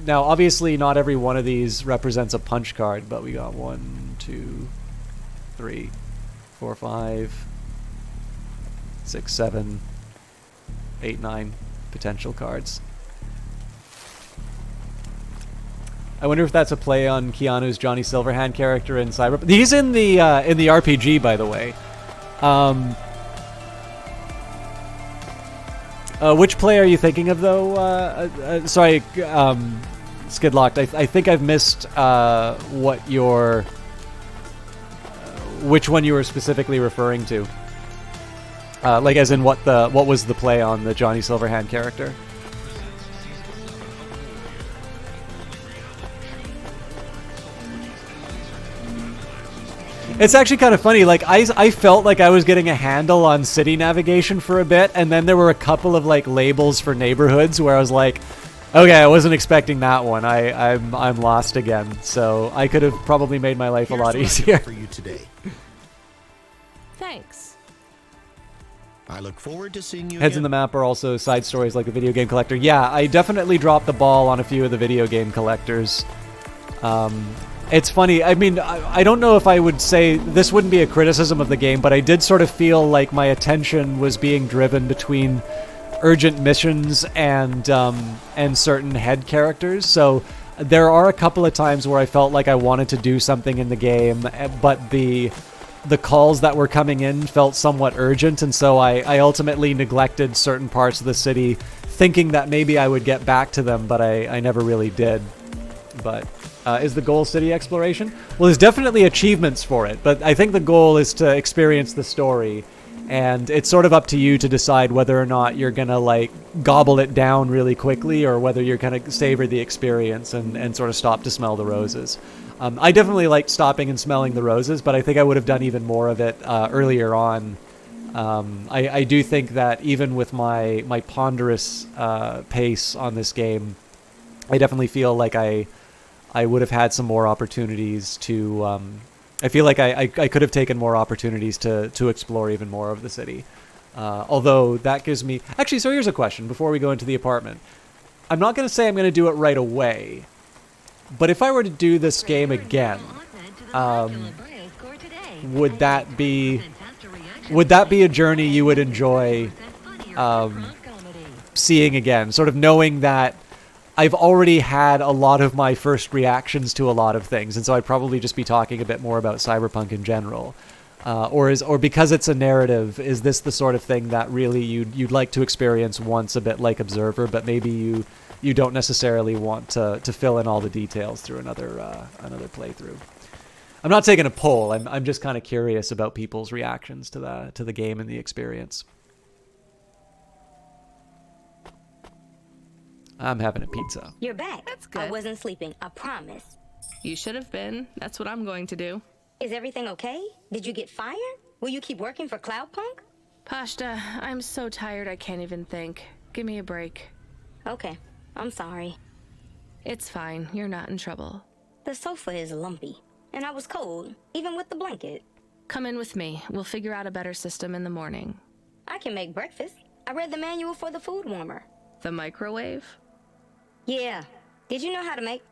Now, obviously, not every one of these represents a punch card, but we got 1, 2, 3, 4, 5, 6, 7, 8, 9 potential cards. I wonder if that's a play on Keanu's Johnny Silverhand character in Cyberpunk. He's in the RPG, by the way. Which play are you thinking of, though? Sorry, Skidlocked. I think I've missed which one you were specifically referring to. Like, as in what was the play on the Johnny Silverhand character? It's actually kind of funny. Like, I felt like I was getting a handle on city navigation for a bit, and then there were a couple of like labels for neighborhoods where I was like, okay, I wasn't expecting that one. I'm lost again. So I could have probably made my life a lot easier. For you today. Thanks. I look forward to seeing you. Heads in the map are also side stories like the video game collector. Yeah, I definitely dropped the ball on a few of the video game collectors. It's funny. I mean, I don't know if I would say this wouldn't be a criticism of the game, but I did sort of feel like my attention was being driven between urgent missions and certain head characters. So there are a couple of times where I felt like I wanted to do something in the game, but the calls that were coming in felt somewhat urgent, and so I ultimately neglected certain parts of the city, thinking that maybe I would get back to them, but I never really did. But is the goal city exploration? Well, there's definitely achievements for it, but I think the goal is to experience the story, and it's sort of up to you to decide whether or not you're gonna like gobble it down really quickly, or whether you're gonna savor the experience and sort of stop to smell the roses. I definitely liked stopping and smelling the roses, but I think I would have done even more of it earlier on. I do think that even with my ponderous pace on this game, I definitely feel like I would have had some more opportunities to. I feel like I could have taken more opportunities to explore even more of the city. Although that gives me... Actually, so here's a question before we go into the apartment. I'm not going to say I'm going to do it right away, but if I were to do this game again, would that be a journey you would enjoy seeing again? Sort of knowing that I've already had a lot of my first reactions to a lot of things, and so I'd probably just be talking a bit more about Cyberpunk in general. Or because it's a narrative, is this the sort of thing that really you'd like to experience once, a bit like Observer, but maybe you you don't necessarily want to fill in all the details through another playthrough. I'm not taking a poll. I'm just kind of curious about people's reactions to the game and the experience. I'm having a pizza. You're back. That's good. I wasn't sleeping, I promise. You should have been. That's what I'm going to do. Is everything okay? Did you get fired? Will you keep working for Cloudpunk? Pashta, I'm so tired I can't even think. Give me a break. Okay, I'm sorry. It's fine. You're not in trouble. The sofa is lumpy, and I was cold, even with the blanket. Come in with me. We'll figure out a better system in the morning. I can make breakfast. I read the manual for the food warmer. The microwave? Yeah. Did you know how to make?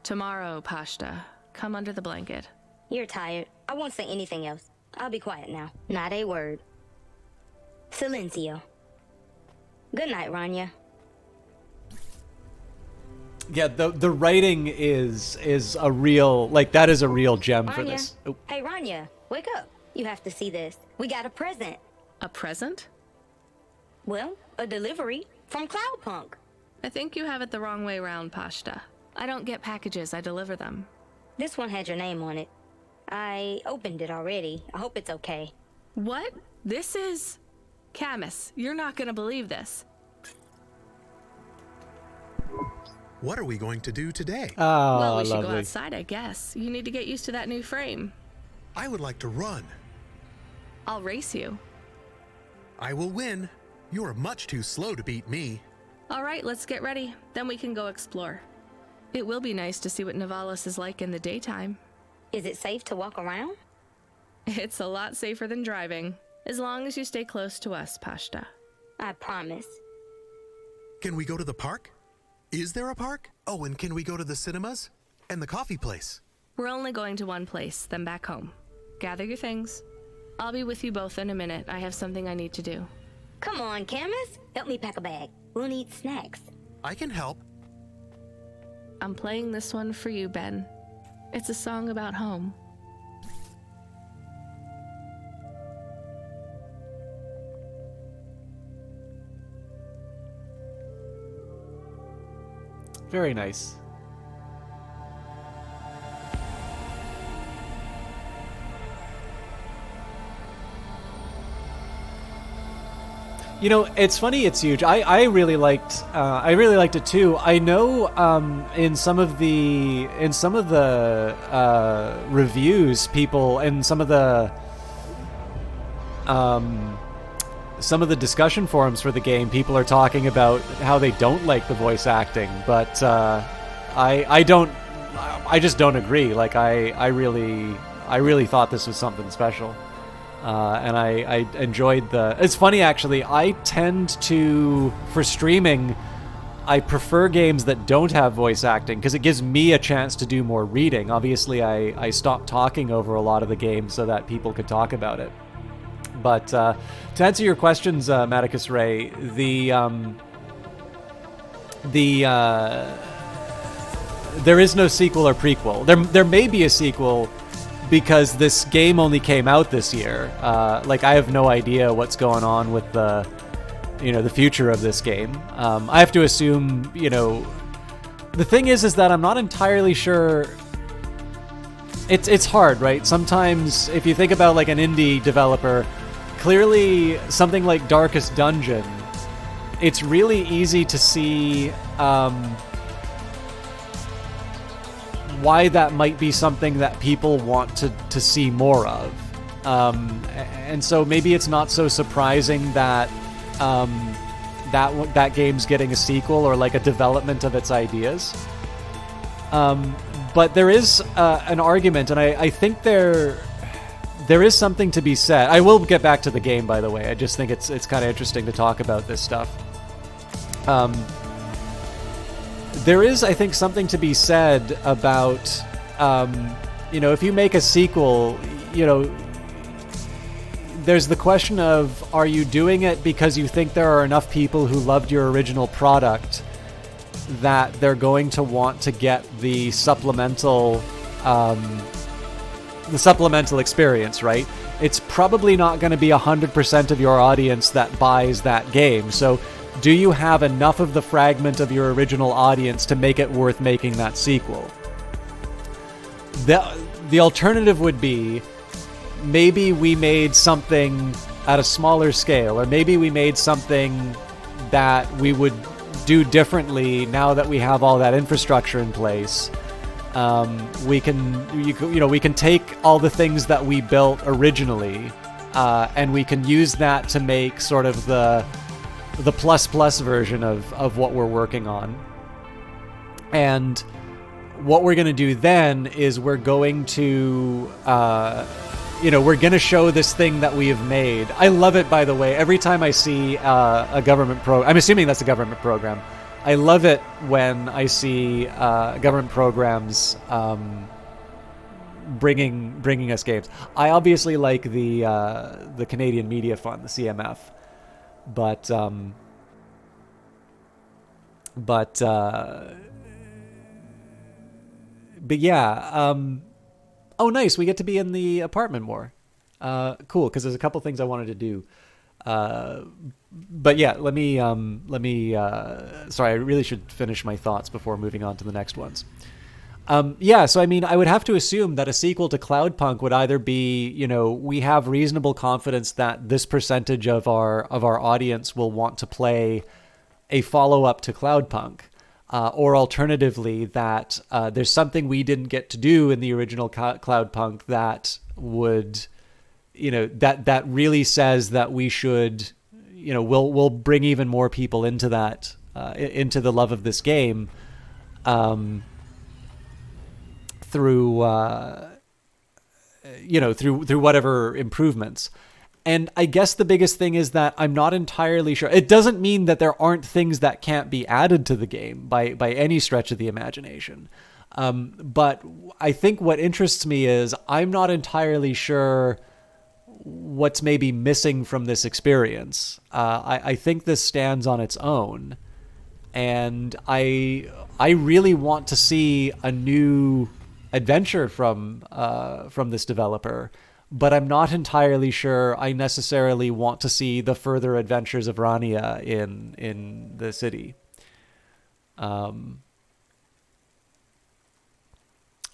Tomorrow, Pashta. Come under the blanket. You're tired. I won't say anything else. I'll be quiet now. Not a word. Silencio. Good night, Rania. Yeah, the writing is a real, like, that is a real gem for Rania. this. Oh. Hey, Rania, wake up. You have to see this. We got a present. A present? Well, a delivery from Cloudpunk. I think you have it the wrong way round, Pashta. I don't get packages, I deliver them. This one had your name on it. I opened it already. I hope it's okay. What? This is... Camus, you're not gonna believe this. What are we going to do today? Oh, well, we should lovely. go outside, I guess. You need to get used to that new frame. I would like to run. I'll race you. I will win. You are much too slow to beat me. All right, let's get ready. Then we can go explore. It will be nice to see what Nivalis is like in the daytime. Is it safe to walk around? It's a lot safer than driving, as long as you stay close to us, Pashta. I promise. Can we go to the park? Is there a park? Oh, and can we go to the cinemas? And the coffee place? We're only going to one place, then back home. Gather your things. I'll be with you both in a minute. I have something I need to do. Come on, Camus. Help me pack a bag. We'll need snacks. I can help. I'm playing this one for you, Ben. It's a song about home. Very nice. You know, it's funny. It's huge. I really liked it too. I know in some of the reviews, people and some of the discussion forums for the game, people are talking about how they don't like the voice acting, but I just don't agree. Like I really thought this was something special. And I enjoyed it's funny actually, I tend to, for streaming, I prefer games that don't have voice acting because it gives me a chance to do more reading. Obviously I stopped talking over a lot of the games so that people could talk about it. But to answer your questions, Maticus Ray, there is no sequel or prequel. There may be a sequel, because this game only came out this year. Like, I have no idea what's going on with the future of this game. I have to assume, the thing is that I'm not entirely sure. It's hard, right? Sometimes if you think about like an indie developer, clearly something like Darkest Dungeon, it's really easy to see why that might be something that people want to see more of. And so maybe it's not so surprising that that game's getting a sequel or like a development of its ideas. But there is an argument, and I think there is something to be said. I will get back to the game, by the way. I just think it's kind of interesting to talk about this stuff. There is, I think, something to be said about, if you make a sequel, there's the question of, are you doing it because you think there are enough people who loved your original product that they're going to want to get the supplemental experience, right? It's probably not going to be 100% of your audience that buys that game. So do you have enough of the fragment of your original audience to make it worth making that sequel? The alternative would be, maybe we made something at a smaller scale, or maybe we made something that we would do differently now that we have all that infrastructure in place. We can take all the things that we built originally, and we can use that to make sort of the plus version of what we're working on. And what we're going to do then is we're going to we're going to show this thing that we have made. I love it, by the way. Every time I see a government program, I'm assuming that's a government program. I love it when I see government programs bringing us games. I obviously like the Canadian Media Fund, the CMF, but yeah. Oh, nice. We get to be in the apartment more. Cool, because there's a couple things I wanted to do. But yeah, let me sorry, I really should finish my thoughts before moving on to the next ones. Yeah, so I mean, I would have to assume that a sequel to Cloudpunk would either be, we have reasonable confidence that this percentage of our audience will want to play a follow-up to Cloudpunk, or alternatively that there's something we didn't get to do in the original Cloudpunk that would, that really says that we should, we'll bring even more people into that, into the love of this game, through through whatever improvements. And I guess the biggest thing is that I'm not entirely sure. It doesn't mean that there aren't things that can't be added to the game by any stretch of the imagination. But I think what interests me is I'm not entirely sure what's maybe missing from this experience. I think this stands on its own. And I really want to see a new adventure from this developer, but I'm not entirely sure I necessarily want to see the further adventures of Rania in the city. Oh,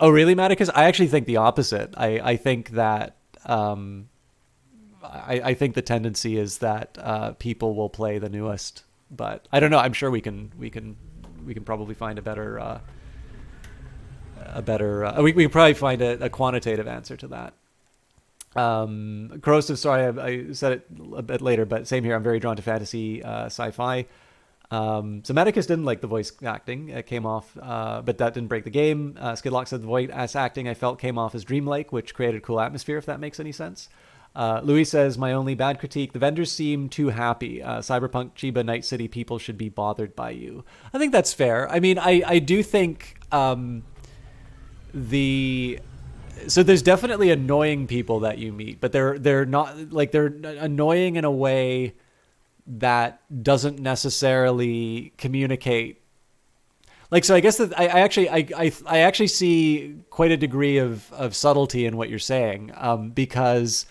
really, Maticus? I actually think the opposite. I think that I think the tendency is that people will play the newest, but I don't know. I'm sure we can probably find a better we can probably find a quantitative answer to that. Corrosive, sorry, I said it a bit later, but same here. I'm very drawn to fantasy, sci-fi. So Medicus didn't like the voice acting. It came off, but that didn't break the game. Skidlock said the voice acting I felt came off as dreamlike, which created a cool atmosphere, if that makes any sense. Louis says, my only bad critique, the vendors seem too happy. Cyberpunk, Chiba, Night City people should be bothered by you. I think that's fair. I mean, I do think so there's definitely annoying people that you meet, but they're not like, they're annoying in a way that doesn't necessarily communicate. Like, so I guess that I actually see quite a degree of subtlety in what you're saying, because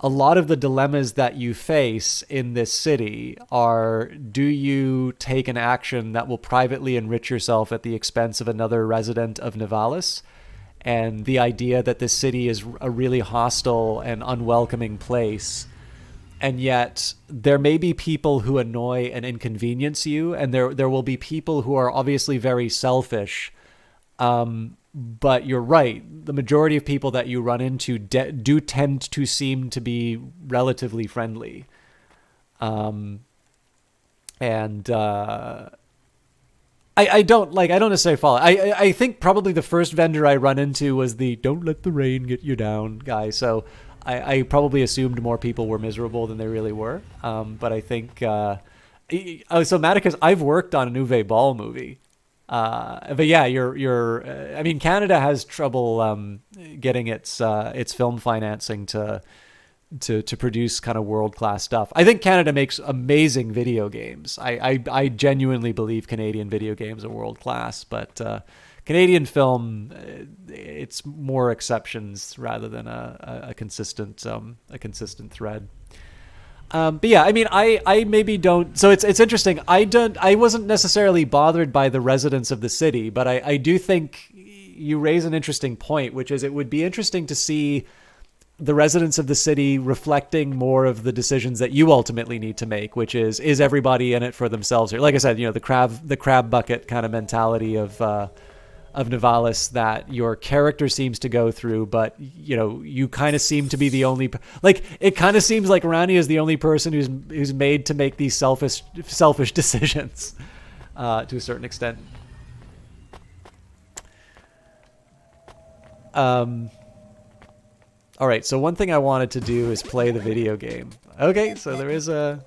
a lot of the dilemmas that you face in this city are, do you take an action that will privately enrich yourself at the expense of another resident of Nivalis? And the idea that this city is a really hostile and unwelcoming place. And yet there may be people who annoy and inconvenience you, and there will be people who are obviously very selfish. But you're right. The majority of people that you run into do tend to seem to be relatively friendly. I don't necessarily follow. I think probably the first vendor I run into was the "don't let the rain get you down" guy. So I probably assumed more people were miserable than they really were. But I think so Maticus, I've worked on a Uwe Ball movie. But yeah, I mean, Canada has trouble getting its film financing to produce kind of world-class stuff. I think Canada makes amazing video games. I genuinely believe Canadian video games are world-class, but Canadian film, it's more exceptions rather than a consistent thread. But yeah, I mean, I maybe don't. So it's interesting. I wasn't necessarily bothered by the residents of the city, but I do think you raise an interesting point, which is it would be interesting to see the residents of the city reflecting more of the decisions that you ultimately need to make, which is everybody in it for themselves here? Like I said, you know, the crab bucket kind of mentality of Nivalis that your character seems to go through, but you know, you kind of seem to be the only, like, it kind of seems like Rani is the only person who's made to make these selfish decisions to a certain extent. All right, so one thing I wanted to do is play the video game. Okay, so there is a...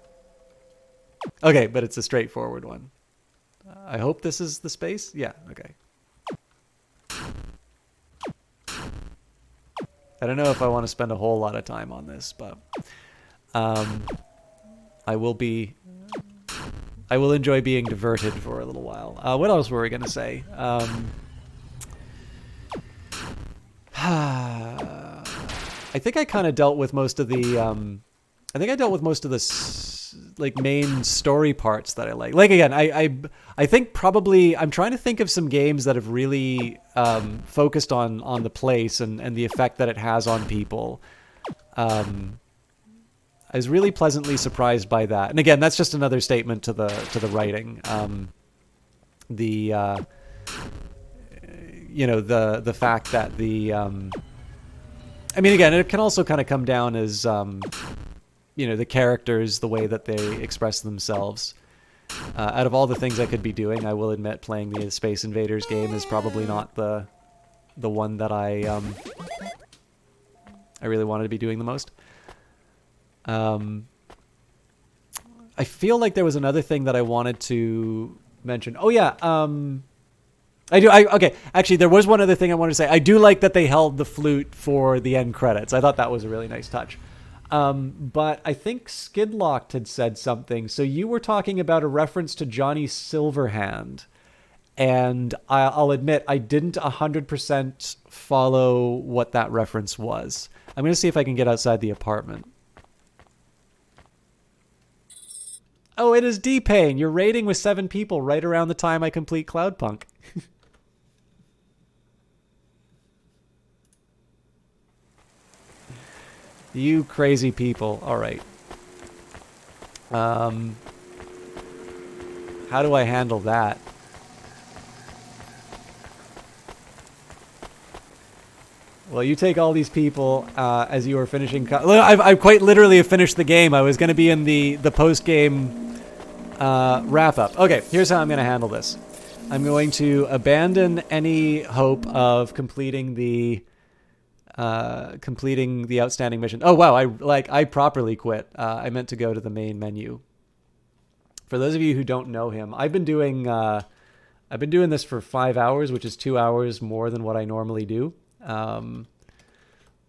Okay, but it's a straightforward one. I hope this is the space? Yeah, okay. I don't know if I want to spend a whole lot of time on this, but I will enjoy being diverted for a little while. What else were we going to say? I think I kind of dealt with most of the like main story parts that I like. Like again, I think probably I'm trying to think of some games that have really focused on the place and the effect that it has on people. I was really pleasantly surprised by that. And again, that's just another statement to the writing. You know, the fact that I mean, again, it can also kind of come down as, you know, the characters, the way that they express themselves. Out of all the things I could be doing, I will admit playing the Space Invaders game is probably not the one that I really wanted to be doing the most. I feel like there was another thing that I wanted to mention. Oh yeah, okay, actually, there was one other thing I wanted to say. I do like that they held the flute for the end credits. I thought that was a really nice touch. But I think Skidlocked had said something. So you were talking about a reference to Johnny Silverhand. And I'll admit, I didn't 100% follow what that reference was. I'm going to see if I can get outside the apartment. Oh, it is D-Pain. You're raiding with 7 people right around the time I complete Cloudpunk. You crazy people. All right. How do I handle that? Well, you take all these people as you are finishing... I quite literally have finished the game. I was going to be in the post-game wrap-up. Okay, here's how I'm going to handle this. I'm going to abandon any hope of completing the outstanding mission. Oh wow, I properly quit. I meant to go to the main menu. For those of you who don't know him, I've been doing this for 5 hours, which is 2 hours more than what I normally do.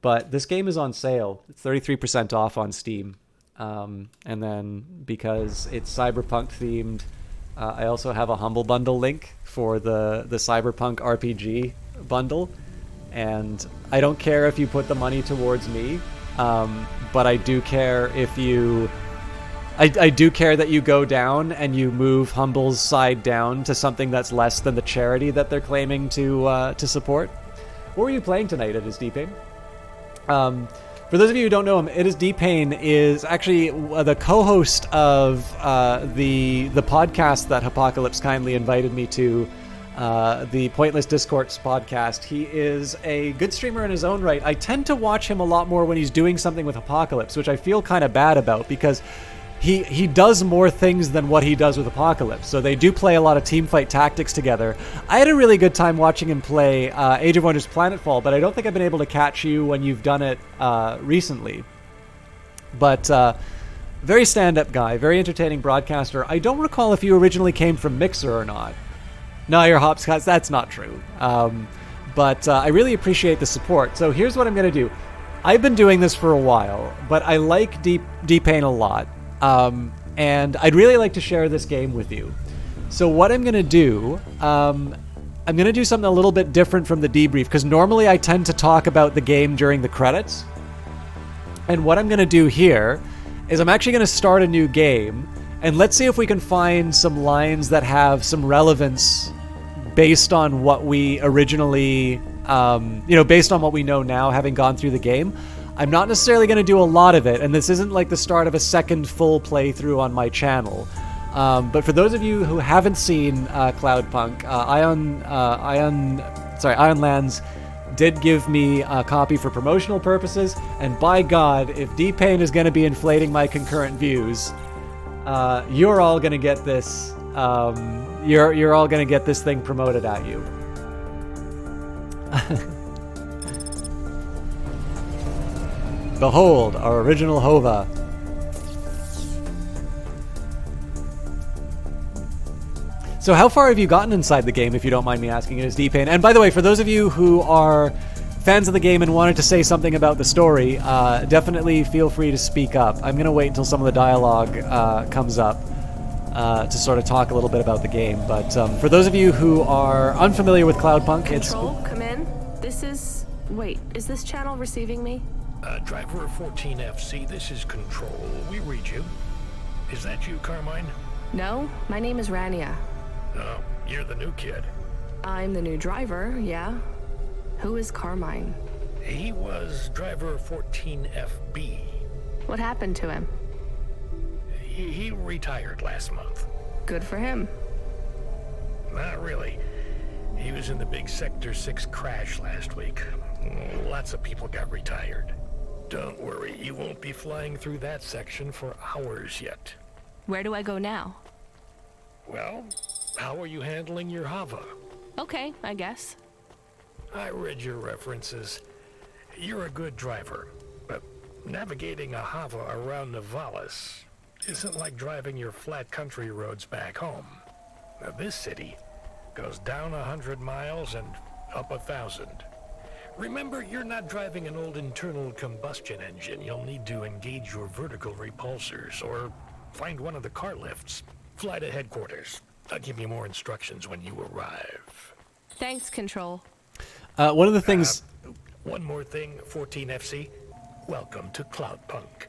But this game is on sale. It's 33% off on Steam. And then because it's cyberpunk themed, I also have a Humble Bundle link for the cyberpunk RPG bundle. And I don't care if you put the money towards me, but I do care if you... I do care that you go down and you move Humble's side down to something that's less than the charity that they're claiming to support. What were you playing tonight, It Is D-Pain? For those of you who don't know him, It Is D-Pain is actually the co-host of the podcast that Apocalypse kindly invited me to, the Pointless Discourse podcast. He is a good streamer in his own right. I tend to watch him a lot more when he's doing something with Apocalypse, which I feel kind of bad about because he does more things than what he does with Apocalypse. So they do play a lot of teamfight tactics together. I had a really good time watching him play Age of Wonders Planetfall, but I don't think I've been able to catch you when you've done it recently. But very stand-up guy, very entertaining broadcaster. I don't recall if you originally came from Mixer or not. No, you're Hopscotch. That's not true. But I really appreciate the support. So here's what I'm going to do. I've been doing this for a while, but I like D-Pain a lot. And I'd really like to share this game with you. So what I'm going to do, I'm going to do something a little bit different from the debrief, because normally I tend to talk about the game during the credits. And what I'm going to do here is I'm actually going to start a new game, and let's see if we can find some lines that have some relevance based on what we originally, based on what we know now, having gone through the game. I'm not necessarily going to do a lot of it, and this isn't like the start of a second full playthrough on my channel. But for those of you who haven't seen Cloudpunk, Ion Lands did give me a copy for promotional purposes, and by God, if D-Pain is going to be inflating my concurrent views, you're all going to get this. You're all going to get this thing promoted at you. Behold, our original Hova. So how far have you gotten inside the game, if you don't mind me asking? It is D-Pain. And by the way, for those of you who are fans of the game and wanted to say something about the story, definitely feel free to speak up. I'm going to wait until some of the dialogue comes up to sort of talk a little bit about the game. But for those of you who are unfamiliar with Cloudpunk, Control, come in. This is... Wait, is this channel receiving me? Driver 14FC, this is Control. We read you. Is that you, Carmine? No, my name is Rania. Oh, you're the new kid. I'm the new driver, yeah. Who is Carmine? He was driver 14FB. What happened to him? He retired last month. Good for him. Not really. He was in the big Sector 6 crash last week. Lots of people got retired. Don't worry, you won't be flying through that section for hours yet. Where do I go now? Well, how are you handling your Hava? Okay, I guess. I read your references. You're a good driver, but navigating a Hava around Nivalis isn't like driving your flat country roads back home. Now, this city goes down 100 miles and up 1,000. Remember, you're not driving an old internal combustion engine. You'll need to engage your vertical repulsors or find one of the car lifts. Fly to headquarters. I'll give you more instructions when you arrive. Thanks, Control. One of the things... One more thing, 14FC. Welcome to Cloudpunk.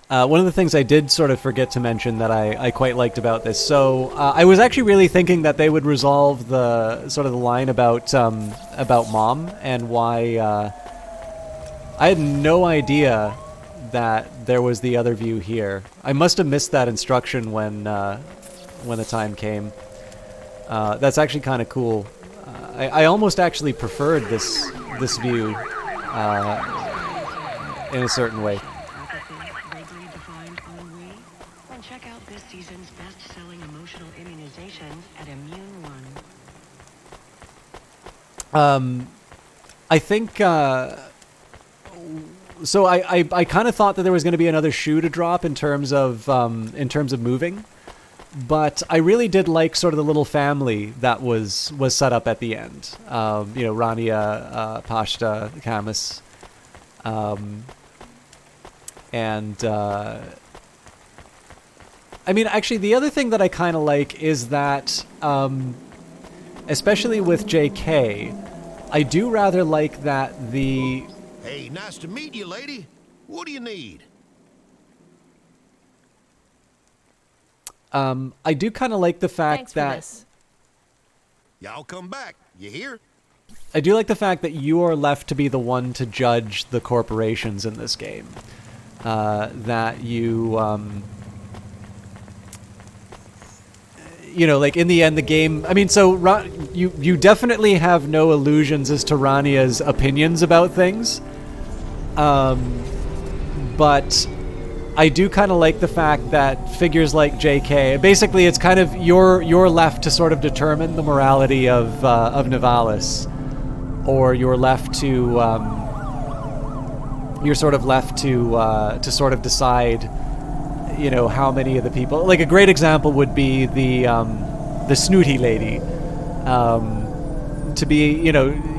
One of the things I did sort of forget to mention that I quite liked about this. So I was actually really thinking that they would resolve the sort of the line about Mom and why I had no idea that there was the other view here. I must have missed that instruction when the time came. That's actually kind of cool. I almost actually preferred this view in a certain way. And check out this season's best-selling emotional immunizations at Immune One. I think so. I kind of thought that there was going to be another shoe to drop in terms of moving, but I really did like sort of the little family that was set up at the end. Rania, Pashta, Camus, and I mean, actually, the other thing that I kind of like is that, especially with JK, I do rather like that the... Hey, nice to meet you, lady. What do you need? I do kind of like the fact that... Y'all come back. You hear? I do like the fact that you are left to be the one to judge the corporations in this game. That you... like in the end, the game. I mean, so you definitely have no illusions as to Rania's opinions about things, but I do kind of like the fact that figures like JK. Basically, it's kind of you're left to sort of determine the morality of Nivalis, or you're sort of left to sort of decide. How many of the people... Like, a great example would be the snooty lady. To be,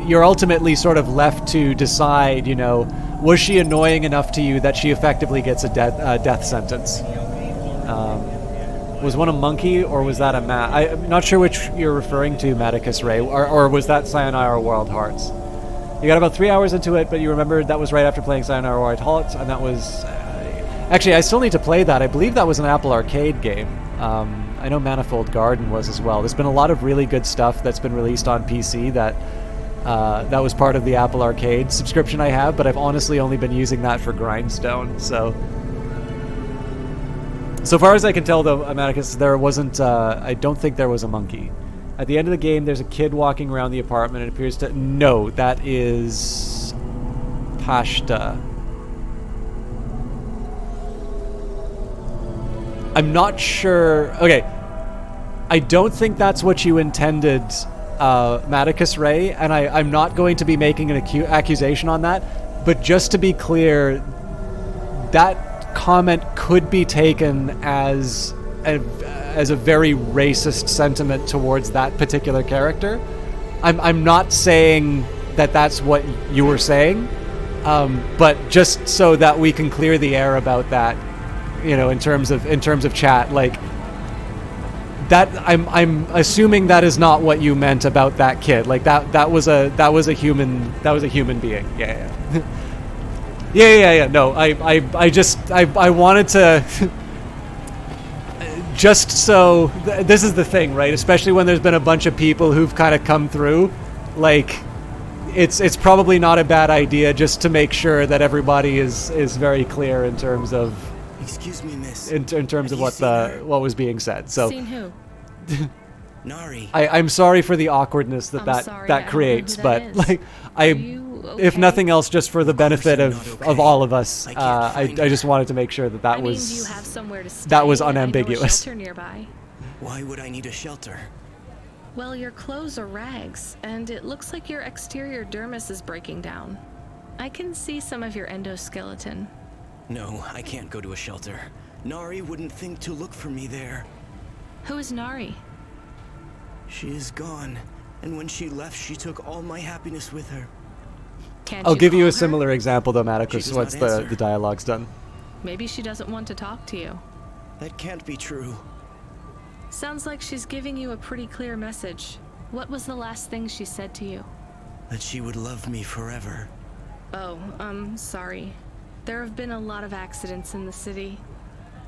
you're ultimately sort of left to decide, was she annoying enough to you that she effectively gets a death sentence? Was one a monkey, or was that a mat? I'm not sure which you're referring to, Maticus Ray, or was that Sayonara Wild Hearts? You got about 3 hours into it, but you remembered that was right after playing Sayonara Wild Hearts, and that was... Actually, I still need to play that. I believe that was an Apple Arcade game. I know Manifold Garden was as well. There's been a lot of really good stuff that's been released on PC that was part of the Apple Arcade subscription I have, but I've honestly only been using that for Grindstone. So far as I can tell, though, Amaticus, there wasn't. I don't think there was a monkey. At the end of the game, there's a kid walking around the apartment. It appears to. No, that is Pashta. I'm not sure. Okay, I don't think that's what you intended, Maticus Ray, and I'm not going to be making an accusation on that. But just to be clear, that comment could be taken as a very racist sentiment towards that particular character. I'm not saying that that's what you were saying, but just so that we can clear the air about that, you know, in terms of chat, like that, I'm assuming that is not what you meant about that kid. Like that was a human being. Yeah. Yeah. No, I wanted to. Just so, this is the thing, right? Especially when there's been a bunch of people who've kind of come through, like, it's probably not a bad idea just to make sure that everybody is very clear in terms of. Excuse me, miss. In terms of what was being said. So. Seen who? Nari. I'm sorry for the awkwardness that creates, but like if nothing else, just for the benefit of all of us, I just wanted to make sure that was do you have somewhere to stay? that was I know a unambiguous. shelter nearby. Why would I need a shelter? Well, your clothes are rags, and it looks like your exterior dermis is breaking down. I can see some of your endoskeleton. No, I can't go to a shelter. Nari wouldn't think to look for me there. Who is Nari? She is gone, and when she left, she took all my happiness with her. I'll give you a similar example, though, Maticus, once the dialogue's done. Maybe she doesn't want to talk to you. That can't be true. Sounds like she's giving you a pretty clear message. What was the last thing she said to you? That she would love me forever. Oh, sorry. There have been a lot of accidents in the city.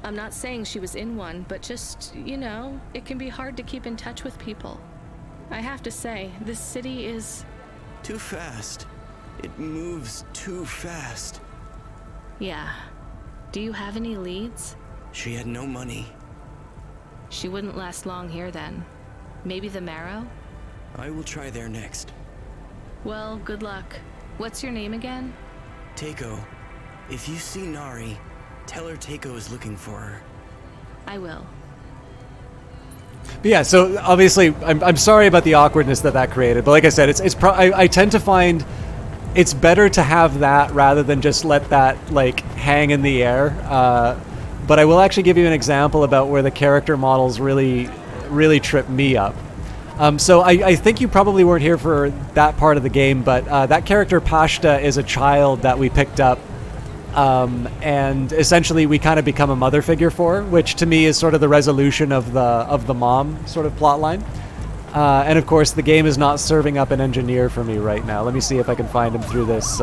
I'm not saying she was in one, but just, you know, it can be hard to keep in touch with people. I have to say, this city is... too fast. It moves too fast. Yeah. Do you have any leads? She had no money. She wouldn't last long here then. Maybe the Marrow? I will try there next. Well, good luck. What's your name again? Teiko. If you see Nari, tell her Teiko is looking for her. I will. But yeah, so obviously, I'm sorry about the awkwardness that created. But like I said, I tend to find it's better to have that rather than just let that like hang in the air. But I will actually give you an example about where the character models really trip me up. So I think you probably weren't here for that part of the game, but that character Pashta is a child that we picked up. And essentially we kind of become a mother figure for her, which to me is sort of the resolution of the mom sort of plot line. And of course the game is not serving up an engineer for me right now. Let me see if I can find him through this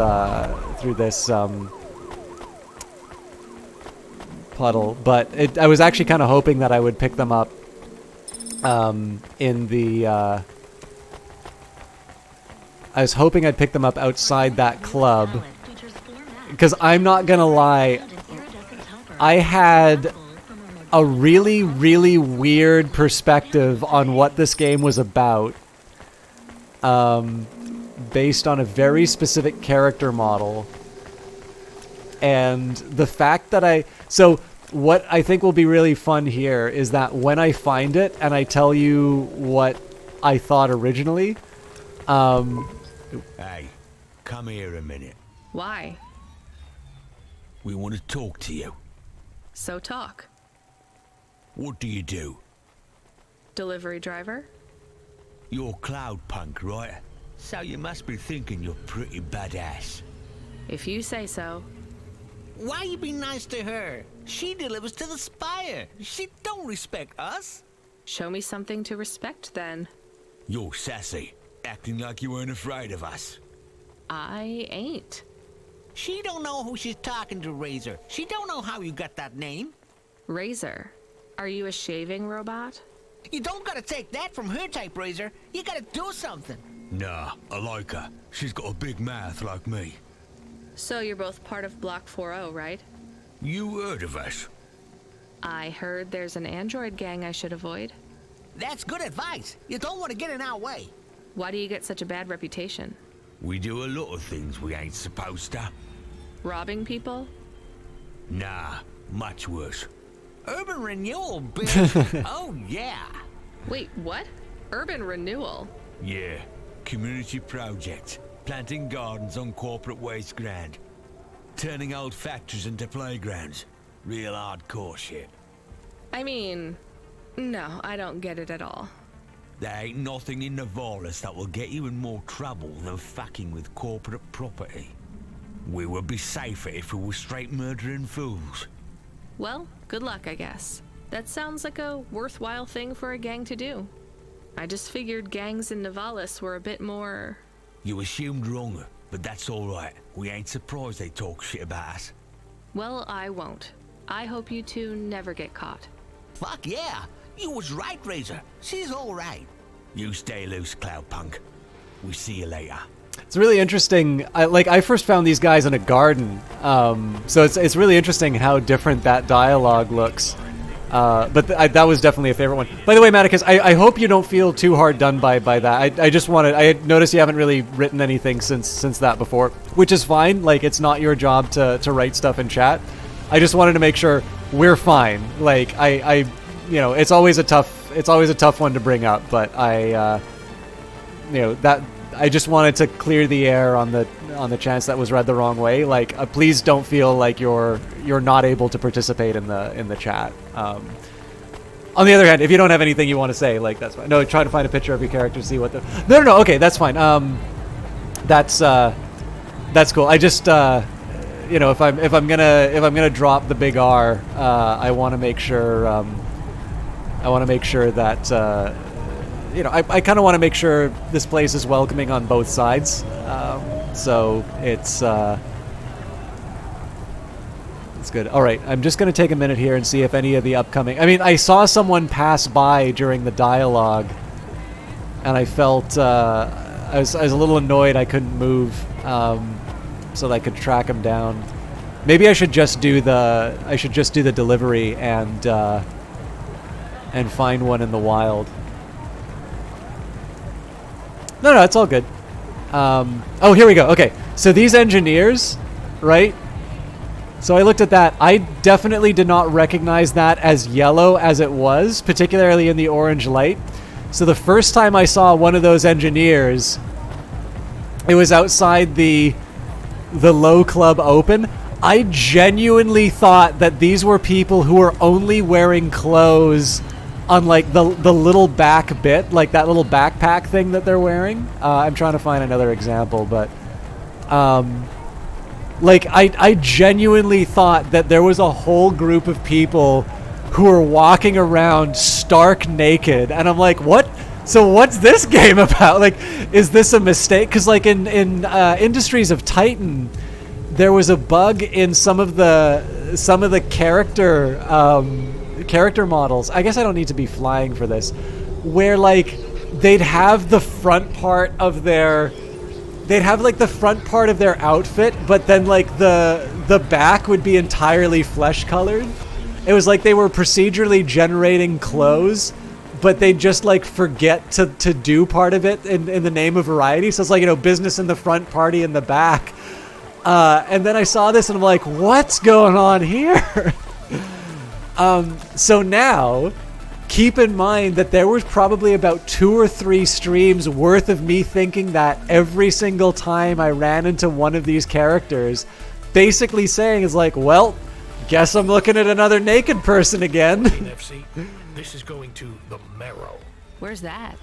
puddle. But I was actually kind of hoping that I would pick them up in the... I was hoping I'd pick them up outside that club. Because I'm not gonna lie, I had a really, really weird perspective on what this game was about, based on a very specific character model. And the fact that so what I think will be really fun here is that when I find it and I tell you what I thought originally, Hey, come here a minute. Why? We want to talk to you. So talk. What do you do? Delivery driver? You're Cloudpunk, right? So you must be thinking you're pretty badass. If you say so. Why you be nice to her? She delivers to the Spire. She don't respect us. Show me something to respect, then. You're sassy, acting like you weren't afraid of us. I ain't. She don't know who she's talking to, Razor. She don't know how you got that name. Razor, are you a shaving robot? You don't gotta take that from her type, Razor. You gotta do something. Nah, I like her. She's got a big mouth like me. So you're both part of Block 40, right? You heard of us? I heard there's an android gang I should avoid. That's good advice. You don't want to get in our way. Why do you get such a bad reputation? We do a lot of things we ain't supposed to. Robbing people? Nah, much worse. Urban renewal, bitch. Oh, yeah. Wait, what? Urban renewal? Yeah, community project. Planting gardens on corporate waste ground. Turning old factories into playgrounds. Real hardcore shit. I mean, no, I don't get it at all. There ain't nothing in Nivalis that will get you in more trouble than fucking with corporate property. We would be safer if we were straight murdering fools. Well, good luck, I guess. That sounds like a worthwhile thing for a gang to do. I just figured gangs in Nivalis were a bit more... You assumed wrong, but that's alright. We ain't surprised they talk shit about us. Well, I won't. I hope you two never get caught. Fuck yeah! You was right, Razor. She's all right. You stay loose, Cloudpunk. We see you later. It's really interesting. I first found these guys in a garden, so it's really interesting how different that dialogue looks. But that was definitely a favorite one. By the way, Maticus, I hope you don't feel too hard done by that. I just wanted. I had noticed you haven't really written anything since that before, which is fine. Like, it's not your job to write stuff in chat. I just wanted to make sure we're fine. Like, I it's always a tough one to bring up, but I just wanted to clear the air on the chance that was read the wrong way. Like, please don't feel like you're not able to participate in the chat. On the other hand, if you don't have anything you want to say, like, that's fine. No, try to find a picture of your character, see what the... No, okay, that's fine. That's cool. I just if I'm gonna drop the big R, I want to make sure that I kind of want to make sure this place is welcoming on both sides. So it's good. All right, I'm just going to take a minute here and see if any of the upcoming... I mean, I saw someone pass by during the dialogue, and I felt... I was a little annoyed I couldn't move so that I could track him down. Maybe I should just do the delivery and find one in the wild. No, it's all good. Oh, here we go. Okay, so these engineers, right? So I looked at that. I definitely did not recognize that as yellow as it was, particularly in the orange light. So the first time I saw one of those engineers, it was outside the Low Club Open. I genuinely thought that these were people who were only wearing clothes on, like, the little back bit, like that little backpack thing that they're wearing. I'm trying to find another example, but like, I genuinely thought that there was a whole group of people who were walking around stark naked, and I'm like, what? So what's this game about? Like, is this a mistake? Because, like, in Industries of Titan, there was a bug in some of the character models. I guess I don't need to be flying for this, where, like, they'd have the front part of their outfit, but then, like, the back would be entirely flesh colored. It was like they were procedurally generating clothes, but they just, like, forget to do part of it in the name of variety. So it's like, business in the front, party in the back. And then I saw this and I'm like, what's going on here? So now, keep in mind that there was probably about 2 or 3 streams worth of me thinking that every single time I ran into one of these characters, basically saying is like, well, guess I'm looking at another naked person again. NFC, this is going to the Marrow. Where's that?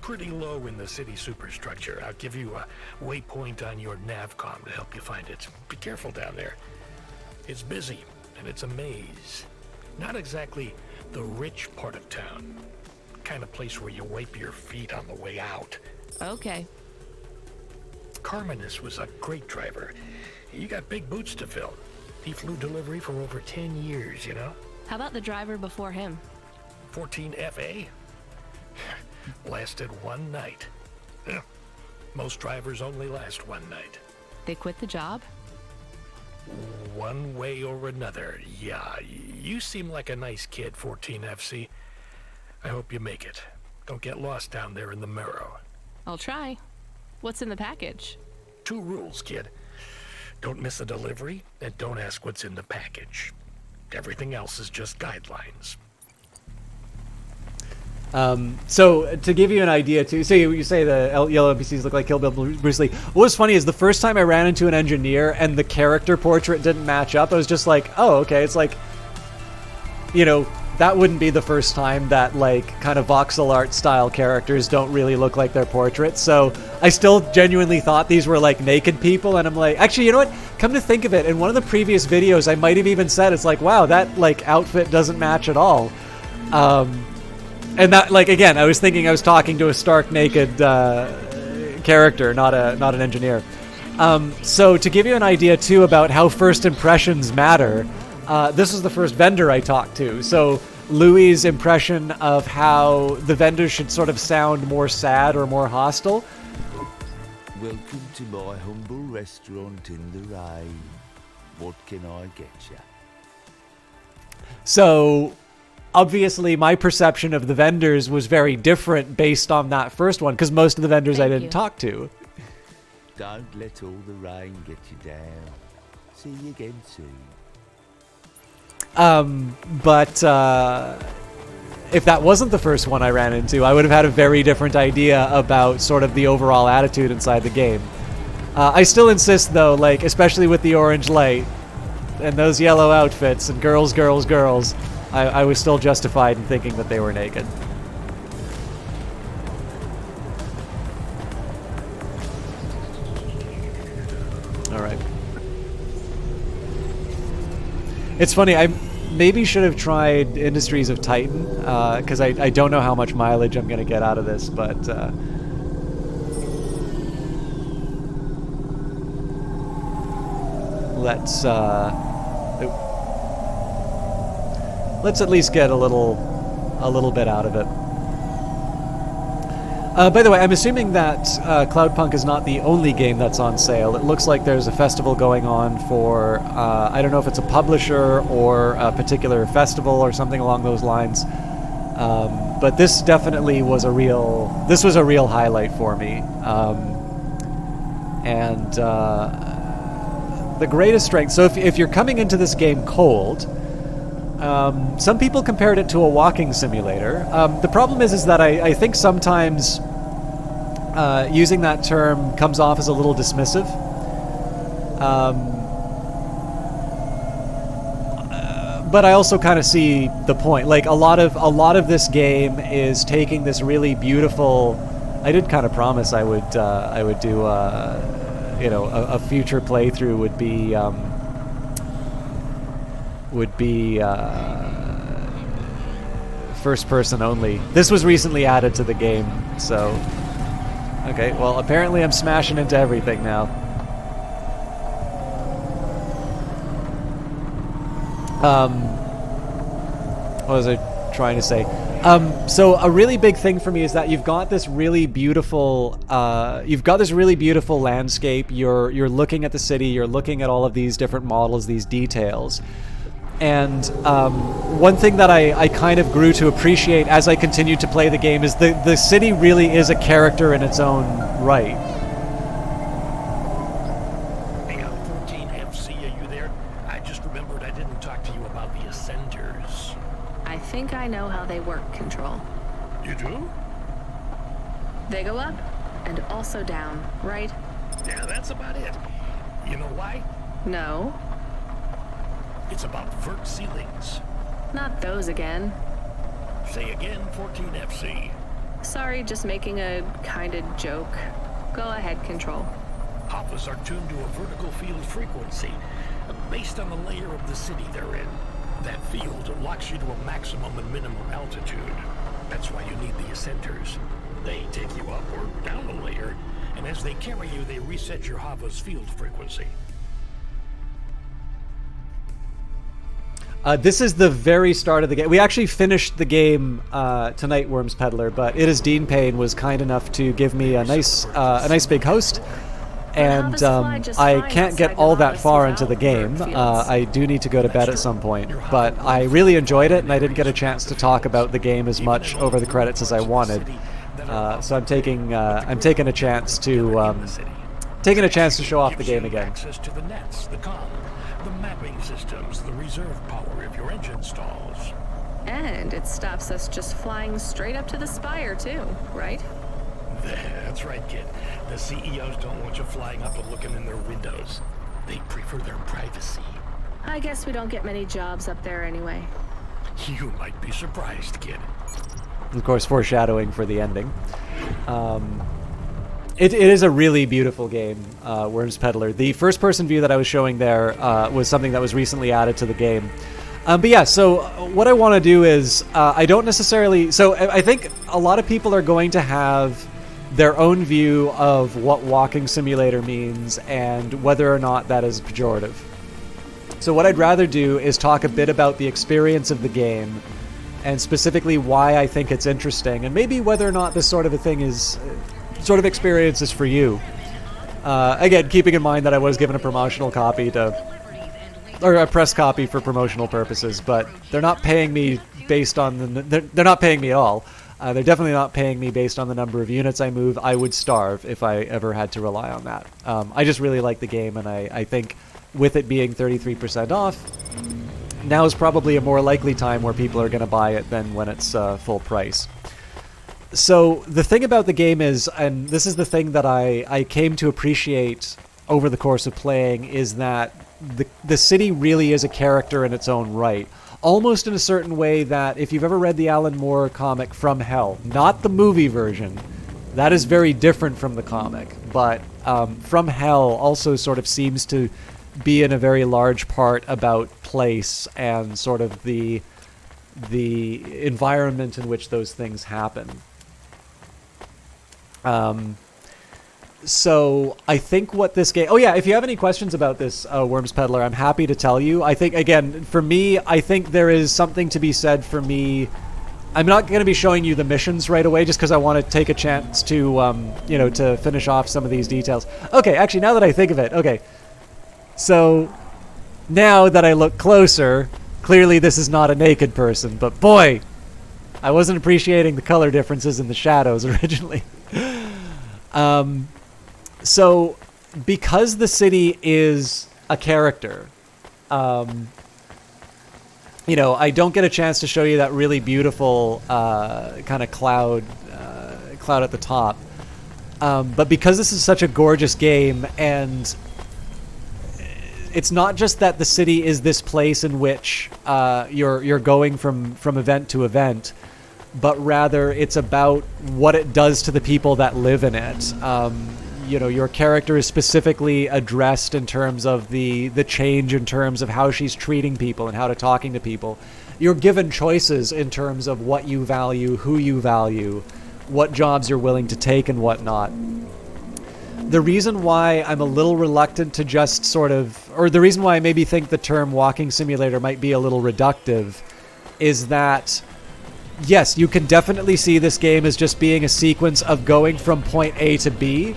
Pretty low in the city superstructure. I'll give you a waypoint on your navcom to help you find it. Be careful down there. It's busy, and it's a maze. Not exactly the rich part of town. Kind of place where you wipe your feet on the way out. Okay. Carmenus was a great driver. You got big boots to fill. He flew delivery for over 10 years, you know? How about the driver before him? 14 FA? Lasted one night. Most drivers only last one night. They quit the job? One way or another, yeah. You seem like a nice kid, 14 FC. I hope you make it. Don't get lost down there in the Marrow. I'll try. What's in the package? 2 rules, kid. Don't miss a delivery, and don't ask what's in the package. Everything else is just guidelines. So to give you an idea too, so you say the yellow NPCs look like Kill Bill Bruce Lee. What was funny is the first time I ran into an engineer and the character portrait didn't match up, I was just like, oh, okay. It's like, you know, that wouldn't be the first time that like kind of voxel art style characters don't really look like their portraits. So I still genuinely thought these were like naked people, and I'm like, actually, you know what? Come to think of it, in one of the previous videos, I might have even said, it's like, wow, that like outfit doesn't match at all. And that, like, again, I was thinking I was talking to a stark naked character, not an engineer. So to give you an idea too about how first impressions matter, this is the first vendor I talked to. So Louis' impression of how the vendors should sort of sound more sad or more hostile. Welcome to my humble restaurant in the rain. What can I get you? So obviously my perception of the vendors was very different based on that first one, because most of the vendors I didn't talk to. Don't let all the rain get you down. See you again soon. But if that wasn't the first one I ran into, I would have had a very different idea about sort of the overall attitude inside the game. I still insist though, like, especially with the orange light and those yellow outfits and girls, I was still justified in thinking that they were naked. All right. It's funny, I maybe should have tried Industries of Titan, because I don't know how much mileage I'm going to get out of this, but let's at least get a little bit out of it. By the way, I'm assuming that Cloudpunk is not the only game that's on sale. It looks like there's a festival going on for, I don't know if it's a publisher or a particular festival or something along those lines. But this definitely was a real highlight for me. And the greatest strength, so if you're coming into this game cold, some people compared it to a walking simulator. The problem is that I think sometimes using that term comes off as a little dismissive. But I also kind of see the point. Like a lot of this game is taking this really beautiful. I did kind of promise I would do a future playthrough would be first person only. This was recently added to the game, so okay, well apparently I'm smashing into everything now. What was I trying to say? So a really big thing for me is that you've got this really beautiful landscape. You're looking at the city, you're looking at all of these different models, these details. And one thing that I kind of grew to appreciate as I continued to play the game is the city really is a character in its own right. Hey, 14 FC, are you there? I just remembered I didn't talk to you about the Ascenders. I think I know how they work, Control. You do? They go up and also down, right? Yeah, that's about it. You know why? No. It's about vert ceilings. Not those again. Say again, 14 FC. Sorry, just making a kind of joke. Go ahead, Control. Alphas are tuned to a vertical field frequency based on the layer of the city they're in. That field locks you to a maximum and minimum altitude. That's why you need the ascenters. They take you up or down a layer and as they carry you, they reset your Hava's field frequency. This is the very start of the game. We actually finished the game tonight, Worms Peddler, but It Is Dean Payne was kind enough to give me a nice big host, and I can't get all that far into the game. I do need to go to bed at some point, but I really enjoyed it, and I didn't get a chance to talk about the game as much over the credits as I wanted. So I'm taking a chance to show off the game again. Access to the nets, the comm, the mapping systems, the reserve power if your engine stalls. And it stops us just flying straight up to the spire, too, right? That's right, kid. The CEOs don't want you flying up and looking in their windows. They prefer their privacy. I guess we don't get many jobs up there anyway. You might be surprised, kid. Of course, foreshadowing for the ending. It is a really beautiful game, Worms Peddler. The first-person view that I was showing there was something that was recently added to the game. But yeah, so what I want to do is, I don't necessarily... So I think a lot of people are going to have their own view of what walking simulator means and whether or not that is pejorative. So what I'd rather do is talk a bit about the experience of the game, and specifically why I think it's interesting, and maybe whether or not this sort of a thing is... sort of experience is for you. Again, keeping in mind that I was given a promotional copy or a press copy for promotional purposes, but they're not paying me based on they're not paying me at all. They're definitely not paying me based on the number of units I move. I would starve if I ever had to rely on that. I just really like the game, and I think with it being 33% off, now is probably a more likely time where people are going to buy it than when it's full price. So the thing about the game is, and this is the thing that I came to appreciate over the course of playing, is that the city really is a character in its own right. Almost in a certain way that if you've ever read the Alan Moore comic From Hell, not the movie version, that is very different from the comic, but From Hell also sort of seems to be in a very large part about place and sort of the environment in which those things happen. So I think what this game... Oh yeah, if you have any questions about this, Worms Peddler, I'm happy to tell you. I think, again, for me, I think there is something to be said for me. I'm not going to be showing you the missions right away just because I want to take a chance to, to finish off some of these details. Okay, actually, now that I think of it, okay. So now that I look closer, clearly this is not a naked person, but boy, I wasn't appreciating the color differences in the shadows originally. So because the city is a character, I don't get a chance to show you that really beautiful kind of cloud at the top. But because this is such a gorgeous game, and it's not just that the city is this place in which you're going from event to event, but rather it's about what it does to the people that live in it. Your character is specifically addressed in terms of the change in terms of how she's treating people and how to talking to people. You're given choices in terms of what you value, who you value, what jobs you're willing to take and whatnot. The reason why I'm a little reluctant to just sort of, or the reason why I maybe think the term walking simulator might be a little reductive, is that yes, you can definitely see this game as just being a sequence of going from point A to B,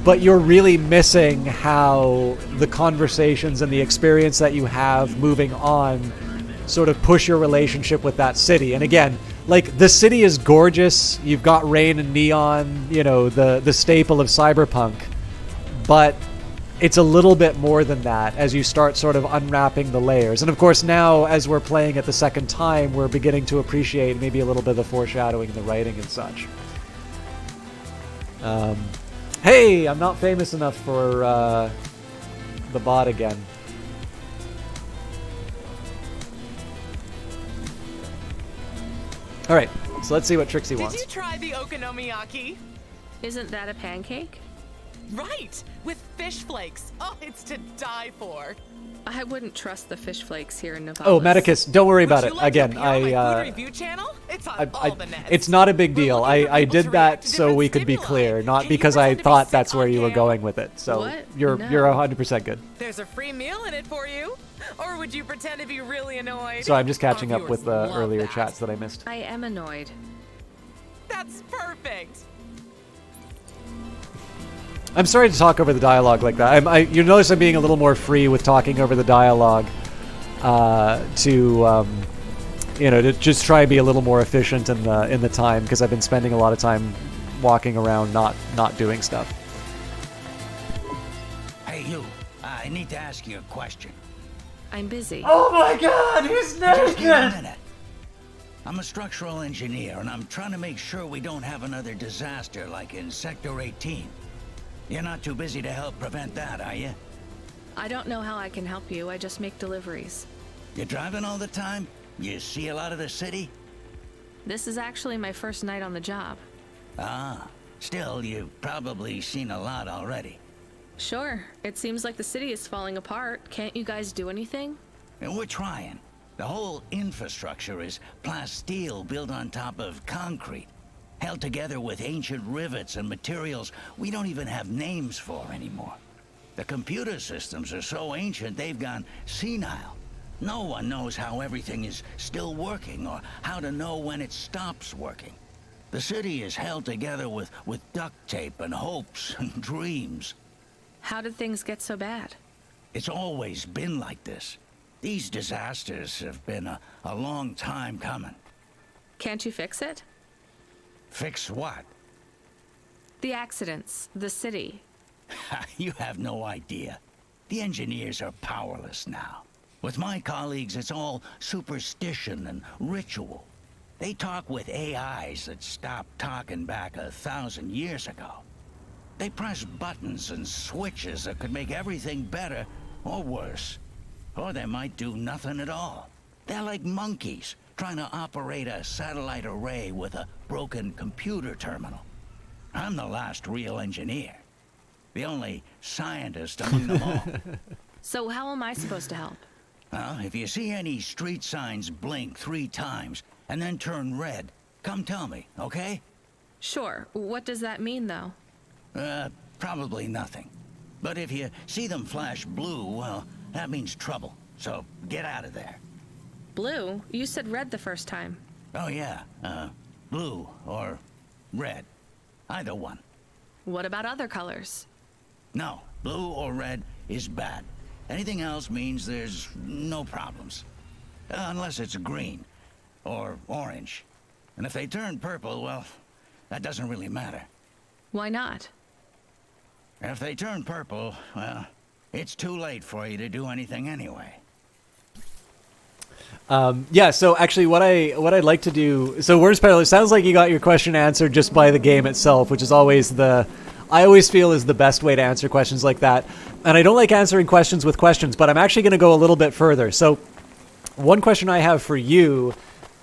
but you're really missing how the conversations and the experience that you have moving on sort of push your relationship with that city. And again, like, the city is gorgeous. You've got rain and neon, the staple of cyberpunk, but it's a little bit more than that as you start sort of unwrapping the layers. And of course now, as we're playing it the second time, we're beginning to appreciate maybe a little bit of the foreshadowing in the writing and such. Hey, I'm not famous enough for the bot again. All right, so let's see what Trixie wants. Did you try the okonomiyaki? Isn't that a pancake? Right, with fish flakes. Oh, it's to die for. I wouldn't trust the fish flakes here in Nevada. Oh, Medicus, don't worry about Would it. you like to Again, appear on my food review channel? It's on all the nets. it's not a big deal. I did that so we could be clear, not because I thought that's where you were going with it. So What? you're No. 100% good. There's a free meal in it for you. Or would you pretend to be really annoyed? So I'm just catching Our up with viewers love earlier that. chats that I missed. I am annoyed. That's perfect. I'm sorry to talk over the dialogue like that. You notice I'm being a little more free with talking over the dialogue to just try and be a little more efficient in the time, because I've been spending a lot of time walking around not doing stuff. Hey, you. I need to ask you a question. I'm busy. Oh my God, he's Just give me a naked! minute. I'm a structural engineer, and I'm trying to make sure we don't have another disaster like in Sector 18. You're not too busy to help prevent that, are you? I don't know how I can help you. I just make deliveries. You're driving all the time? You see a lot of the city? This is actually my first night on the job. Ah, still, you've probably seen a lot already. Sure. It seems like the city is falling apart. Can't you guys do anything? And we're trying. The whole infrastructure is plasteel built on top of concrete, held together with ancient rivets and materials we don't even have names for anymore. The computer systems are so ancient they've gone senile. No one knows how everything is still working or how to know when it stops working. The city is held together with duct tape and hopes and dreams. How did things get so bad? It's always been like this. These disasters have been a long time coming. Can't you fix it? Fix what? The accidents, the city. You have no idea. The engineers are powerless now. With my colleagues, it's all superstition and ritual. They talk with AIs that stopped talking back 1,000 years ago. They press buttons and switches that could make everything better or worse. Or they might do nothing at all. They're like monkeys trying to operate a satellite array with a broken computer terminal. I'm the last real engineer. The only scientist among them all. So how am I supposed to help? Well, if you see any street signs blink 3 times and then turn red, come tell me, okay? Sure. What does that mean, though? Probably nothing. But if you see them flash blue, well, that means trouble. So get out of there. Blue? You said red the first time. Oh yeah, blue or red. Either one. What about other colors? No, blue or red is bad. Anything else means there's no problems. Unless it's green or orange. And if they turn purple, well, that doesn't really matter. Why not? If they turn purple, well, it's too late for you to do anything anyway. Yeah, so actually what I'd like to do... So Words Peddler, it sounds like you got your question answered just by the game itself, which is always I always feel is the best way to answer questions like that. And I don't like answering questions with questions, but I'm actually going to go a little bit further. So one question I have for you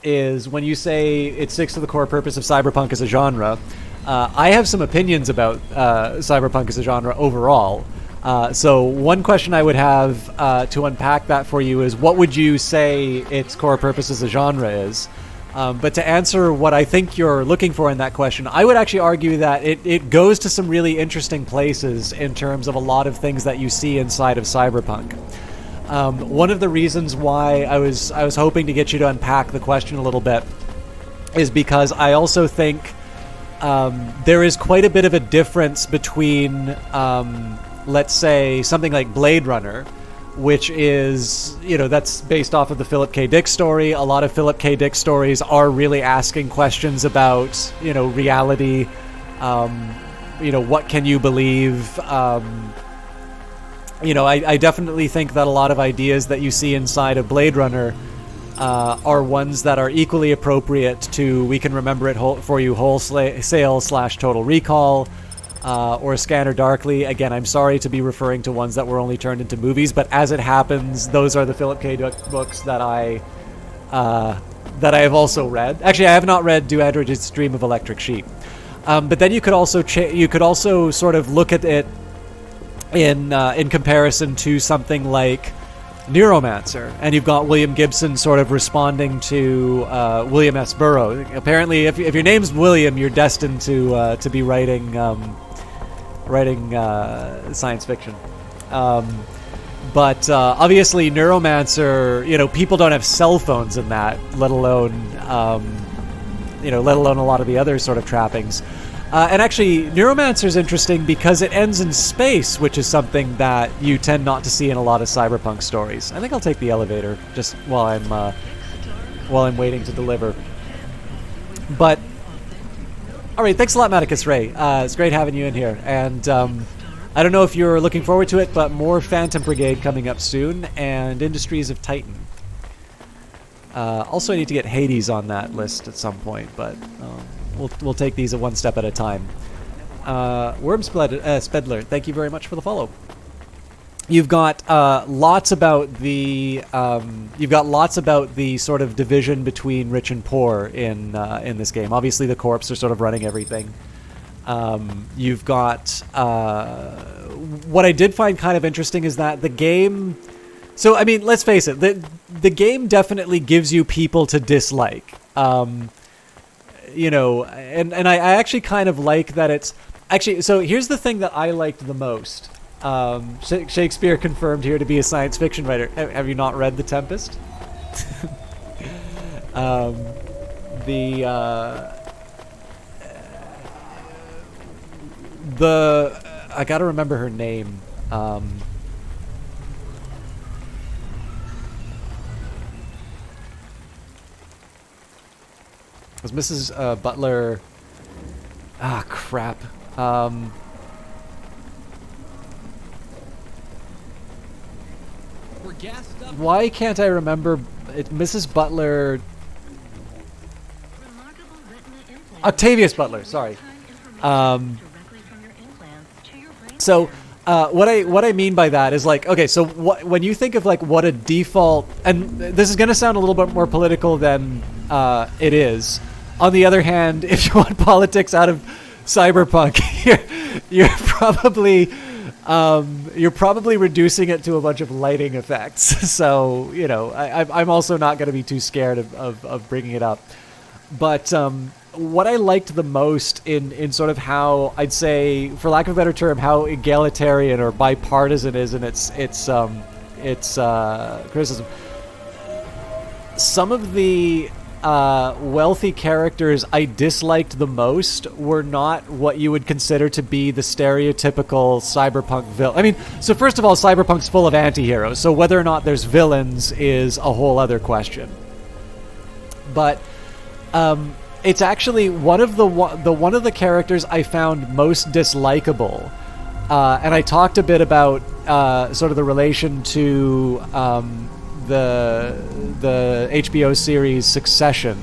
is, when you say it sticks to the core purpose of cyberpunk as a genre, I have some opinions about cyberpunk as a genre overall. So one question I would have to unpack that for you is, what would you say its core purpose as a genre is? But to answer what I think you're looking for in that question, I would actually argue that it goes to some really interesting places in terms of a lot of things that you see inside of cyberpunk. One of the reasons why I was hoping to get you to unpack the question a little bit is because I also think there is quite a bit of a difference between, let's say, something like Blade Runner, which is, that's based off of the Philip K. Dick story. A lot of Philip K. Dick stories are really asking questions about, reality, what can you believe? I definitely think that a lot of ideas that you see inside of Blade Runner are ones that are equally appropriate to We Can Remember It For You Wholesale / Total Recall, or Scanner Darkly. Again, I'm sorry to be referring to ones that were only turned into movies, but as it happens, those are the Philip K. Dick books that I have also read. Actually, I have not read Do Androids Dream of Electric Sheep. But then you could also sort of look at it in comparison to something like Neuromancer, and you've got William Gibson sort of responding to William S. Burroughs. Apparently, if your name's William, you're destined to be writing science fiction. But obviously, Neuromancer, people don't have cell phones in that, let alone a lot of the other sort of trappings. And actually, Neuromancer is interesting because it ends in space, which is something that you tend not to see in a lot of cyberpunk stories. I think I'll take the elevator just while I'm waiting to deliver. But all right, thanks a lot, Maticus Ray. It's great having you in here. And I don't know if you're looking forward to it, but more Phantom Brigade coming up soon, and Industries of Titan. Also, I need to get Hades on that list at some point, but we'll take these one step at a time. Spedler, thank you very much for the follow. You've got lots about the sort of division between rich and poor in this game. Obviously, the corps are sort of running everything. You've got what I did find kind of interesting is that the game. So I mean, let's face it, the game definitely gives you people to dislike. And I actually kind of like that it's actually. So here's the thing that I liked the most. Shakespeare confirmed here to be a science fiction writer. Have you not read The Tempest? I gotta remember her name. Was Mrs. Butler? Ah, crap. Why can't I remember it? Mrs. Butler. Octavius Butler. Sorry. So what I mean by that is like, okay, so when you think of like what a default, and this is going to sound a little bit more political than it is. On the other hand, if you want politics out of cyberpunk, you're probably reducing it to a bunch of lighting effects. So I'm also not going to be too scared of bringing it up. But what I liked the most in sort of how I'd say, for lack of a better term, how egalitarian or bipartisan is in its criticism. Some of the wealthy characters I disliked the most were not what you would consider to be the stereotypical cyberpunk villain. I mean, so first of all, cyberpunk's full of anti-heroes, so whether or not there's villains is a whole other question. But it's actually one of the characters I found most dislikable, and I talked a bit about sort of the relation to the HBO series Succession.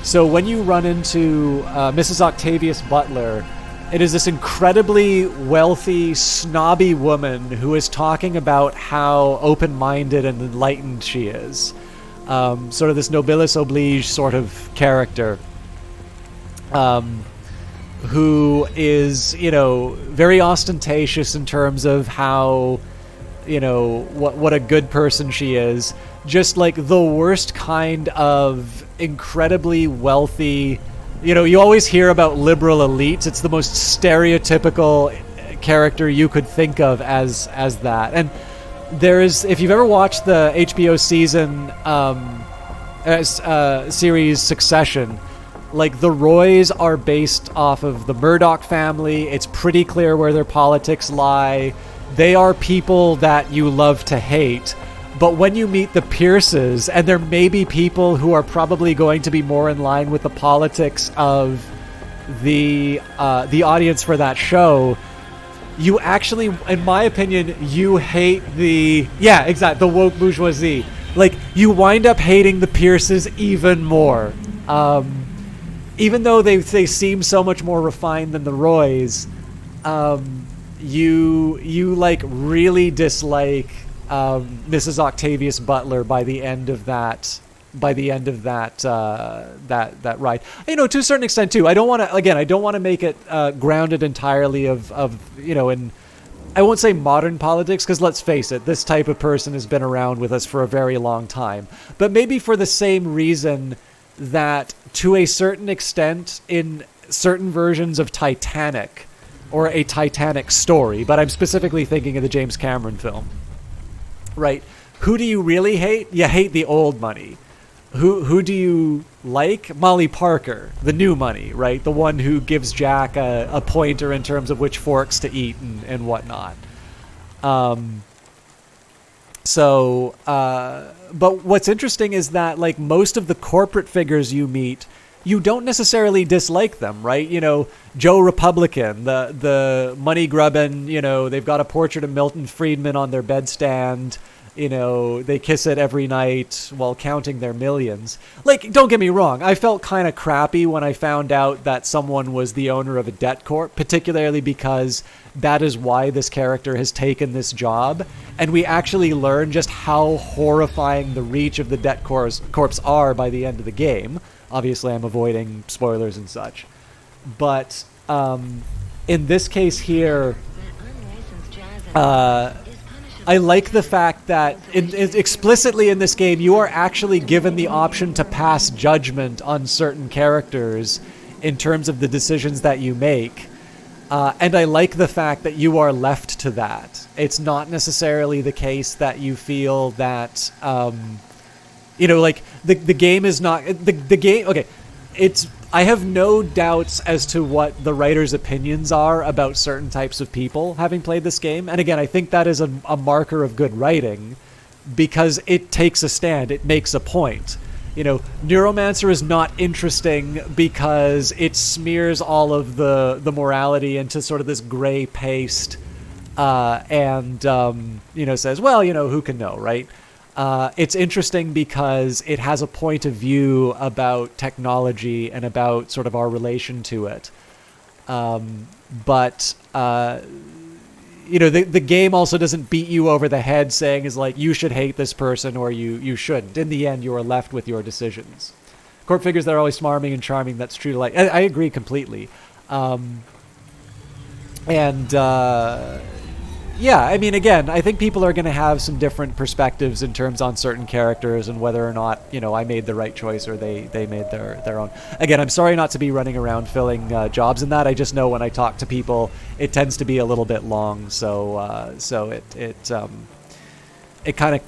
So when you run into Mrs. Octavius Butler, it is this incredibly wealthy, snobby woman who is talking about how open-minded and enlightened she is. Sort of this noblesse oblige sort of character. Who is, very ostentatious in terms of how, what a good person she is. Just like the worst kind of incredibly wealthy, you always hear about liberal elites. It's the most stereotypical character you could think of as that. And there is, if you've ever watched the HBO series Succession, like the Roys are based off of the Murdoch family. It's pretty clear where their politics lie. They are people that you love to hate. But when you meet the Pierces, and there may be people who are probably going to be more in line with the politics of the audience for that show, you actually, in my opinion, you hate the woke bourgeoisie. Like, you wind up hating the Pierces even more. Even though they seem so much more refined than the Roys, you like really dislike Mrs. Octavius Butler by the end of that. That ride, to a certain extent too. I don't want to make it grounded entirely of in I won't say modern politics, because let's face it, this type of person has been around with us for a very long time. But maybe for the same reason that, to a certain extent, in certain versions of Titanic, or a Titanic story, but I'm specifically thinking of the James Cameron film, right? Who do you really hate? You hate the old money. Who do you like? Molly Parker, the new money, right? The one who gives Jack a pointer in terms of which forks to eat and whatnot. But what's interesting is that, like, most of the corporate figures you meet, you don't necessarily dislike them, right? You know, Joe Republican, the money grubbing, you know, they've got a portrait of Milton Friedman on their bedstand. You know, they kiss it every night while counting their millions. Like, don't get me wrong, I felt kind of crappy when I found out that someone was the owner of a debt corp, particularly because that is why this character has taken this job. And we actually learn just how horrifying the reach of the debt corps are by the end of the game. Obviously, I'm avoiding spoilers and such. But in this case here, I like the fact that explicitly in this game, you are actually given the option to pass judgment on certain characters in terms of the decisions that you make. And I like the fact that you are left to that. It's not necessarily the case that you feel that, you know, like the game is not the game. Okay. I have no doubts as to what the writer's opinions are about certain types of people having played this game. And again, I think that is a marker of good writing because it takes a stand. It makes a point. You know, Neuromancer is not interesting because it smears all of the morality into sort of this gray paste and, you know, says, well, you know, who can know, right? It's interesting because it has a point of view about technology and about sort of our relation to it. But you know, the game also doesn't beat you over the head saying is like, you should hate this person or you shouldn't. In the end, you are left with your decisions. Corp figures that are always smarming and charming, that's true to life. I agree completely. Yeah, I mean, again, I think people are going to have some different perspectives in terms on certain characters and whether or not, you know, I made the right choice or they made their own. Again, I'm sorry not to be running around filling jobs in that. I just know when I talk to people, it tends to be a little bit long. So it kind of,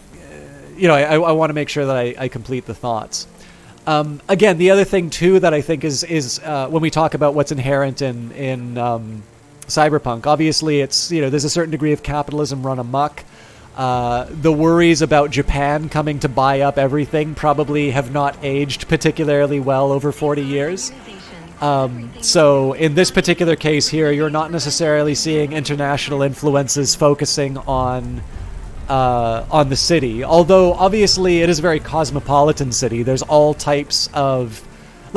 you know, I want to make sure that I complete the thoughts. Again, the other thing too that I think is when we talk about what's inherent in Cyberpunk, obviously it's, you know, there's a certain degree of capitalism run amok. The worries about Japan coming to buy up everything probably have not aged particularly well over 40 years. So in this particular case here, you're not necessarily seeing international influences focusing on the city. Although obviously it is a very cosmopolitan city. There's all types of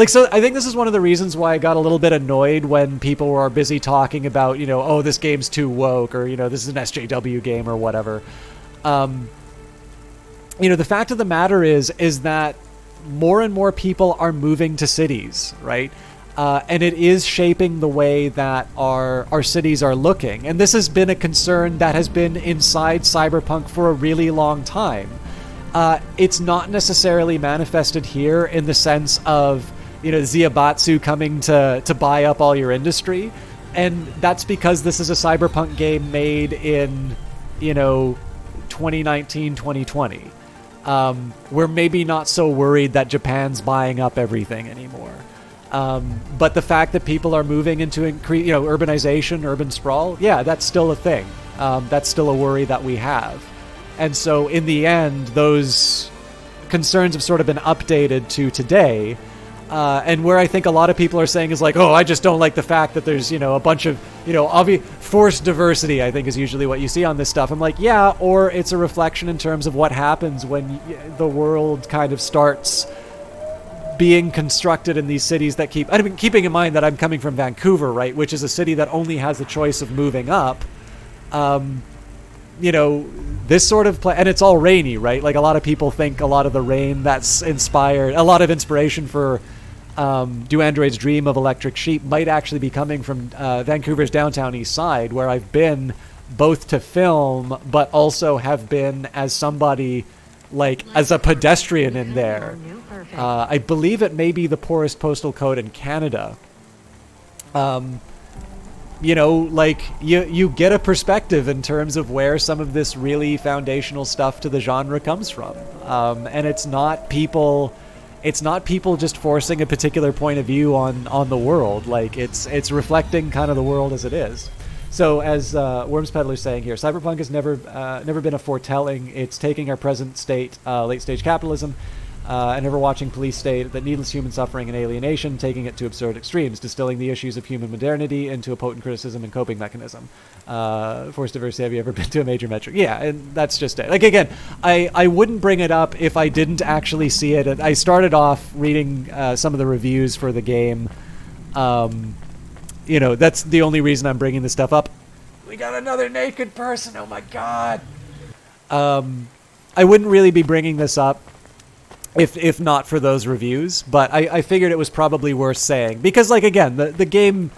so I think this is one of the reasons why I got a little bit annoyed when people were busy talking about, you know, oh, this game's too woke, or, you know, this is an SJW game or whatever. You know, the fact of the matter is that more and more people are moving to cities, right? And it is shaping the way that our cities are looking. And this has been a concern that has been inside Cyberpunk for a really long time. It's not necessarily manifested here in the sense of, you know, Ziobatsu coming to buy up all your industry. And that's because this is a Cyberpunk game made in, you know, 2019, 2020. We're maybe not so worried that Japan's buying up everything anymore. But the fact that people are moving into, you know, urbanization, urban sprawl, yeah, that's still a thing. That's still a worry that we have. And so in the end, those concerns have sort of been updated to today. And where I think a lot of people are saying is like, oh, I just don't like the fact that there's, you know, a bunch of, you know, forced diversity, I think is usually what you see on this stuff. I'm like, yeah, or it's a reflection in terms of what happens when the world kind of starts being constructed in these cities that keeping in mind that I'm coming from Vancouver, right, which is a city that only has the choice of moving up. You know, this sort of and it's all rainy, right? Like a lot of people think a lot of the rain that's inspired, a lot of inspiration for Do Androids Dream of Electric Sheep might actually be coming from Vancouver's downtown east side, where I've been both to film, but also have been as somebody, like, as a pedestrian in there. I believe it may be the poorest postal code in Canada. You know, like, you get a perspective in terms of where some of this really foundational stuff to the genre comes from. And it's not people just forcing a particular point of view on the world. Like, it's reflecting kind of the world as it is. So, as Worms Peddler's saying here, cyberpunk has never been a foretelling. It's taking our present state, late-stage capitalism, an ever-watching police state, that needless human suffering and alienation, taking it to absurd extremes, distilling the issues of human modernity into a potent criticism and coping mechanism. Forced diversity, have you ever been to a major metro? Yeah, and that's just it. Like, again, I wouldn't bring it up if I didn't actually see it. I started off reading some of the reviews for the game. You know, that's the only reason I'm bringing this stuff up. We got another naked person, oh my god! I wouldn't really be bringing this up if not for those reviews, but I figured it was probably worth saying. Because, like, again, the game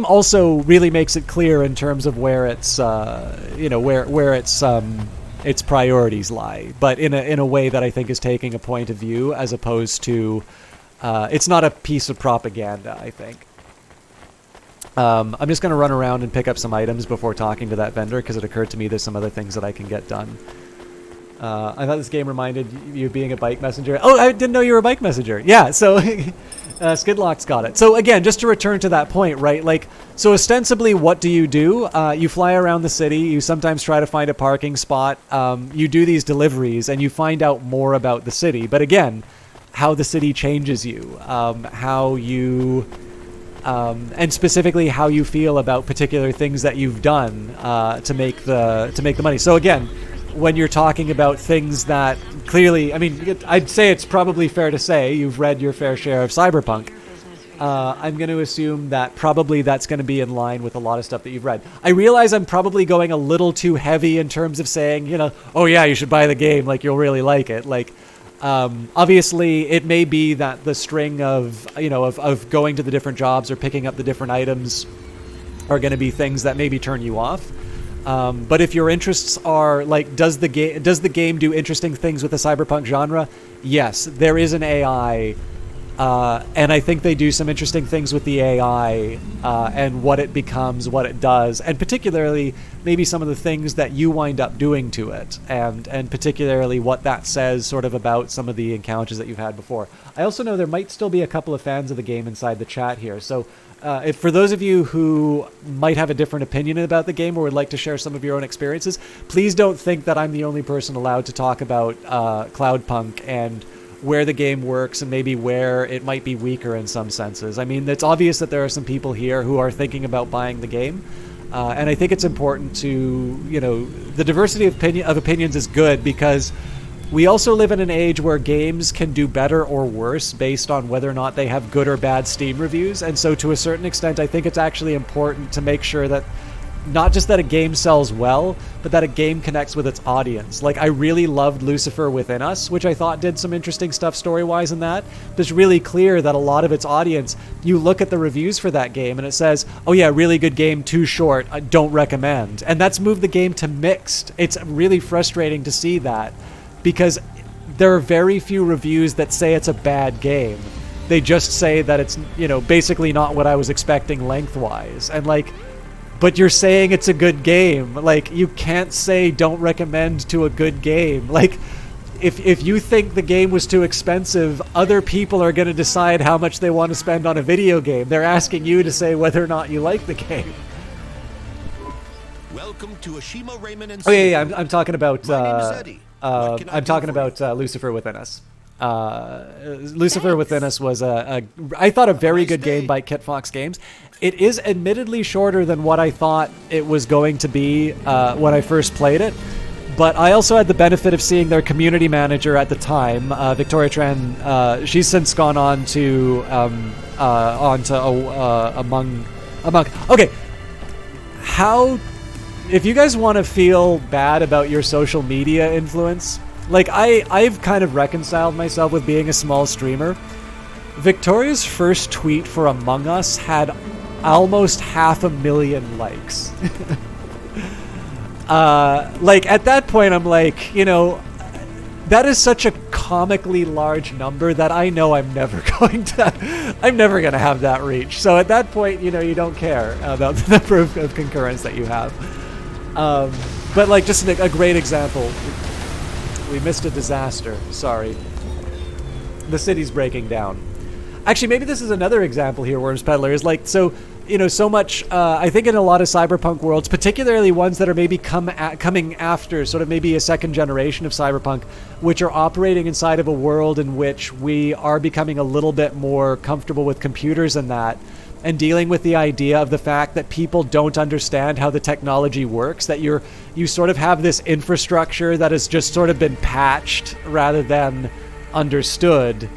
also really makes it clear in terms of where its, you know, where its priorities lie, but in a way that I think is taking a point of view as opposed to, it's not a piece of propaganda, I think. I'm just going to run around and pick up some items before talking to that vendor, because it occurred to me there's some other things that I can get done. I thought this game reminded you of being a bike messenger. Oh, I didn't know you were a bike messenger. Yeah, so Skidlock's got it. So again, just to return to that point, right? Like, so ostensibly, what do? You fly around the city. You sometimes try to find a parking spot. You do these deliveries, and you find out more about the city. But again, how the city changes you, how you... and specifically how you feel about particular things that you've done to make the money. So again, when you're talking about things that clearly, I mean, I'd say it's probably fair to say you've read your fair share of cyberpunk. I'm going to assume that probably that's going to be in line with a lot of stuff that you've read. I realize I'm probably going a little too heavy in terms of saying, you know, oh yeah, you should buy the game, like you'll really like it. Like, obviously, it may be that the string of, you know, of going to the different jobs or picking up the different items are going to be things that maybe turn you off. But if your interests are like, does the game do interesting things with the cyberpunk genre? Yes, there is an AI, and I think they do some interesting things with the AI and what it becomes, what it does, and particularly maybe some of the things that you wind up doing to it, and particularly what that says sort of about some of the encounters that you've had before. I also know there might still be a couple of fans of the game inside the chat here, so if for those of you who might have a different opinion about the game or would like to share some of your own experiences, please don't think that I'm the only person allowed to talk about Cloudpunk and where the game works and maybe where it might be weaker in some senses. I mean, it's obvious that there are some people here who are thinking about buying the game, and I think it's important to, you know, the diversity of opinions is good, because we also live in an age where games can do better or worse based on whether or not they have good or bad Steam reviews. And so to a certain extent, I think it's actually important to make sure that not just that a game sells well, but that a game connects with its audience. Like, I really loved Lucifer Within Us, which I thought did some interesting stuff story-wise in that. But it's really clear that a lot of its audience, you look at the reviews for that game and it says, oh yeah, really good game, too short, I don't recommend. And that's moved the game to mixed. It's really frustrating to see that, because there are very few reviews that say it's a bad game. They just say that it's, you know, basically not what I was expecting lengthwise. And like, but you're saying it's a good game. Like, you can't say don't recommend to a good game. Like, if you think the game was too expensive, other people are going to decide how much they want to spend on a video game. They're asking you to say whether or not you like the game. Welcome to Ashima Raymond and Oh yeah, I'm talking about I'm talking about Lucifer Within Us. Lucifer Within Us was I thought a very good game by Kit Fox Games. It is admittedly shorter than what I thought it was going to be when I first played it, but I also had the benefit of seeing their community manager at the time, Victoria Tran. She's since gone on to Among. Okay, how? If you guys want to feel bad about your social media influence, like I've kind of reconciled myself with being a small streamer. Victoria's first tweet for Among Us had almost 500,000 likes. Like, at that point, I'm like, you know, that is such a comically large number that I know I'm never going to have that reach. So at that point, you know, you don't care about the number of concurrents that you have. But like, just a great example. We missed a disaster. Sorry. The city's breaking down. Actually, maybe this is another example here, Worms Peddler, is like, so, you know, so much, I think in a lot of cyberpunk worlds, particularly ones that are maybe coming after, sort of maybe a second generation of cyberpunk, which are operating inside of a world in which we are becoming a little bit more comfortable with computers and that, and dealing with the idea of the fact that people don't understand how the technology works, that you sort of have this infrastructure that has just sort of been patched rather than understood.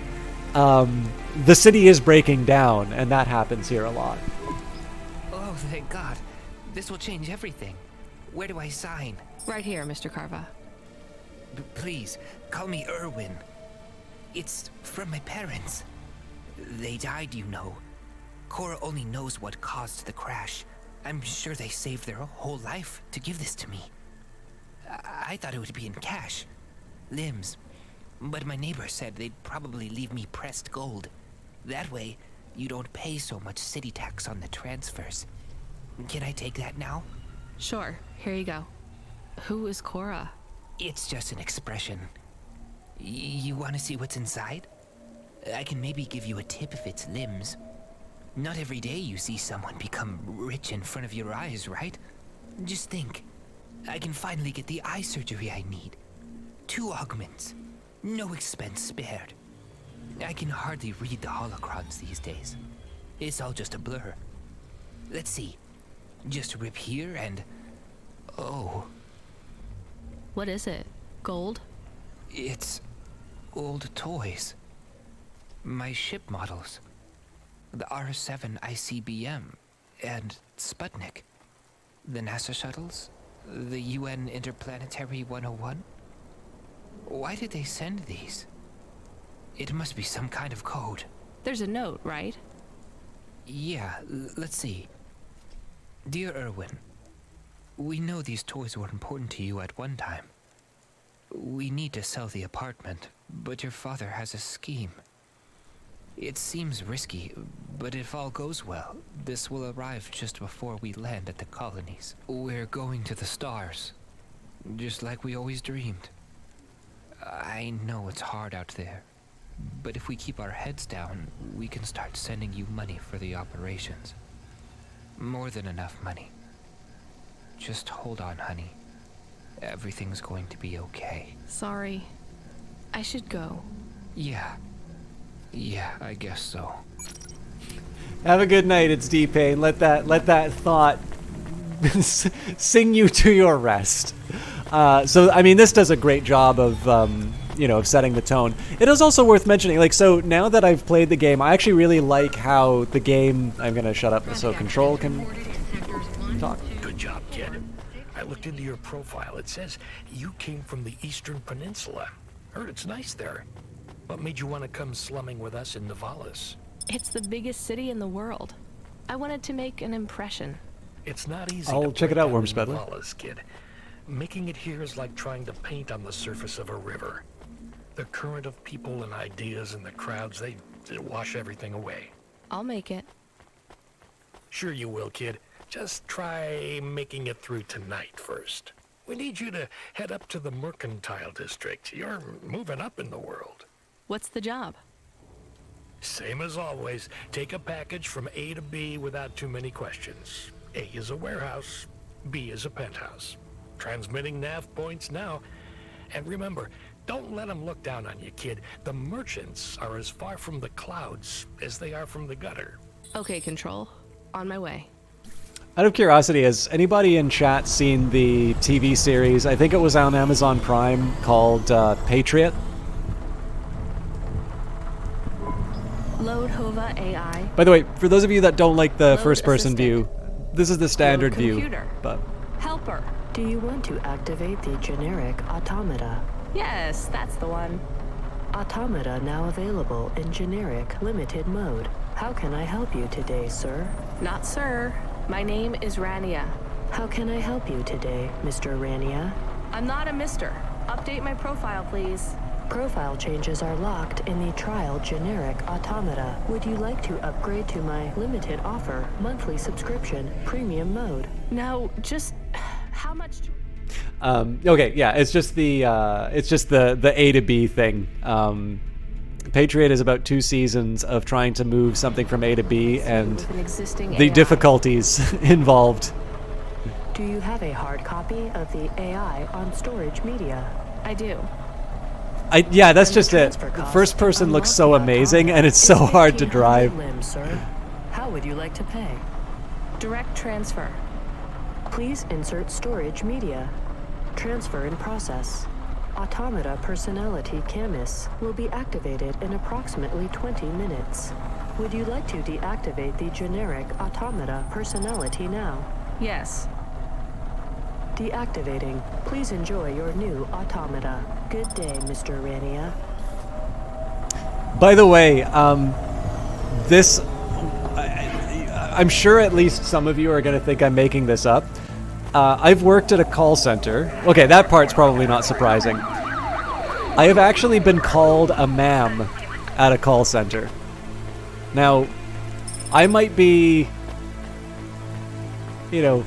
The city is breaking down, and that happens here a lot. Oh, thank God. This will change everything. Where do I sign? Right here, Mr. Carva. Please, call me Irwin. It's from my parents. They died, you know. Cora only knows what caused the crash. I'm sure they saved their whole life to give this to me. I thought it would be in cash. Limbs. But my neighbor said they'd probably leave me pressed gold. That way, you don't pay so much city tax on the transfers. Can I take that now? Sure, here you go. Who is Cora? It's just an expression. You want to see what's inside? I can maybe give you a tip if it's limbs. Not every day you see someone become rich in front of your eyes, right? Just think. I can finally get the eye surgery I need. 2 augments. No expense spared. I can hardly read the holocrons these days. It's all just a blur. Let's see. Just rip here and... oh. What is it? Gold? It's... old toys. My ship models. The R7 ICBM and Sputnik. The NASA shuttles. The UN Interplanetary 101. Why did they send these? It must be some kind of code. There's a note, right? Yeah, let's see. Dear Irwin, we know these toys were important to you at one time. We need to sell the apartment, but your father has a scheme. It seems risky, but if all goes well, this will arrive just before we land at the colonies. We're going to the stars, just like we always dreamed. I know it's hard out there, but if we keep our heads down, we can start sending you money for the operations. More than enough money. Just hold on, honey. Everything's going to be okay. Sorry. I should go. Yeah, I guess so. Have a good night, it's D-Pain. Let that thought sing you to your rest. So, I mean, this does a great job of, you know, of setting the tone. It is also worth mentioning, like, so now that I've played the game, I actually really like how the game... I'm going to shut up so Control can talk. Good job, kid. I looked into your profile. It says you came from the Eastern Peninsula. Heard it's nice there. What made you want to come slumming with us in Nivalis? It's the biggest city in the world. I wanted to make an impression. It's not easy I'll to check it out, Worms Peddler. Nivalis, kid. Making it here is like trying to paint on the surface of a river. The current of people and ideas and the crowds, they wash everything away. I'll make it. Sure you will, kid. Just try making it through tonight first. We need you to head up to the Mercantile District. You're moving up in the world. What's the job? Same as always. Take a package from A to B without too many questions. A is a warehouse. B is a penthouse. Transmitting nav points now. And remember, don't let them look down on you, kid. The merchants are as far from the clouds as they are from the gutter. Okay, Control. On my way. Out of curiosity, has anybody in chat seen the TV series? I think it was on Amazon Prime called Patriot. Load Hova AI. By the way, for those of you that don't like the Load first-person assistant. view, this is the standard Load view. computer. But Helper. Do you want to activate the generic automata? Yes, that's the one. Automata now available in generic limited mode. How can I help you today, sir? Not sir. My name is Rania. How can I help you today, Mr. Rania? I'm not a mister. Update my profile, please. Profile changes are locked in the trial generic automata. Would you like to upgrade to my limited offer monthly subscription premium mode? No, just how much? Okay, yeah, it's just the A to B thing. Patriot is about 2 seasons of trying to move something from A to B and the difficulties involved. Do you have a hard copy of the AI on storage media? I do. Yeah, that's just it. The first person looks so amazing, and it's so hard to drive. Sir. How would you like to pay? Direct transfer. Please insert storage media. Transfer in process. Automata personality Camus will be activated in approximately 20 minutes. Would you like to deactivate the generic automata personality now? Yes. Deactivating. Please enjoy your new automata. Good day, Mr. Rania. By the way, this... I'm sure at least some of you are going to think I'm making this up. I've worked at a call center. Okay, that part's probably not surprising. I have actually been called a ma'am at a call center. Now, I might be... You know...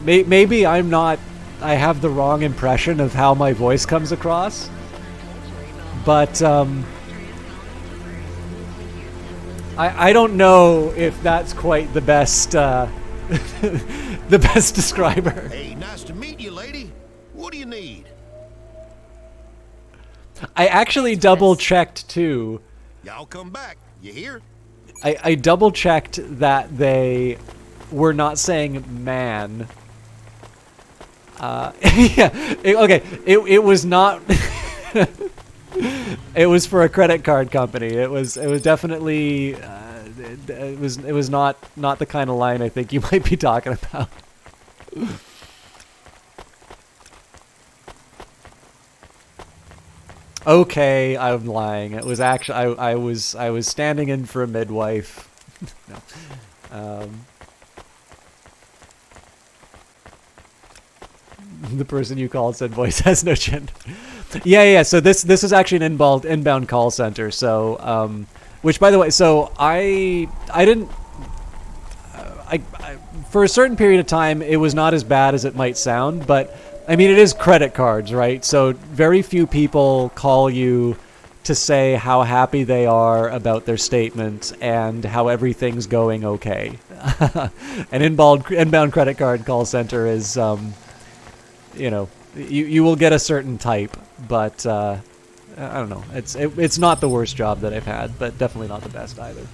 Maybe I'm not... I have the wrong impression of how my voice comes across. But, I don't know if that's quite the best, the best describer. Hey, nice to meet you, lady. What do you need? I actually double-checked, too. Y'all come back. You hear? I double-checked that they were not saying man. Yeah, it was not... It was for a credit card company. It was definitely... it was not the kind of line I think you might be talking about. Okay, I'm lying. It was actually... I was standing in for a midwife. No. The person you called said voice has no gender. Yeah. So this is actually an inbound call center. So, which by the way, so I didn't. I for a certain period of time, it was not as bad as it might sound, but I mean, it is credit cards, right? So very few people call you to say how happy they are about their statement and how everything's going okay. An inbound credit card call center is. You know, you will get a certain type, but I don't know. It's not the worst job that I've had, but definitely not the best either.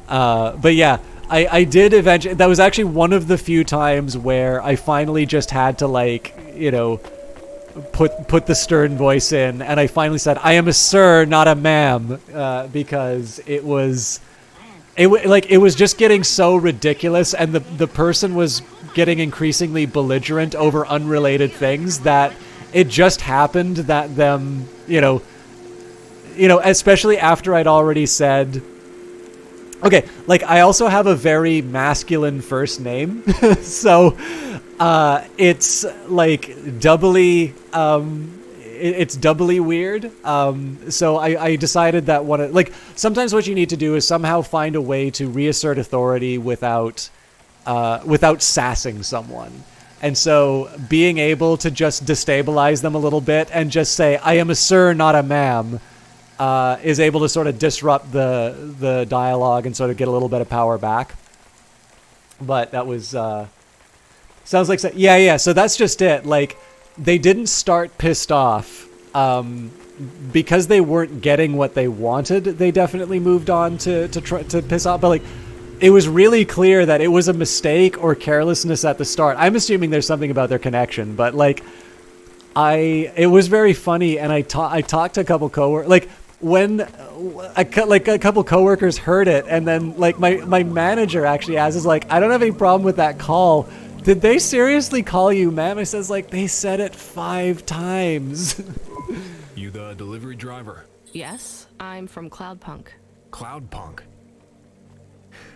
But yeah, I did eventually. That was actually one of the few times where I finally just had to, like, you know, put the stern voice in, and I finally said, "I am a sir, not a ma'am," because it was just getting so ridiculous, and the person was getting increasingly belligerent over unrelated things that it just happened that them, you know, especially after I'd already said, okay, like I also have a very masculine first name, so it's like doubly, it's doubly weird. So I decided that sometimes what you need to do is somehow find a way to reassert authority without sassing someone. And so being able to just destabilize them a little bit and just say, "I am a sir, not a ma'am," is able to sort of disrupt the dialogue and sort of get a little bit of power back. But that was, sounds like, yeah. So that's just it. Like, they didn't start pissed off, because they weren't getting what they wanted. They definitely moved on to try to piss off, but like, it was really clear that it was a mistake or carelessness at the start. I'm assuming there's something about their connection, but like, it was very funny, and I talked to a couple coworkers, like when a couple coworkers heard it, and then like my manager actually asked, is like, "I don't have any problem with that call. Did they seriously call you ma'am?" I says, like, they said it 5 times. You the delivery driver? Yes, I'm from Cloudpunk. Cloudpunk?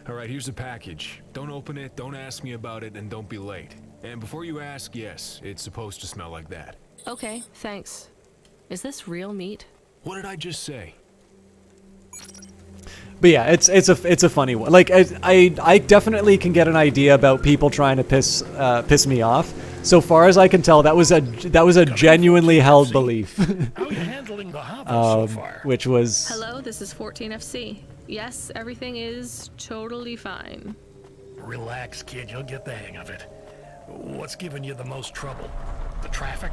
Alright, here's the package. Don't open it, don't ask me about it, and don't be late. And before you ask, yes, it's supposed to smell like that. Okay, thanks. Is this real meat? What did I just say? But yeah, it's a funny one. Like I definitely can get an idea about people trying to piss me off. So far as I can tell, that was a genuinely held belief. How are you handling the Hava so far? Which was Hello, this is 14FC. Yes, everything is totally fine. Relax, kid. You'll get the hang of it. What's giving you the most trouble? The traffic?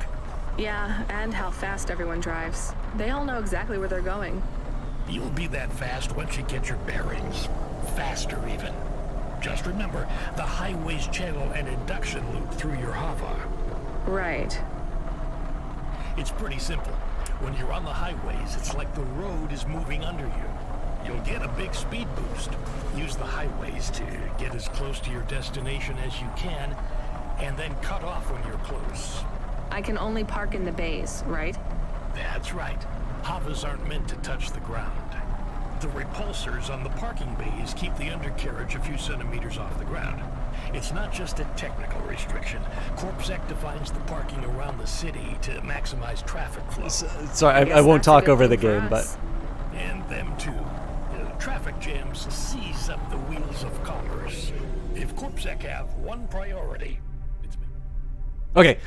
Yeah, and how fast everyone drives. They all know exactly where they're going. You'll be that fast once you get your bearings. Faster, even. Just remember, the highways channel an induction loop through your Hava. Right. It's pretty simple. When you're on the highways, it's like the road is moving under you. You'll get a big speed boost. Use the highways to get as close to your destination as you can, and then cut off when you're close. I can only park in the bays, right? That's right. Havas aren't meant to touch the ground. The repulsors on the parking bays keep the undercarriage a few centimeters off the ground. It's not just a technical restriction. CorpSec defines the parking around the city to maximize traffic flow. Sorry, I won't talk over the game, but... And them too. Traffic jams seize up the wheels of commerce. If CorpSec have one priority, it's me. Okay,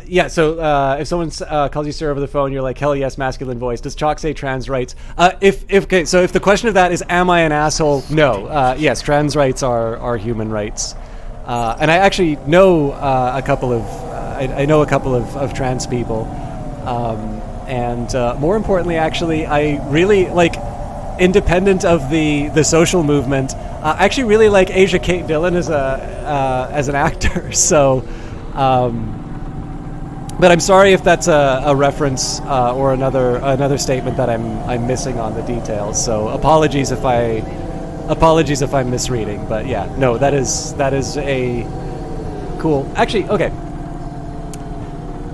yeah, so if someone calls you sir over the phone, you're like, hell yes, masculine voice. Does Chalk say trans rights? Okay, so if the question of that is, am I an asshole? No. Yes, trans rights are human rights. And I actually know a couple of, I know a couple of trans people. And more importantly, actually, I really, like, independent of the social movement, I actually really like Asia Kate Dillon as an actor, so... but I'm sorry if that's a reference or another statement that I'm missing on the details. So apologies if I'm misreading. But yeah, no, that is a cool. Actually, okay.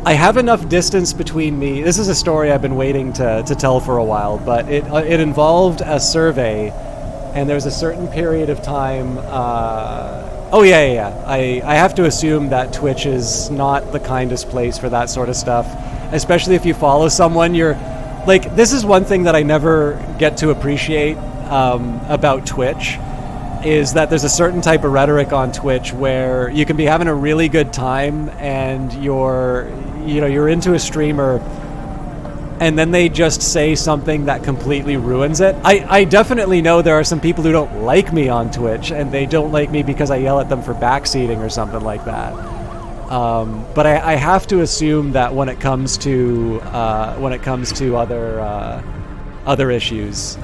I have enough distance between me. This is a story I've been waiting to tell for a while, but it involved a survey, and there was a certain period of time. Oh yeah. I have to assume that Twitch is not the kindest place for that sort of stuff, especially if you follow someone. You're like, this is one thing that I never get to appreciate about Twitch, is that there's a certain type of rhetoric on Twitch where you can be having a really good time and you're into a streamer, and then they just say something that completely ruins it. I definitely know there are some people who don't like me on Twitch, and they don't like me because I yell at them for backseating or something like that. But I have to assume that when it comes to other issues,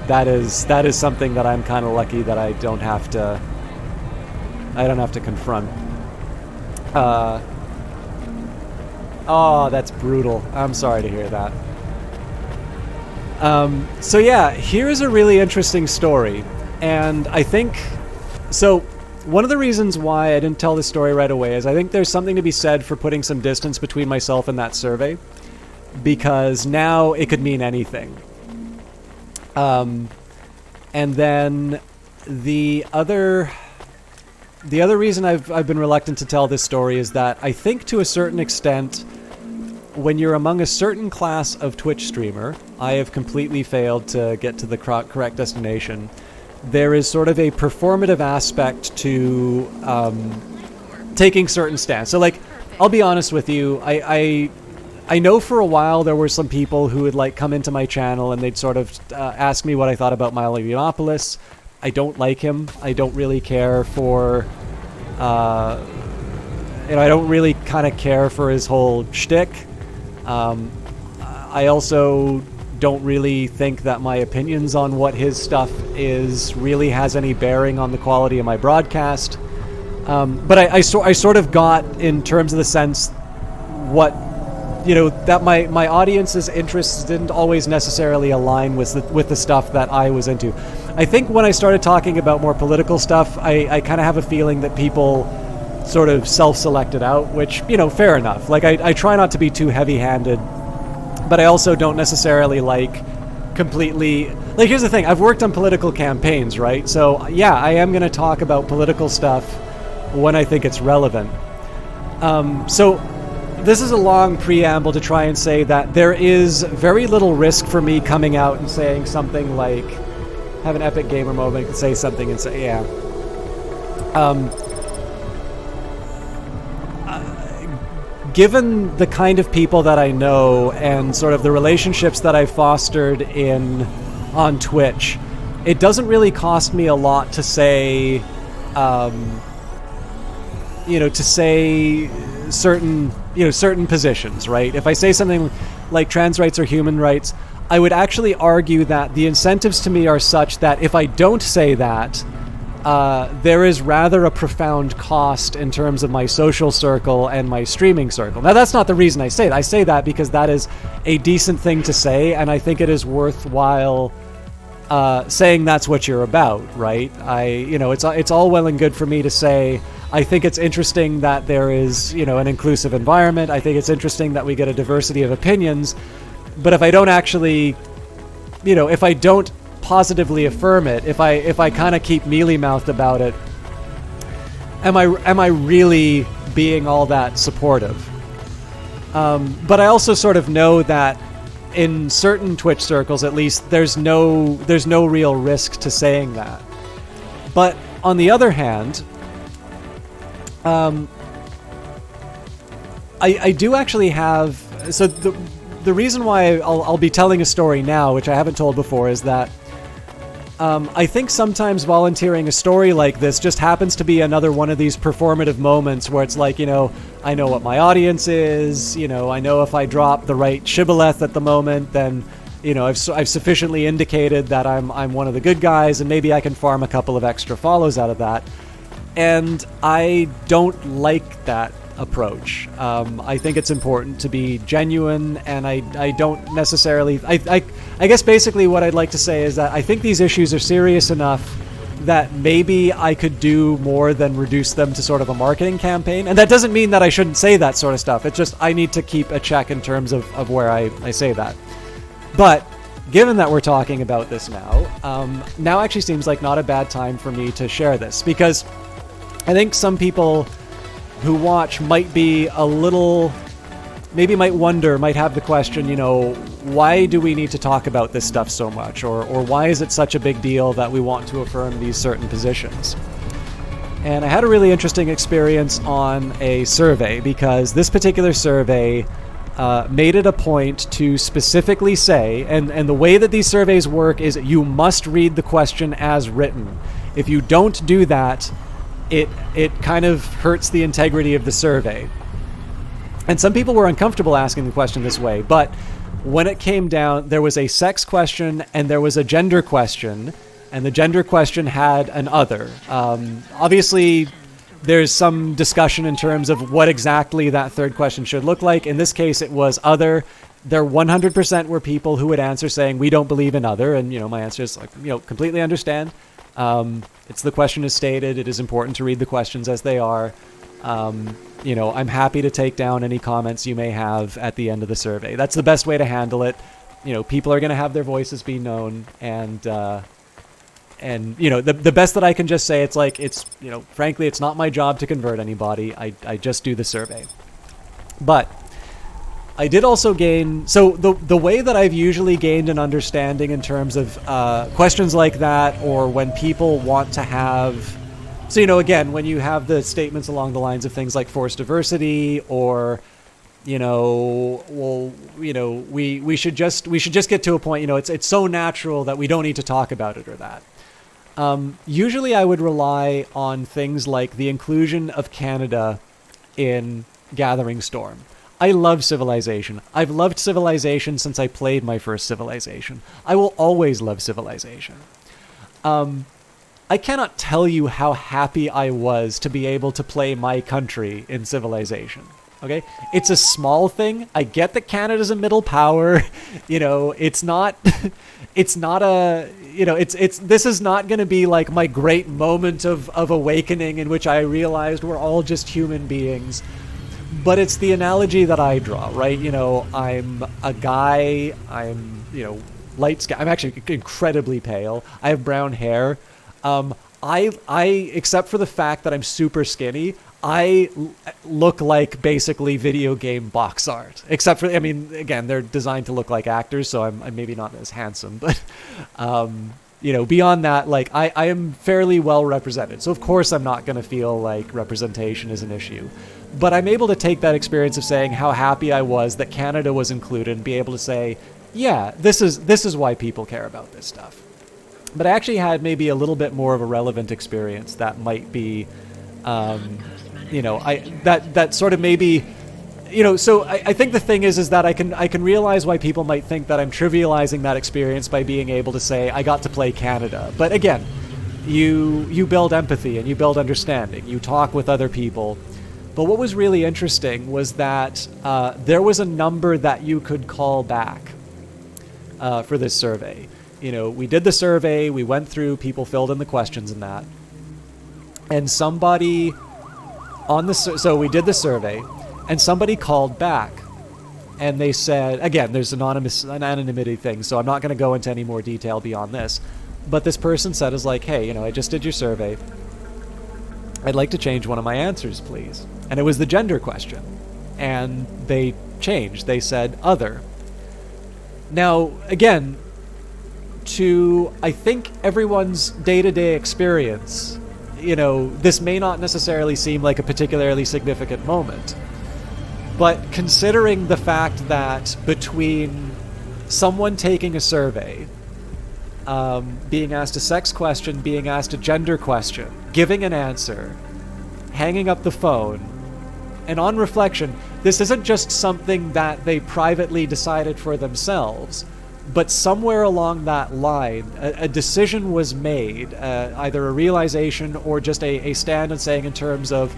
that is something that I'm kind of lucky that I don't have to confront. Oh, that's brutal. I'm sorry to hear that. So yeah, here's a really interesting story, and I think so. One of the reasons why I didn't tell this story right away is I think there's something to be said for putting some distance between myself and that survey, because now it could mean anything. And then the other reason I've been reluctant to tell this story is that I think to a certain extent, when you're among a certain class of Twitch streamer, I have completely failed to get to the correct destination. There is sort of a performative aspect to taking certain stands. So, like, I'll be honest with you, I know for a while there were some people who would like come into my channel and they'd sort of ask me what I thought about Milo Yiannopoulos. I don't like him. I don't really care for, I don't really kind of care for his whole shtick. I also don't really think that my opinions on what his stuff is really has any bearing on the quality of my broadcast. But I sort of got, in terms of the sense, what, that my audience's interests didn't always necessarily align with the stuff that I was into. I think when I started talking about more political stuff, I kind of have a feeling that people sort of self-selected out, which, fair enough. Like, I try not to be too heavy-handed, but I also don't necessarily like completely... Like, here's the thing. I've worked on political campaigns, right? So, yeah, I am going to talk about political stuff when I think it's relevant. So, this is a long preamble to try and say that there is very little risk for me coming out and saying something like, have an epic gamer moment, and say something and say, yeah. Given the kind of people that I know and sort of the relationships that I've fostered on Twitch, it doesn't really cost me a lot to say, to say certain positions, right? If I say something like trans rights or human rights, I would actually argue that the incentives to me are such that if I don't say that, there is rather a profound cost in terms of my social circle and my streaming circle. Now, that's not the reason I say it. I say that because that is a decent thing to say, and I think it is worthwhile saying that's what you're about, right? It's all well and good for me to say, I think it's interesting that there is, an inclusive environment. I think it's interesting that we get a diversity of opinions. But if I don't actually, if I don't positively affirm it, if I kind of keep mealy-mouthed about it, am I really being all that supportive? But I also sort of know that in certain Twitch circles, at least, there's no real risk to saying that. But on the other hand, I do actually have... So the reason why I'll be telling a story now, which I haven't told before, is that I think sometimes volunteering a story like this just happens to be another one of these performative moments where it's like, I know what my audience is, I know if I drop the right shibboleth at the moment, then, I've sufficiently indicated that I'm one of the good guys, and maybe I can farm a couple of extra follows out of that. And I don't like that approach. I think it's important to be genuine, and I don't necessarily... I guess basically what I'd like to say is that I think these issues are serious enough that maybe I could do more than reduce them to sort of a marketing campaign. And that doesn't mean that I shouldn't say that sort of stuff. It's just I need to keep a check in terms of where I say that. But given that we're talking about this now actually seems like not a bad time for me to share this, because I think some people who watch might be a little, maybe might wonder, might have the question, why do we need to talk about this stuff so much? Or why is it such a big deal that we want to affirm these certain positions? And I had a really interesting experience on a survey, because this particular survey made it a point to specifically say, and the way that these surveys work is you must read the question as written. If you don't do that, it kind of hurts the integrity of the survey. And some people were uncomfortable asking the question this way, but when it came down, there was a sex question and there was a gender question, and the gender question had an other. Obviously, there's some discussion in terms of what exactly that third question should look like. In this case, it was other. There 100% were people who would answer saying, we don't believe in other, and my answer is completely understand. It's the question is stated. It is important to read the questions as they are. I'm happy to take down any comments you may have at the end of the survey. That's the best way to handle it. People are going to have their voices be known, and the best that I can just say, it's frankly, it's not my job to convert anybody. I just do the survey. But I did also gain... So the way that I've usually gained an understanding in terms of questions like that, or when people want to have... So, again, when you have the statements along the lines of things like forced diversity, or, we should just get to a point, it's so natural that we don't need to talk about it or that. Usually I would rely on things like the inclusion of Canada in Gathering Storm. I love Civilization. I've loved Civilization since I played my first Civilization. I will always love Civilization. I cannot tell you how happy I was to be able to play my country in Civilization. Okay? It's a small thing. I get that Canada's a middle power. It's not... It's not a... this is not going to be like my great moment of awakening in which I realized we're all just human beings. But it's the analogy that I draw, right? I'm a guy, I'm, light skin. I'm actually incredibly pale. I have brown hair. I except for the fact that I'm super skinny, I look like basically video game box art. Except for, I mean, again, they're designed to look like actors, so I'm maybe not as handsome, but you know, beyond that, like I am fairly well represented. So of course I'm not going to feel like representation is an issue. But I'm able to take that experience of saying how happy I was that Canada was included and be able to say, yeah, this is why people care about this stuff. But I actually had maybe a little bit more of a relevant experience that might be, you know, that sort of maybe, you know, so I think the thing is that I can realize why people might think that I'm trivializing that experience by being able to say I got to play Canada. But again, you build empathy and you build understanding. You talk with other people. But what was really interesting was that there was a number that you could call back for this survey. You know, we did the survey, we went through, people filled in the questions and that. And somebody on the, so we did the survey, and somebody called back. And they said, again, there's an anonymity thing, so I'm not going to go into any more detail beyond this. But this person said, is like, hey, you know, I just did your survey. I'd like to change one of my answers, please. And it was the gender question. And they changed. They said other. Now, again, to, I think, everyone's day-to-day experience, you know, this may not necessarily seem like a particularly significant moment. But considering the fact that between someone taking a survey, being asked a sex question, being asked a gender question, giving an answer, hanging up the phone, and on reflection, this isn't just something that they privately decided for themselves, but somewhere along that line, a decision was made, either a realization or just a stand and saying in terms of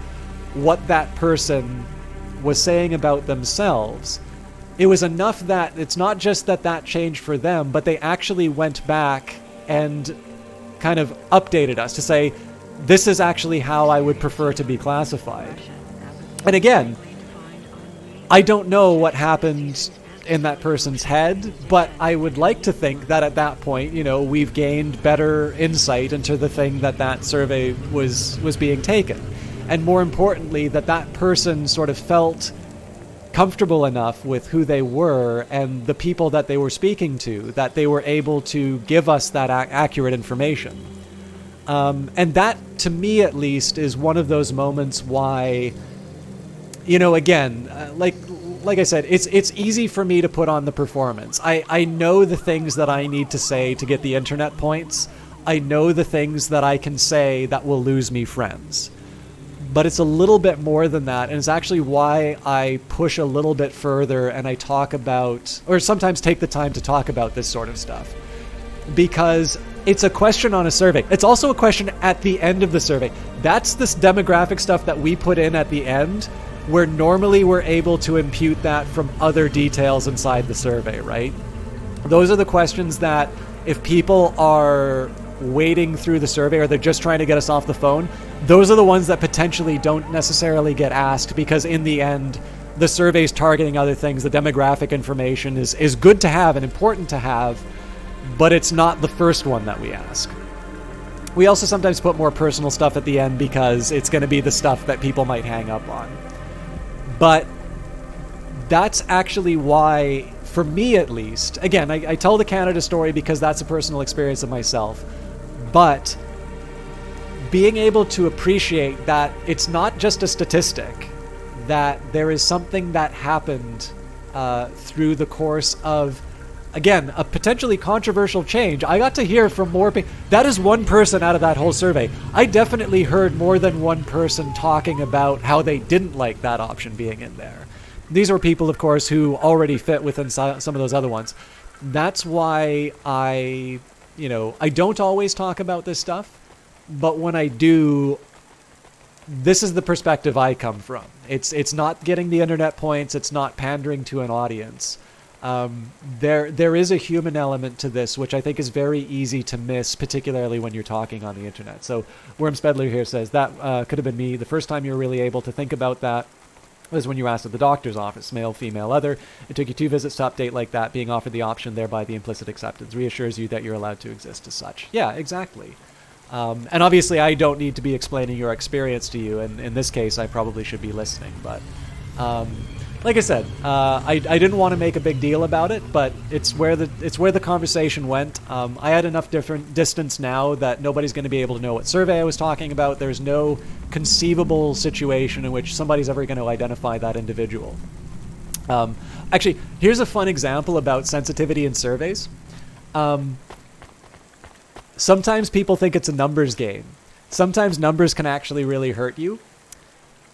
what that person was saying about themselves. It was enough that it's not just that changed for them, but they actually went back and kind of updated us to say, this is actually how I would prefer to be classified. And again, I don't know what happened in that person's head, but I would like to think that at that point, you know, we've gained better insight into the thing that survey was being taken. And more importantly, that person sort of felt comfortable enough with who they were and the people that they were speaking to, that they were able to give us that accurate information. And that, to me at least, is one of those moments why, you know, again, like I said, it's easy for me to put on the performance. I know the things that I need to say to get the internet points. I know the things that I can say that will lose me friends. But it's a little bit more than that, and it's actually why I push a little bit further and I talk about, or sometimes take the time to talk about this sort of stuff. Because it's a question on a survey. It's also a question at the end of the survey. That's this demographic stuff that we put in at the end, where normally we're able to impute that from other details inside the survey, right? Those are the questions that if people are wading through the survey or they're just trying to get us off the phone, those are the ones that potentially don't necessarily get asked, because in the end, the survey's targeting other things. The demographic information is good to have and important to have, but it's not the first one that we ask. We also sometimes put more personal stuff at the end because it's going to be the stuff that people might hang up on. But that's actually why, for me at least, again, I tell the Canada story because that's a personal experience of myself, but being able to appreciate that it's not just a statistic, that there is something that happened through the course of, again, a potentially controversial change. I got to hear from more people. That is one person out of that whole survey. I definitely heard more than one person talking about how they didn't like that option being in there. These were people, of course, who already fit within some of those other ones. That's why I don't always talk about this stuff, but when I do, this is the perspective I come from. It's not getting the internet points. It's not pandering to an audience. There is a human element to this, which I think is very easy to miss, particularly when you're talking on the internet. So Worm Spedler here says, that could have been me. The first time you were really able to think about that. was when you asked at the doctor's office, male, female, other. It took you 2 visits to update like that, being offered the option thereby the implicit acceptance reassures you that you're allowed to exist as such. Yeah, exactly. And obviously I don't need to be explaining your experience to you, and in this case I probably should be listening, but like I said, I didn't want to make a big deal about it, but it's where the conversation went. I had enough different distance now that nobody's going to be able to know what survey I was talking about. There's no conceivable situation in which somebody's ever going to identify that individual. Actually, here's a fun example about sensitivity in surveys. Sometimes people think it's a numbers game. Sometimes numbers can actually really hurt you.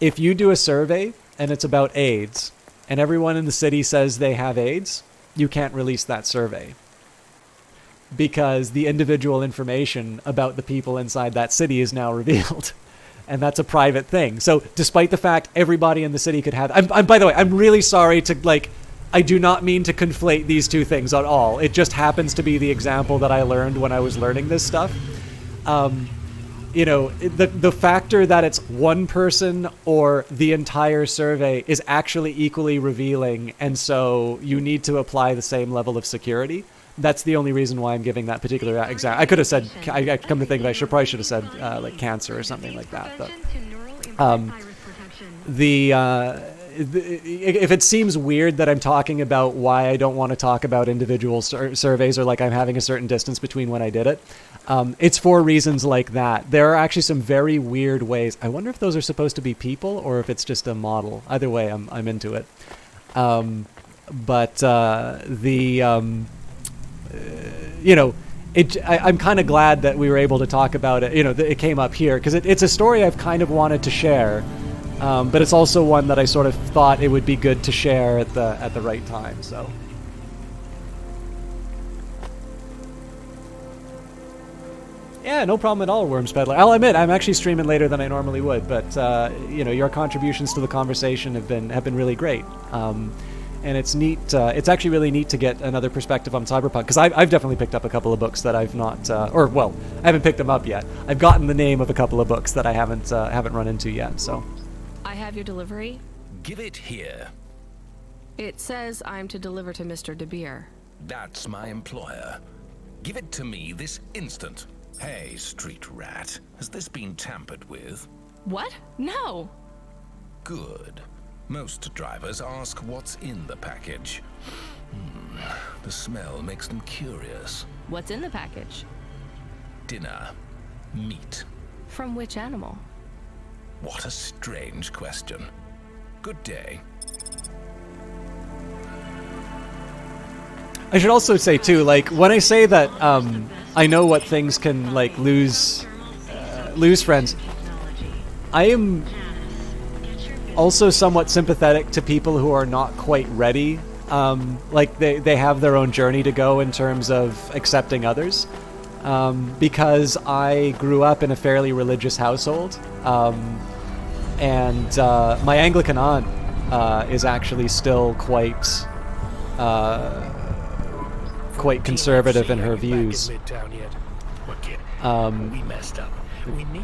If you do a survey and it's about AIDS, and everyone in the city says they have AIDS, you can't release that survey. Because the individual information about the people inside that city is now revealed. And that's a private thing. So despite the fact everybody in the city could have... by the way, I'm really sorry to, like... I do not mean to conflate these two things at all. It just happens to be the example that I learned when I was learning this stuff. You know, the factor that it's one person or the entire survey is actually equally revealing, and so you need to apply the same level of security. That's the only reason why I'm giving that particular example. I could have said, I come to think of it, I probably should have said like cancer or something like that. But if it seems weird that I'm talking about why I don't want to talk about individual surveys, or like I'm having a certain distance between when I did it, it's for reasons like that. There are actually some very weird ways. I wonder if those are supposed to be people or if it's just a model. Either way, I'm into it. You know, I'm kind of glad that we were able to talk about it. You know, it came up here because it's a story I've kind of wanted to share. But it's also one that I sort of thought it would be good to share at the right time. So, yeah, no problem at all, Worms Peddler. I'll admit I'm actually streaming later than I normally would, but you know, your contributions to the conversation have been really great. And it's neat. It's actually really neat to get another perspective on Cyberpunk, because I've definitely picked up a couple of books that I've not, I haven't picked them up yet. I've gotten the name of a couple of books that I haven't run into yet. So. I have your delivery. Give it here. It says I'm to deliver to Mr. De Beer. That's my employer. Give it to me this instant. Hey, street rat. Has this been tampered with? What? No. Good. Most drivers ask what's in the package. The smell makes them curious. What's in the package? Dinner. Meat. From which animal? What a strange question. Good day. I should also say too, like when I say that I know what things can like lose friends, I am also somewhat sympathetic to people who are not quite ready. Like they have their own journey to go in terms of accepting others. Because I grew up in a fairly religious household, and my Anglican aunt is actually still quite conservative in her views.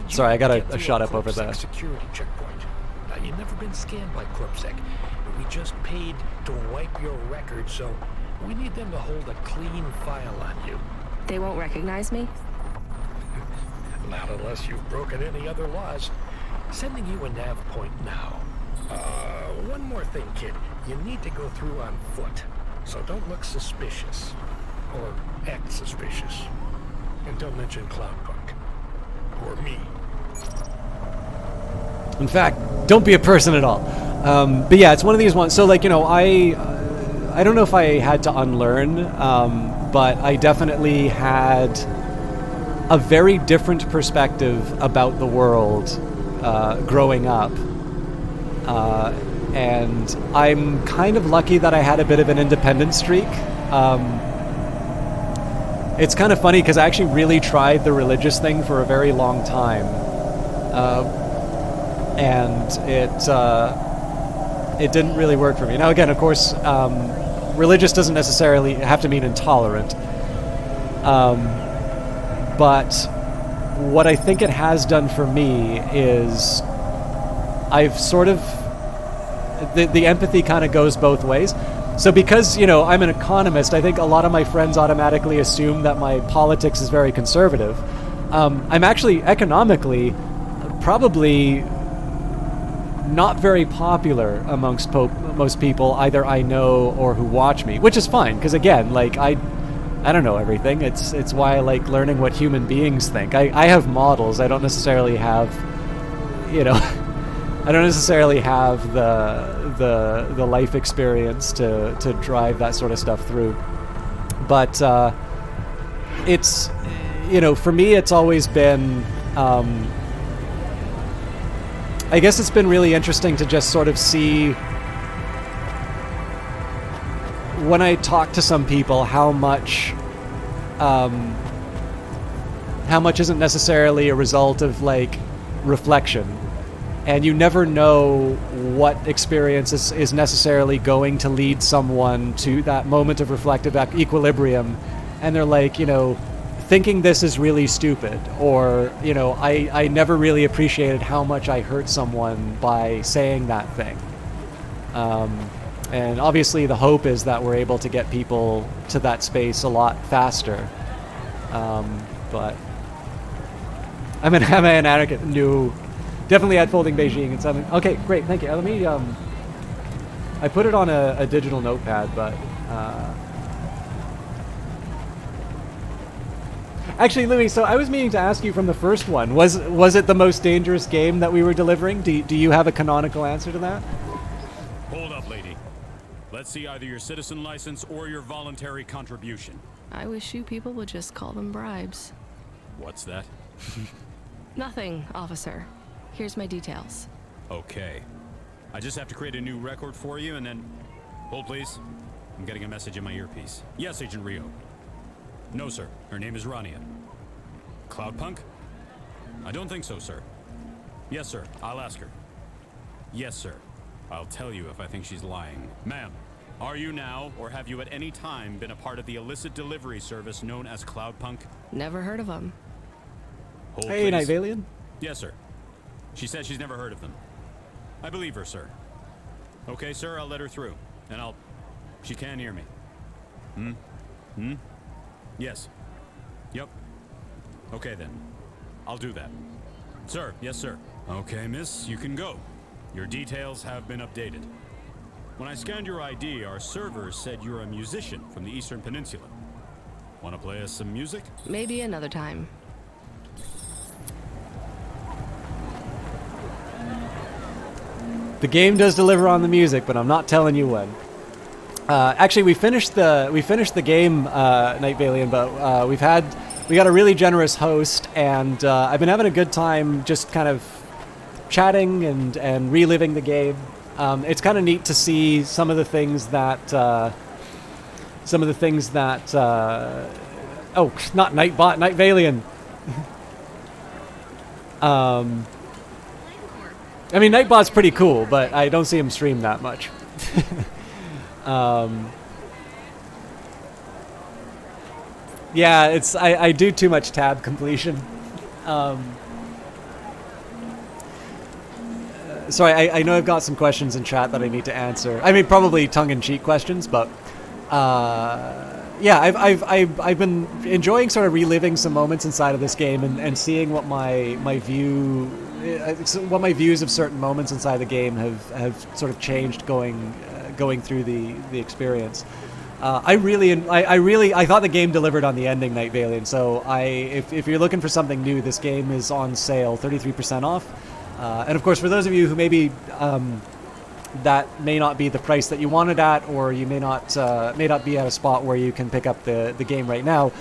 Sorry, I got a shot up over there. Security checkpoint. Now, you've never been scanned by CorpSec. We just paid to wipe your record, so we need them to hold a clean file on you. They won't recognize me? Not unless you've broken any other laws. Sending you a nav point now. One more thing, kid. You need to go through on foot, so don't look suspicious. Or act suspicious. And don't mention Cloudpunk. Or me. In fact, don't be a person at all. But yeah, it's one of these ones. So like, you know, I don't know if I had to unlearn, but I definitely had a very different perspective about the world growing up. And I'm kind of lucky that I had a bit of an independent streak. It's kind of funny because I actually really tried the religious thing for a very long time. And it didn't really work for me. Now again, of course, religious doesn't necessarily have to mean intolerant. But what I think it has done for me is I've sort of the empathy kind of goes both ways. So because, you know, I'm an economist, I think a lot of my friends automatically assume that my politics is very conservative. I'm actually economically probably not very popular amongst most people, either I know or who watch me, which is fine, because again, like, I don't know everything. It's why I like learning what human beings think. I have models. I don't necessarily have, you know, I don't necessarily have the life experience to drive that sort of stuff through. But it's, you know, for me, it's always been, I guess it's been really interesting to just sort of see, when I talk to some people, how much isn't necessarily a result of like reflection, and you never know what experience is necessarily going to lead someone to that moment of reflective equilibrium, and they're like, you know, thinking this is really stupid, or, you know, I never really appreciated how much I hurt someone by saying that thing. And obviously the hope is that we're able to get people to that space a lot faster. But I'm an advocate. No, definitely at Folding Beijing and something. Okay, great, thank you. Let me, I put it on a digital notepad, but, actually, Louis, so I was meaning to ask you from the first one, was it the most dangerous game that we were delivering? Do you have a canonical answer to that? Hold up, lady. Let's see either your citizen license or your voluntary contribution. I wish you people would just call them bribes. What's that? Nothing, officer. Here's my details. Okay. I just have to create a new record for you and then... Hold, please. I'm getting a message in my earpiece. Yes, Agent Rio. No, sir. Her name is Rania. Cloudpunk? I don't think so, sir. Yes, sir. I'll ask her. Yes, sir. I'll tell you if I think she's lying. Ma'am, are you now, or have you at any time been a part of the illicit delivery service known as Cloudpunk? Never heard of them. Hold, hey, please. Night Valian? Yes, sir. She says she's never heard of them. I believe her, sir. Okay, sir, I'll let her through. And she can hear me. Hmm? Yes. Yep. Okay, then. I'll do that. Sir, yes, sir. Okay, miss, you can go. Your details have been updated. When I scanned your ID, our servers said you're a musician from the Eastern Peninsula. Want to play us some music? Maybe another time. The game does deliver on the music, but I'm not telling you when. Actually, we finished the game, Night Valian, but we got a really generous host, and I've been having a good time just kind of chatting and reliving the game. It's kind of neat to see some of the things that oh, not Nightbot, Night Valian. I mean, Nightbot's pretty cool, but I don't see him stream that much. Yeah, I do too much tab completion. Sorry, I know I've got some questions in chat that I need to answer. I mean, probably tongue-in-cheek questions, but yeah, I've been enjoying sort of reliving some moments inside of this game and seeing what my views of certain moments inside the game have sort of changed going through the experience. I thought the game delivered on the ending, Night Valiant. So if you're looking for something new, this game is on sale, 33% off. And of course, for those of you who maybe that may not be the price that you wanted at, or you may not be at a spot where you can pick up the game right now,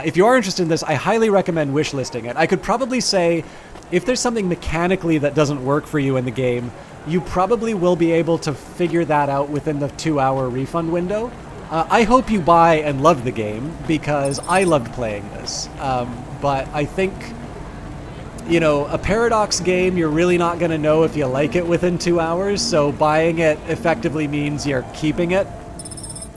if you are interested in this, I highly recommend wishlisting it. I could probably say, if there's something mechanically that doesn't work for you in the game, you probably will be able to figure that out within the 2-hour refund window. I hope you buy and love the game, because I loved playing this. But I think, you know, a Paradox game, you're really not going to know if you like it within 2 hours, so buying it effectively means you're keeping it.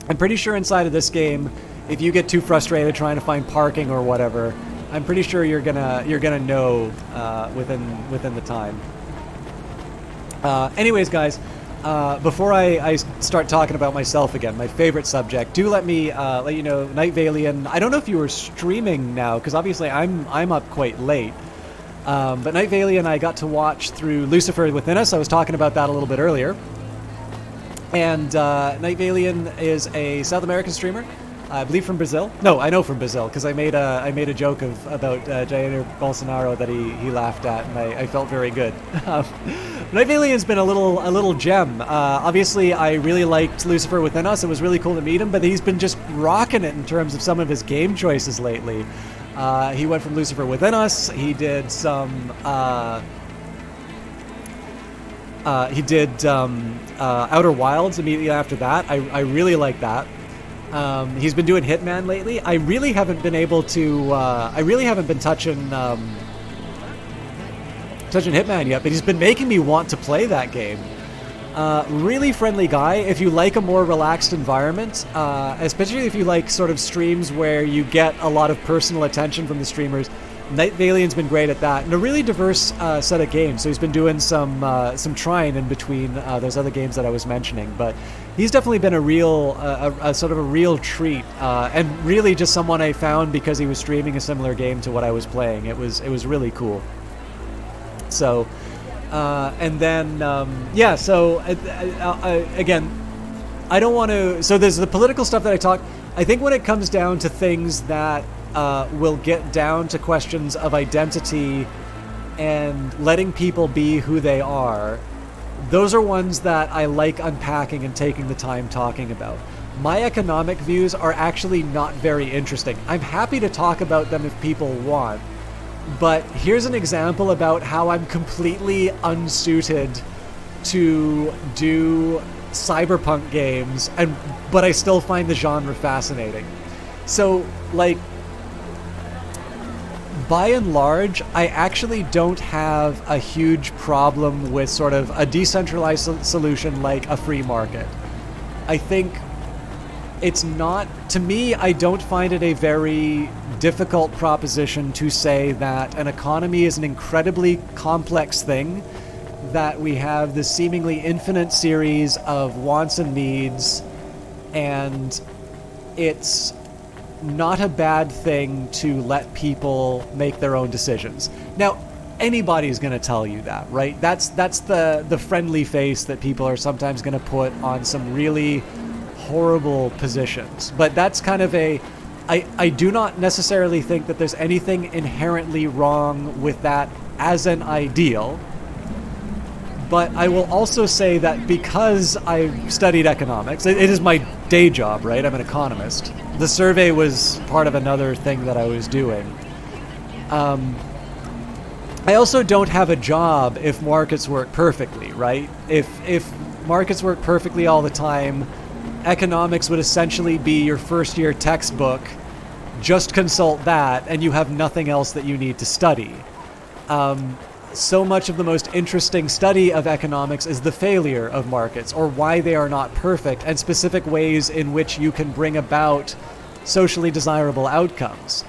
I'm pretty sure inside of this game, if you get too frustrated trying to find parking or whatever, I'm pretty sure you're gonna know within the time. Anyways, guys, before I start talking about myself again, my favorite subject, do let me let you know, Night Valian. I don't know if you were streaming now, because obviously I'm up quite late. But Night Valian, I got to watch through Lucifer Within Us. I was talking about that a little bit earlier. And Night Valian is a South American streamer, I believe from Brazil. No, I know from Brazil, because I made a joke about Jair Bolsonaro that he laughed at, and I felt very good. Night Valian's been a little gem. Obviously, I really liked Lucifer Within Us. It was really cool to meet him, but he's been just rocking it in terms of some of his game choices lately. He went from Lucifer Within Us. He did some. He did Outer Wilds immediately after that. I really like that. He's been doing Hitman lately. I really haven't been able to. I really haven't been touching Hitman yet, but he's been making me want to play that game. Really friendly guy. If you like a more relaxed environment, especially if you like sort of streams where you get a lot of personal attention from the streamers, Night Valian's been great at that. And a really diverse set of games. So he's been doing some trying in between those other games that I was mentioning. But he's definitely been a real, a sort of a real treat, and really just someone I found because he was streaming a similar game to what I was playing. It was really cool. So. And then, yeah, so, again, I don't want to, so there's the political stuff that I talk, I think when it comes down to things that, will get down to questions of identity and letting people be who they are, those are ones that I like unpacking and taking the time talking about. My economic views are actually not very interesting. I'm happy to talk about them if people want. But here's an example about how I'm completely unsuited to do cyberpunk games, but I still find the genre fascinating. So, like, by and large, I actually don't have a huge problem with sort of a decentralized solution like a free market. I think it's not, to me, I don't find it a very difficult proposition to say that an economy is an incredibly complex thing, that we have this seemingly infinite series of wants and needs, and it's not a bad thing to let people make their own decisions. Now, anybody's going to tell you that, right? That's the friendly face that people are sometimes going to put on some really horrible positions. But that's kind of I do not necessarily think that there's anything inherently wrong with that as an ideal. But I will also say that because I studied economics, it is my day job, right? I'm an economist. The survey was part of another thing that I was doing. I also don't have a job if markets work perfectly, right? If markets work perfectly all the time, economics would essentially be your first year textbook. Just consult that, and you have nothing else that you need to study. So much of the most interesting study of economics is the failure of markets, or why they are not perfect, and specific ways in which you can bring about socially desirable outcomes.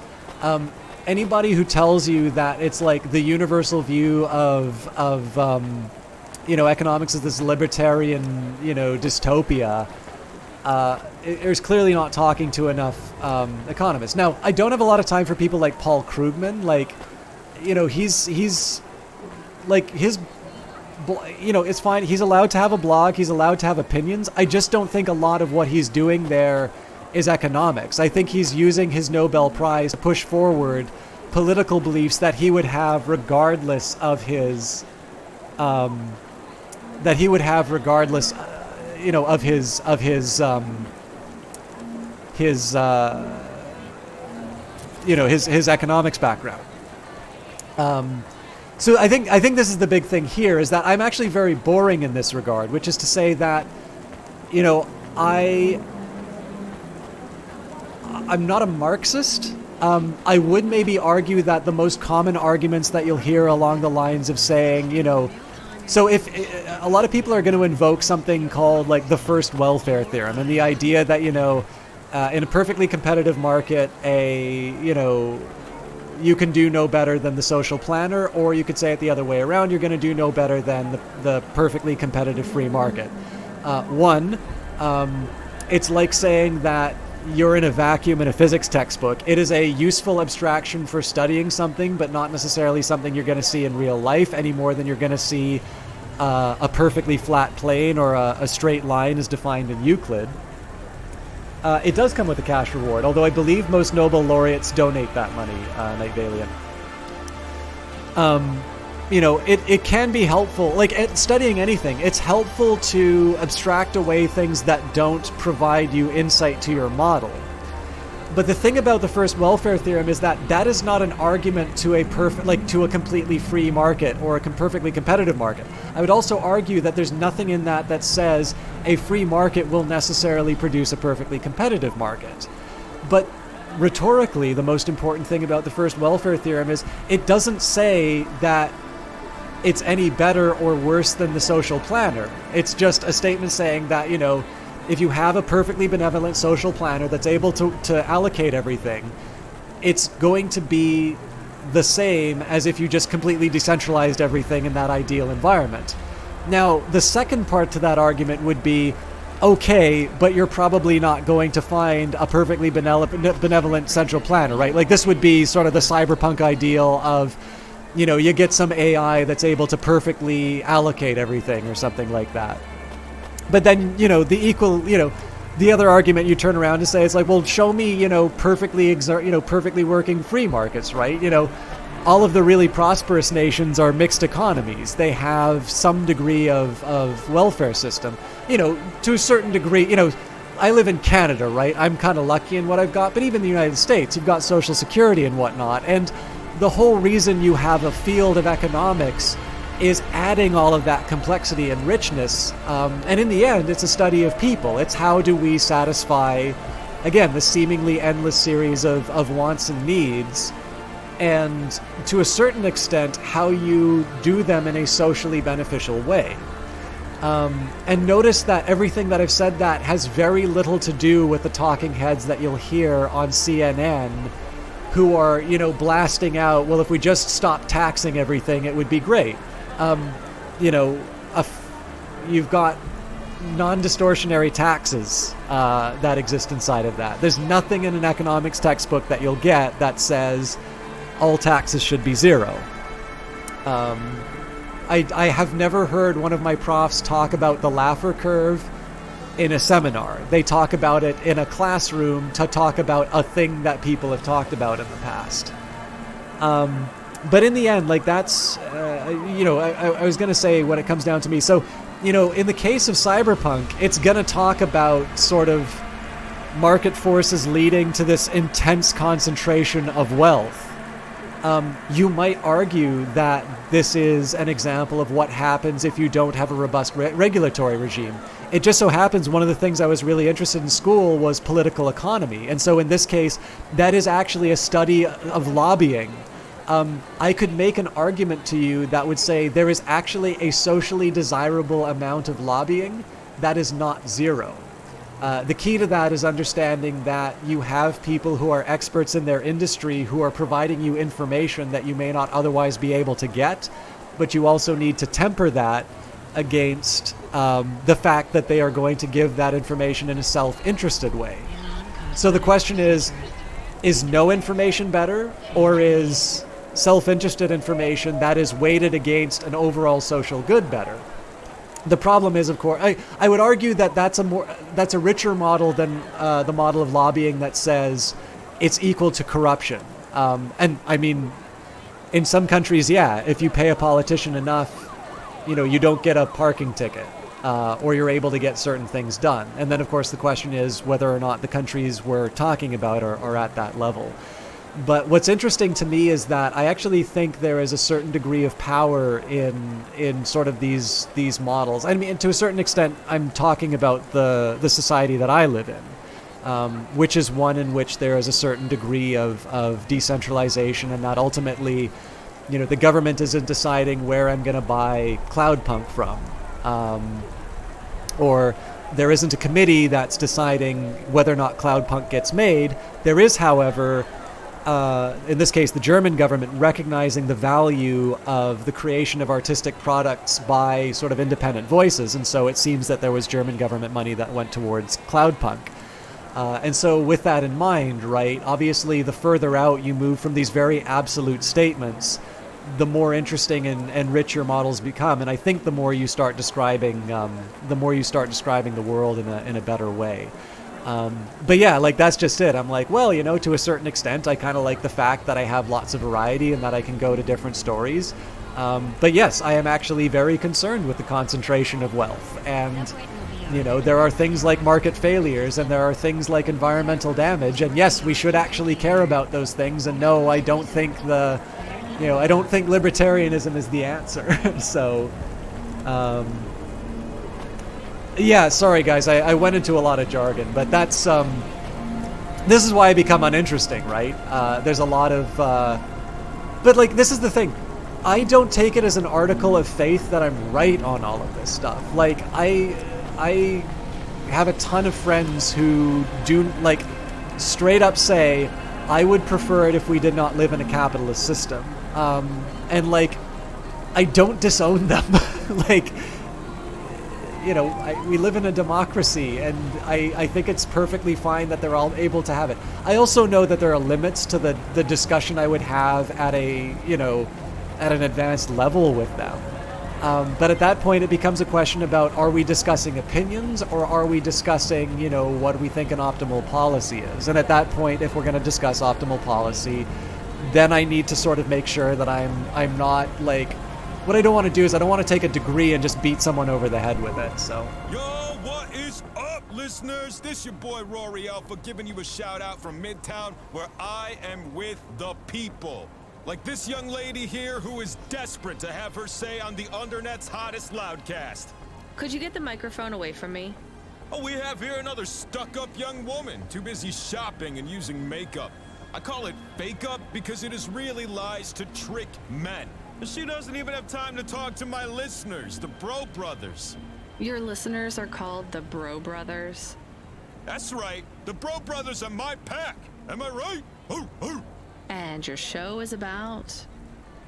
Anybody who tells you that it's like the universal view of economics is this libertarian, dystopia, is clearly not talking to enough economists. Now, I don't have a lot of time for people like Paul Krugman. Like, he's like his, it's fine. He's allowed to have a blog. He's allowed to have opinions. I just don't think a lot of what he's doing there is economics. I think he's using his Nobel Prize to push forward political beliefs that he would have regardless of his, of his economics background. So I think this is the big thing here, is that I'm actually very boring in this regard, which is to say that, I'm not a Marxist. I would maybe argue that the most common arguments that you'll hear along the lines of saying, so if a lot of people are going to invoke something called like the first welfare theorem, and the idea that, in a perfectly competitive market, you can do no better than the social planner, or you could say it the other way around, you're going to do no better than the perfectly competitive free market. It's like saying that you're in a vacuum in a physics textbook. It is a useful abstraction for studying something, but not necessarily something you're going to see in real life any more than you're going to see a perfectly flat plane or a straight line as defined in Euclid. It does come with a cash reward, although I believe most Nobel laureates donate that money, Night Valiant. It can be helpful, like at studying anything, it's helpful to abstract away things that don't provide you insight to your model. But the thing about the first welfare theorem is that that is not an argument to a completely free market or a perfectly competitive market. I would also argue that there's nothing in that says a free market will necessarily produce a perfectly competitive market. But rhetorically, the most important thing about the first welfare theorem is it doesn't say that it's any better or worse than the social planner. It's just a statement saying that, if you have a perfectly benevolent social planner that's able to allocate everything, it's going to be the same as if you just completely decentralized everything in that ideal environment. Now, the second part to that argument would be, okay, but you're probably not going to find a perfectly benevolent central planner, right? Like this would be sort of the cyberpunk ideal of, you get some AI that's able to perfectly allocate everything or something like that. But then, the other argument you turn around and say, it's like, well, show me, perfectly working free markets, right? All of the really prosperous nations are mixed economies. They have some degree of welfare system, to a certain degree. I live in Canada, right? I'm kind of lucky in what I've got, but even in the United States, you've got Social Security and whatnot. And the whole reason you have a field of economics is adding all of that complexity and richness. And in the end, it's a study of people. It's how do we satisfy, again, the seemingly endless series of wants and needs. And to a certain extent, how you do them in a socially beneficial way. And notice that everything that I've said that has very little to do with the talking heads that you'll hear on CNN who are, blasting out, well, if we just stop taxing everything, it would be great. You've got non-distortionary taxes that exist inside of that. There's nothing in an economics textbook that you'll get that says all taxes should be zero. I have never heard one of my profs talk about the Laffer curve in a seminar. They talk about it in a classroom to talk about a thing that people have talked about in the past. But in the end, that's, I was going to say when it comes down to me. So, in the case of Cyberpunk, it's going to talk about sort of market forces leading to this intense concentration of wealth. You might argue that this is an example of what happens if you don't have a robust regulatory regime. It just so happens one of the things I was really interested in school was political economy. And so in this case, that is actually a study of lobbying. I could make an argument to you that would say there is actually a socially desirable amount of lobbying that is not zero. The key to that is understanding that you have people who are experts in their industry who are providing you information that you may not otherwise be able to get, but you also need to temper that against the fact that they are going to give that information in a self-interested way. So the question is no information better, or is self-interested information that is weighted against an overall social good better? The problem is, of course, I would argue that that's a richer model than the model of lobbying that says it's equal to corruption. And I mean, in some countries, yeah, if you pay a politician enough, you don't get a parking ticket, or you're able to get certain things done. And then, of course, the question is whether or not the countries we're talking about are at that level. But what's interesting to me is that I actually think there is a certain degree of power in sort of these models. I mean, to a certain extent, I'm talking about the society that I live in, which is one in which there is a certain degree of decentralization, and that ultimately, the government isn't deciding where I'm going to buy Cloudpunk from, or there isn't a committee that's deciding whether or not Cloudpunk gets made. There is, however, in this case, the German government recognizing the value of the creation of artistic products by sort of independent voices. And so it seems that there was German government money that went towards Cloudpunk. And so with that in mind, right, obviously the further out you move from these very absolute statements, the more interesting and rich your models become. And I think the more you start describing the world in a better way. But yeah, like that's just it. I'm like, well, you know, to a certain extent, I kind of like the fact that I have lots of variety and that I can go to different stories. But yes, I am actually very concerned with the concentration of wealth. And, you know, there are things like market failures and there are things like environmental damage. And yes, we should actually care about those things. And no, I don't think I don't think libertarianism is the answer. So, yeah, sorry guys, I went into a lot of jargon, but that's, this is why I become uninteresting, right? There's a lot of, but like, this is the thing. I don't take it as an article of faith that I'm right on all of this stuff. Like, I have a ton of friends who do, like, straight up say, I would prefer it if we did not live in a capitalist system. And like, I don't disown them. Like, you know, we live in a democracy, and I think it's perfectly fine that they're all able to have it. I also know that there are limits to the discussion I would have at at an advanced level with them. But at that point, it becomes a question about, are we discussing opinions, or are we discussing, you know, what we think an optimal policy is? And at that point, if we're going to discuss optimal policy, then I need to sort of make sure that I'm not, like, what I don't want to do is I don't want to take a degree and just beat someone over the head with it, so. Yo, what is up, listeners? This your boy Rory Alpha giving you a shout out from Midtown, where I am with the people. Like this young lady here who is desperate to have her say on the Undernet's hottest loudcast. Could you get the microphone away from me? Oh, we have here another stuck-up young woman, too busy shopping and using makeup. I call it fake-up because it is really lies to trick men. She doesn't even have time to talk to my listeners, the Bro Brothers. Your listeners are called the Bro Brothers? That's right. The Bro Brothers are my pack. Am I right? And your show is about?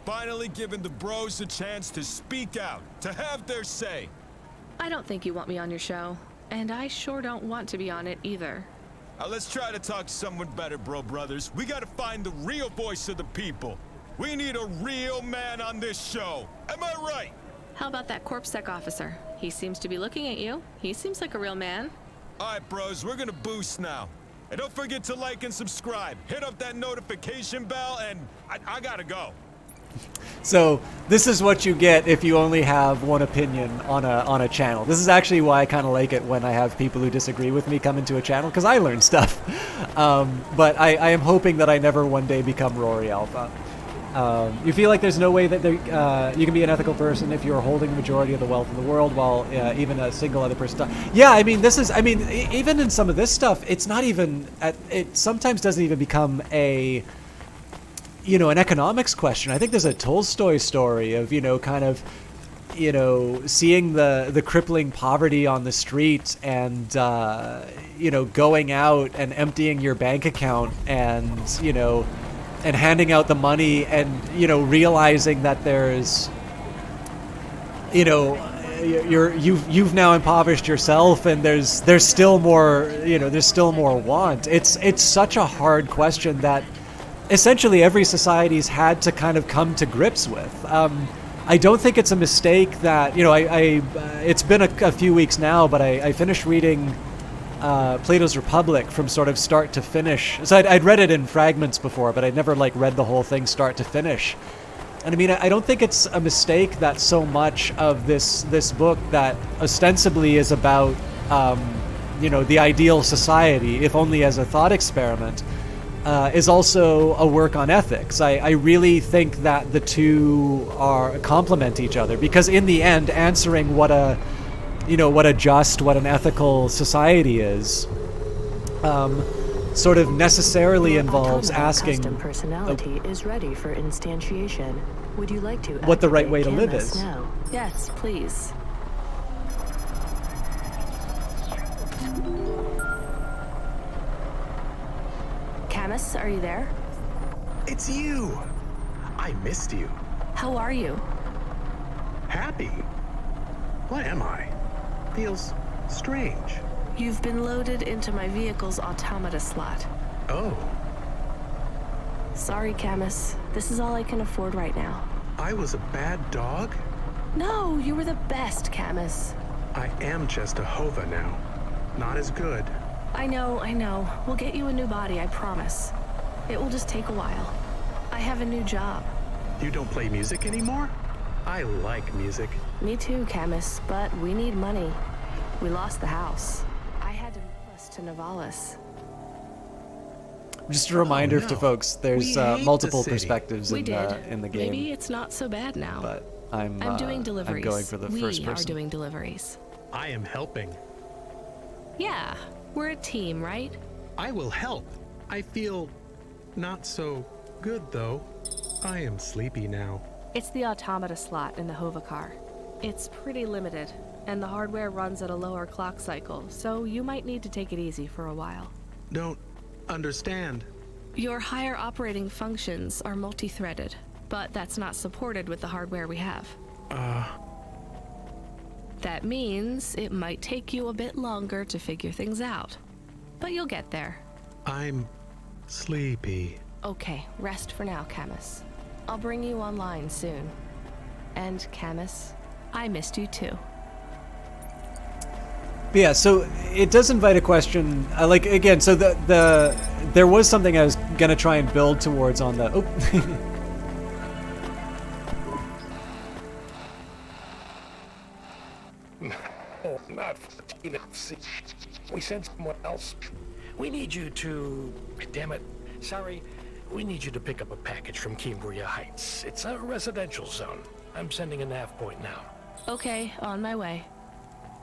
Finally giving the bros a chance to speak out, to have their say. I don't think you want me on your show. And I sure don't want to be on it either. Let's try to talk to someone better, Bro Brothers. We gotta find the real voice of the people. We need a real man on this show. Am I right? How about that CorpSec officer? He seems to be looking at you. He seems like a real man. All right, bros, we're gonna boost now. And don't forget to like and subscribe. Hit up that notification bell, and I gotta go. So this is what you get if you only have one opinion on a channel. This is actually why I kind of like it when I have people who disagree with me come into a channel, because I learn stuff. But I am hoping that I never one day become Rory Alpha. You feel like there's no way that you can be an ethical person if you're holding the majority of the wealth in the world while even a single other person. Yeah, I mean, even in some of this stuff, it's not even, it sometimes doesn't even become an economics question. I think there's a Tolstoy story of, seeing the crippling poverty on the street and, going out and emptying your bank account and handing out the money and, realizing that there's, you've now impoverished yourself and there's still more, there's still more want. It's such a hard question that essentially every society's had to kind of come to grips with. I don't think it's a mistake that, it's been a few weeks now, but I finished reading Plato's Republic from sort of start to finish. So I'd read it in fragments before, but I'd never read the whole thing start to finish. And I mean, I don't think it's a mistake that so much of this book that ostensibly is about, the ideal society, if only as a thought experiment, is also a work on ethics. I really think that the two complement each other, because in the end, answering what an ethical society is, sort of necessarily involves asking custom personality is ready for instantiation. Would you like to what the right way to live is. Now? Yes, please. Camus, are you there? it's you. I missed you. How are you? Happy? What am I? Feels strange. You've been loaded into my vehicle's automata slot. Oh. Sorry, Camus. This is all I can afford right now. I was a bad dog? No, you were the best, Camus. I am just a Hova now. Not as good. I know. We'll get you a new body, I promise. It will just take a while. I have a new job. You don't play music anymore? I like music. Me too, Camus, but we need money. We lost the house. I had to move us to Novalis. Just a reminder to folks, there's multiple the perspectives in the game. Maybe it's not so bad now. But I'm doing deliveries. I'm going for the first person. We are doing deliveries. I am helping. Yeah, we're a team, right? I will help. I feel not so good, though. I am sleepy now. It's the automata slot in the Hova car. It's pretty limited, and the hardware runs at a lower clock cycle, so you might need to take it easy for a while. Don't understand. Your higher operating functions are multi-threaded, but that's not supported with the hardware we have. That means it might take you a bit longer to figure things out, but you'll get there. I'm sleepy. Okay, rest for now, Camus. I'll bring you online soon. And Camus, I missed you too. But yeah, so it does invite a question. Like again, so there was something I was gonna try and build towards on the. Oh, not 14 FC. We sent someone else. We need you to. Damn it. Sorry. We need you to pick up a package from Cambria Heights. It's a residential zone. I'm sending a nav point now. Okay, on my way.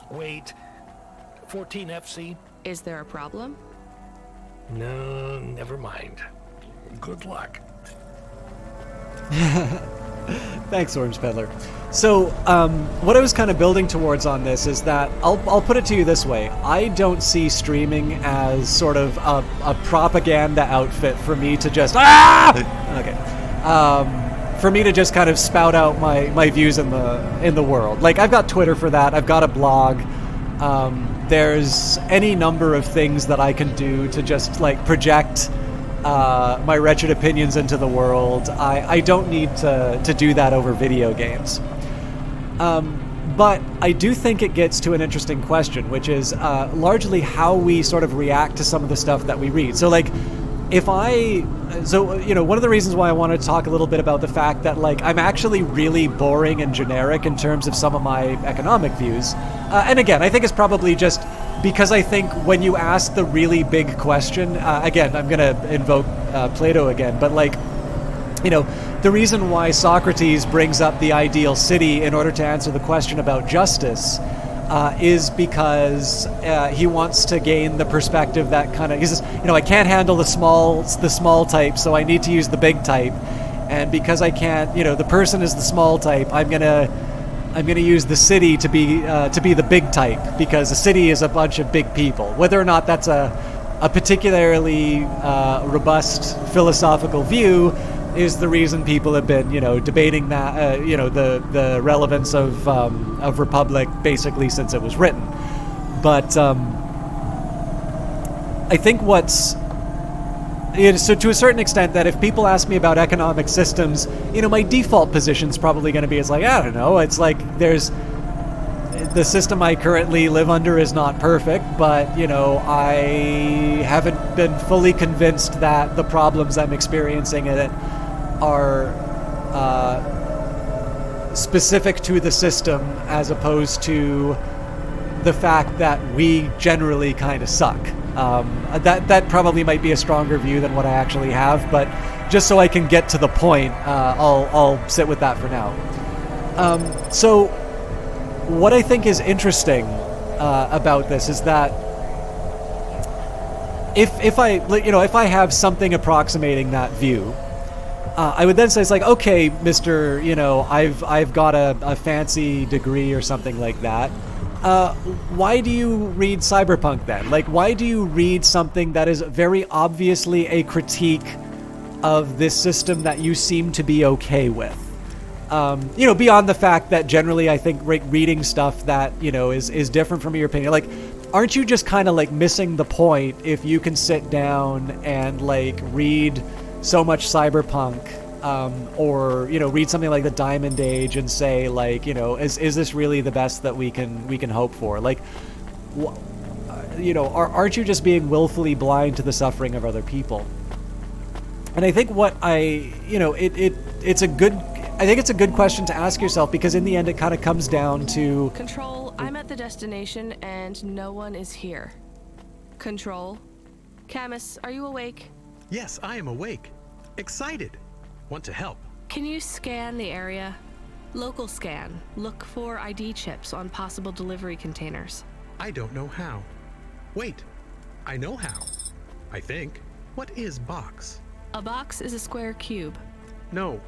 Wait. 14 FC? Is there a problem? No, never mind. Good luck. Thanks, Orange Peddler. So, what I was kind of building towards on this is that I'll put it to you this way: I don't see streaming as sort of a propaganda outfit for me to just for me to just kind of spout out my views in the world. Like, I've got Twitter for that. I've got a blog. There's any number of things that I can do to just like project my wretched opinions into the world. I don't need to do that over video games. But I do think it gets to an interesting question, which is largely how we sort of react to some of the stuff that we read. So like, one of the reasons why I wanted to talk a little bit about the fact that like I'm actually really boring and generic in terms of some of my economic views. And again, I think it's probably just because I think when you ask the really big question, again, I'm going to invoke Plato again, but like, the reason why Socrates brings up the ideal city in order to answer the question about justice is because he wants to gain the perspective that kind of, he says, I can't handle the small type, so I need to use the big type. And because I can't, the person is the small type, I'm gonna use the city to be the big type, because the city is a bunch of big people. Whether or not that's a particularly robust philosophical view is the reason people have been, debating that, the relevance of Republic basically since it was written. But I think so to a certain extent, that if people ask me about economic systems, my default position is probably going to be, it's like, I don't know, it's like the system I currently live under is not perfect, but, I haven't been fully convinced that the problems I'm experiencing in it are specific to the system as opposed to the fact that we generally kind of suck. That probably might be a stronger view than what I actually have, but just so I can get to the point, I'll sit with that for now. So what I think is interesting about this is that if I have something approximating that view, I would then say, it's like, okay, Mr., I've got a fancy degree or something like that. Why do you read Cyberpunk then? Like, why do you read something that is very obviously a critique of this system that you seem to be okay with? Beyond the fact that generally I think reading stuff that, is different from your opinion, like, aren't you just kind of like missing the point if you can sit down and like read so much cyberpunk, or read something like the Diamond Age and say like, is this really the best that we can hope for? Like, aren't you just being willfully blind to the suffering of other people? And I think it's a good question to ask yourself, because in the end it kind of comes down to... Control, I'm at the destination and no one is here. Control. Camus, are you awake? Yes, I am awake. Excited. Want to help. Can you scan the area? Local scan. Look for ID chips on possible delivery containers. I don't know how. Wait, I know how. I think. What is box? A box is a square cube. No.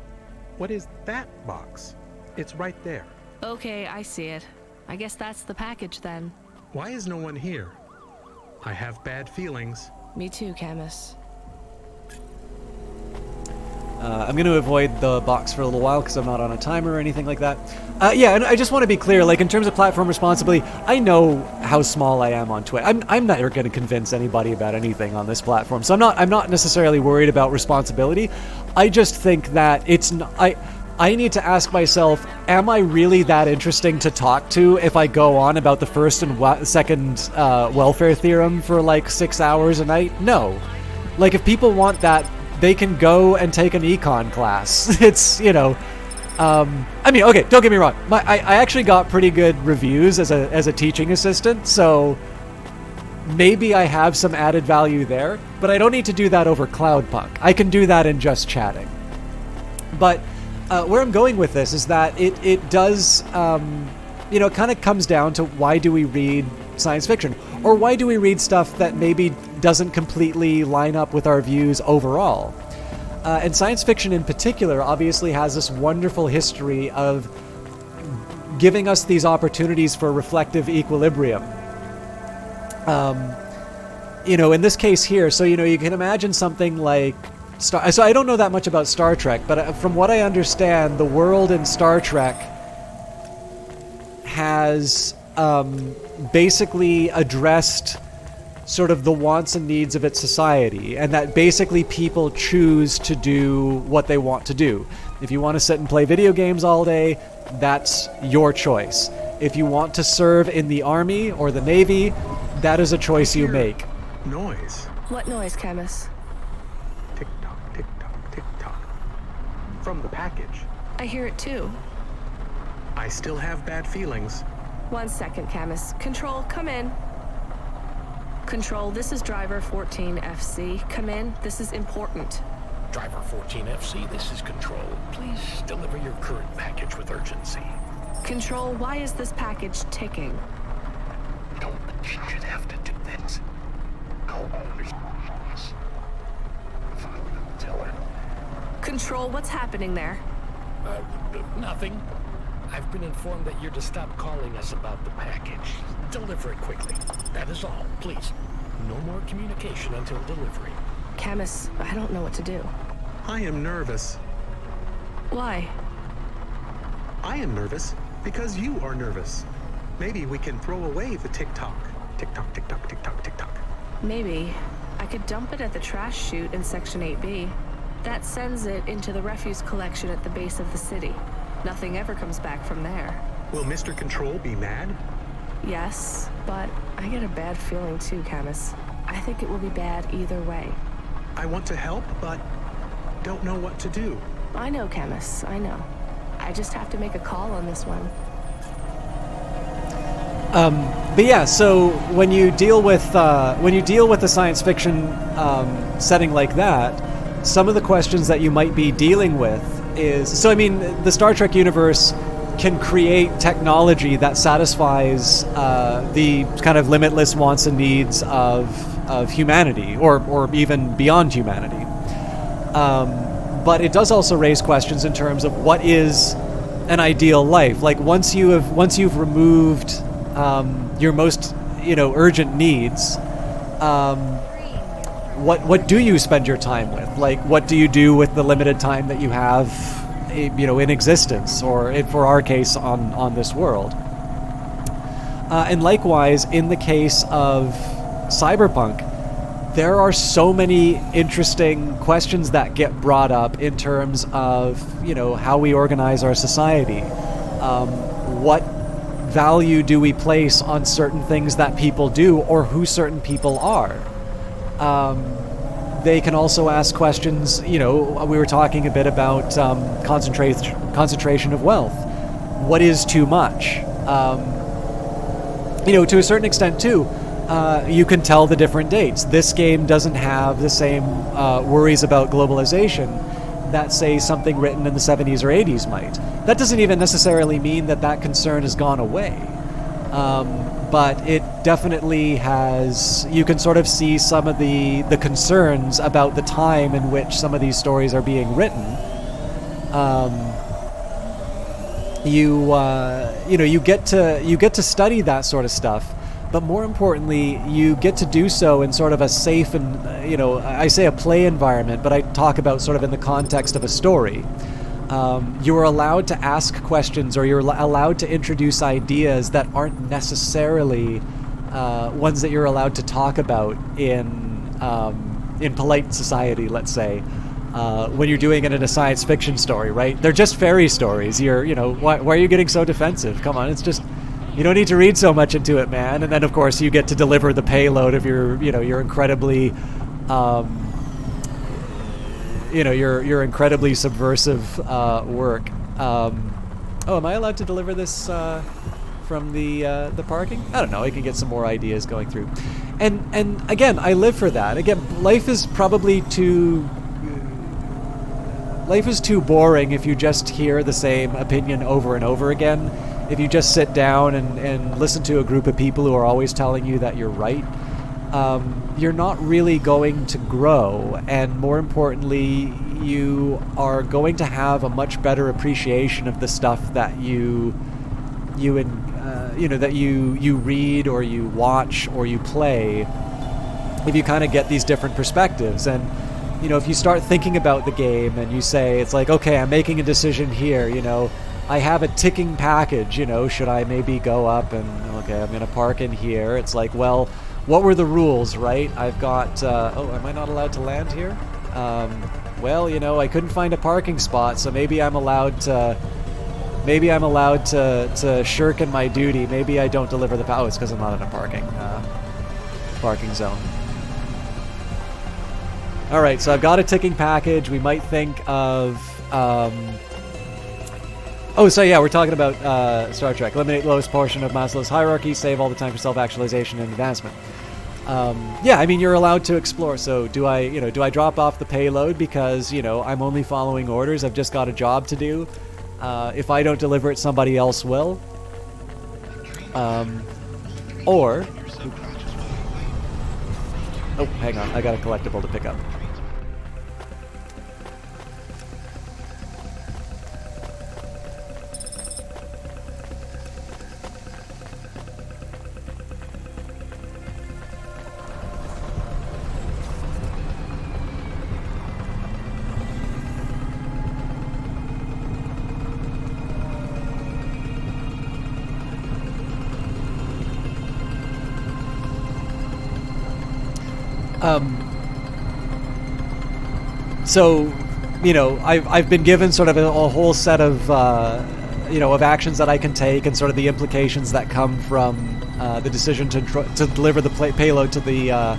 What is that box? It's right there. Okay, I see it. I guess that's the package then. Why is no one here? I have bad feelings. Me too, Camus. I'm going to avoid the box for a little while because I'm not on a timer or anything like that. And I just want to be clear, like, in terms of platform responsibility, I know how small I am on Twitch. I'm never going to convince anybody about anything on this platform, so I'm not necessarily worried about responsibility. I just think that I need to ask myself, am I really that interesting to talk to if I go on about the first and second welfare theorem for like 6 hours a night? No. Like, if people want that, they can go and take an econ class. It's, okay, don't get me wrong. I actually got pretty good reviews as a teaching assistant, so maybe I have some added value there, but I don't need to do that over Cloudpunk. I can do that in just chatting. But where I'm going with this is that it does, it kind of comes down to, why do we read science fiction? Or why do we read stuff that maybe doesn't completely line up with our views overall? And science fiction in particular obviously has this wonderful history of giving us these opportunities for reflective equilibrium. In this case here, so, you can imagine something like so I don't know that much about Star Trek, but from what I understand, the world in Star Trek has basically addressed sort of the wants and needs of its society, and that basically people choose to do what they want to do. If you want to sit and play video games all day, that's your choice. If you want to serve in the army or the navy, that is a choice you make. Noise. What noise, Camus? Tick-tock, tick-tock, tick-tock. From the package. I hear it too. I still have bad feelings. 1 second, Camus. Control, come in. Control, this is Driver 14FC. Come in, this is important. Driver 14FC, this is Control. Please deliver your current package with urgency. Control, why is this package ticking? Don't should have to do this. Go tell her. Control, what's happening there? Nothing. I've been informed that you're to stop calling us about the package. Deliver it quickly. That is all, please. No more communication until delivery. Camus, I don't know what to do. I am nervous. Why? I am nervous because you are nervous. Maybe we can throw away the tick-tock. Tick-tock, tick-tock, tick-tock, tick-tock. Maybe. I could dump it at the trash chute in Section 8B. That sends it into the refuse collection at the base of the city. Nothing ever comes back from there. Will Mr. Control be mad? Yes, but I get a bad feeling too, Camus. I think it will be bad either way. I want to help, but don't know what to do. I know, Camus, I know. I just have to make a call on this one. But yeah, so when you deal with a science fiction setting like that, some of the questions that you might be dealing with is, so I mean, the Star Trek universe can create technology that satisfies the kind of limitless wants and needs of humanity, or even beyond humanity. But it does also raise questions in terms of what is an ideal life. Like once you've removed your most urgent needs, what do you spend your time with? Like, what do you do with the limited time that you have, in existence, or for our case on this world? And likewise, in the case of Cyberpunk, there are so many interesting questions that get brought up in terms of, how we organize our society. What value do we place on certain things that people do, or who certain people are? They can also ask questions, we were talking a bit about concentration of wealth. What is too much? To a certain extent too, you can tell the different dates. This game doesn't have the same worries about globalization that, say, something written in the 70s or 80s might. That doesn't even necessarily mean that concern has gone away. But it definitely has. You can sort of see some of the concerns about the time in which some of these stories are being written. You get to study that sort of stuff, but more importantly, you get to do so in sort of a safe and I say a play environment, but I talk about sort of in the context of a story. You are allowed to ask questions, or you're allowed to introduce ideas that aren't necessarily ones that you're allowed to talk about in polite society, let's say. When you're doing it in a science fiction story, right? They're just fairy stories. Why are you getting so defensive? Come on, it's just, you don't need to read so much into it, man. And then, of course, you get to deliver the payload of your incredibly, your incredibly subversive work. Am I allowed to deliver this from the parking? I don't know. I can get some more ideas going through. And again, I live for that. Again, life is too boring if you just hear the same opinion over and over again. If you just sit down and listen to a group of people who are always telling you that you're right, you're not really going to grow. And more importantly, you are going to have a much better appreciation of the stuff that you read or you watch or you play, if you kind of get these different perspectives. And if you start thinking about the game and you say, it's like, okay, I'm making a decision here, I have a ticking package, should I maybe go up and, okay, I'm going to park in here. It's like, well, what were the rules, right? I've got, am I not allowed to land here? Well, I couldn't find a parking spot, so maybe I'm allowed to shirk in my duty. Maybe I don't deliver the power. Oh, it's because I'm not in a parking zone. All right, so I've got a ticking package. We might think of... we're talking about Star Trek. Eliminate lowest portion of Maslow's hierarchy. Save all the time for self-actualization and advancement. You're allowed to explore. So do I drop off the payload because, I'm only following orders? I've just got a job to do. If I don't deliver it, somebody else will. Or... Oh, hang on. I got a collectible to pick up. I've been given sort of a whole set of of actions that I can take, and sort of the implications that come from the decision to deliver the payload to the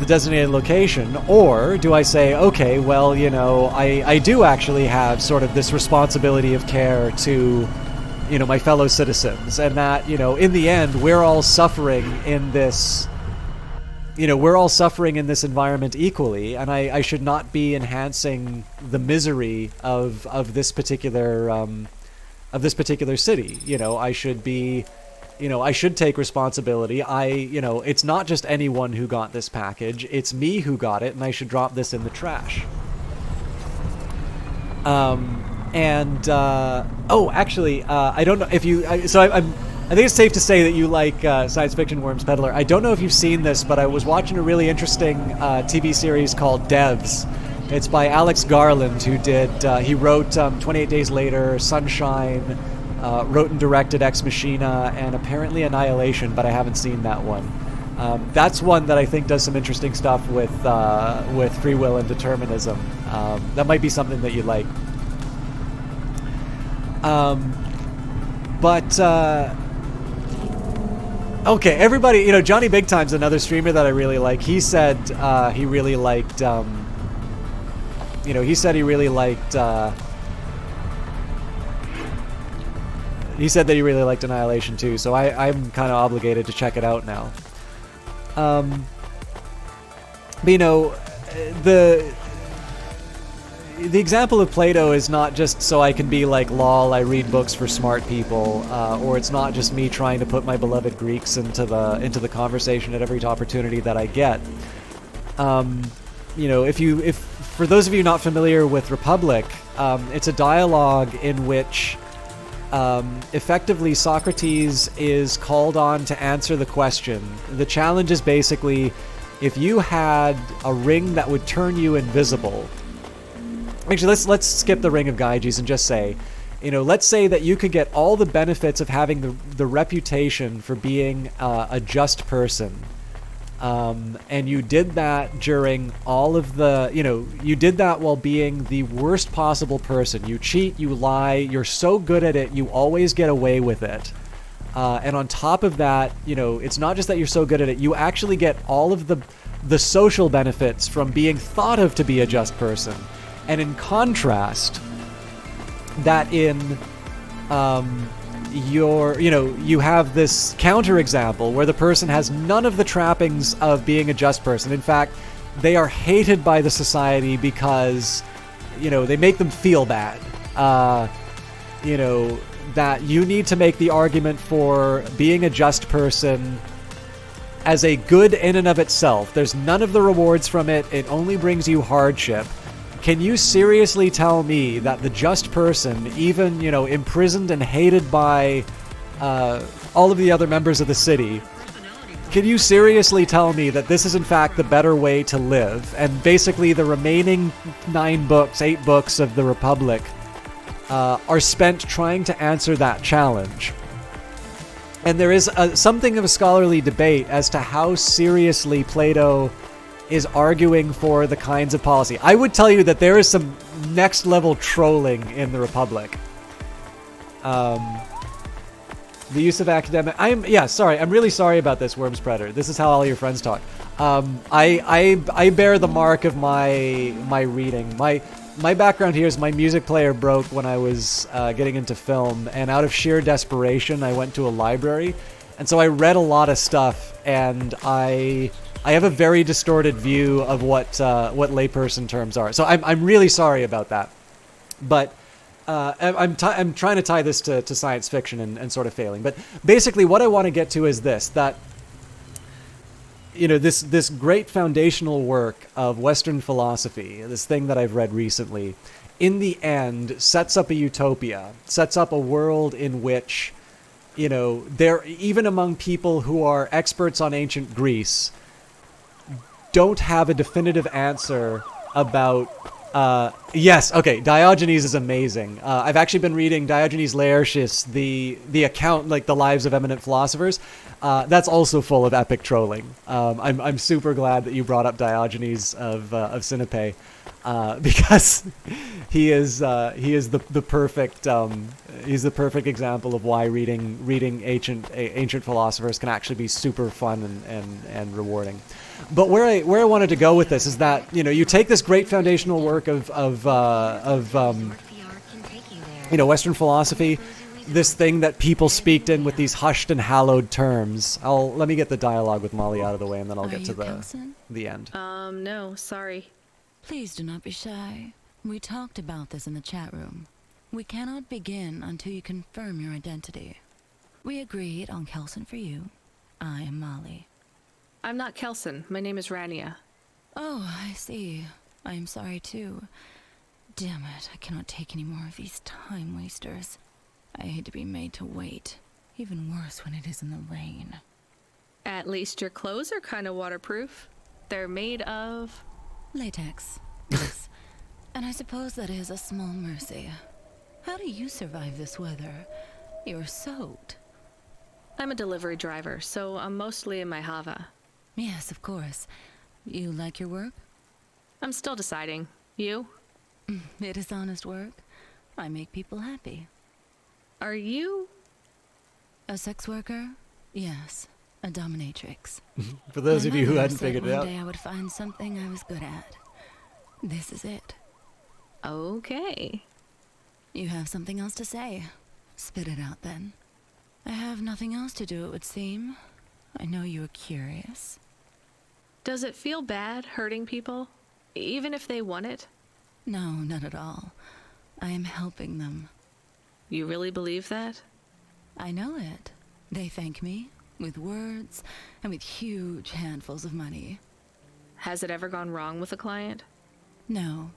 designated location. Or do I say, okay, well, I do actually have sort of this responsibility of care to my fellow citizens, and that in the end we're all suffering in this. We're all suffering in this environment equally, and I should not be enhancing the misery of this particular city. I should be, I should take responsibility. It's not just anyone who got this package; it's me who got it, and I should drop this in the trash. Actually, I don't know if you. I think it's safe to say that you like science fiction, Worms Peddler. I don't know if you've seen this, but I was watching a really interesting TV series called Devs. It's by Alex Garland, who he wrote 28 Days Later, Sunshine, wrote and directed Ex Machina, and apparently Annihilation, but I haven't seen that one. That's one that I think does some interesting stuff with free will and determinism. That might be something that you like. Okay, everybody, Johnny Big Time's another streamer that I really like. He said he really liked, he said that he really liked Annihilation too, so I'm kind of obligated to check it out now. But the example of Plato is not just so I can be like, lol, I read books for smart people, or it's not just me trying to put my beloved Greeks into the conversation at every opportunity that I get. If for those of you not familiar with Republic, it's a dialogue in which effectively Socrates is called on to answer the question. The challenge is basically, if you had a ring that would turn you invisible. Actually, let's skip the Ring of Gyges and just say, let's say that you could get all the benefits of having the reputation for being a just person, and you did that during all of the, you did that while being the worst possible person. You cheat, you lie, you're so good at it, you always get away with it. And on top of that, it's not just that you're so good at it, you actually get all of the social benefits from being thought of to be a just person. And in contrast, that you have this counterexample where the person has none of the trappings of being a just person. In fact, they are hated by the society because, they make them feel bad. That you need to make the argument for being a just person as a good in and of itself. There's none of the rewards from it. It only brings you hardship. Can you seriously tell me that the just person, even, imprisoned and hated by all of the other members of the city, can you seriously tell me that this is in fact the better way to live? And basically the remaining 8 books of the Republic are spent trying to answer that challenge. And there is something of a scholarly debate as to how seriously Plato is arguing for the kinds of policy. I would tell you that there is some next level trolling in the Republic. The use of academic... I'm really sorry about this, Worms Predator. This is how all your friends talk. I bear the mark of my reading. My background here is my music player broke when I was getting into film, and out of sheer desperation, I went to a library, and so I read a lot of stuff, and I have a very distorted view of what layperson terms are. So I'm really sorry about that. But I'm trying to tie this to science fiction and sort of failing. But basically what I want to get to is this, that this great foundational work of Western philosophy, this thing that I've read recently, in the end sets up a utopia, sets up a world in which, there, even among people who are experts on ancient Greece, don't have a definitive answer about yes, okay, Diogenes is amazing. I've actually been reading Diogenes Laertius, the account, like the lives of eminent philosophers. That's also full of epic trolling. I'm super glad that you brought up Diogenes of Sinope, because he is the perfect he's the perfect example of why reading ancient philosophers can actually be super fun and rewarding. But where I wanted to go with this is that you take this great foundational work of Western philosophy, this thing that people speak in with these hushed and hallowed terms. Let me get the dialogue with Molly out of the way, and then I'll get to the end. No, sorry. Please do not be shy. We talked about this in the chat room. We cannot begin until you confirm your identity. We agreed on Kelson for you. I am Molly. I'm not Kelson. My name is Rania. Oh, I see. I am sorry too. Damn it, I cannot take any more of these time wasters. I hate to be made to wait. even worse when it is in the rain. At least your clothes are kind of waterproof. They're made of... latex. Yes. And I suppose that is a small mercy. How do you survive this weather? You're soaked. I'm a delivery driver, so I'm mostly in my Hava. Yes, of course. You like your work? I'm still deciding. You? It is honest work. I make people happy. Are you... a sex worker? Yes. A dominatrix. For those of you who My mother hadn't said figured it out. one day I would find something I was good at. This is it. Okay. You have something else to say. Spit it out then. I have nothing else to do, it would seem. I know you are curious. Does it feel bad hurting people? Even if they want it? No, not at all. I am helping them. You really believe that? I know it. They thank me, with words, and with huge handfuls of money. Has it ever gone wrong with a client? No.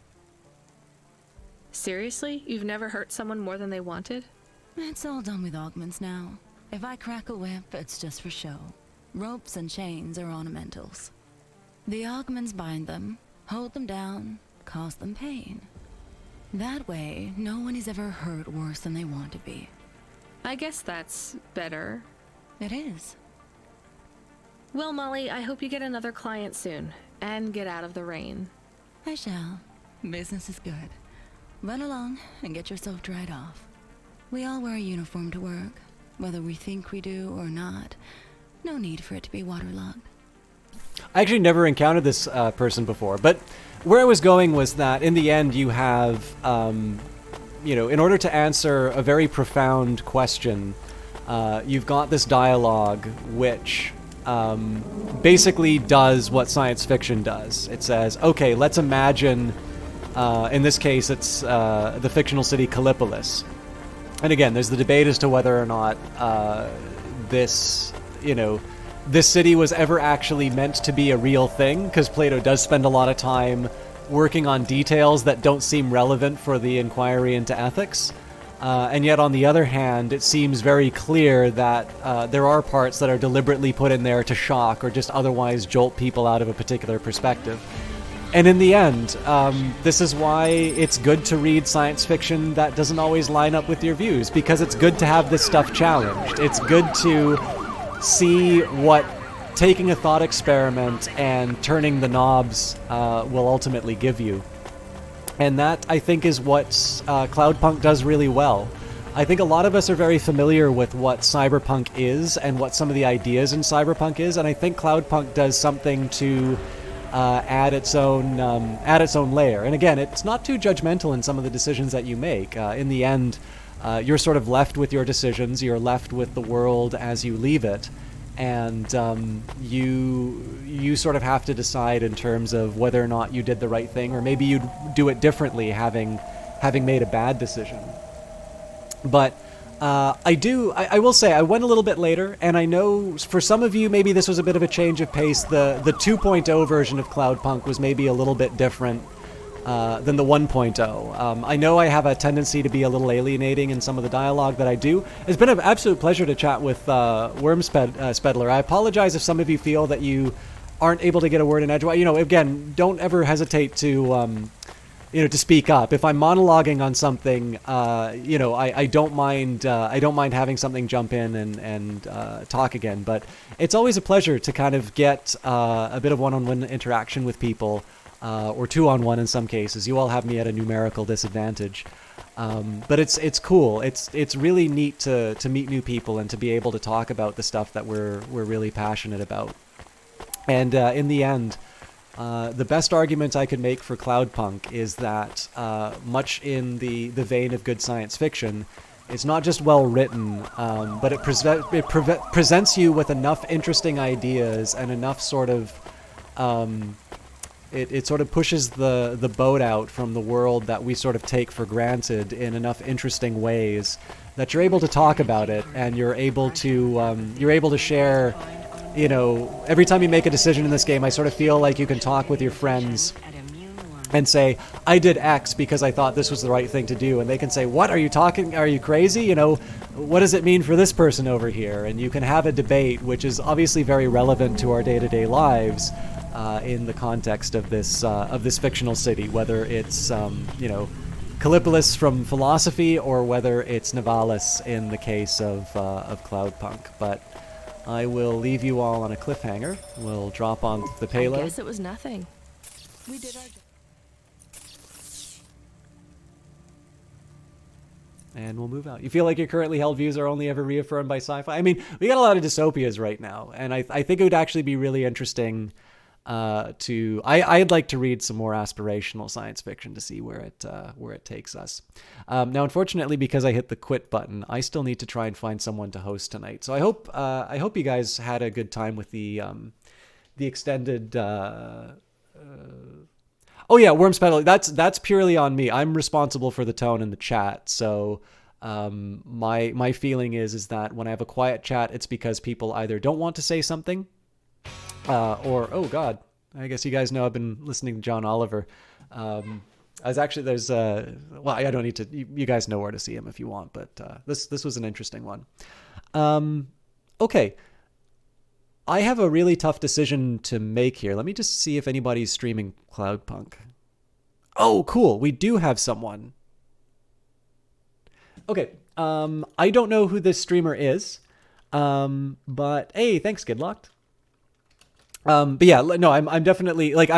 Seriously? You've never hurt someone more than they wanted? It's all done with augments now. If I crack a whip, it's just for show. Ropes and chains are ornamentals. The augments bind them, hold them down, cause them pain. That way, no one is ever hurt worse than they want to be. I guess that's better. It is. Well, Molly, I hope you get another client soon, and get out of the rain. I shall. Business is good. Run along and get yourself dried off. We all wear a uniform to work, whether we think we do or not. No need for it to be waterlogged. I actually never encountered this person before, but where I was going was that in the end you have, you know, in order to answer a very profound question, you've got this dialogue which basically does what science fiction does. It says, okay, let's imagine, in this case it's the fictional city Callipolis. And again, there's the debate as to whether or not this, you know, this city was ever actually meant to be a real thing, because Plato does spend a lot of time working on details that don't seem relevant for the inquiry into ethics. And yet, on the other hand, it seems very clear that there are parts that are deliberately put in there to shock or just otherwise jolt people out of a particular perspective. And in the end, this is why it's good to read science fiction that doesn't always line up with your views, because it's good to have this stuff challenged. It's good to see what taking a thought experiment and turning the knobs will ultimately give you. And that, I think, is what Cloudpunk does really well. I think a lot of us are very familiar with what cyberpunk is and what some of the ideas in cyberpunk is, and I think Cloudpunk does something to add its own layer. And again, it's not too judgmental in some of the decisions that you make. In the end, you're sort of left with your decisions. You're left with the world as you leave it, and you sort of have to decide in terms of whether or not you did the right thing, or maybe you'd do it differently, having made a bad decision. But I will say I went a little bit later, and I know for some of you maybe this was a bit of a change of pace. The 2.0 version of Cloudpunk was maybe a little bit different than the 1.0. I know I have a tendency to be a little alienating in some of the dialogue that I do. It's been an absolute pleasure to chat with Wormspedler. I apologize if some of you feel that you aren't able to get a word in edgewise. You know, again, don't ever hesitate to to speak up. If I'm monologuing on something, I don't mind. I don't mind having something jump in and talk again. But it's always a pleasure to kind of get a bit of one-on-one interaction with people. Or two-on-one in some cases. You all have me at a numerical disadvantage, but it's cool. It's really neat to meet new people and to be able to talk about the stuff that we're really passionate about. And in the end, the best argument I could make for Cloudpunk is that, much in the vein of good science fiction, it's not just well written, but it presents you with enough interesting ideas and enough sort of It sort of pushes the boat out from the world that we sort of take for granted in enough interesting ways that you're able to talk about it, and you're able to share. You know, every time you make a decision in this game, I sort of feel like you can talk with your friends and say, I did X because I thought this was the right thing to do. And they can say, what are you talking? Are you crazy? You know, what does it mean for this person over here? And you can have a debate, which is obviously very relevant to our day-to-day lives in the context of this fictional city, whether it's, you know, Callipolis from philosophy or whether it's Nivalis in the case of Cloudpunk. But I will leave you all on a cliffhanger. We'll drop on the payload. I guess it was nothing. We did our job. And we'll move out. You feel like your currently held views are only ever reaffirmed by sci-fi? I mean, we got a lot of dystopias right now, and I think it would actually be really interesting I'd like to read some more aspirational science fiction to see where it takes us. Now, unfortunately, because I hit the quit button, I still need to try and find someone to host tonight. So I hope you guys had a good time with the extended. Oh yeah, Worms Pedal. That's purely on me. I'm responsible for the tone in the chat. So my feeling is that when I have a quiet chat, it's because people either don't want to say something, or oh god, I guess you guys know I've been listening to John Oliver. I was actually well, I don't need to. You guys know where to see him if you want, but this was an interesting one. Okay. I have a really tough decision to make here. Let me just see if anybody's streaming Cloudpunk. Oh, cool. We do have someone. Okay. I don't know who this streamer is. But hey, thanks, Skidlocked. But yeah, no, I'm definitely like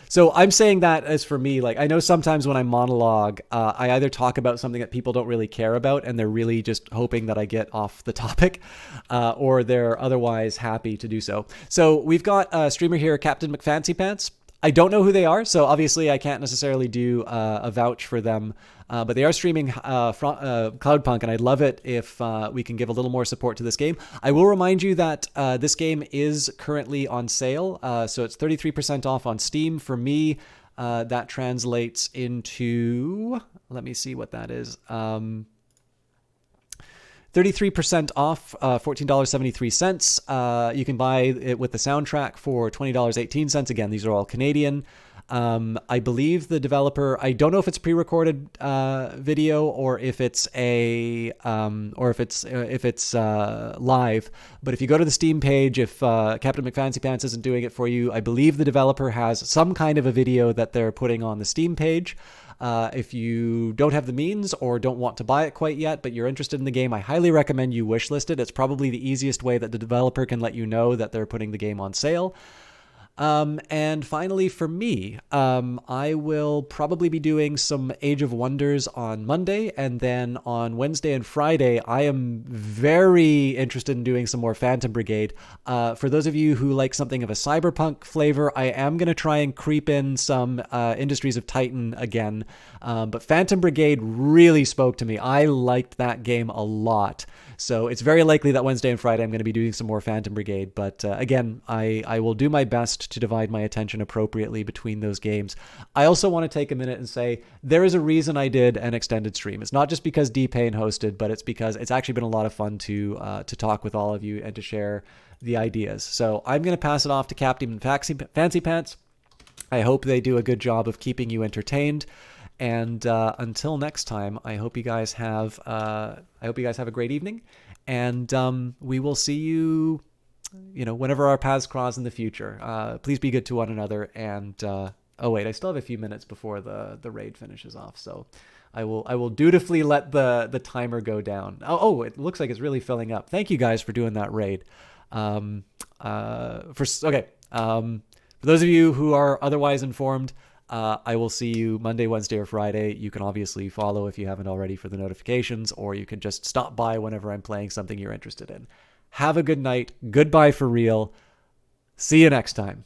so I'm saying that as for me, like I know sometimes when I monologue, I either talk about something that people don't really care about and they're really just hoping that I get off the topic, or they're otherwise happy to do so. So we've got a streamer here, Captain McFancy Pants. I don't know who they are, so obviously I can't necessarily do a vouch for them, but they are streaming Cloudpunk, and I'd love it if we can give a little more support to this game. I will remind you that this game is currently on sale, so it's 33% off on Steam. For me, that translates into, let me see what that is, 33% off, $14.73. You can buy it with the soundtrack for $20.18. Again, these are all Canadian. I believe the developer, I don't know if it's pre-recorded video or if it's live, but if you go to the Steam page, if Captain McFancy Pants isn't doing it for you, I believe the developer has some kind of a video that they're putting on the Steam page. If you don't have the means or don't want to buy it quite yet, but you're interested in the game, I highly recommend you wishlist it. It's probably the easiest way that the developer can let you know that they're putting the game on sale. And finally, for me, I will probably be doing some Age of Wonders on Monday, and then on Wednesday and Friday, I am very interested in doing some more Phantom Brigade. For those of you who like something of a cyberpunk flavor, I am going to try and creep in some Industries of Titan again, but Phantom Brigade really spoke to me. I liked that game a lot. So it's very likely that Wednesday and Friday I'm going to be doing some more Phantom Brigade. But again, I will do my best to divide my attention appropriately between those games. I also want to take a minute and say there is a reason I did an extended stream. It's not just because D-Pain hosted, but it's because it's actually been a lot of fun to talk with all of you and to share the ideas. So I'm going to pass it off to Captain Fancy Pants. I hope they do a good job of keeping you entertained. And until next time, I hope you guys have a great evening, and we will see you, whenever our paths cross in the future. Please be good to one another. And oh wait, I still have a few minutes before the raid finishes off, so I will dutifully let the timer go down. Oh, it looks like it's really filling up. Thank you guys for doing that raid. For those of you who are otherwise informed, I will see you Monday, Wednesday, or Friday. You can obviously follow if you haven't already for the notifications, or you can just stop by whenever I'm playing something you're interested in. Have a good night. Goodbye for real. See you next time.